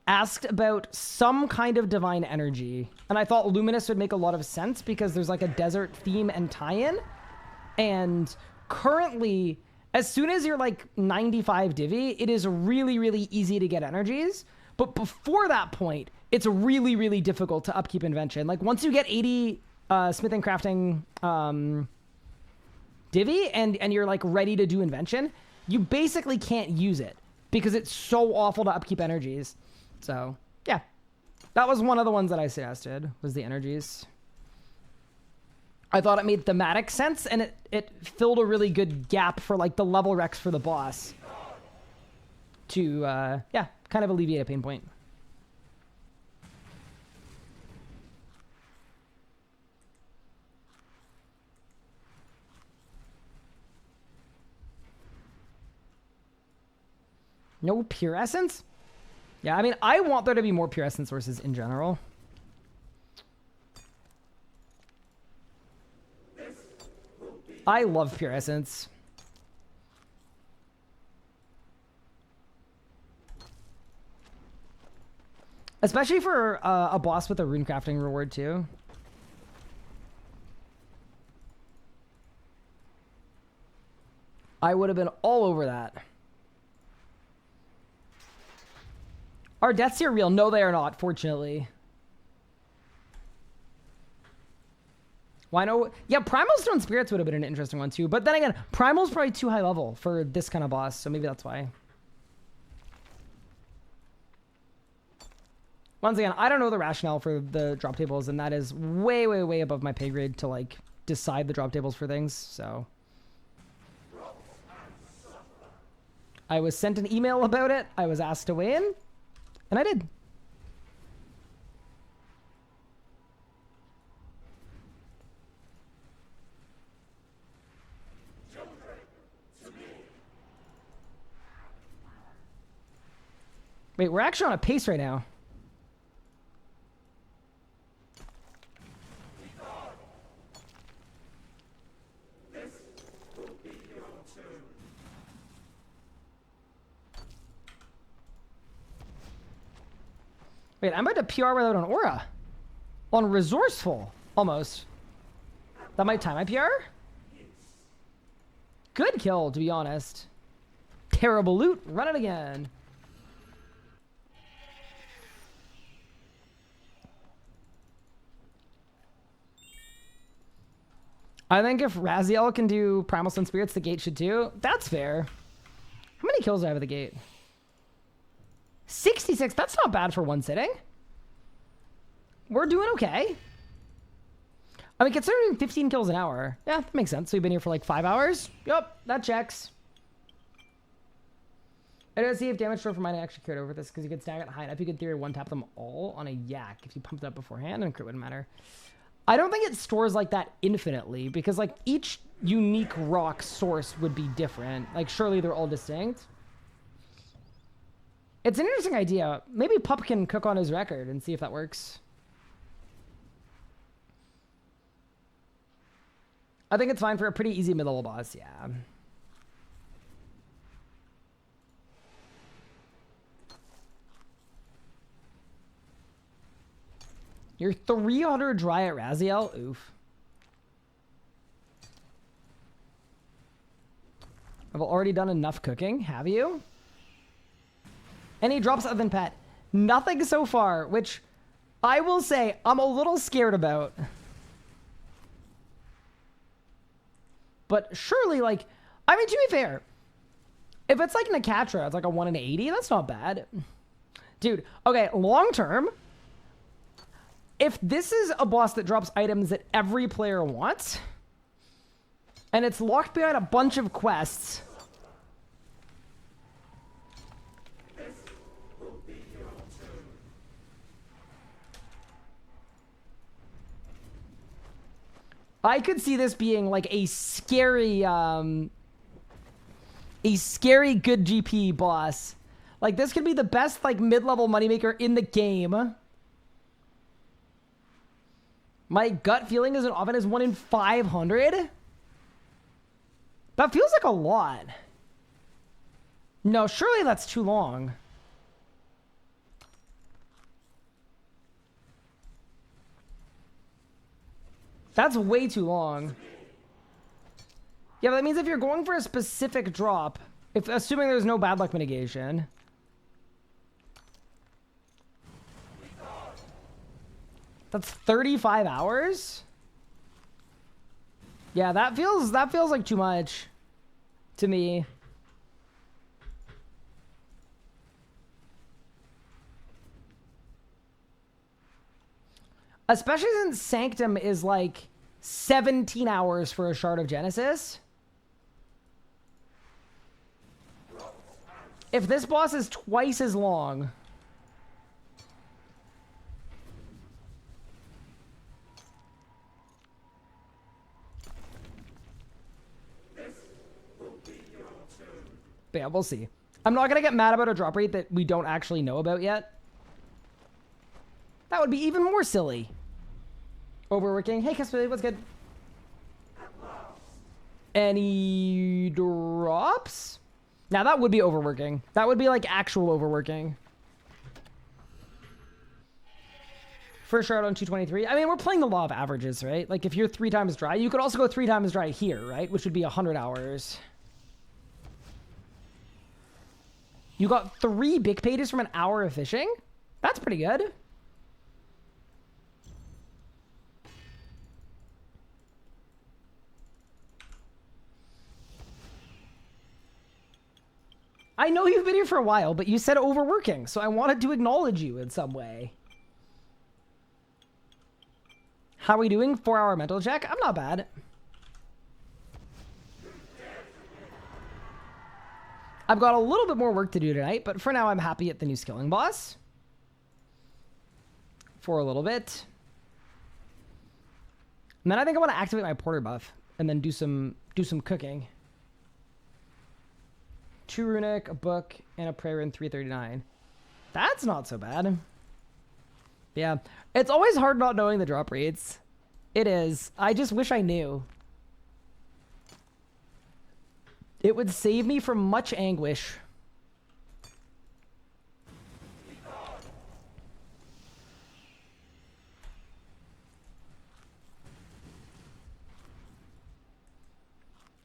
A: asked about some kind of divine energy, and I thought luminous would make a lot of sense because there's like a desert theme and tie-in, and currently as soon as you're like 95 divvy, it is really easy to get energies, but before that point it's really difficult to upkeep invention. Like once you get 80 smithing crafting divvy and you're like ready to do invention, you basically can't use it because it's so awful to upkeep energies. So yeah, that was one of the ones that I suggested, was the energies. I thought it made thematic sense, and it filled a really good gap for like the level recs for the boss to yeah, kind of alleviate a pain point. No pure essence? Yeah, I mean, I want there to be more pure essence sources in general. I love pure essence. Especially for a boss with a rune crafting reward too. I would have been all over that. Are deaths here real? No, they are not, fortunately. Why no? Yeah, Primal Stone Spirits would have been an interesting one too. But then again, Primal's probably too high level for this kind of boss, so maybe that's why. Once again, I don't know the rationale for the drop tables, and that is way, way, way above my pay grade to like decide the drop tables for things, so. I was sent an email about it, I was asked to weigh in, and I did. Wait, we're actually on a pace right now. Wait, I'm about to PR without an aura. On resourceful, almost. That might time my PR? Good kill, to be honest. Terrible loot, run it again. I think if Raziel can do Primal Stone Spirits, the gate should too. That's fair. How many kills do I have at the gate? 66, that's not bad for one sitting. We're doing okay. I mean, considering 15 kills an hour. Yeah, that makes sense. So we've been here for like 5 hours. Yep, that checks. I don't see if damage throw for mine actually carried over this because you could stack it high enough. You could theory one tap them all on a yak if you pumped it up beforehand, and crit wouldn't matter. I don't think it stores like that infinitely because like each unique rock source would be different. Like surely they're all distinct. It's an interesting idea. Maybe Pup can cook on his record and see if that works. I think it's fine for a pretty easy mid-level boss, yeah. You're 300 dry at Raziel? Oof. I've already done enough cooking. Have you? Any drops other than pet? Nothing so far, which I will say I'm a little scared about. But surely, like, I mean, to be fair, if it's like Nakatra, it's like a 1 in 80, that's not bad. Dude, okay, long term, if this is a boss that drops items that every player wants, and it's locked behind a bunch of quests, I could see this being like a scary good GP boss. Like this could be the best like mid-level moneymaker in the game. My gut feeling is it often is 1 in 500. That feels like a lot. No, surely that's too long. That's way too long. Yeah, but that means if you're going for a specific drop, if assuming there's no bad luck mitigation. That's 35 hours? Yeah, that feels like too much to me. Especially since Sanctum is like 17 hours for a Shard of Genesis. If this boss is twice as long... But yeah, we'll see. I'm not going to get mad about a drop rate that we don't actually know about yet. That would be even more silly. Overworking. Hey, Casper, what's good? Any drops? Now, that would be overworking. That would be like actual overworking. First shard on 223. I mean, we're playing the law of averages, right? Like, if you're 3 times dry, you could also go 3 times dry here, right? Which would be 100 hours. You got 3 big pages from an hour of fishing? That's pretty good. I know you've been here for a while, but you said overworking, so I wanted to acknowledge you in some way. How are we doing? 4-hour mental check? I'm not bad. I've got a little bit more work to do tonight, but for now I'm happy at the new skilling boss. For a little bit. And then I think I want to activate my porter buff and then do some cooking. 2 runic, a book, and a prayer in 339. That's not so bad. Yeah. It's always hard not knowing the drop rates. It is. I just wish I knew. It would save me from much anguish.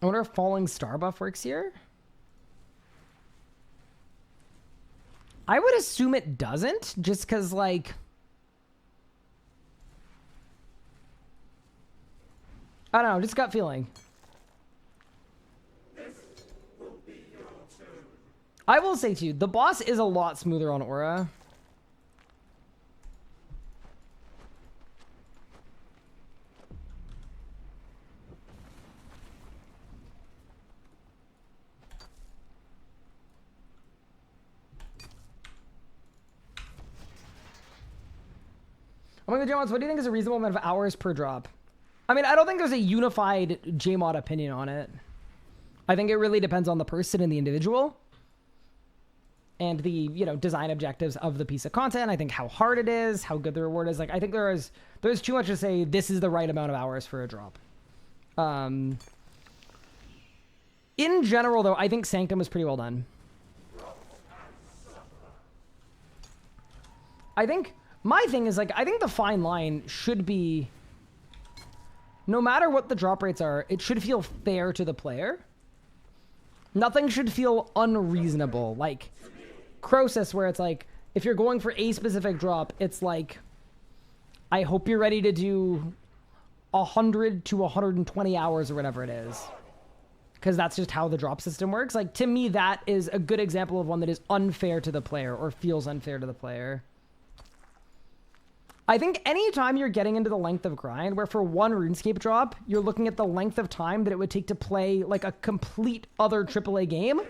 A: I wonder if falling star buff works here. I would assume it doesn't, just because, like... I don't know, just gut feeling. I will say to you, the boss is a lot smoother on Aura. Among the JMods, what do you think is a reasonable amount of hours per drop? I mean, I don't think there's a unified JMod opinion on it. I think it really depends on the person and the individual. And the, you know, design objectives of the piece of content. I think how hard it is, how good the reward is. Like, I think there's too much to say this is the right amount of hours for a drop. In general, though, I think Sanctum was pretty well done. I think, my thing is, like, I think the fine line should be, no matter what the drop rates are, it should feel fair to the player. Nothing should feel unreasonable. Like, Croesus, where it's like, if you're going for a specific drop, it's like, I hope you're ready to do 100 to 120 hours or whatever it is. Because that's just how the drop system works. Like, to me, that is a good example of one that is unfair to the player or feels unfair to the player. I think anytime you're getting into the length of grind, where for one RuneScape drop, you're looking at the length of time that it would take to play like a complete other AAA game,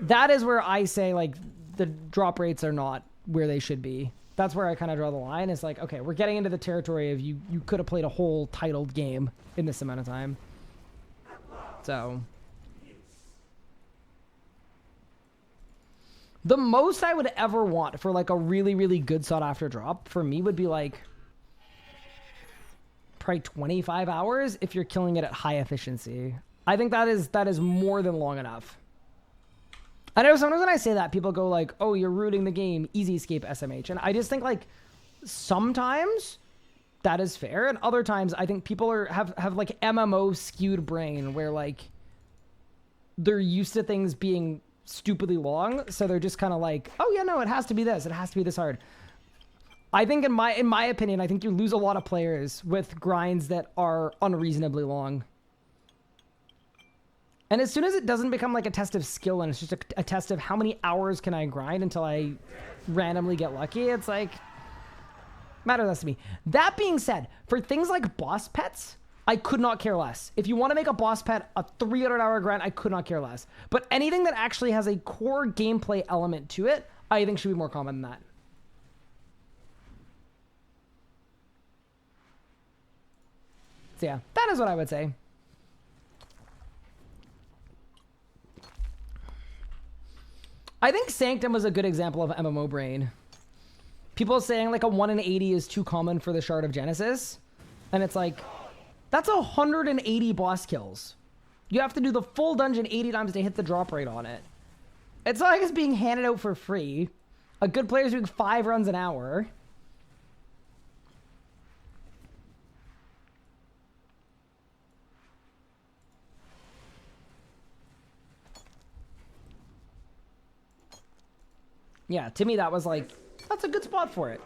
A: that is where I say, like, the drop rates are not where they should be. That's where I kind of draw the line. It's like, okay, we're getting into the territory of you could have played a whole titled game in this amount of time. So, the most I would ever want for, like, a really, really good sought-after drop for me would be, like, probably 25 hours if you're killing it at high efficiency. I think that is more than long enough. I know sometimes when I say that, people go like, oh, you're rooting the game, easy escape SMH. And I just think, like, sometimes that is fair. And other times I think people have like MMO skewed brain where, like, they're used to things being stupidly long. So they're just kind of like, oh yeah, no, it has to be this. It has to be this hard. I think in my opinion, I think you lose a lot of players with grinds that are unreasonably long. And as soon as it doesn't become like a test of skill and it's just a test of how many hours can I grind until I randomly get lucky, it's like, Matters less to me. That being said, for things like boss pets, I could not care less. If you want to make a boss pet a 300-hour grind, I could not care less. But anything that actually has a core gameplay element to it, I think should be more common than that. So yeah, that is what I would say. I think Sanctum was a good example of MMO brain. People saying like a 1 in 80 is too common for the Shard of Genesis. And it's like, that's 180 boss kills. You have to do the full dungeon 80 times to hit the drop rate on it. It's not like it's being handed out for free. A good player is doing 5 runs an hour. Yeah, to me that was like, that's a good spot for it.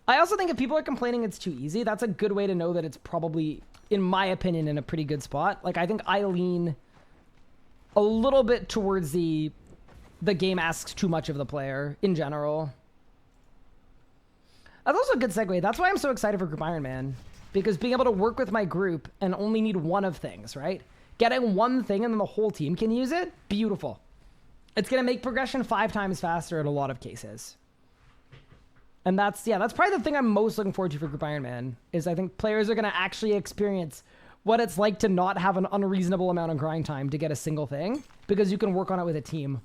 A: I also think if people are complaining it's too easy, that's a good way to know that it's probably, in my opinion, in a pretty good spot. Like, I think I lean a little bit towards the game asks too much of the player in general. That's also a good segue. That's why I'm so excited for Group Ironman. Because being able to work with my group and only need one of things, right? Getting one thing and then the whole team can use it, beautiful. It's going to make progression 5 times faster in a lot of cases. And that's probably the thing I'm most looking forward to for Group Ironman, is I think players are going to actually experience what it's like to not have an unreasonable amount of grind time to get a single thing, because you can work on it with a team.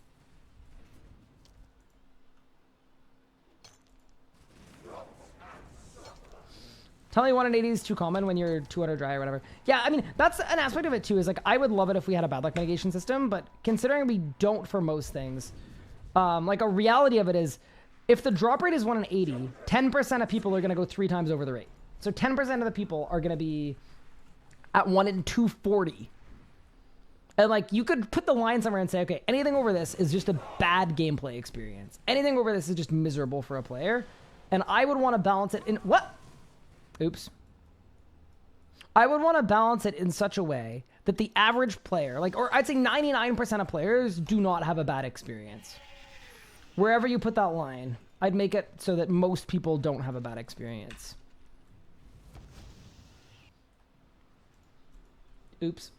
A: Tell me 1 in 80 is too common when you're 200 dry or whatever. Yeah, I mean, that's an aspect of it too, is like, I would love it if we had a bad luck mitigation system, but considering we don't for most things, like a reality of it is, if the drop rate is 1 in 80, 10% of people are going to go 3 times over the rate. So 10% of the people are going to be at 1 in 240. And like, you could put the line somewhere and say, okay, anything over this is just a bad gameplay experience. Anything over this is just miserable for a player. And I would want to balance it in, what? Oops. I would want to balance it in such a way that the average player, like, or I'd say 99% of players do not have a bad experience. Wherever you put that line, I'd make it so that most people don't have a bad experience. Oops.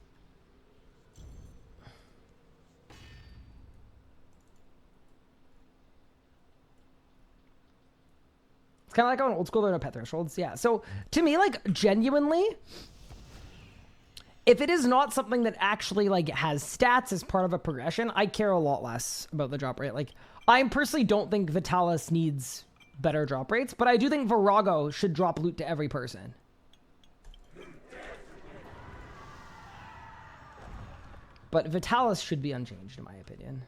A: It's kind of like on old school, there are no pet thresholds. Yeah. So to me, like, genuinely, if it is not something that actually like has stats as part of a progression, I care a lot less about the drop rate. Like, I personally don't think Vitalis needs better drop rates, but I do think Virago should drop loot to every person. But Vitalis should be unchanged, in my opinion.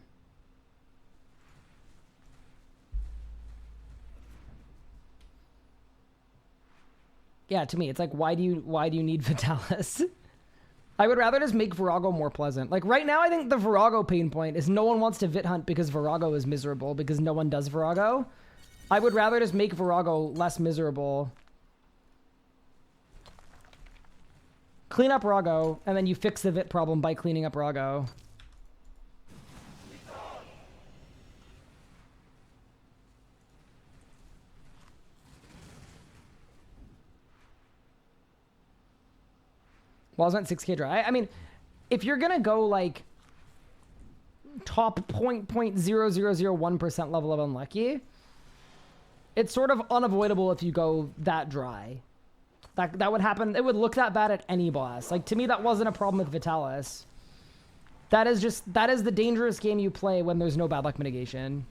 A: Yeah, to me, it's like, why do you need Vitalis? I would rather just make Virago more pleasant. Like, right now, I think the Virago pain point is no one wants to Vit Hunt because Virago is miserable, because no one does Virago. I would rather just make Virago less miserable. Clean up Virago, and then you fix the Vit problem by cleaning up Virago. Well, I was at 6K dry. I mean, if you're going to go like top 0.0001% level of unlucky, it's sort of unavoidable if you go that dry. That would happen. It would look that bad at any boss. Like, to me, that wasn't a problem with Vitalis. That is the dangerous game you play when there's no bad luck mitigation.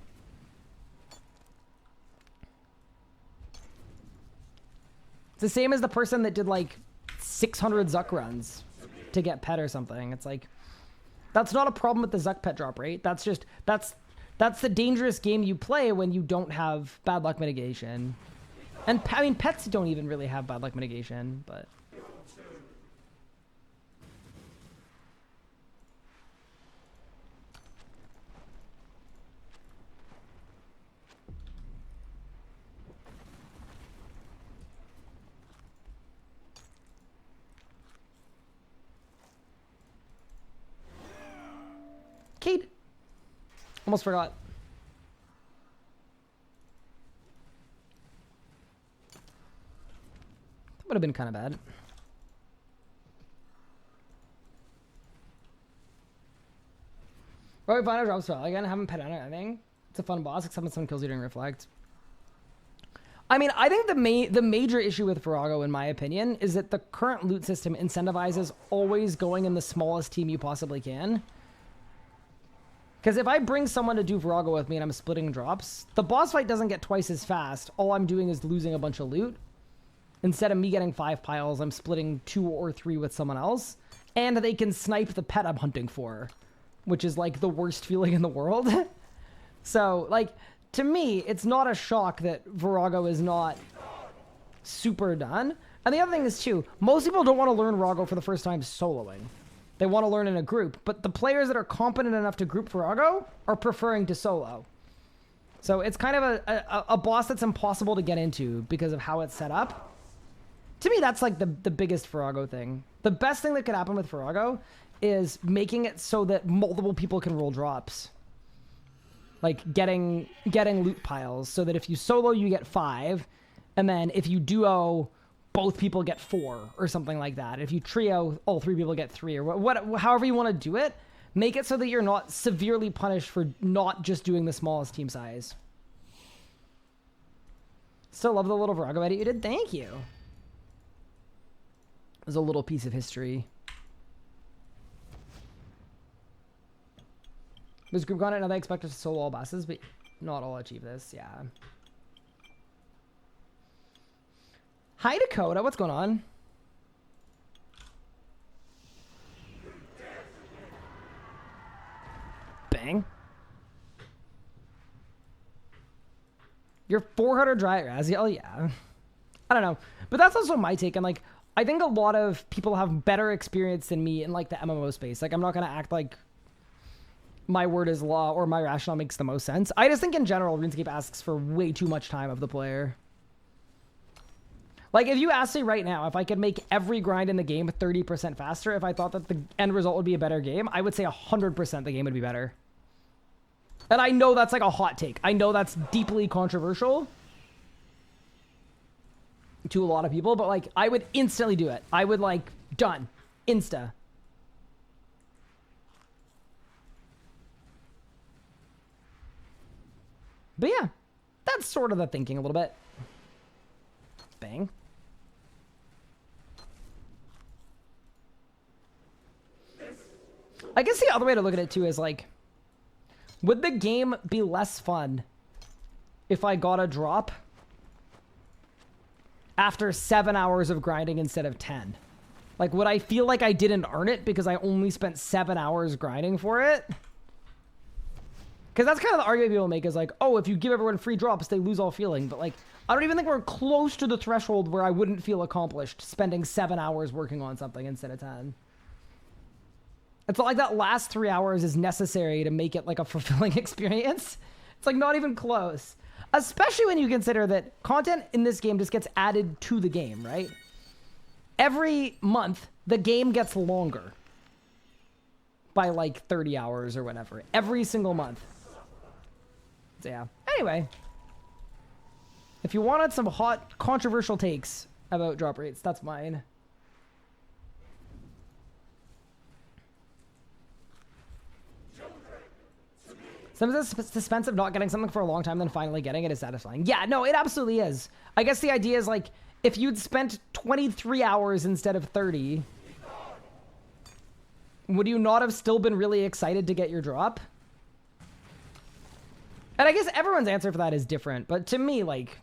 A: It's the same as the person that did like 600 Zuck runs to get pet or something. It's like, that's not a problem with the Zuck pet drop rate. That's the dangerous game you play when you don't have bad luck mitigation. And I mean, pets don't even really have bad luck mitigation, but. Cade. Almost forgot. Would have been kind of bad. Right, final drop spell. Again, I haven't pet on it, I think. It's a fun boss, except when someone kills you during Reflect. I mean, I think the major issue with Virago, in my opinion, is that the current loot system incentivizes always going in the smallest team you possibly can. Because if I bring someone to do Virago with me and I'm splitting drops, the boss fight doesn't get twice as fast. All I'm doing is losing a bunch of loot. Instead of me getting 5 piles, I'm splitting 2 or 3 with someone else. And they can snipe the pet I'm hunting for, which is like the worst feeling in the world. So, like, to me, it's not a shock that Virago is not super done. And the other thing is, too, most people don't want to learn Virago for the first time soloing. They want to learn in a group. But the players that are competent enough to group Virago are preferring to solo. So it's kind of a boss that's impossible to get into because of how it's set up. To me, that's like the biggest Virago thing. The best thing that could happen with Virago is making it so that multiple people can roll drops. Like getting loot piles so that if you solo, you get 5. And then if you duo, both people get 4 or something like that. If you trio, all 3 people get 3 or however you want to do it. Make it so that you're not severely punished for not just doing the smallest team size. Still love the little Virago edit you did. Thank you. There's a little piece of history. There's group content. Now they expect us to solo all bosses, but not all achieve this. Yeah. Hi, Dakota. What's going on? Bang. You're 400 dry at Raziel? Yeah. I don't know. But that's also my take. And like, I think a lot of people have better experience than me in like the MMO space. Like, I'm not going to act like my word is law or my rationale makes the most sense. I just think in general, RuneScape asks for way too much time of the player. Like, if you ask me right now, if I could make every grind in the game 30% faster, if I thought that the end result would be a better game, I would say 100% the game would be better. And I know that's like a hot take. I know that's deeply controversial to a lot of people, but like, I would instantly do it. I would like, done. Insta. But yeah, that's sort of the thinking a little bit. Bang. I guess the other way to look at it too is like, would the game be less fun if I got a drop after 7 hours of grinding instead of 10? Like, would I feel like I didn't earn it because I only spent 7 hours grinding for it? Because that's kind of the argument people make is like, oh, if you give everyone free drops, they lose all feeling. But like, I don't even think we're close to the threshold where I wouldn't feel accomplished spending 7 hours working on something instead of 10. It's not like that last 3 hours is necessary to make it like a fulfilling experience. It's like not even close. Especially when you consider that content in this game just gets added to the game, right? Every month, the game gets longer by like 30 hours or whatever. Every single month. So yeah. Anyway. If you wanted some hot, controversial takes about drop rates, that's mine. Sometimes it's suspense of not getting something for a long time, then finally getting it is satisfying. Yeah, no, it absolutely is. I guess the idea is like, if you'd spent 23 hours instead of 30, would you not have still been really excited to get your drop? And I guess everyone's answer for that is different, but to me, like,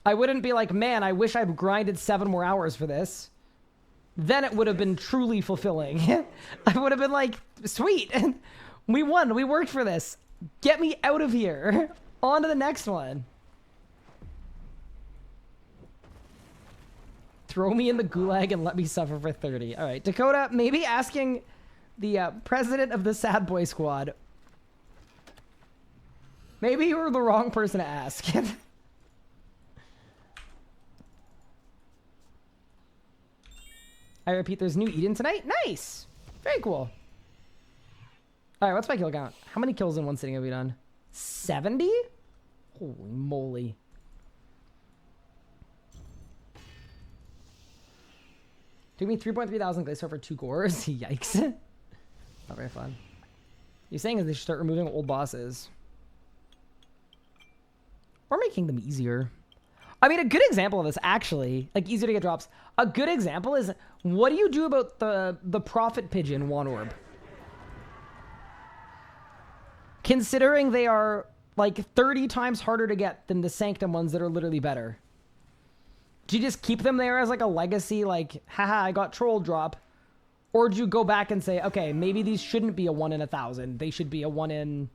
A: I wouldn't be like, man, I wish I'd grinded 7 more hours for this. Then it would have been truly fulfilling. I would have been like, sweet. We won. We worked for this. Get me out of here. On to the next one. Throw me in the gulag and let me suffer for 30. All right, Dakota, maybe asking the president of the Sad Boy Squad. Maybe you were the wrong person to ask. I repeat, there's new Eden tonight. Nice. Very cool. All right, what's my kill count? How many kills in one sitting have we done? 70? Holy moly. Took me 3.3 thousand glacier for 2 cores. Yikes. Not very fun. You're saying is they should start removing old bosses. Or making them easier. I mean, a good example of this, actually, like easier to get drops. A good example is, what do you do about the Prophet Pigeon one orb? Considering they are like 30 times harder to get than the Sanctum ones that are literally better. Do you just keep them there as like a legacy, like, haha, I got troll drop? Or do you go back and say, okay, maybe these shouldn't be a 1 in 1,000. They should be a 1 in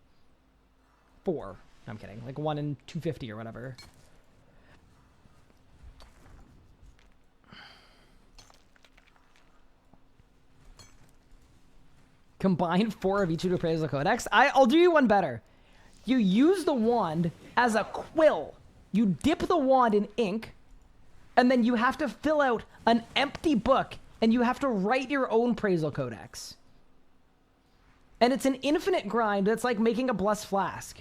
A: 4. No, I'm kidding. Like 1 in 250 or whatever. Combine 4 of each to appraisal codex. I'll do you one better. You use the wand as a quill. You dip the wand in ink, and then you have to fill out an empty book, and you have to write your own appraisal codex. And it's an infinite grind that's like making a blessed flask.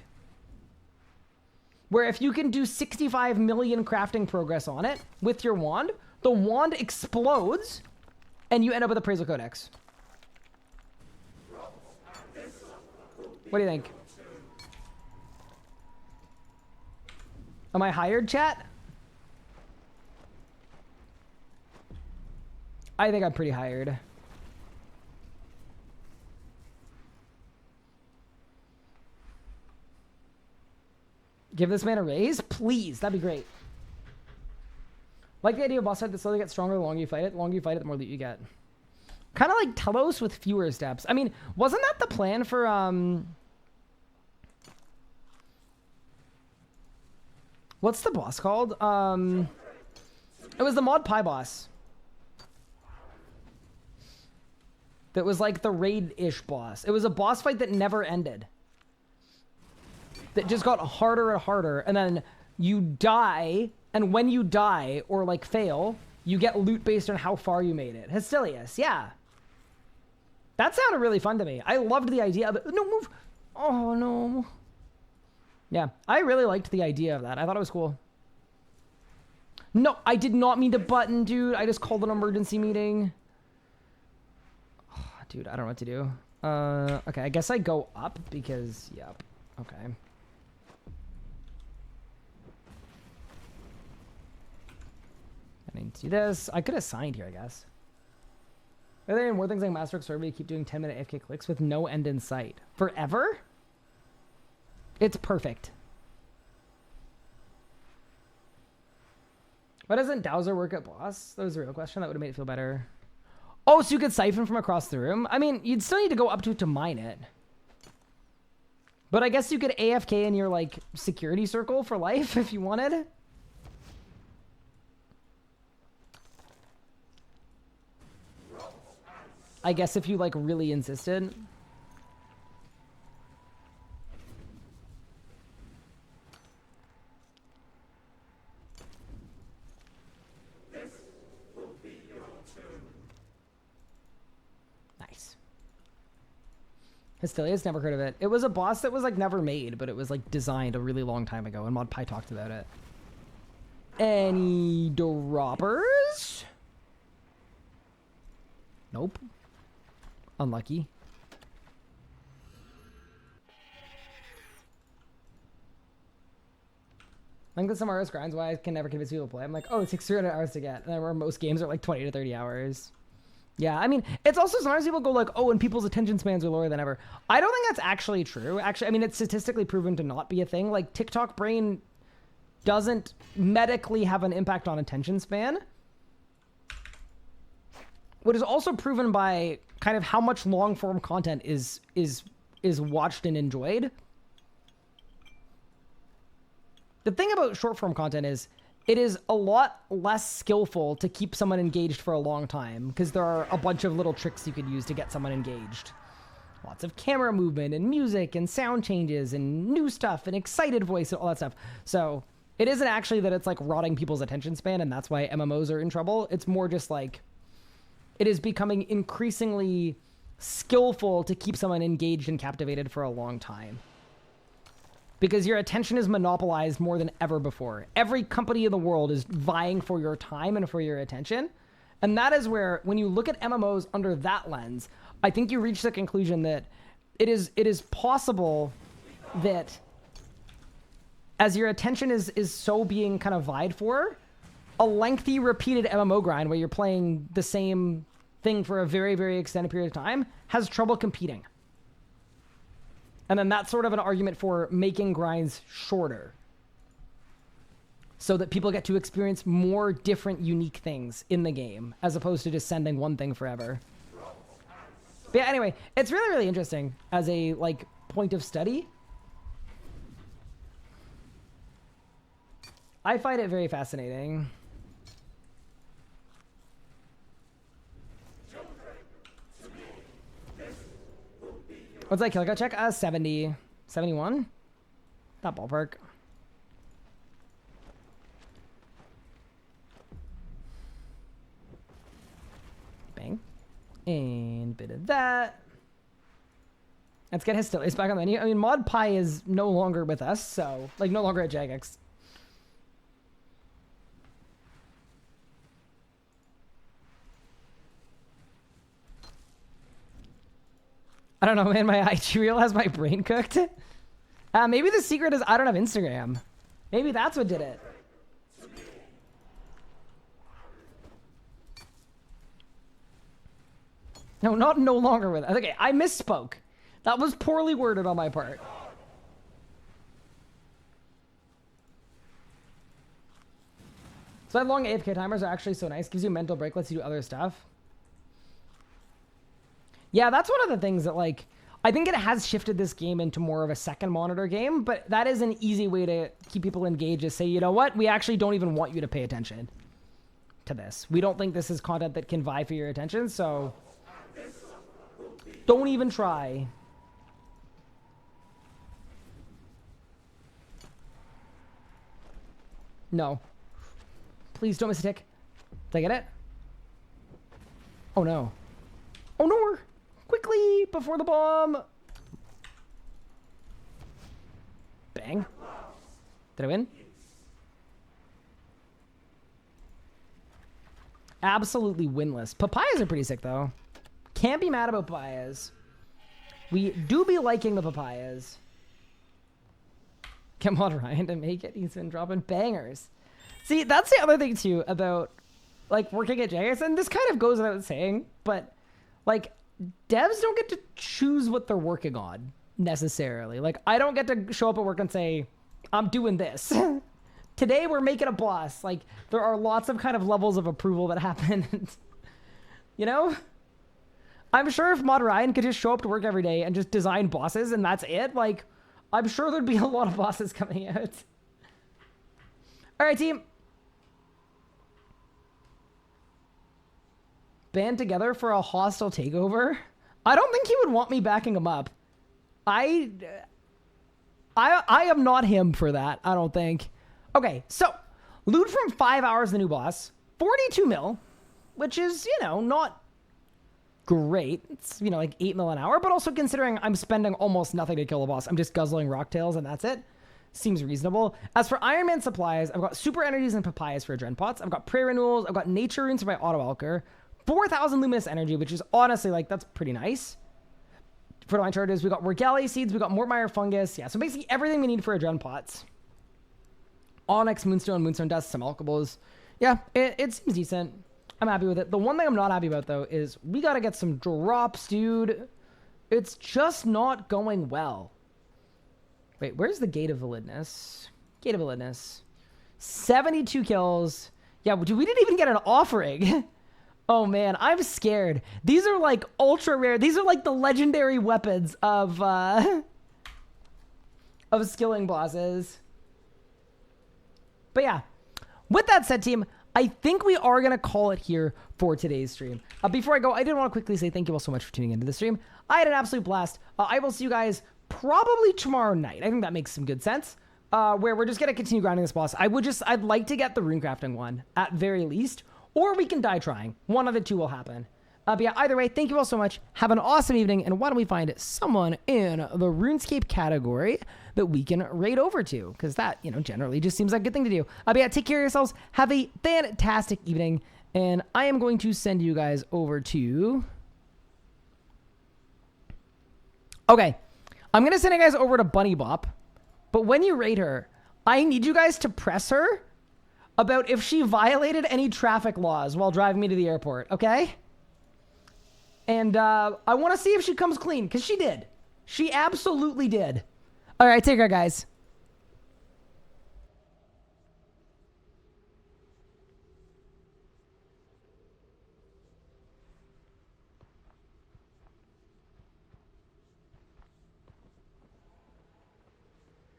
A: Where if you can do 65 million crafting progress on it with your wand, the wand explodes, and you end up with a appraisal codex. What do you think? Am I hired, chat? I think I'm pretty hired. Give this man a raise? Please, that'd be great. Like the idea of boss fight that slowly gets stronger the longer you fight it. The longer you fight it, the more loot you get. Kind of like Telos with fewer steps. I mean, wasn't that the plan for, what's the boss called? It was the Mod Pi boss. That was like the raid-ish boss. It was a boss fight that never ended. That just got harder and harder, and then you die, and when you die, or like fail, you get loot based on how far you made it. Hostilius, yeah. That sounded really fun to me. I loved the idea of it. No, move. Oh, no. Yeah, I really liked the idea of that. I thought it was cool. No, I did not mean to button, dude. I just called an emergency meeting. Oh, dude, I don't know what to do. Okay, I guess I go up because, yep. Okay. I need to do this. I could have signed here, I guess. Are there any more things like Master Survey you keep doing 10-minute AFK clicks with no end in sight? Forever? It's perfect. Why doesn't Dowser work at boss? That was a real question. That would have made it feel better. Oh, so you could siphon from across the room? I mean, you'd still need to go up to it to mine it. But I guess you could AFK in your, like, security circle for life if you wanted. I guess if you, like, really insisted.
B: This will be your turn.
A: Nice. Hostilius, never heard of it. It was a boss that was, like, never made, but it was, like, designed a really long time ago, and Mod Pi talked about it. Any droppers? Nope. Unlucky. I think that some RS grinds why I can never convince people to play. I'm like, oh, it takes 300 hours to get. And then where most games are like 20 to 30 hours. Yeah, I mean, it's also sometimes people go like, oh, and people's attention spans are lower than ever. I don't think that's actually true. Actually, I mean, it's statistically proven to not be a thing. Like, TikTok brain doesn't medically have an impact on attention span. What is also proven by kind of how much long-form content is watched and enjoyed. The thing about short-form content is it is a lot less skillful to keep someone engaged for a long time because there are a bunch of little tricks you could use to get someone engaged. Lots of camera movement and music and sound changes and new stuff and excited voice and all that stuff. So it isn't actually that it's like rotting people's attention span and that's why MMOs are in trouble. It's more just like it is becoming increasingly skillful to keep someone engaged and captivated for a long time. Because your attention is monopolized more than ever before. Every company in the world is vying for your time and for your attention. And that is where, when you look at MMOs under that lens, I think you reach the conclusion that it is possible that as your attention is so being kind of vied for, a lengthy repeated MMO grind where you're playing the same thing for a very, very extended period of time has trouble competing. And then that's sort of an argument for making grinds shorter, so that people get to experience more different, unique things in the game, as opposed to just sending one thing forever. But yeah, anyway, it's really, really interesting as a, like, point of study. I find it very fascinating. What's that kill? Go check. 70. 71? That ballpark. Bang. And bit of that. Let's get Hostilities back on the menu. I mean, Mod Pi is no longer with us, so, like, no longer at Jagex. I don't know, man. My IG reel has my brain cooked. Maybe the secret is I don't have Instagram. Maybe that's what did it. No, not no longer with it. Okay, I misspoke. That was poorly worded on my part. So that long AFK timers are actually so nice. Gives you a mental break, lets you do other stuff. Yeah, that's one of the things that, like, I think it has shifted this game into more of a second monitor game, but that is an easy way to keep people engaged, is say, you know what? We actually don't even want you to pay attention to this. We don't think this is content that can vie for your attention, so don't even try. No. Please don't miss a tick. Did I get it? Oh no. Oh no! Quickly! Before the bomb! Bang. Did I win? Absolutely winless. Papayas are pretty sick though. Can't be mad about papayas. We do be liking the papayas. Get Mod Ryan to make it. He's been dropping bangers. See, that's the other thing too about, like, working at Jagex, and this kind of goes without saying, but, like, devs don't get to choose what they're working on necessarily. Like, I don't get to show up at work and say, I'm doing this. Today we're making a boss. Like, there are lots of kind of levels of approval that happen. You know? I'm sure if Mod Ryan could just show up to work every day and just design bosses and that's it, like, I'm sure there'd be a lot of bosses coming out. All right, team. Band together for a hostile takeover? I don't think he would want me backing him up. I am not him for that, I don't think. Okay, so, loot from 5 hours, the new boss. 42 mil, which is, you know, not great. It's, you know, like 8 mil an hour, but also considering I'm spending almost nothing to kill the boss. I'm just guzzling rocktails and that's it. Seems reasonable. As for Ironman supplies, I've got super energies and papayas for Adren pots. I've got prayer renewals. I've got nature runes for my auto alker. 4,000 luminous energy, which is honestly, like, that's pretty nice. For my charges, we got Regalia seeds, we got Mortmire fungus. Yeah, so basically everything we need for Adren pots. Onyx, Moonstone, Moonstone dust, some alkables. Yeah, it seems decent. I'm happy with it. The one thing I'm not happy about, though, is we got to get some drops, dude. It's just not going well. Wait, where's the Gate of Elidinis? Gate of Elidinis. 72 kills. Yeah, we didn't even get an offering. Oh man, I'm scared. These are like ultra rare. These are like the legendary weapons of skilling bosses. But yeah, with that said, team, I think we are going to call it here for today's stream. Before I go, I did want to quickly say thank you all so much for tuning into the stream. I had an absolute blast. I will see you guys probably tomorrow night. I think that makes some good sense. Where we're just going to continue grinding this boss. I'd like to get the rune crafting one at very least. Or we can die trying. One of the two will happen. But yeah, either way, thank you all so much. Have an awesome evening. And why don't we find someone in the RuneScape category that we can raid over to? Because that, you know, generally just seems like a good thing to do. But yeah, take care of yourselves. Have a fantastic evening. And I am going to send you guys over to... Okay. I'm going to send you guys over to Bunny Bop. But when you rate her, I need you guys to press her about if she violated any traffic laws while driving me to the airport, okay? And I want to see if she comes clean, because she did. She absolutely did. All right, take care, guys.